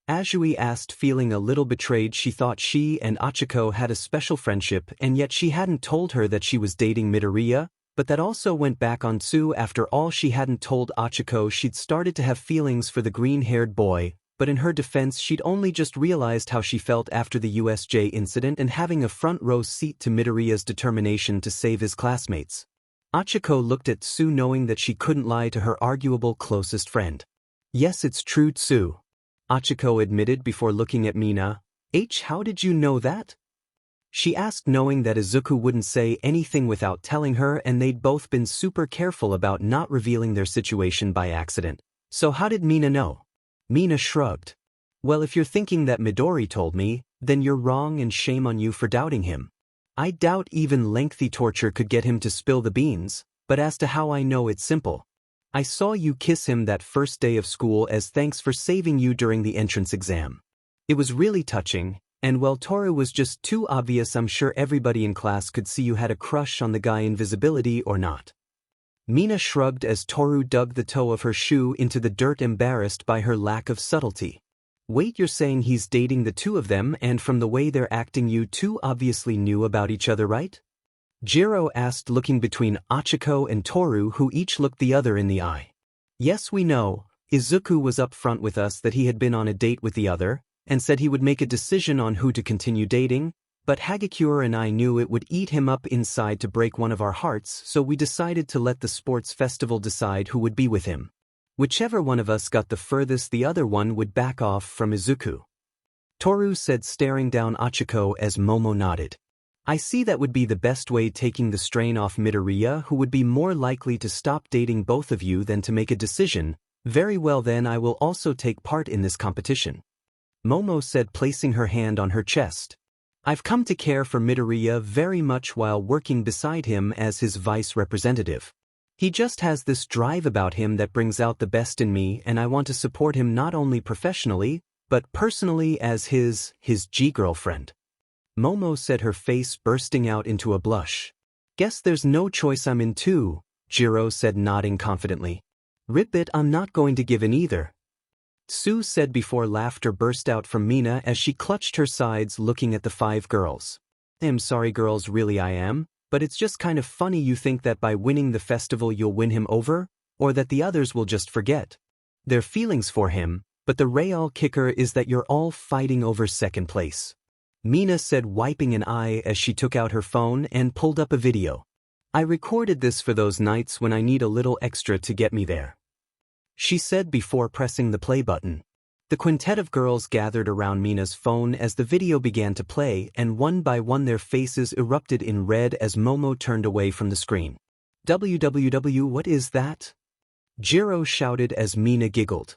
Azui asked, feeling a little betrayed. She thought she and Achiko had a special friendship, and yet she hadn't told her that she was dating Midoriya, but that also went back on Tsu. After all, she hadn't told Achiko she'd started to have feelings for the green-haired boy, but in her defense, she'd only just realized how she felt after the USJ incident and having a front-row seat to Midoriya's determination to save his classmates. Achiko looked at Tsu, knowing that she couldn't lie to her arguable closest friend. Yes, it's true, Tsu, Achiko admitted before looking at Mina. How did you know that? She asked, knowing that Izuku wouldn't say anything without telling her, and they'd both been super careful about not revealing their situation by accident. So how did Mina know? Mina shrugged. Well, if you're thinking that Midori told me, then you're wrong, and shame on you for doubting him. I doubt even lengthy torture could get him to spill the beans, but as to how I know, it's simple. I saw you kiss him that first day of school as thanks for saving you during the entrance exam. It was really touching, and while Toru was just too obvious, I'm sure everybody in class could see you had a crush on the guy. Invisibility or not, Mina shrugged as Toru dug the toe of her shoe into the dirt, embarrassed by her lack of subtlety. Wait, you're saying he's dating the two of them, and from the way they're acting you two obviously knew about each other, right? Jiro asked, looking between Achiko and Toru, who each looked the other in the eye. Yes, we know. Izuku was up front with us that he had been on a date with the other, and said he would make a decision on who to continue dating, but Hagakure and I knew it would eat him up inside to break one of our hearts, so we decided to let the sports festival decide who would be with him. Whichever one of us got the furthest, the other one would back off from Izuku. Toru said, staring down Achiko as Momo nodded. I see, that would be the best way, taking the strain off Midoriya, who would be more likely to stop dating both of you than to make a decision. Very well then, I will also take part in this competition, Momo said, placing her hand on her chest. I've come to care for Midoriya very much while working beside him as his vice representative. He just has this drive about him that brings out the best in me, and I want to support him not only professionally, but personally as his G-girlfriend. Momo said, her face bursting out into a blush. Guess there's no choice I'm in too, Jiro said, nodding confidently. Rip it, I'm not going to give in either, Sue said before laughter burst out from Mina as she clutched her sides, looking at the five girls. I'm sorry girls, really I am, but it's just kind of funny you think that by winning the festival you'll win him over, or that the others will just forget their feelings for him, but the real kicker is that you're all fighting over second place, Mina said, wiping an eye as she took out her phone and pulled up a video. I recorded this for those nights when I need a little extra to get me there, she said before pressing the play button. The quintet of girls gathered around Mina's phone as the video began to play, and one by one their faces erupted in red as Momo turned away from the screen. WWW, what is that? Jiro shouted as Mina giggled.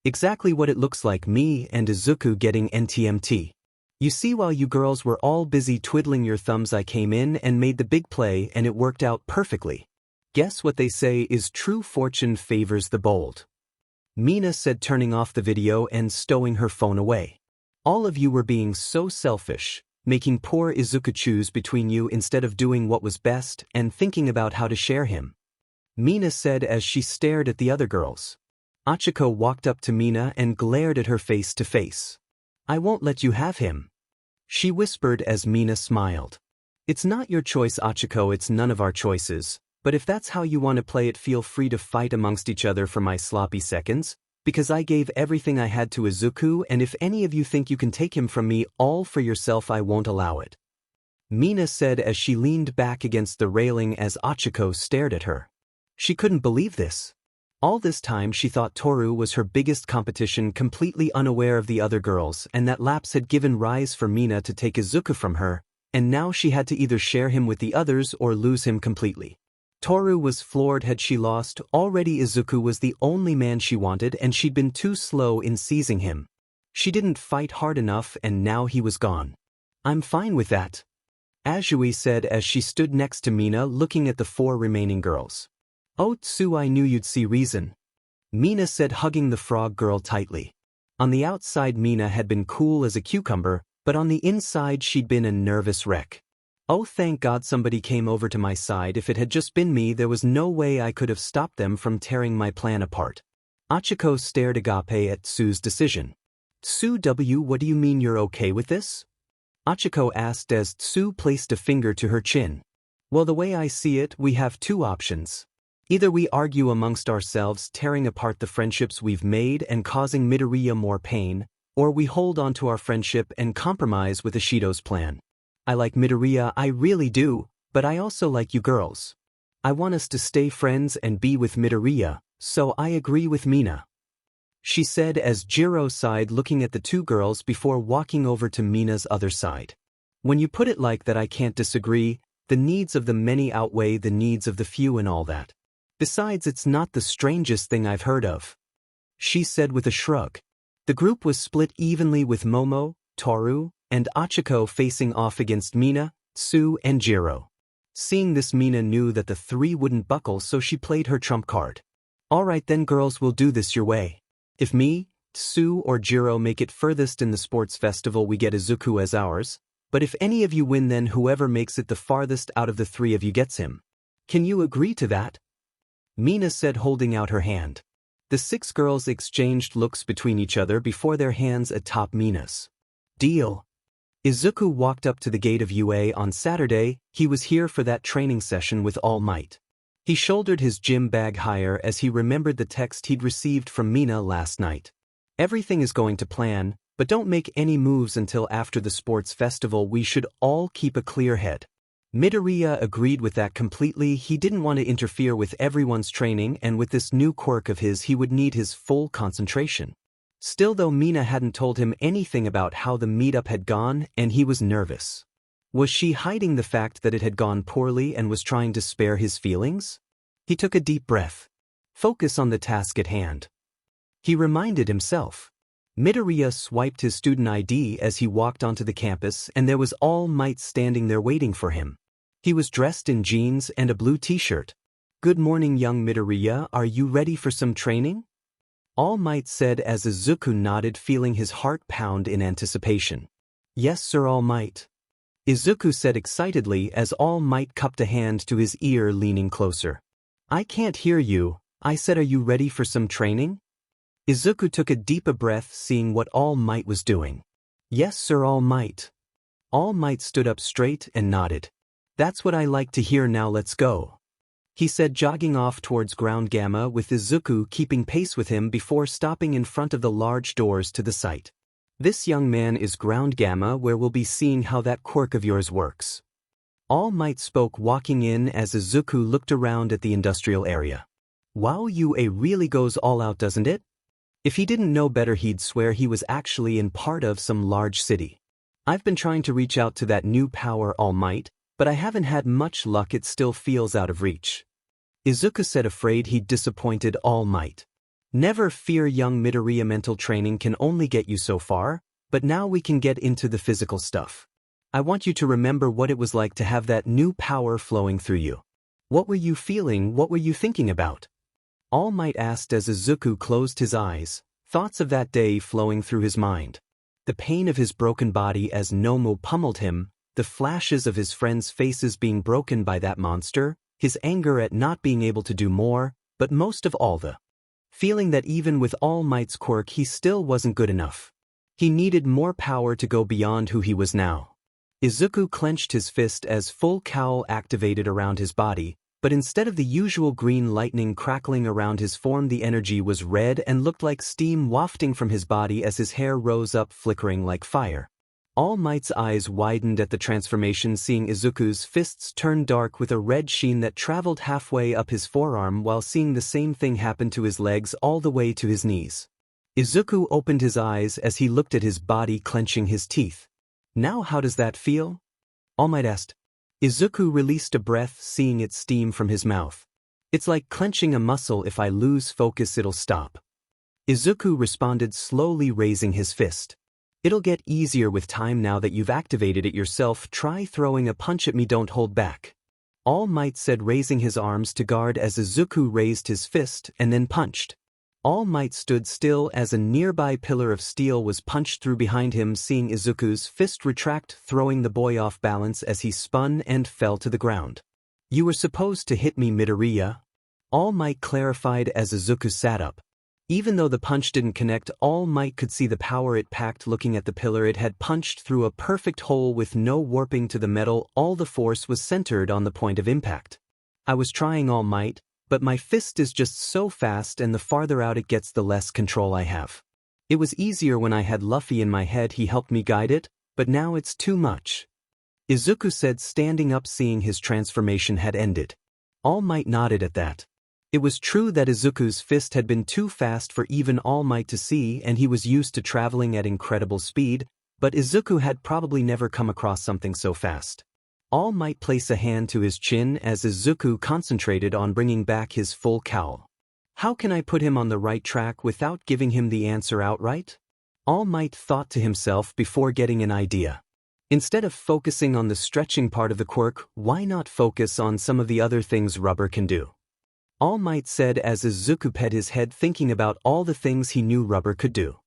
Exactly what it looks like, me and Izuku getting NTMT. You see, while you girls were all busy twiddling your thumbs, I came in and made the big play, and it worked out perfectly. Guess what they say is true fortune favors the bold, Mina said, turning off the video and stowing her phone away. All of you were being so selfish, making poor Izuku choose between you instead of doing what was best and thinking about how to share him, Mina said as she stared at the other girls. Achiko walked up to Mina and glared at her face to face. I won't let you have him, she whispered as Mina smiled. It's not your choice, Achiko, it's none of our choices, but if that's how you want to play it, feel free to fight amongst each other for my sloppy seconds, because I gave everything I had to Izuku, and if any of you think you can take him from me all for yourself, I won't allow it, Mina said as she leaned back against the railing as Achiko stared at her. She couldn't believe this. All this time she thought Toru was her biggest competition, completely unaware of the other girls, and that lapse had given rise for Mina to take Izuku from her, and now she had to either share him with the others or lose him completely. Toru was floored. Had she lost already? Izuku was the only man she wanted, and she'd been too slow in seizing him. She didn't fight hard enough, and now he was gone. I'm fine with that, Azui said as she stood next to Mina, looking at the four remaining girls. Oh, Tsu, I knew you'd see reason, Mina said, hugging the frog girl tightly. On the outside Mina had been cool as a cucumber, but on the inside she'd been a nervous wreck. Oh, thank God somebody came over to my side. If it had just been me, there was no way I could have stopped them from tearing my plan apart. Achiko stared agape at Tsu's decision. Tsu W, what do you mean you're okay with this? Achiko asked as Tsu placed a finger to her chin. Well, the way I see it, we have two options. Either we argue amongst ourselves, tearing apart the friendships we've made and causing Midoriya more pain, or we hold on to our friendship and compromise with Ishido's plan. I like Midoriya, I really do, but I also like you girls. I want us to stay friends and be with Midoriya, so I agree with Mina, she said as Jiro sighed, looking at the two girls before walking over to Mina's other side. When you put it like that, I can't disagree. The needs of the many outweigh the needs of the few and all that. Besides, it's not the strangest thing I've heard of, she said with a shrug. The group was split evenly, with Momo, Toru, and Achiko facing off against Mina, Tsu, and Jiro. Seeing this, Mina knew that the three wouldn't buckle, so she played her trump card. Alright then girls, we'll do this your way. If me, Tsu, or Jiro make it furthest in the sports festival, we get Izuku as ours, but if any of you win, then whoever makes it the farthest out of the three of you gets him. Can you agree to that? Mina said, holding out her hand. The 6 girls exchanged looks between each other before their hands atop Mina's. Deal. Izuku walked up to the gate of UA on Saturday. He was here for that training session with All Might. He shouldered his gym bag higher as he remembered the text he'd received from Mina last night. Everything is going to plan, but don't make any moves until after the sports festival. We should all keep a clear head. Midoriya agreed with that completely. He didn't want to interfere with everyone's training, and with this new quirk of his he would need his full concentration. Still though, Mina hadn't told him anything about how the meetup had gone, and he was nervous. Was she hiding the fact that it had gone poorly and was trying to spare his feelings? He took a deep breath. Focus on the task at hand. He reminded himself. Midoriya swiped his student ID as he walked onto the campus, and there was All Might standing there waiting for him. He was dressed in jeans and a blue t-shirt. Good morning, young Midoriya, are you ready for some training? All Might said as Izuku nodded, feeling his heart pound in anticipation. Yes sir, All Might. Izuku said excitedly as All Might cupped a hand to his ear, leaning closer. I can't hear you. I said, are you ready for some training? Izuku took a deep breath, seeing what All Might was doing. Yes sir, All Might. All Might stood up straight and nodded. That's what I like to hear, now let's go. He said, jogging off towards Ground Gamma with Izuku keeping pace with him before stopping in front of the large doors to the site. This young man is Ground Gamma, where we'll be seeing how that quirk of yours works. All Might spoke, walking in as Izuku looked around at the industrial area. Wow, UA really goes all out, doesn't it? If he didn't know better, he'd swear he was actually in part of some large city. I've been trying to reach out to that new power, All Might, but I haven't had much luck. It still feels out of reach. Izuku said, afraid he'd disappointed All Might. Never fear, young Midoriya, mental training can only get you so far, but now we can get into the physical stuff. I want you to remember what it was like to have that new power flowing through you. What were you feeling? What were you thinking about? All Might asked as Izuku closed his eyes, thoughts of that day flowing through his mind. The pain of his broken body as Nomu pummeled him, the flashes of his friends' faces being broken by that monster, his anger at not being able to do more, but most of all the feeling that even with All Might's quirk he still wasn't good enough. He needed more power to go beyond who he was now. Izuku clenched his fist as full cowl activated around his body, but instead of the usual green lightning crackling around his form, the energy was red and looked like steam wafting from his body as his hair rose up, flickering like fire. All Might's eyes widened at the transformation, seeing Izuku's fists turn dark with a red sheen that traveled halfway up his forearm, while seeing the same thing happen to his legs all the way to his knees. Izuku opened his eyes as he looked at his body, clenching his teeth. Now how does that feel? All Might asked. Izuku released a breath, seeing it steam from his mouth. It's like clenching a muscle. If I lose focus, it'll stop. Izuku responded, slowly raising his fist. It'll get easier with time now that you've activated it yourself. Try throwing a punch at me, don't hold back. All Might said, raising his arms to guard as Izuku raised his fist and then punched. All Might stood still as a nearby pillar of steel was punched through behind him, seeing Izuku's fist retract, throwing the boy off balance as he spun and fell to the ground. You were supposed to hit me, Midoriya. All Might clarified as Izuku sat up. Even though the punch didn't connect, All Might could see the power it packed. Looking at the pillar, it had punched through a perfect hole with no warping to the metal. All the force was centered on the point of impact. I was trying, All Might, but my fist is just so fast, and the farther out it gets, the less control I have. It was easier when I had Luffy in my head. He helped me guide it, but now it's too much. Izuku said, standing up, seeing his transformation had ended. All Might nodded at that. It was true that Izuku's fist had been too fast for even All Might to see, and he was used to traveling at incredible speed, but Izuku had probably never come across something so fast. All Might placed a hand to his chin as Izuku concentrated on bringing back his full cowl. How can I put him on the right track without giving him the answer outright? All Might thought to himself before getting an idea. Instead of focusing on the stretching part of the quirk, why not focus on some of the other things rubber can do? All Might said as Izuku pet his head, thinking about all the things he knew rubber could do.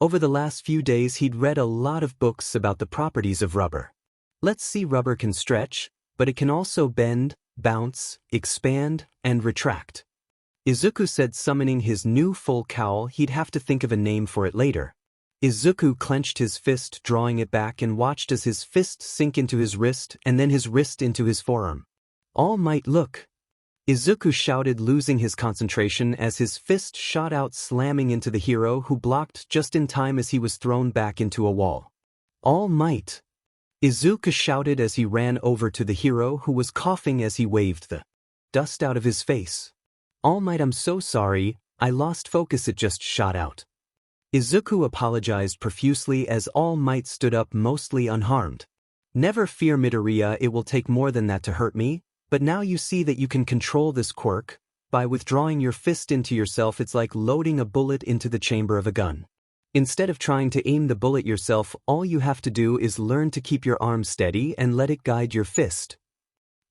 Over the last few days he'd read a lot of books about the properties of rubber. Let's see, rubber can stretch, but it can also bend, bounce, expand, and retract. Izuku said, summoning his new full cowl. He'd have to think of a name for it later. Izuku clenched his fist, drawing it back, and watched as his fist sink into his wrist and then his wrist into his forearm. All Might, look! Izuku shouted, losing his concentration as his fist shot out, slamming into the hero, who blocked just in time as he was thrown back into a wall. All Might! Izuku shouted as he ran over to the hero, who was coughing as he waved the dust out of his face. All Might, I'm so sorry, I lost focus, it just shot out. Izuku apologized profusely as All Might stood up, mostly unharmed. Never fear, Midoriya, it will take more than that to hurt me, but now you see that you can control this quirk. By withdrawing your fist into yourself, it's like loading a bullet into the chamber of a gun. Instead of trying to aim the bullet yourself, all you have to do is learn to keep your arm steady and let it guide your fist.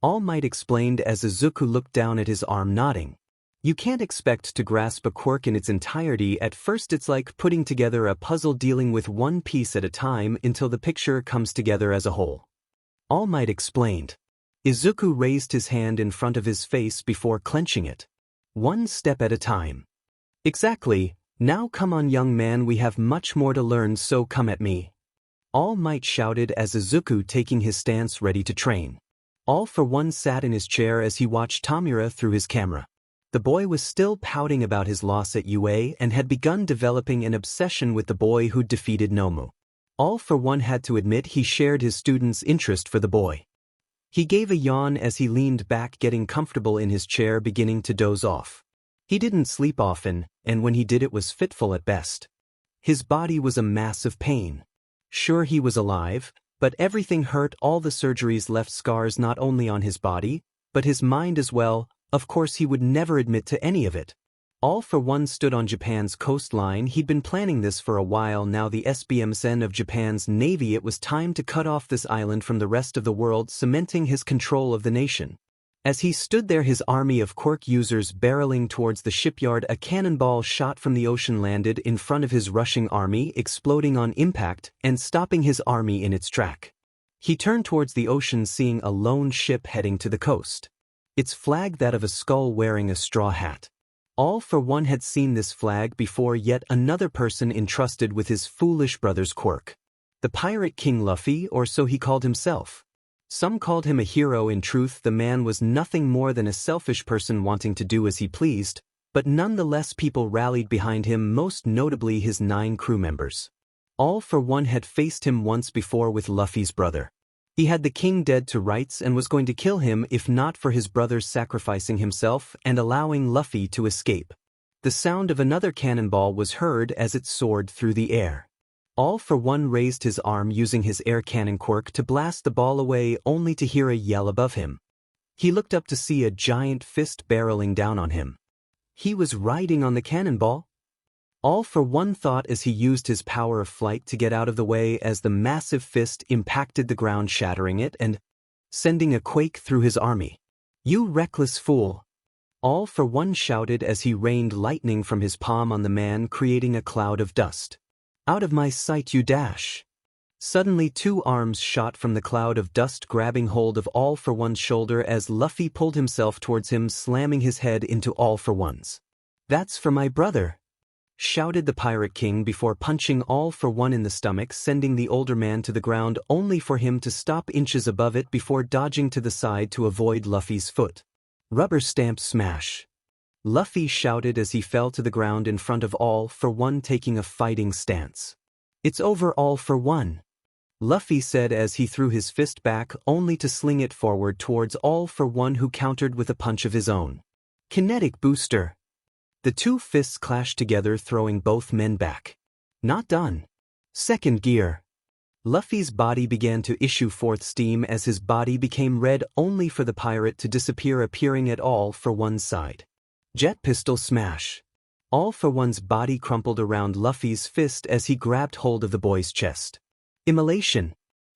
All Might explained as Izuku looked down at his arm, nodding. You can't expect to grasp a quirk in its entirety at first. It's like putting together a puzzle, dealing with one piece at a time until the picture comes together as a whole. All Might explained. Izuku raised his hand in front of his face before clenching it. One step at a time. Exactly, now come on, young man, we have much more to learn, so come at me. All Might shouted as Izuku taking his stance ready to train. All for One sat in his chair as he watched Tamura through his camera. The boy was still pouting about his loss at UA and had begun developing an obsession with the boy who'd defeated Nomu. All for One had to admit he shared his student's interest for the boy. He gave a yawn as he leaned back, getting comfortable in his chair, beginning to doze off. He didn't sleep often, and when he did it was fitful at best. His body was a mass of pain. Sure, he was alive, but everything hurt. All the surgeries left scars not only on his body, but his mind as well. Of course, he would never admit to any of it. All for One stood on Japan's coastline. He'd been planning this for a while now, the SBMSN of Japan's navy. It was time to cut off this island from the rest of the world, cementing his control of the nation. As he stood there, his army of quirk users barreling towards the shipyard, a cannonball shot from the ocean landed in front of his rushing army, exploding on impact and stopping his army in its track. He turned towards the ocean, seeing a lone ship heading to the coast. Its flag that of a skull wearing a straw hat. All for One had seen this flag before, yet another person entrusted with his foolish brother's quirk. The Pirate King Luffy, or so he called himself. Some called him a hero. In truth, the man was nothing more than a selfish person wanting to do as he pleased, but nonetheless people rallied behind him, most notably his 9 crew members. All for One had faced him once before with Luffy's brother. He had the king dead to rights and was going to kill him if not for his brother sacrificing himself and allowing Luffy to escape. The sound of another cannonball was heard as it soared through the air. All for One raised his arm using his air cannon quirk to blast the ball away, only to hear a yell above him. He looked up to see a giant fist barreling down on him. He was riding on the cannonball. All for One thought as he used his power of flight to get out of the way as the massive fist impacted the ground, shattering it and sending a quake through his army. You reckless fool! All for One shouted as he rained lightning from his palm on the man, creating a cloud of dust. Out of my sight, you dash! Suddenly 2 arms shot from the cloud of dust, grabbing hold of All for One's shoulder as Luffy pulled himself towards him, slamming his head into All for One's. That's for my brother! Shouted the Pirate King before punching All for One in the stomach, sending the older man to the ground, only for him to stop inches above it before dodging to the side to avoid Luffy's foot. Rubber stamp smash! Luffy shouted as he fell to the ground in front of All for One, taking a fighting stance. It's over, All for One! Luffy said as he threw his fist back, only to sling it forward towards All for One, who countered with a punch of his own. Kinetic booster! The 2 fists clashed together, throwing both men back. Not done. Second gear. Luffy's body began to issue forth steam as his body became red, only for the pirate to disappear, appearing at All for One's side. Jet pistol smash. All for One's body crumpled around Luffy's fist as he grabbed hold of the boy's chest. Immolation.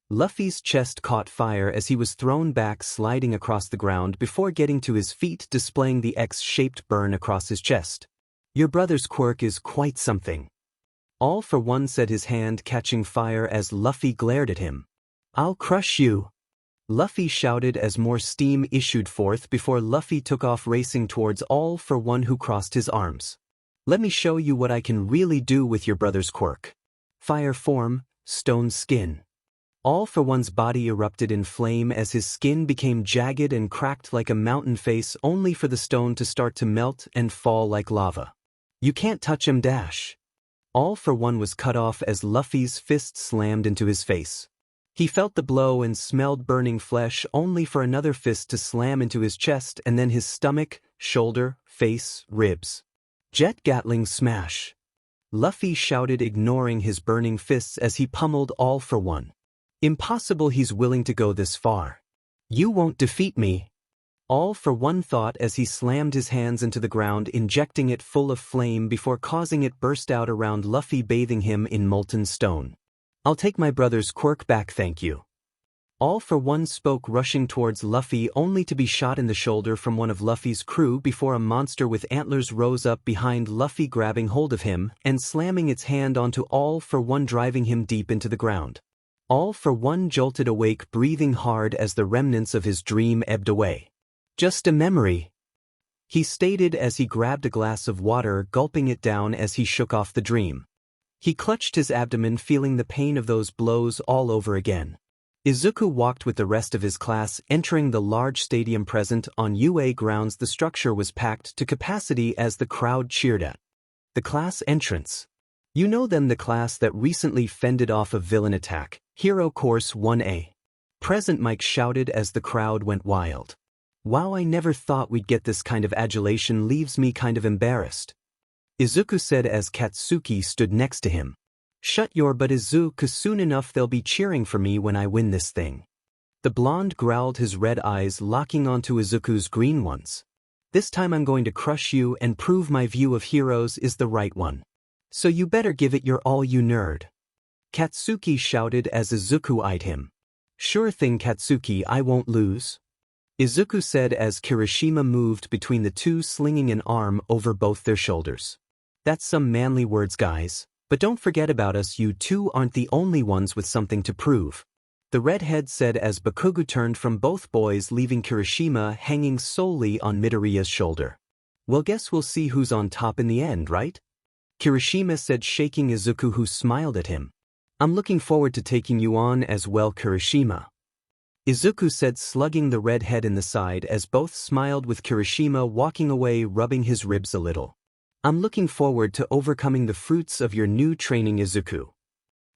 Luffy's chest caught fire as he was thrown back, sliding across the ground before getting to his feet, displaying the X-shaped burn across his chest. Your brother's quirk is quite something. All for One said, his hand catching fire as Luffy glared at him. I'll crush you. Luffy shouted as more steam issued forth before Luffy took off racing towards All for One, who crossed his arms. Let me show you what I can really do with your brother's quirk. Fire form, stone skin. All for One's body erupted in flame as his skin became jagged and cracked like a mountain face, only for the stone to start to melt and fall like lava. You can't touch him, dash. All for One was cut off as Luffy's fist slammed into his face. He felt the blow and smelled burning flesh, only for another fist to slam into his chest and then his stomach, shoulder, face, ribs. Jet Gatling smash. Luffy shouted, ignoring his burning fists as he pummeled All for One. Impossible, he's willing to go this far. You won't defeat me. All for One thought as he slammed his hands into the ground, injecting it full of flame before causing it burst out around Luffy, bathing him in molten stone. I'll take my brother's quirk back, thank you. All for One spoke, rushing towards Luffy, only to be shot in the shoulder from one of Luffy's crew before a monster with antlers rose up behind Luffy, grabbing hold of him and slamming its hand onto All for One, driving him deep into the ground. All for One jolted awake, breathing hard as the remnants of his dream ebbed away. Just a memory, he stated as he grabbed a glass of water, gulping it down as he shook off the dream. He clutched his abdomen, feeling the pain of those blows all over again. Izuku walked with the rest of his class, entering the large stadium present on UA grounds. The structure was packed to capacity as the crowd cheered at the class entrance. You know them, the class that recently fended off a villain attack, Hero Course 1A. Present, Mike shouted as the crowd went wild. Wow, I never thought we'd get this kind of adulation, leaves me kind of embarrassed. Izuku said as Katsuki stood next to him. Shut your butt, Izuku, soon enough they'll be cheering for me when I win this thing. The blonde growled, his red eyes locking onto Izuku's green ones. This time I'm going to crush you and prove my view of heroes is the right one. So you better give it your all, you nerd. Katsuki shouted as Izuku eyed him. Sure thing, Katsuki, I won't lose. Izuku said as Kirishima moved between the two, slinging an arm over both their shoulders. That's some manly words, guys, but don't forget about us, you two aren't the only ones with something to prove. The redhead said as Bakugo turned from both boys, leaving Kirishima hanging solely on Midoriya's shoulder. Well, guess we'll see who's on top in the end, right? Kirishima said, shaking Izuku, who smiled at him. I'm looking forward to taking you on as well, Kirishima. Izuku said, slugging the redhead in the side as both smiled, with Kirishima walking away, rubbing his ribs a little. I'm looking forward to overcoming the fruits of your new training, Izuku.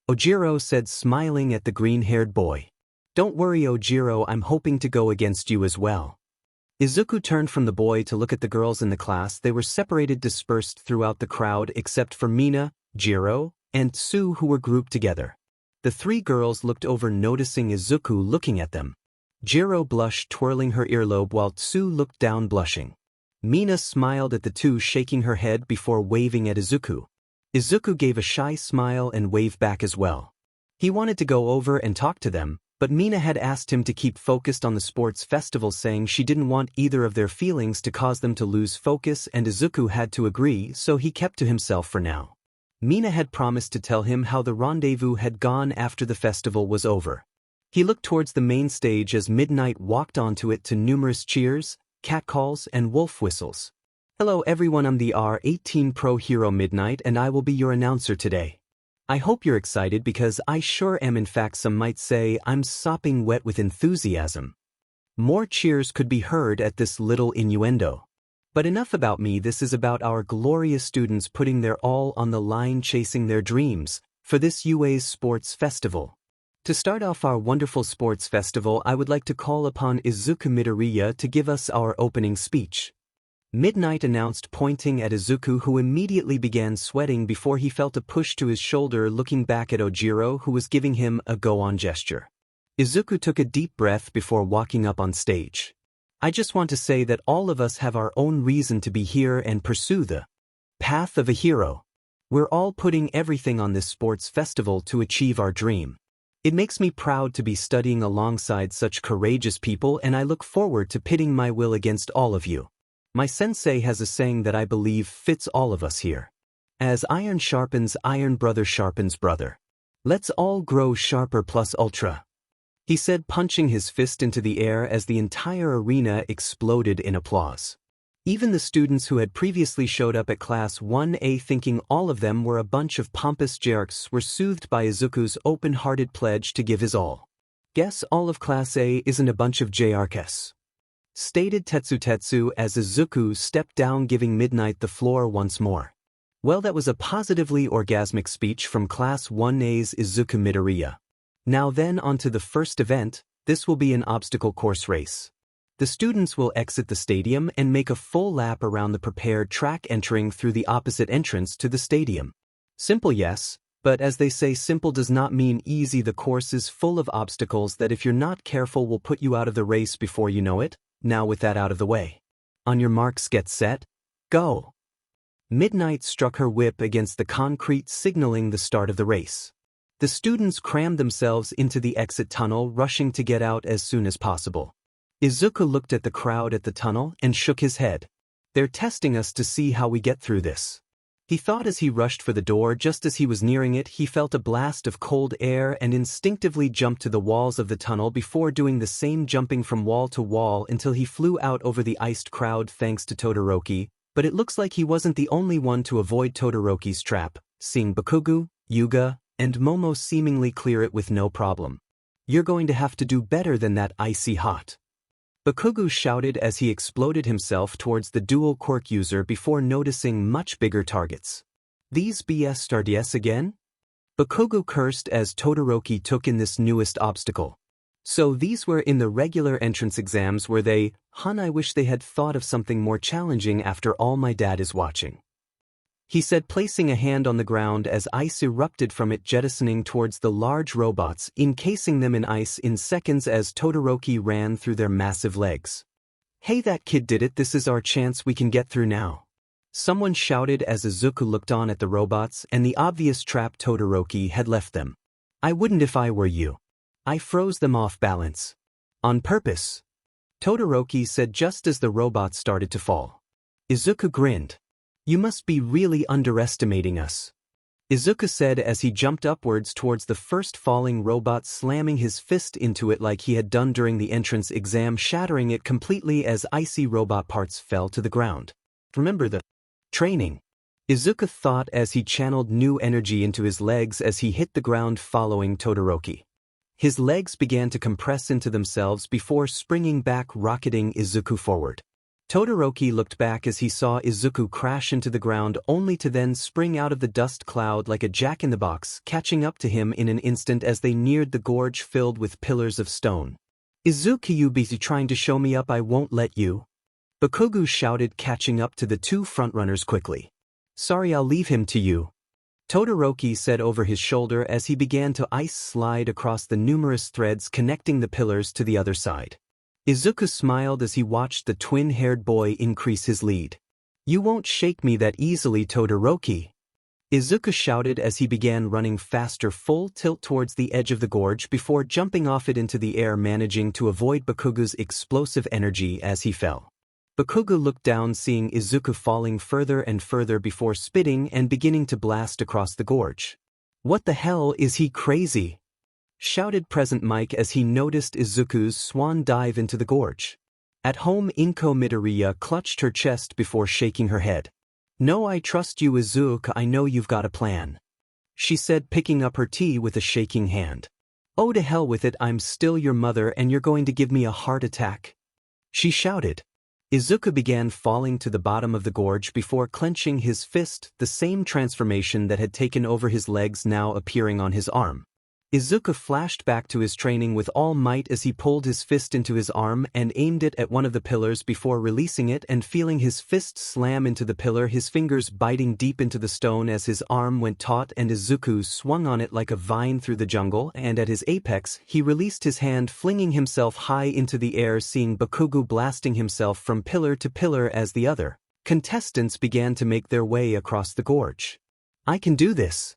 Ojiro said, smiling at the green-haired boy. Don't worry, Ojiro, I'm hoping to go against you as well. Izuku turned from the boy to look at the girls in the class. They were separated, dispersed throughout the crowd except for Mina, Jiro, and Tsu, who were grouped together. The three girls looked over, noticing Izuku looking at them. Jiro blushed, twirling her earlobe, while Tsu looked down, blushing. Mina smiled at the two, shaking her head before waving at Izuku. Izuku gave a shy smile and waved back as well. He wanted to go over and talk to them, but Mina had asked him to keep focused on the sports festival, saying she didn't want either of their feelings to cause them to lose focus, and Izuku had to agree, so he kept to himself for now. Mina had promised to tell him how the rendezvous had gone after the festival was over. He looked towards the main stage as Midnight walked onto it to numerous cheers, catcalls, and wolf whistles. Hello everyone, I'm the R18 Pro Hero Midnight, and I will be your announcer today. I hope you're excited because I sure am. In fact, some might say I'm sopping wet with enthusiasm. More cheers could be heard at this little innuendo. But enough about me, this is about our glorious students putting their all on the line, chasing their dreams, for this UA's sports festival. To start off our wonderful sports festival, I would like to call upon Izuku Midoriya to give us our opening speech. Midnight announced, pointing at Izuku, who immediately began sweating before he felt a push to his shoulder, looking back at Ojiro, who was giving him a go-on gesture. Izuku took a deep breath before walking up on stage. I just want to say that all of us have our own reason to be here and pursue the path of a hero. We're all putting everything on this sports festival to achieve our dream. It makes me proud to be studying alongside such courageous people, and I look forward to pitting my will against all of you. My sensei has a saying that I believe fits all of us here. As iron sharpens iron, brother sharpens brother. Let's all grow sharper plus ultra. he said, punching his fist into the air as the entire arena exploded in applause. Even the students who had previously showed up at Class 1A thinking all of them were a bunch of pompous jerks were soothed by Izuku's open-hearted pledge to give his all. Guess all of Class A isn't a bunch of JRKs, stated Tetsu as Izuku stepped down, giving Midnight the floor once more. Well, that was a positively orgasmic speech from Class 1A's Izuku Midoriya. Now then, on to the first event. This will be an obstacle course race. The students will exit the stadium and make a full lap around the prepared track, entering through the opposite entrance to the stadium. Simple, yes, but as they say, simple does not mean easy. The course is full of obstacles that if you're not careful will put you out of the race before you know it. Now with that out of the way. On your marks, get set, go. Midnight struck her whip against the concrete, signaling the start of the race. The students crammed themselves into the exit tunnel, rushing to get out as soon as possible. Izuku looked at the crowd at the tunnel and shook his head. They're testing us to see how we get through this, he thought as he rushed for the door. Just as he was nearing it, he felt a blast of cold air and instinctively jumped to the walls of the tunnel before doing the same, jumping from wall to wall until he flew out over the iced crowd thanks to Todoroki. But it looks like he wasn't the only one to avoid Todoroki's trap, seeing Bakugo, Yuga, and Momo seemingly clear it with no problem. You're going to have to do better than that, icy hot, Bakugo shouted as he exploded himself towards the dual quirk user before noticing much bigger targets. These BS Stardies again? Bakugo cursed as Todoroki took in this newest obstacle. So these were in the regular entrance exams, were they? Hun, I wish they had thought of something more challenging. After all, my dad is watching, he said, placing a hand on the ground as ice erupted from it, jettisoning towards the large robots, encasing them in ice in seconds as Todoroki ran through their massive legs. Hey, that kid did it. This is our chance. We can get through now, someone shouted as Izuku looked on at the robots and the obvious trap Todoroki had left them. I wouldn't if I were you. I froze them off balance. On purpose, Todoroki said just as the robots started to fall. Izuku grinned. You must be really underestimating us, Izuku said as he jumped upwards towards the first falling robot, slamming his fist into it like he had done during the entrance exam, shattering it completely as icy robot parts fell to the ground. Remember the training, Izuku thought as he channeled new energy into his legs as he hit the ground following Todoroki. His legs began to compress into themselves before springing back, rocketing Izuku forward. Todoroki looked back as he saw Izuku crash into the ground, only to then spring out of the dust cloud like a jack-in-the-box, catching up to him in an instant as they neared the gorge filled with pillars of stone. Izuku, you busy trying to show me up? I won't let you, Bakugo shouted, catching up to the two frontrunners quickly. Sorry, I'll leave him to you, Todoroki said over his shoulder as he began to ice slide across the numerous threads connecting the pillars to the other side. Izuku smiled as he watched the twin-haired boy increase his lead. You won't shake me that easily, Todoroki, Izuku shouted as he began running faster, full tilt towards the edge of the gorge before jumping off it into the air, managing to avoid Bakugo's explosive energy as he fell. Bakugo looked down, seeing Izuku falling further and further before spitting and beginning to blast across the gorge. What the hell, is he crazy? Shouted Present Mike as he noticed Izuku's swan dive into the gorge. At home, Inko Midoriya clutched her chest before shaking her head. No, I trust you, Izuku, I know you've got a plan, she said, picking up her tea with a shaking hand. Oh, to hell with it, I'm still your mother and you're going to give me a heart attack, she shouted. Izuku began falling to the bottom of the gorge before clenching his fist, the same transformation that had taken over his legs now appearing on his arm. Izuku flashed back to his training with all might as he pulled his fist into his arm and aimed it at one of the pillars before releasing it and feeling his fist slam into the pillar, his fingers biting deep into the stone as his arm went taut and Izuku swung on it like a vine through the jungle, and at his apex, he released his hand, flinging himself high into the air, seeing Bakugo blasting himself from pillar to pillar as the other contestants began to make their way across the gorge. I can do this,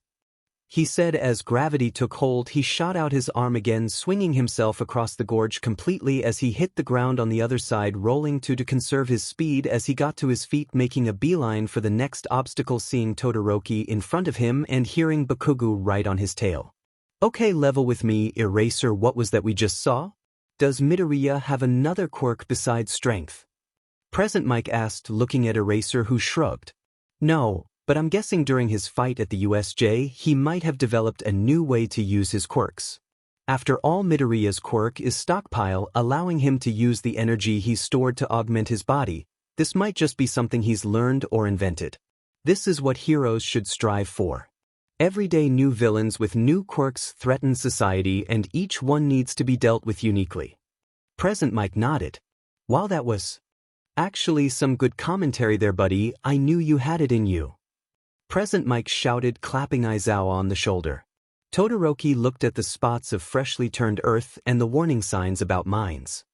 he said as gravity took hold. He shot out his arm again, swinging himself across the gorge completely as he hit the ground on the other side, rolling to conserve his speed as he got to his feet, making a beeline for the next obstacle, seeing Todoroki in front of him and hearing Bakugo right on his tail. Okay, level with me, Eraser. What was that we just saw? Does Midoriya have another quirk besides strength? Present Mike asked, looking at Eraser, who shrugged. No, but I'm guessing during his fight at the USJ he might have developed a new way to use his quirks. After all, Midoriya's quirk is stockpile, allowing him to use the energy he's stored to augment his body. This might just be something he's learned or invented. This is what heroes should strive for. Every day new villains with new quirks threaten society, and each one needs to be dealt with uniquely. Present Mike nodded. Wow, that was actually some good commentary there, buddy. I knew you had it in you. Present Mike shouted, clapping Aizawa on the shoulder. Todoroki looked at the spots of freshly turned earth and the warning signs about mines.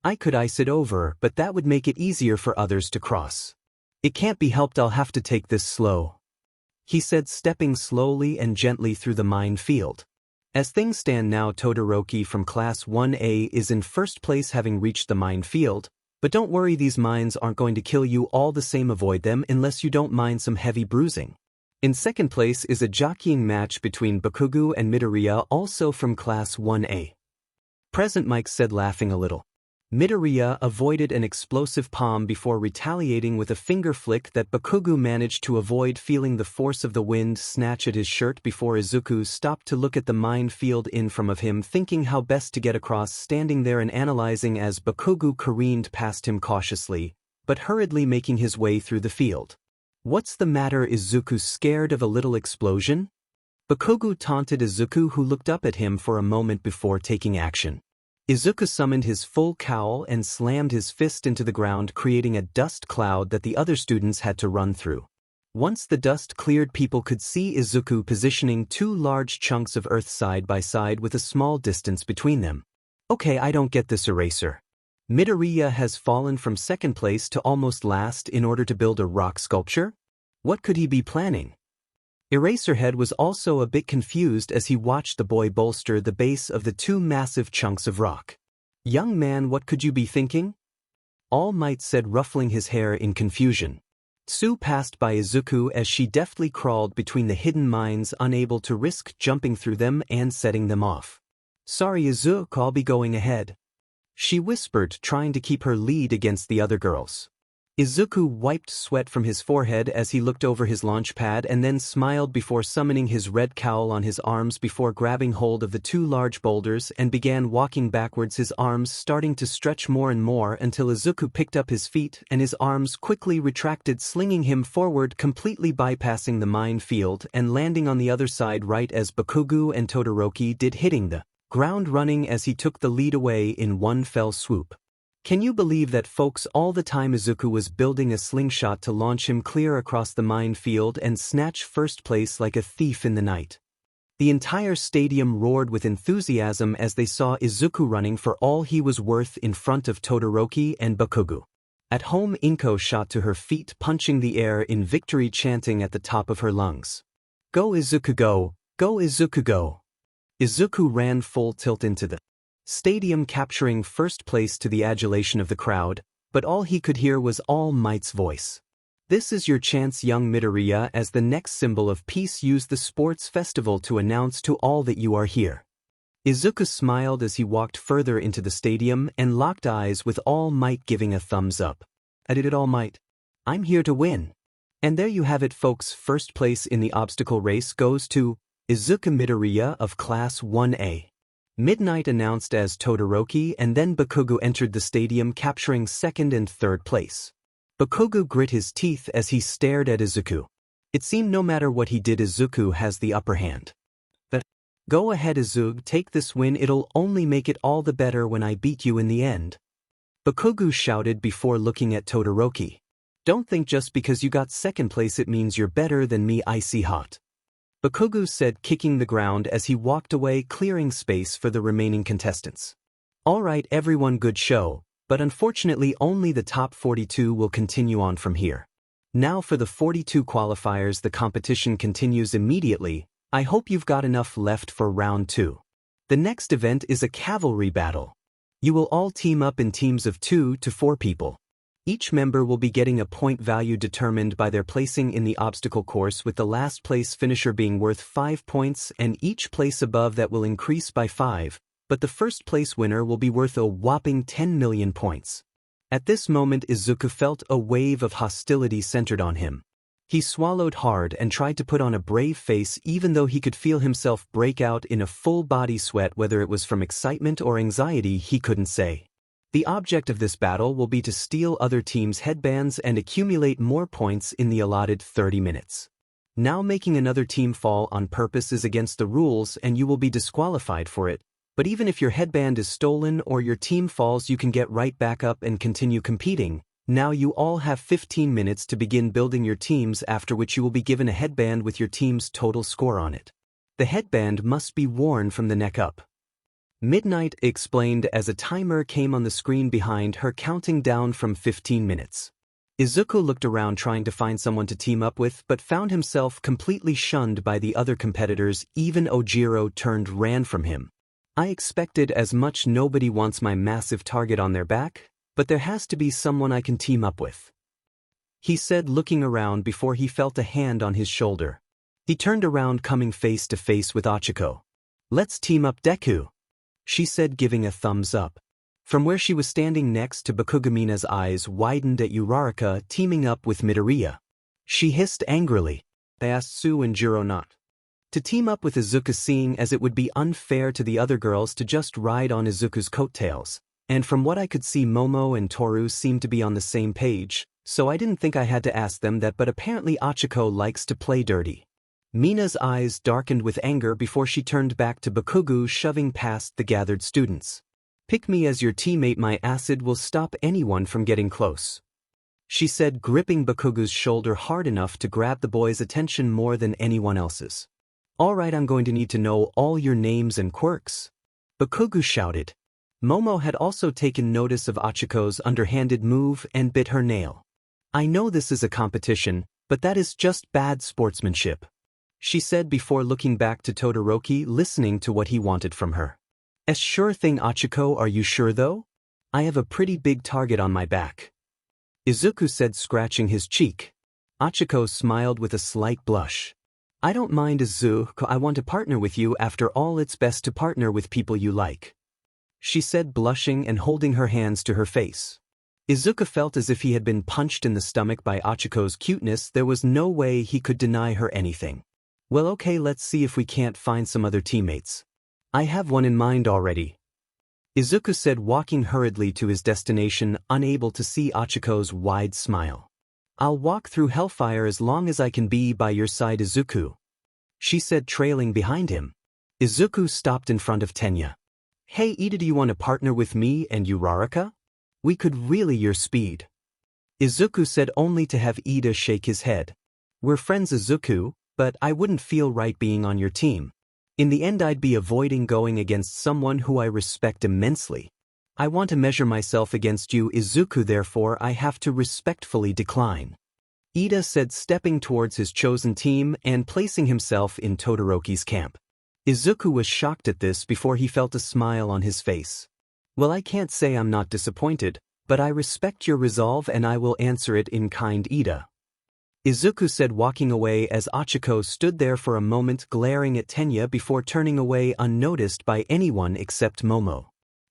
I could ice it over, but that would make it easier for others to cross. It can't be helped, I'll have to take this slow, he said, stepping slowly and gently through the mine field. As things stand now, Todoroki from Class 1A is in first place, having reached the mine field, but don't worry, these mines aren't going to kill you all the same. Avoid them unless you don't mind some heavy bruising. In second place is a jockeying match between Bakugo and Midoriya, also from Class 1A. Present Mike said, laughing a little. Midoriya avoided an explosive palm before retaliating with a finger flick that Bakugo managed to avoid, feeling the force of the wind snatch at his shirt before Izuku stopped to look at the minefield in front of him, thinking how best to get across, standing there and analyzing as Bakugo careened past him cautiously, but hurriedly making his way through the field. What's the matter? Izuku scared of a little explosion? Bakugo taunted Izuku, who looked up at him for a moment before taking action. Izuku summoned his full cowl and slammed his fist into the ground, creating a dust cloud that the other students had to run through. Once the dust cleared, people could see Izuku positioning two large chunks of earth side by side with a small distance between them. Okay, I don't get this, Eraser. Midoriya has fallen from second place to almost last in order to build a rock sculpture? What could he be planning? Eraserhead was also a bit confused as he watched the boy bolster the base of the two massive chunks of rock. Young man, what could you be thinking? All Might said, ruffling his hair in confusion. Tsu passed by Izuku as she deftly crawled between the hidden mines, unable to risk jumping through them and setting them off. Sorry, Izuku, I'll be going ahead, she whispered, trying to keep her lead against the other girls. Izuku wiped sweat from his forehead as he looked over his launch pad and then smiled before summoning his red cowl on his arms before grabbing hold of the two large boulders and began walking backwards, his arms starting to stretch more and more until Izuku picked up his feet and his arms quickly retracted, slinging him forward, completely bypassing the minefield and landing on the other side right as Bakugo and Todoroki did, hitting the ground running as he took the lead away in one fell swoop. Can you believe that, folks? All the time Izuku was building a slingshot to launch him clear across the minefield and snatch first place like a thief in the night. The entire stadium roared with enthusiasm as they saw Izuku running for all he was worth in front of Todoroki and Bakugo. At home, Inko shot to her feet, punching the air in victory, chanting at the top of her lungs. Go Izuku, go! Go Izuku, go! Izuku ran full tilt into the stadium, capturing first place to the adulation of the crowd, but all he could hear was All Might's voice. This is your chance, young Midoriya. As the next symbol of peace, use the sports festival to announce to all that you are here. Izuku smiled as he walked further into the stadium and locked eyes with All Might, giving a thumbs up. I did it, All Might. I'm here to win. And there you have it, folks. First place in the obstacle race goes to Izuku Midoriya of Class 1A. Midnight announced as Todoroki, and then Bakugo entered the stadium, capturing second and third place. Bakugo grit his teeth as he stared at Izuku. It seemed no matter what he did, Izuku has the upper hand. But go ahead, Izuku, take this win. It'll only make it all the better when I beat you in the end, Bakugo shouted before looking at Todoroki. Don't think just because you got second place it means you're better than me, icy hot, Bakugo said, kicking the ground as he walked away, clearing space for the remaining contestants. Alright everyone, good show, but unfortunately only the top 42 will continue on from here. Now for the 42 qualifiers, the competition continues immediately. I hope you've got enough left for round 2. The next event is a cavalry battle. You will all team up in teams of 2 to 4 people. Each member will be getting a point value determined by their placing in the obstacle course, with the last place finisher being worth 5 points and each place above that will increase by 5, but the first place winner will be worth a whopping 10 million points. At this moment Izuku felt a wave of hostility centered on him. He swallowed hard and tried to put on a brave face, even though he could feel himself break out in a full-body sweat. Whether it was from excitement or anxiety, he couldn't say. The object of this battle will be to steal other teams' headbands and accumulate more points in the allotted 30 minutes. Now making another team fall on purpose is against the rules and you will be disqualified for it, but even if your headband is stolen or your team falls, you can get right back up and continue competing. Now you all have 15 minutes to begin building your teams, after which you will be given a headband with your team's total score on it. The headband must be worn from the neck up. Midnight explained as a timer came on the screen behind her, counting down from 15 minutes. Izuku looked around trying to find someone to team up with, but found himself completely shunned by the other competitors. Even Ojiro ran from him. I expected as much. Nobody wants my massive target on their back, but there has to be someone I can team up with, he said, looking around before he felt a hand on his shoulder. He turned around, coming face to face with Ochiko. Let's team up, Deku, she said, giving a thumbs up. From where she was standing next to Bakugo, Mina's eyes widened at Uraraka teaming up with Midoriya. She hissed angrily. I asked Sue and Jiro not to team up with Izuku, seeing as it would be unfair to the other girls to just ride on Izuku's coattails. And from what I could see, Momo and Toru seemed to be on the same page, so I didn't think I had to ask them that, but apparently Ochiko likes to play dirty. Mina's eyes darkened with anger before she turned back to Bakugo, shoving past the gathered students. Pick me as your teammate, my acid will stop anyone from getting close, she said, gripping Bakugo's shoulder hard enough to grab the boy's attention more than anyone else's. Alright, I'm going to need to know all your names and quirks, Bakugo shouted. Momo had also taken notice of Ochiko's underhanded move and bit her nail. I know this is a competition, but that is just bad sportsmanship, she said before looking back to Todoroki, listening to what he wanted from her. Sure thing, Ochiko, are you sure though? I have a pretty big target on my back, Izuku said, scratching his cheek. Ochiko smiled with a slight blush. I don't mind, Izuku, I want to partner with you. After all, it's best to partner with people you like, she said, blushing and holding her hands to her face. Izuku felt as if he had been punched in the stomach by Ochiko's cuteness. There was no way he could deny her anything. Well, okay, let's see if we can't find some other teammates. I have one in mind already, Izuku said, walking hurriedly to his destination, unable to see Ochiko's wide smile. I'll walk through hellfire as long as I can be by your side, Izuku, she said, trailing behind him. Izuku stopped in front of Tenya. Hey Ida, do you want to partner with me and Uraraka? We could really your speed, Izuku said, only to have Ida shake his head. We're friends, Izuku, but I wouldn't feel right being on your team. In the end, I'd be avoiding going against someone who I respect immensely. I want to measure myself against you, Izuku, therefore I have to respectfully decline, Ida said, stepping towards his chosen team and placing himself in Todoroki's camp. Izuku was shocked at this before he felt a smile on his face. Well, I can't say I'm not disappointed, but I respect your resolve and I will answer it in kind, Ida, Izuku said, walking away as Ochiko stood there for a moment glaring at Tenya before turning away unnoticed by anyone except Momo.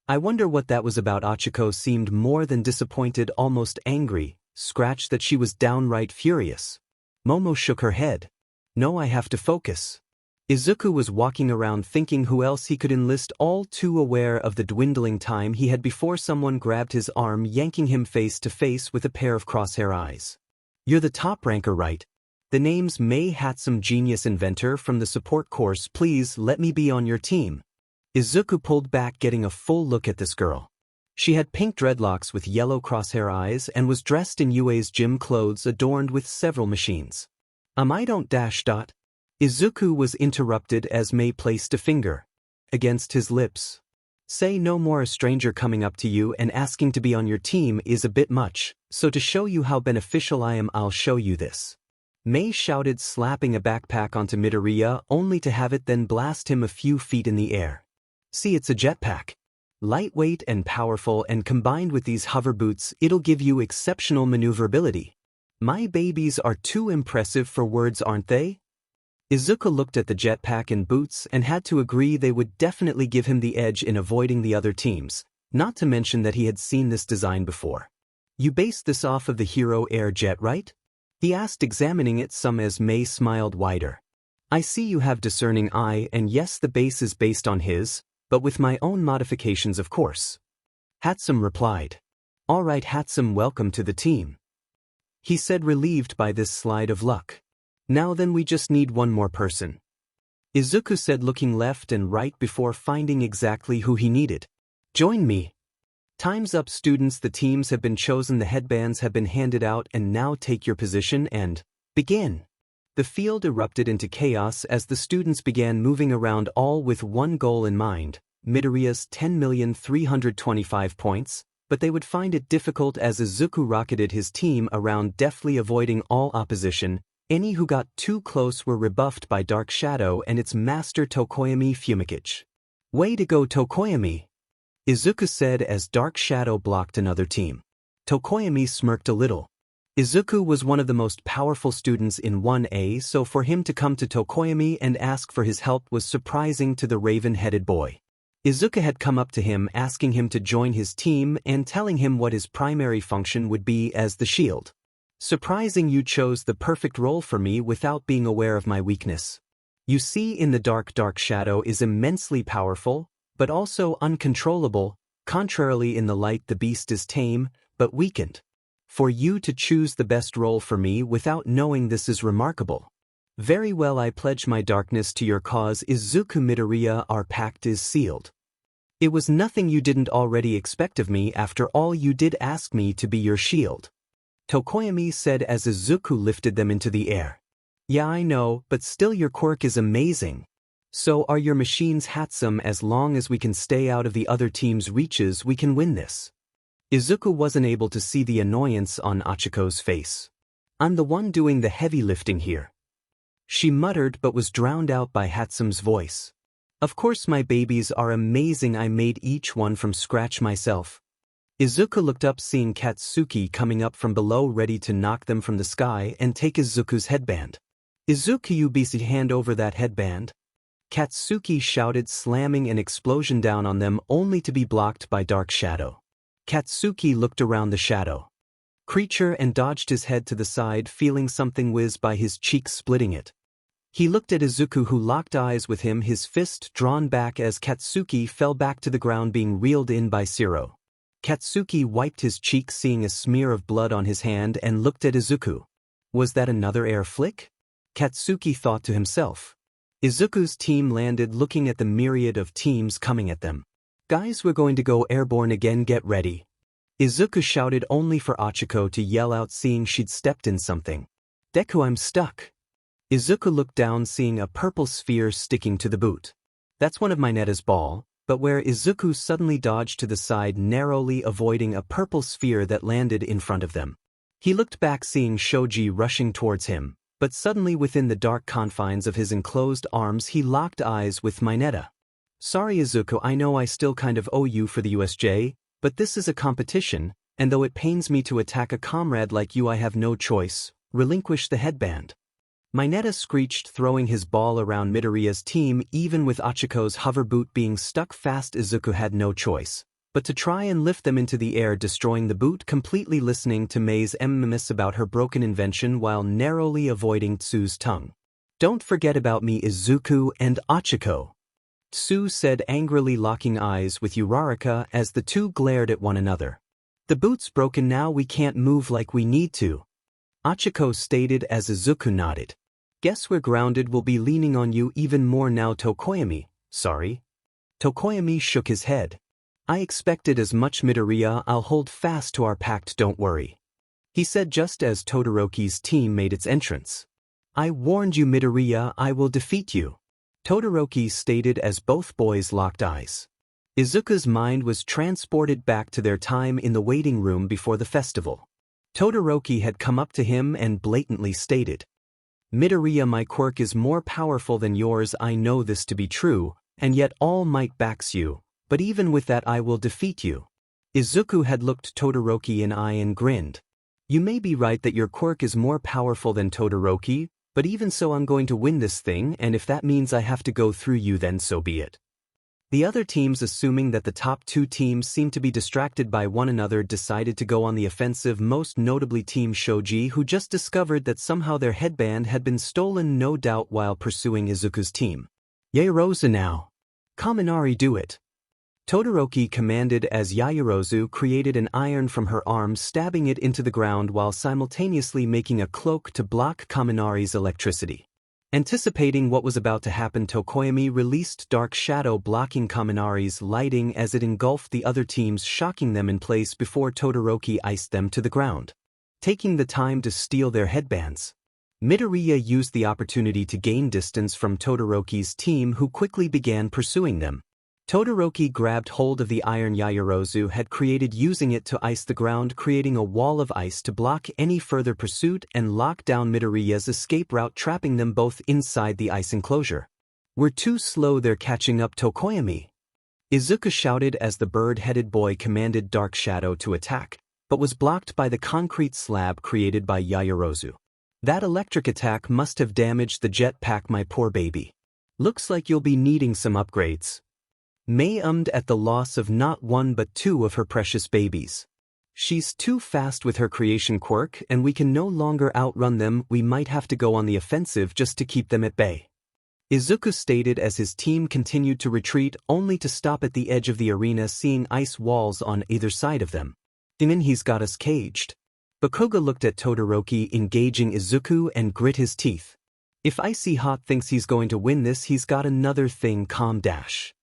I wonder what that was about. Ochiko seemed more than disappointed, almost angry, scratched that she was downright furious. Momo shook her head. No, I have to focus. Izuku was walking around thinking who else he could enlist, all too aware of the dwindling time he had before someone grabbed his arm, yanking him face to face with a pair of crosshair eyes. You're the top ranker, right? The name's Mei Hatsum, genius inventor from the support course. Please let me be on your team. Izuku pulled back, getting a full look at this girl. She had pink dreadlocks with yellow crosshair eyes and was dressed in Yue's gym clothes adorned with several machines. I don't dash dot. Izuku was interrupted as Mei placed a finger against his lips. Say no more. A stranger coming up to you and asking to be on your team is a bit much, so to show you how beneficial I am, I'll show you this, Mei shouted, slapping a backpack onto Midoriya only to have it then blast him a few feet in the air. See, it's a jetpack. Lightweight and powerful, and combined with these hover boots, it'll give you exceptional maneuverability. My babies are too impressive for words, aren't they? Izuku looked at the jetpack and boots and had to agree they would definitely give him the edge in avoiding the other teams, not to mention that he had seen this design before. You based this off of the Hero Air Jet, right? He asked, examining it some as May smiled wider. I see you have discerning eye, and yes, the base is based on his, but with my own modifications, of course. Hatsum replied. All right, Hatsum, welcome to the team. He said, relieved by this slide of luck. Now then, we just need one more person. Izuku said, looking left and right before finding exactly who he needed. Join me. Time's up, students. The teams have been chosen, the headbands have been handed out, and now take your position and begin. The field erupted into chaos as the students began moving around, all with one goal in mind, Midoriya's 10,325 points, but they would find it difficult as Izuku rocketed his team around, deftly avoiding all opposition. Any who got too close were rebuffed by Dark Shadow and its master Tokoyami Fumikage. Way to go, Tokoyami! Izuku said as Dark Shadow blocked another team. Tokoyami smirked a little. Izuku was one of the most powerful students in 1A, so for him to come to Tokoyami and ask for his help was surprising to the raven-headed boy. Izuku had come up to him asking him to join his team and telling him what his primary function would be as the shield. Surprising, you chose the perfect role for me without being aware of my weakness. You see, in the Dark Shadow is immensely powerful, but also uncontrollable. Contrarily, in the light the beast is tame, but weakened. For you to choose the best role for me without knowing this is remarkable. Very well, I pledge my darkness to your cause, Izuku Midoriya, our pact is sealed. It was nothing you didn't already expect of me. After all, you did ask me to be your shield. Tokoyami said as Izuku lifted them into the air. Yeah, I know, but still your quirk is amazing. So are your machines, Hatsum. As long as we can stay out of the other team's reaches, we can win this. Izuku wasn't able to see the annoyance on Achiko's face. I'm the one doing the heavy lifting here. She muttered, but was drowned out by Hatsum's voice. Of course, my babies are amazing. I made each one from scratch myself. Izuku looked up, seeing Katsuki coming up from below, ready to knock them from the sky and take Izuku's headband. Izuku, you beast, hand over that headband. Katsuki shouted, slamming an explosion down on them, only to be blocked by Dark Shadow. Katsuki looked around the shadow creature and dodged his head to the side, feeling something whiz by his cheek, splitting it. He looked at Izuku, who locked eyes with him, his fist drawn back as Katsuki fell back to the ground, being reeled in by Zero. Katsuki wiped his cheek, seeing a smear of blood on his hand, and looked at Izuku. Was that another air flick? Katsuki thought to himself. Izuku's team landed, looking at the myriad of teams coming at them. Guys, we're going to go airborne again, get ready. Izuku shouted, only for Achiko to yell out, seeing she'd stepped in something. Deku, I'm stuck. Izuku looked down, seeing a purple sphere sticking to the boot. That's one of Mineta's ball, but where Izuku suddenly dodged to the side, narrowly avoiding a purple sphere that landed in front of them. He looked back, seeing Shoji rushing towards him, but suddenly within the dark confines of his enclosed arms he locked eyes with Mineta. Sorry Izuku, I know I still kind of owe you for the USJ, but this is a competition, and though it pains me to attack a comrade like you, I have no choice. Relinquish the headband. Mineta screeched, throwing his ball around Midoriya's team. Even with Achiko's hover boot being stuck fast, Izuku had no choice but to try and lift them into the air, destroying the boot completely, listening to Mei's mms about her broken invention while narrowly avoiding Tsu's tongue. Don't forget about me, Izuku and Achiko. Tsu said angrily, locking eyes with Uraraka as the two glared at one another. The boot's broken now, we can't move like we need to. Achiko stated as Izuku nodded. Guess we're grounded, we'll be leaning on you even more now, Tokoyami. Sorry. Tokoyami shook his head. I expected as much, Midoriya, I'll hold fast to our pact, don't worry. He said just as Todoroki's team made its entrance. I warned you, Midoriya, I will defeat you. Todoroki stated as both boys locked eyes. Izuku's mind was transported back to their time in the waiting room before the festival. Todoroki had come up to him and blatantly stated, Midoriya, my quirk is more powerful than yours, I know this to be true, and yet All Might backs you, But even with that I will defeat you. Izuku had looked Todoroki in the eye and grinned. You may be right that your quirk is more powerful than Todoroki, but even so I'm going to win this thing, and if that means I have to go through you then so be it. The other teams, assuming that the top two teams seemed to be distracted by one another, decided to go on the offensive, most notably Team Shoji, who just discovered that somehow their headband had been stolen, no doubt while pursuing Izuku's team. Yaoyorozu now. Kaminari, do it. Todoroki commanded as Yaoyorozu created an iron from her arm, stabbing it into the ground while simultaneously making a cloak to block Kaminari's electricity. Anticipating what was about to happen, Tokoyami released Dark Shadow, blocking Kaminari's lighting as it engulfed the other teams, shocking them in place before Todoroki iced them to the ground. Taking the time to steal their headbands, Midoriya used the opportunity to gain distance from Todoroki's team, who quickly began pursuing them. Todoroki grabbed hold of the iron Yaoyorozu had created, using it to ice the ground, creating a wall of ice to block any further pursuit and lock down Midoriya's escape route, trapping them both inside the ice enclosure. We're too slow, they're catching up, Tokoyami. Izuku shouted as the bird-headed boy commanded Dark Shadow to attack, but was blocked by the concrete slab created by Yaoyorozu. That electric attack must have damaged the jetpack, my poor baby. Looks like you'll be needing some upgrades. Mei ummed at the loss of not one but two of her precious babies. She's too fast with her creation quirk, and we can no longer outrun them. We might have to go on the offensive just to keep them at bay. Izuku stated as his team continued to retreat, only to stop at the edge of the arena, seeing ice walls on either side of them. Then he's got us caged. Bakugo looked at Todoroki engaging Izuku and grit his teeth. If Icy Hot thinks he's going to win this, he's got another thing, calm dash.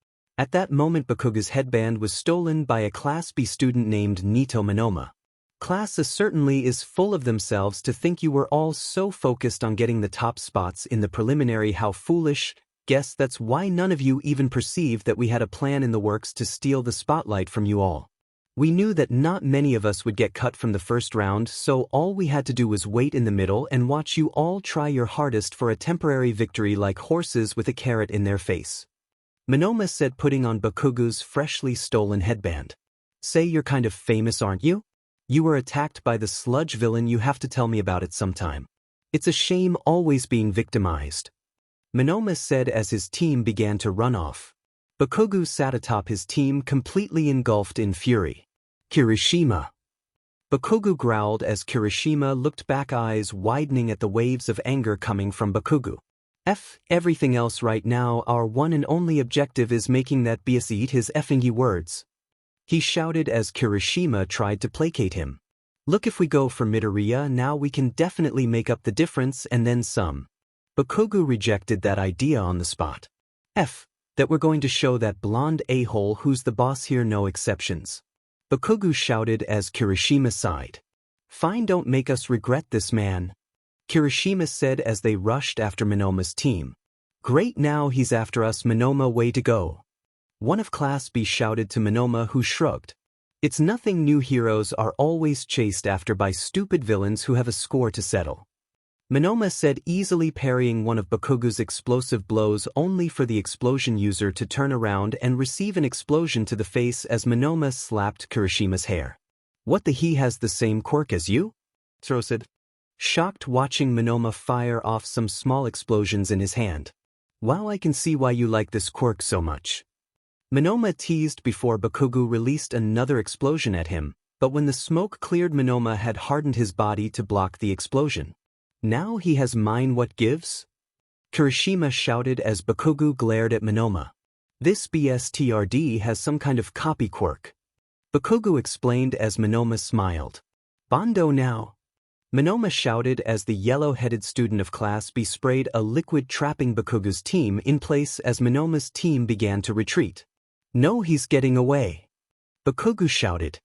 At that moment, Bakugo's headband was stolen by a Class B student named Nito Monoma. Class A certainly is full of themselves to think you were all so focused on getting the top spots in the preliminary. How foolish. Guess that's why none of you even perceived that we had a plan in the works to steal the spotlight from you all. We knew that not many of us would get cut from the first round, so all we had to do was wait in the middle and watch you all try your hardest for a temporary victory like horses with a carrot in their face. Monoma said, putting on Bakugo's freshly stolen headband. Say you're kind of famous, aren't you? You were attacked by the sludge villain, you have to tell me about it sometime. It's a shame always being victimized. Monoma said as his team began to run off. Bakugo sat atop his team, completely engulfed in fury. Kirishima. Bakugo growled as Kirishima looked back, eyes widening at the waves of anger coming from Bakugo. Everything else right now, our one and only objective is making that BS eat his effing words. He shouted as Kirishima tried to placate him. Look, if we go for Midoriya now we can definitely make up the difference and then some. Bakugo rejected that idea on the spot. That we're going to show that blonde a-hole who's the boss here, no exceptions. Bakugo shouted as Kirishima sighed. Fine, don't make us regret this, man. Kirishima said as they rushed after Monoma's team. Great, now he's after us, Monoma, way to go. One of Class B shouted to Monoma, who shrugged. It's nothing new, heroes are always chased after by stupid villains who have a score to settle. Monoma said, easily parrying one of Bakugo's explosive blows, only for the explosion user to turn around and receive an explosion to the face as Monoma slapped Kirishima's hair. What the, he has the same quirk as you? Zoro said, shocked, watching Monoma fire off some small explosions in his hand. Wow, I can see why you like this quirk so much. Monoma teased before Bakugo released another explosion at him, but when the smoke cleared, Monoma had hardened his body to block the explosion. Now he has mine, what gives? Kirishima shouted as Bakugo glared at Monoma. This BSTRD has some kind of copy quirk. Bakugo explained as Monoma smiled. Bondo now. Monoma shouted as the yellow-headed student of Class B sprayed a liquid, trapping Bakugo's team in place as Monoma's team began to retreat. No, he's getting away. Bakugo shouted.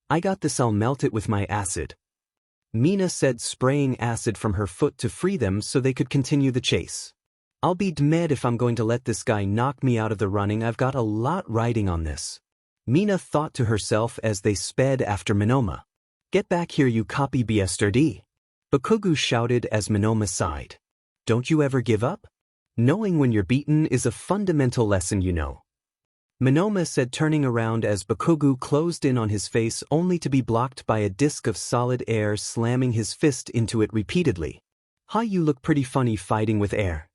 I got this, I'll melt it with my acid. Mina said, spraying acid from her foot to free them so they could continue the chase. I'll be dead if I'm going to let this guy knock me out of the running, I've got a lot riding on this. Mina thought to herself as they sped after Monoma. Get back here, you copy BSTRD. Bakugo shouted as Monoma sighed. Don't you ever give up? Knowing when you're beaten is a fundamental lesson, you know. Monoma said, turning around as Bakugu closed in on his face only to be blocked by a disc of solid air, slamming his fist into it repeatedly. "Ha, you look pretty funny fighting with air,"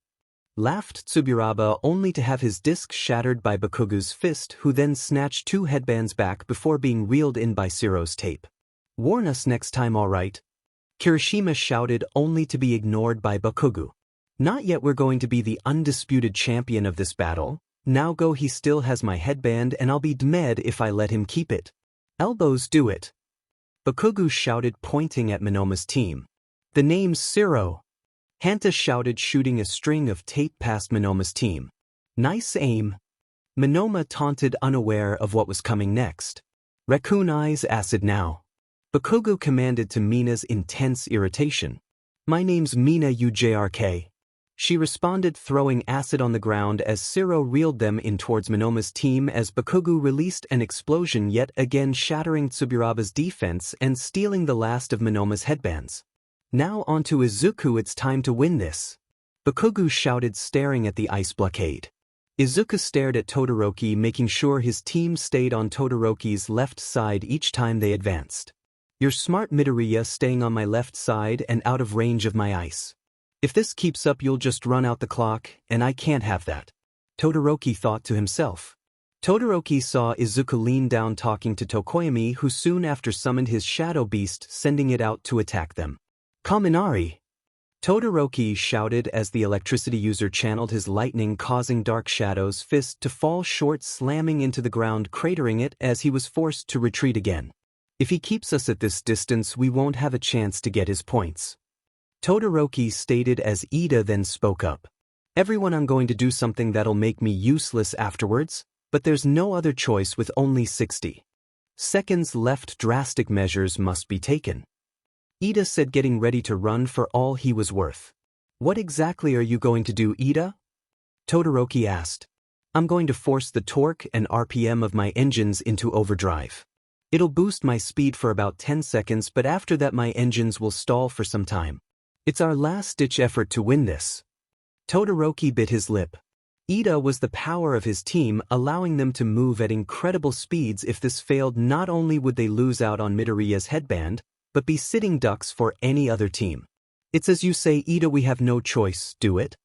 laughed Tsuburaba, only to have his disc shattered by Bakugu's fist, who then snatched 2 headbands back before being reeled in by Shiro's tape. "Warn us next time, all right?" Kirishima shouted, only to be ignored by Bakugu. "Not yet, we're going to be the undisputed champion of this battle. Now go, he still has my headband and I'll be dead if I let him keep it." "Elbows do it," Bakugu shouted, pointing at Monoma's team. "The name's Shiro," Hanta shouted, shooting a string of tape past Monoma's team. "Nice aim," Monoma taunted, unaware of what was coming next. "Raccoon eyes acid now," Bakugu commanded to Mina's intense irritation. "My name's Mina UJRK." She responded, throwing acid on the ground as Shiro reeled them in towards Monoma's team as Bakugu released an explosion, yet again shattering Tsuburaba's defense and stealing the last of Monoma's headbands. "Now onto Izuku, it's time to win this," Bakugu shouted, staring at the ice blockade. Izuku stared at Todoroki, making sure his team stayed on Todoroki's left side each time they advanced. "You're smart, Midoriya, staying on my left side and out of range of my ice. If this keeps up, you'll just run out the clock, and I can't have that," Todoroki thought to himself. Todoroki saw Izuku lean down talking to Tokoyami, who soon after summoned his shadow beast, sending it out to attack them. "Kaminari!" Todoroki shouted as the electricity user channeled his lightning, causing Dark Shadow's fist to fall short, slamming into the ground, cratering it as he was forced to retreat again. "If he keeps us at this distance, we won't have a chance to get his points," Todoroki stated as Ida then spoke up. "Everyone, I'm going to do something that'll make me useless afterwards, but there's no other choice with only 60 seconds left. Drastic measures must be taken," Ida said, getting ready to run for all he was worth. "What exactly are you going to do, Ida?" Todoroki asked. "I'm going to force the torque and RPM of my engines into overdrive. It'll boost my speed for about 10 seconds, but after that my engines will stall for some time. It's our last-ditch effort to win this." Todoroki bit his lip. Ida was the power of his team, allowing them to move at incredible speeds. If this failed, not only would they lose out on Midoriya's headband, but be sitting ducks for any other team. "It's as you say, Ida, we have no choice, do it?"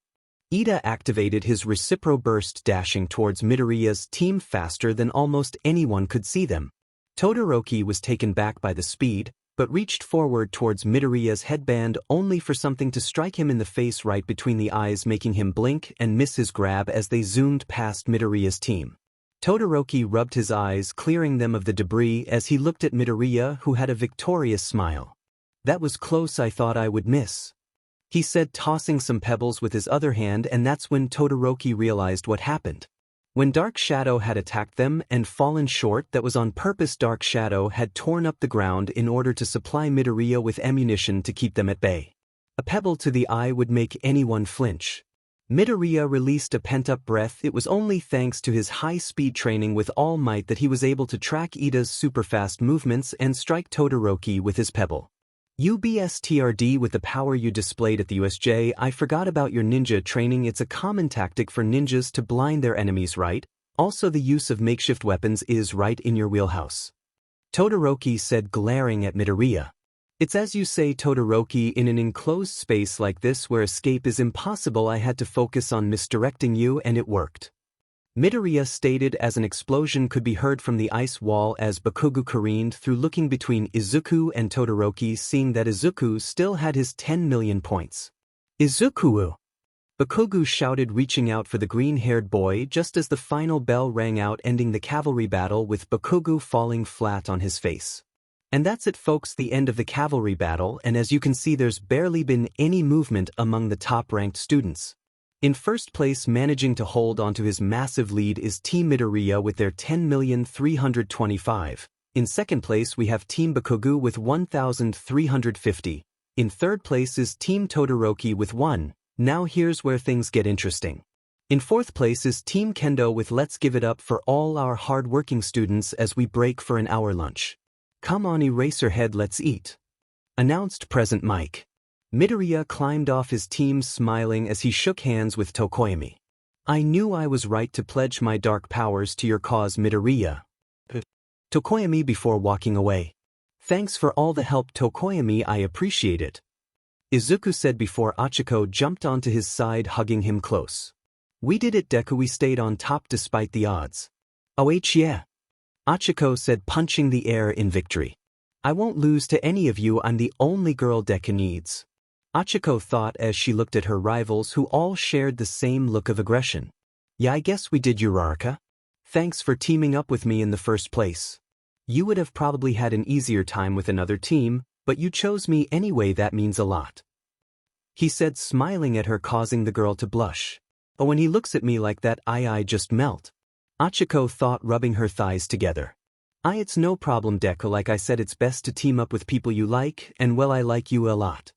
Ida activated his Recipro Burst, dashing towards Midoriya's team faster than almost anyone could see them. Todoroki was taken back by the speed, but reached forward towards Midoriya's headband only for something to strike him in the face right between the eyes, making him blink and miss his grab as they zoomed past Midoriya's team. Todoroki rubbed his eyes, clearing them of the debris as he looked at Midoriya, who had a victorious smile. "That was close, I thought I would miss," he said, tossing some pebbles with his other hand, and that's when Todoroki realized what happened. When Dark Shadow had attacked them and fallen short, that was on purpose. Dark Shadow had torn up the ground in order to supply Midoriya with ammunition to keep them at bay. A pebble to the eye would make anyone flinch. Midoriya released a pent-up breath. It was only thanks to his high-speed training with All Might that he was able to track Ida's super-fast movements and strike Todoroki with his pebble. "UBSTRD, with the power you displayed at the USJ, I forgot about your ninja training. It's a common tactic for ninjas to blind their enemies, right? Also, the use of makeshift weapons is right in your wheelhouse," Todoroki said, glaring at Midoriya. "It's as you say, Todoroki, in an enclosed space like this where escape is impossible, I had to focus on misdirecting you and it worked," Midoriya stated as an explosion could be heard from the ice wall as Bakugu careened through, looking between Izuku and Todoroki, seeing that Izuku still had his 10 million points. "Izuku!" Bakugu shouted, reaching out for the green-haired boy just as the final bell rang out, ending the cavalry battle with Bakugu falling flat on his face. And that's it, folks, the end of the cavalry battle, and as you can see, there's barely been any movement among the top-ranked students. In first place, managing to hold onto his massive lead, is Team Midoriya with their 10,325. In second place, we have Team Bakugu with 1,350. In third place is Team Todoroki with 1. Now here's where things get interesting. In fourth place is Team Kendo with "Let's give it up for all our hard-working students as we break for an hour lunch. Come on, Eraserhead, let's eat," announced Present Mike. Midoriya climbed off his team, smiling as he shook hands with Tokoyami. I knew I was right to pledge my dark powers to your cause, Midoriya. Tokoyami before walking away. Thanks for all the help, Tokoyami, I appreciate it. Izuku said before Achiko jumped onto his side, hugging him close. We did it, Deku, we stayed on top despite the odds. Oh yeah. Achiko said, punching the air in victory. I won't lose to any of you, I'm the only girl Deku needs. Achiko thought as she looked at her rivals who all shared the same look of aggression. Yeah, I guess we did, Uraraka. Thanks for teaming up with me in the first place. You would have probably had an easier time with another team, but you chose me anyway, that means a lot. He said, smiling at her, causing the girl to blush. Oh, when he looks at me like that, I just melt. Achiko thought, rubbing her thighs together. It's no problem, Deku, like I said, it's best to team up with people you like, and well, I like you a lot.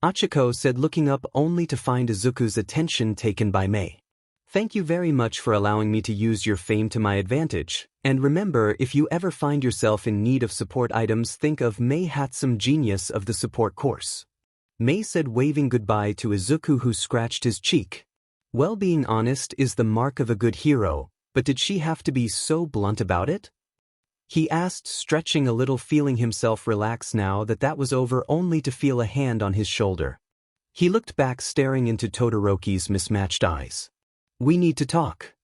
Achiko said, looking up only to find Izuku's attention taken by Mei. Thank you very much for allowing me to use your fame to my advantage, and remember, if you ever find yourself in need of support items, think of Mei Hatsum, genius of the support course. Mei said, waving goodbye to Izuku, who scratched his cheek. Well, being honest is the mark of a good hero, but did she have to be so blunt about it? He asked, stretching a little, feeling himself relax now that was over, only to feel a hand on his shoulder. He looked back, staring into Todoroki's mismatched eyes. We need to talk,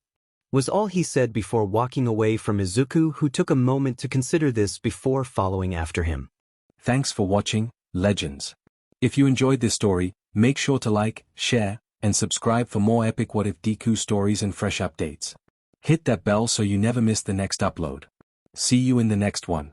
was all he said before walking away from Izuku, who took a moment to consider this before following after him. Thanks for watching, legends. If you enjoyed this story, make sure to like, share, and subscribe for more epic What If Deku stories and fresh updates. Hit that bell so you never miss the next upload. See you in the next one.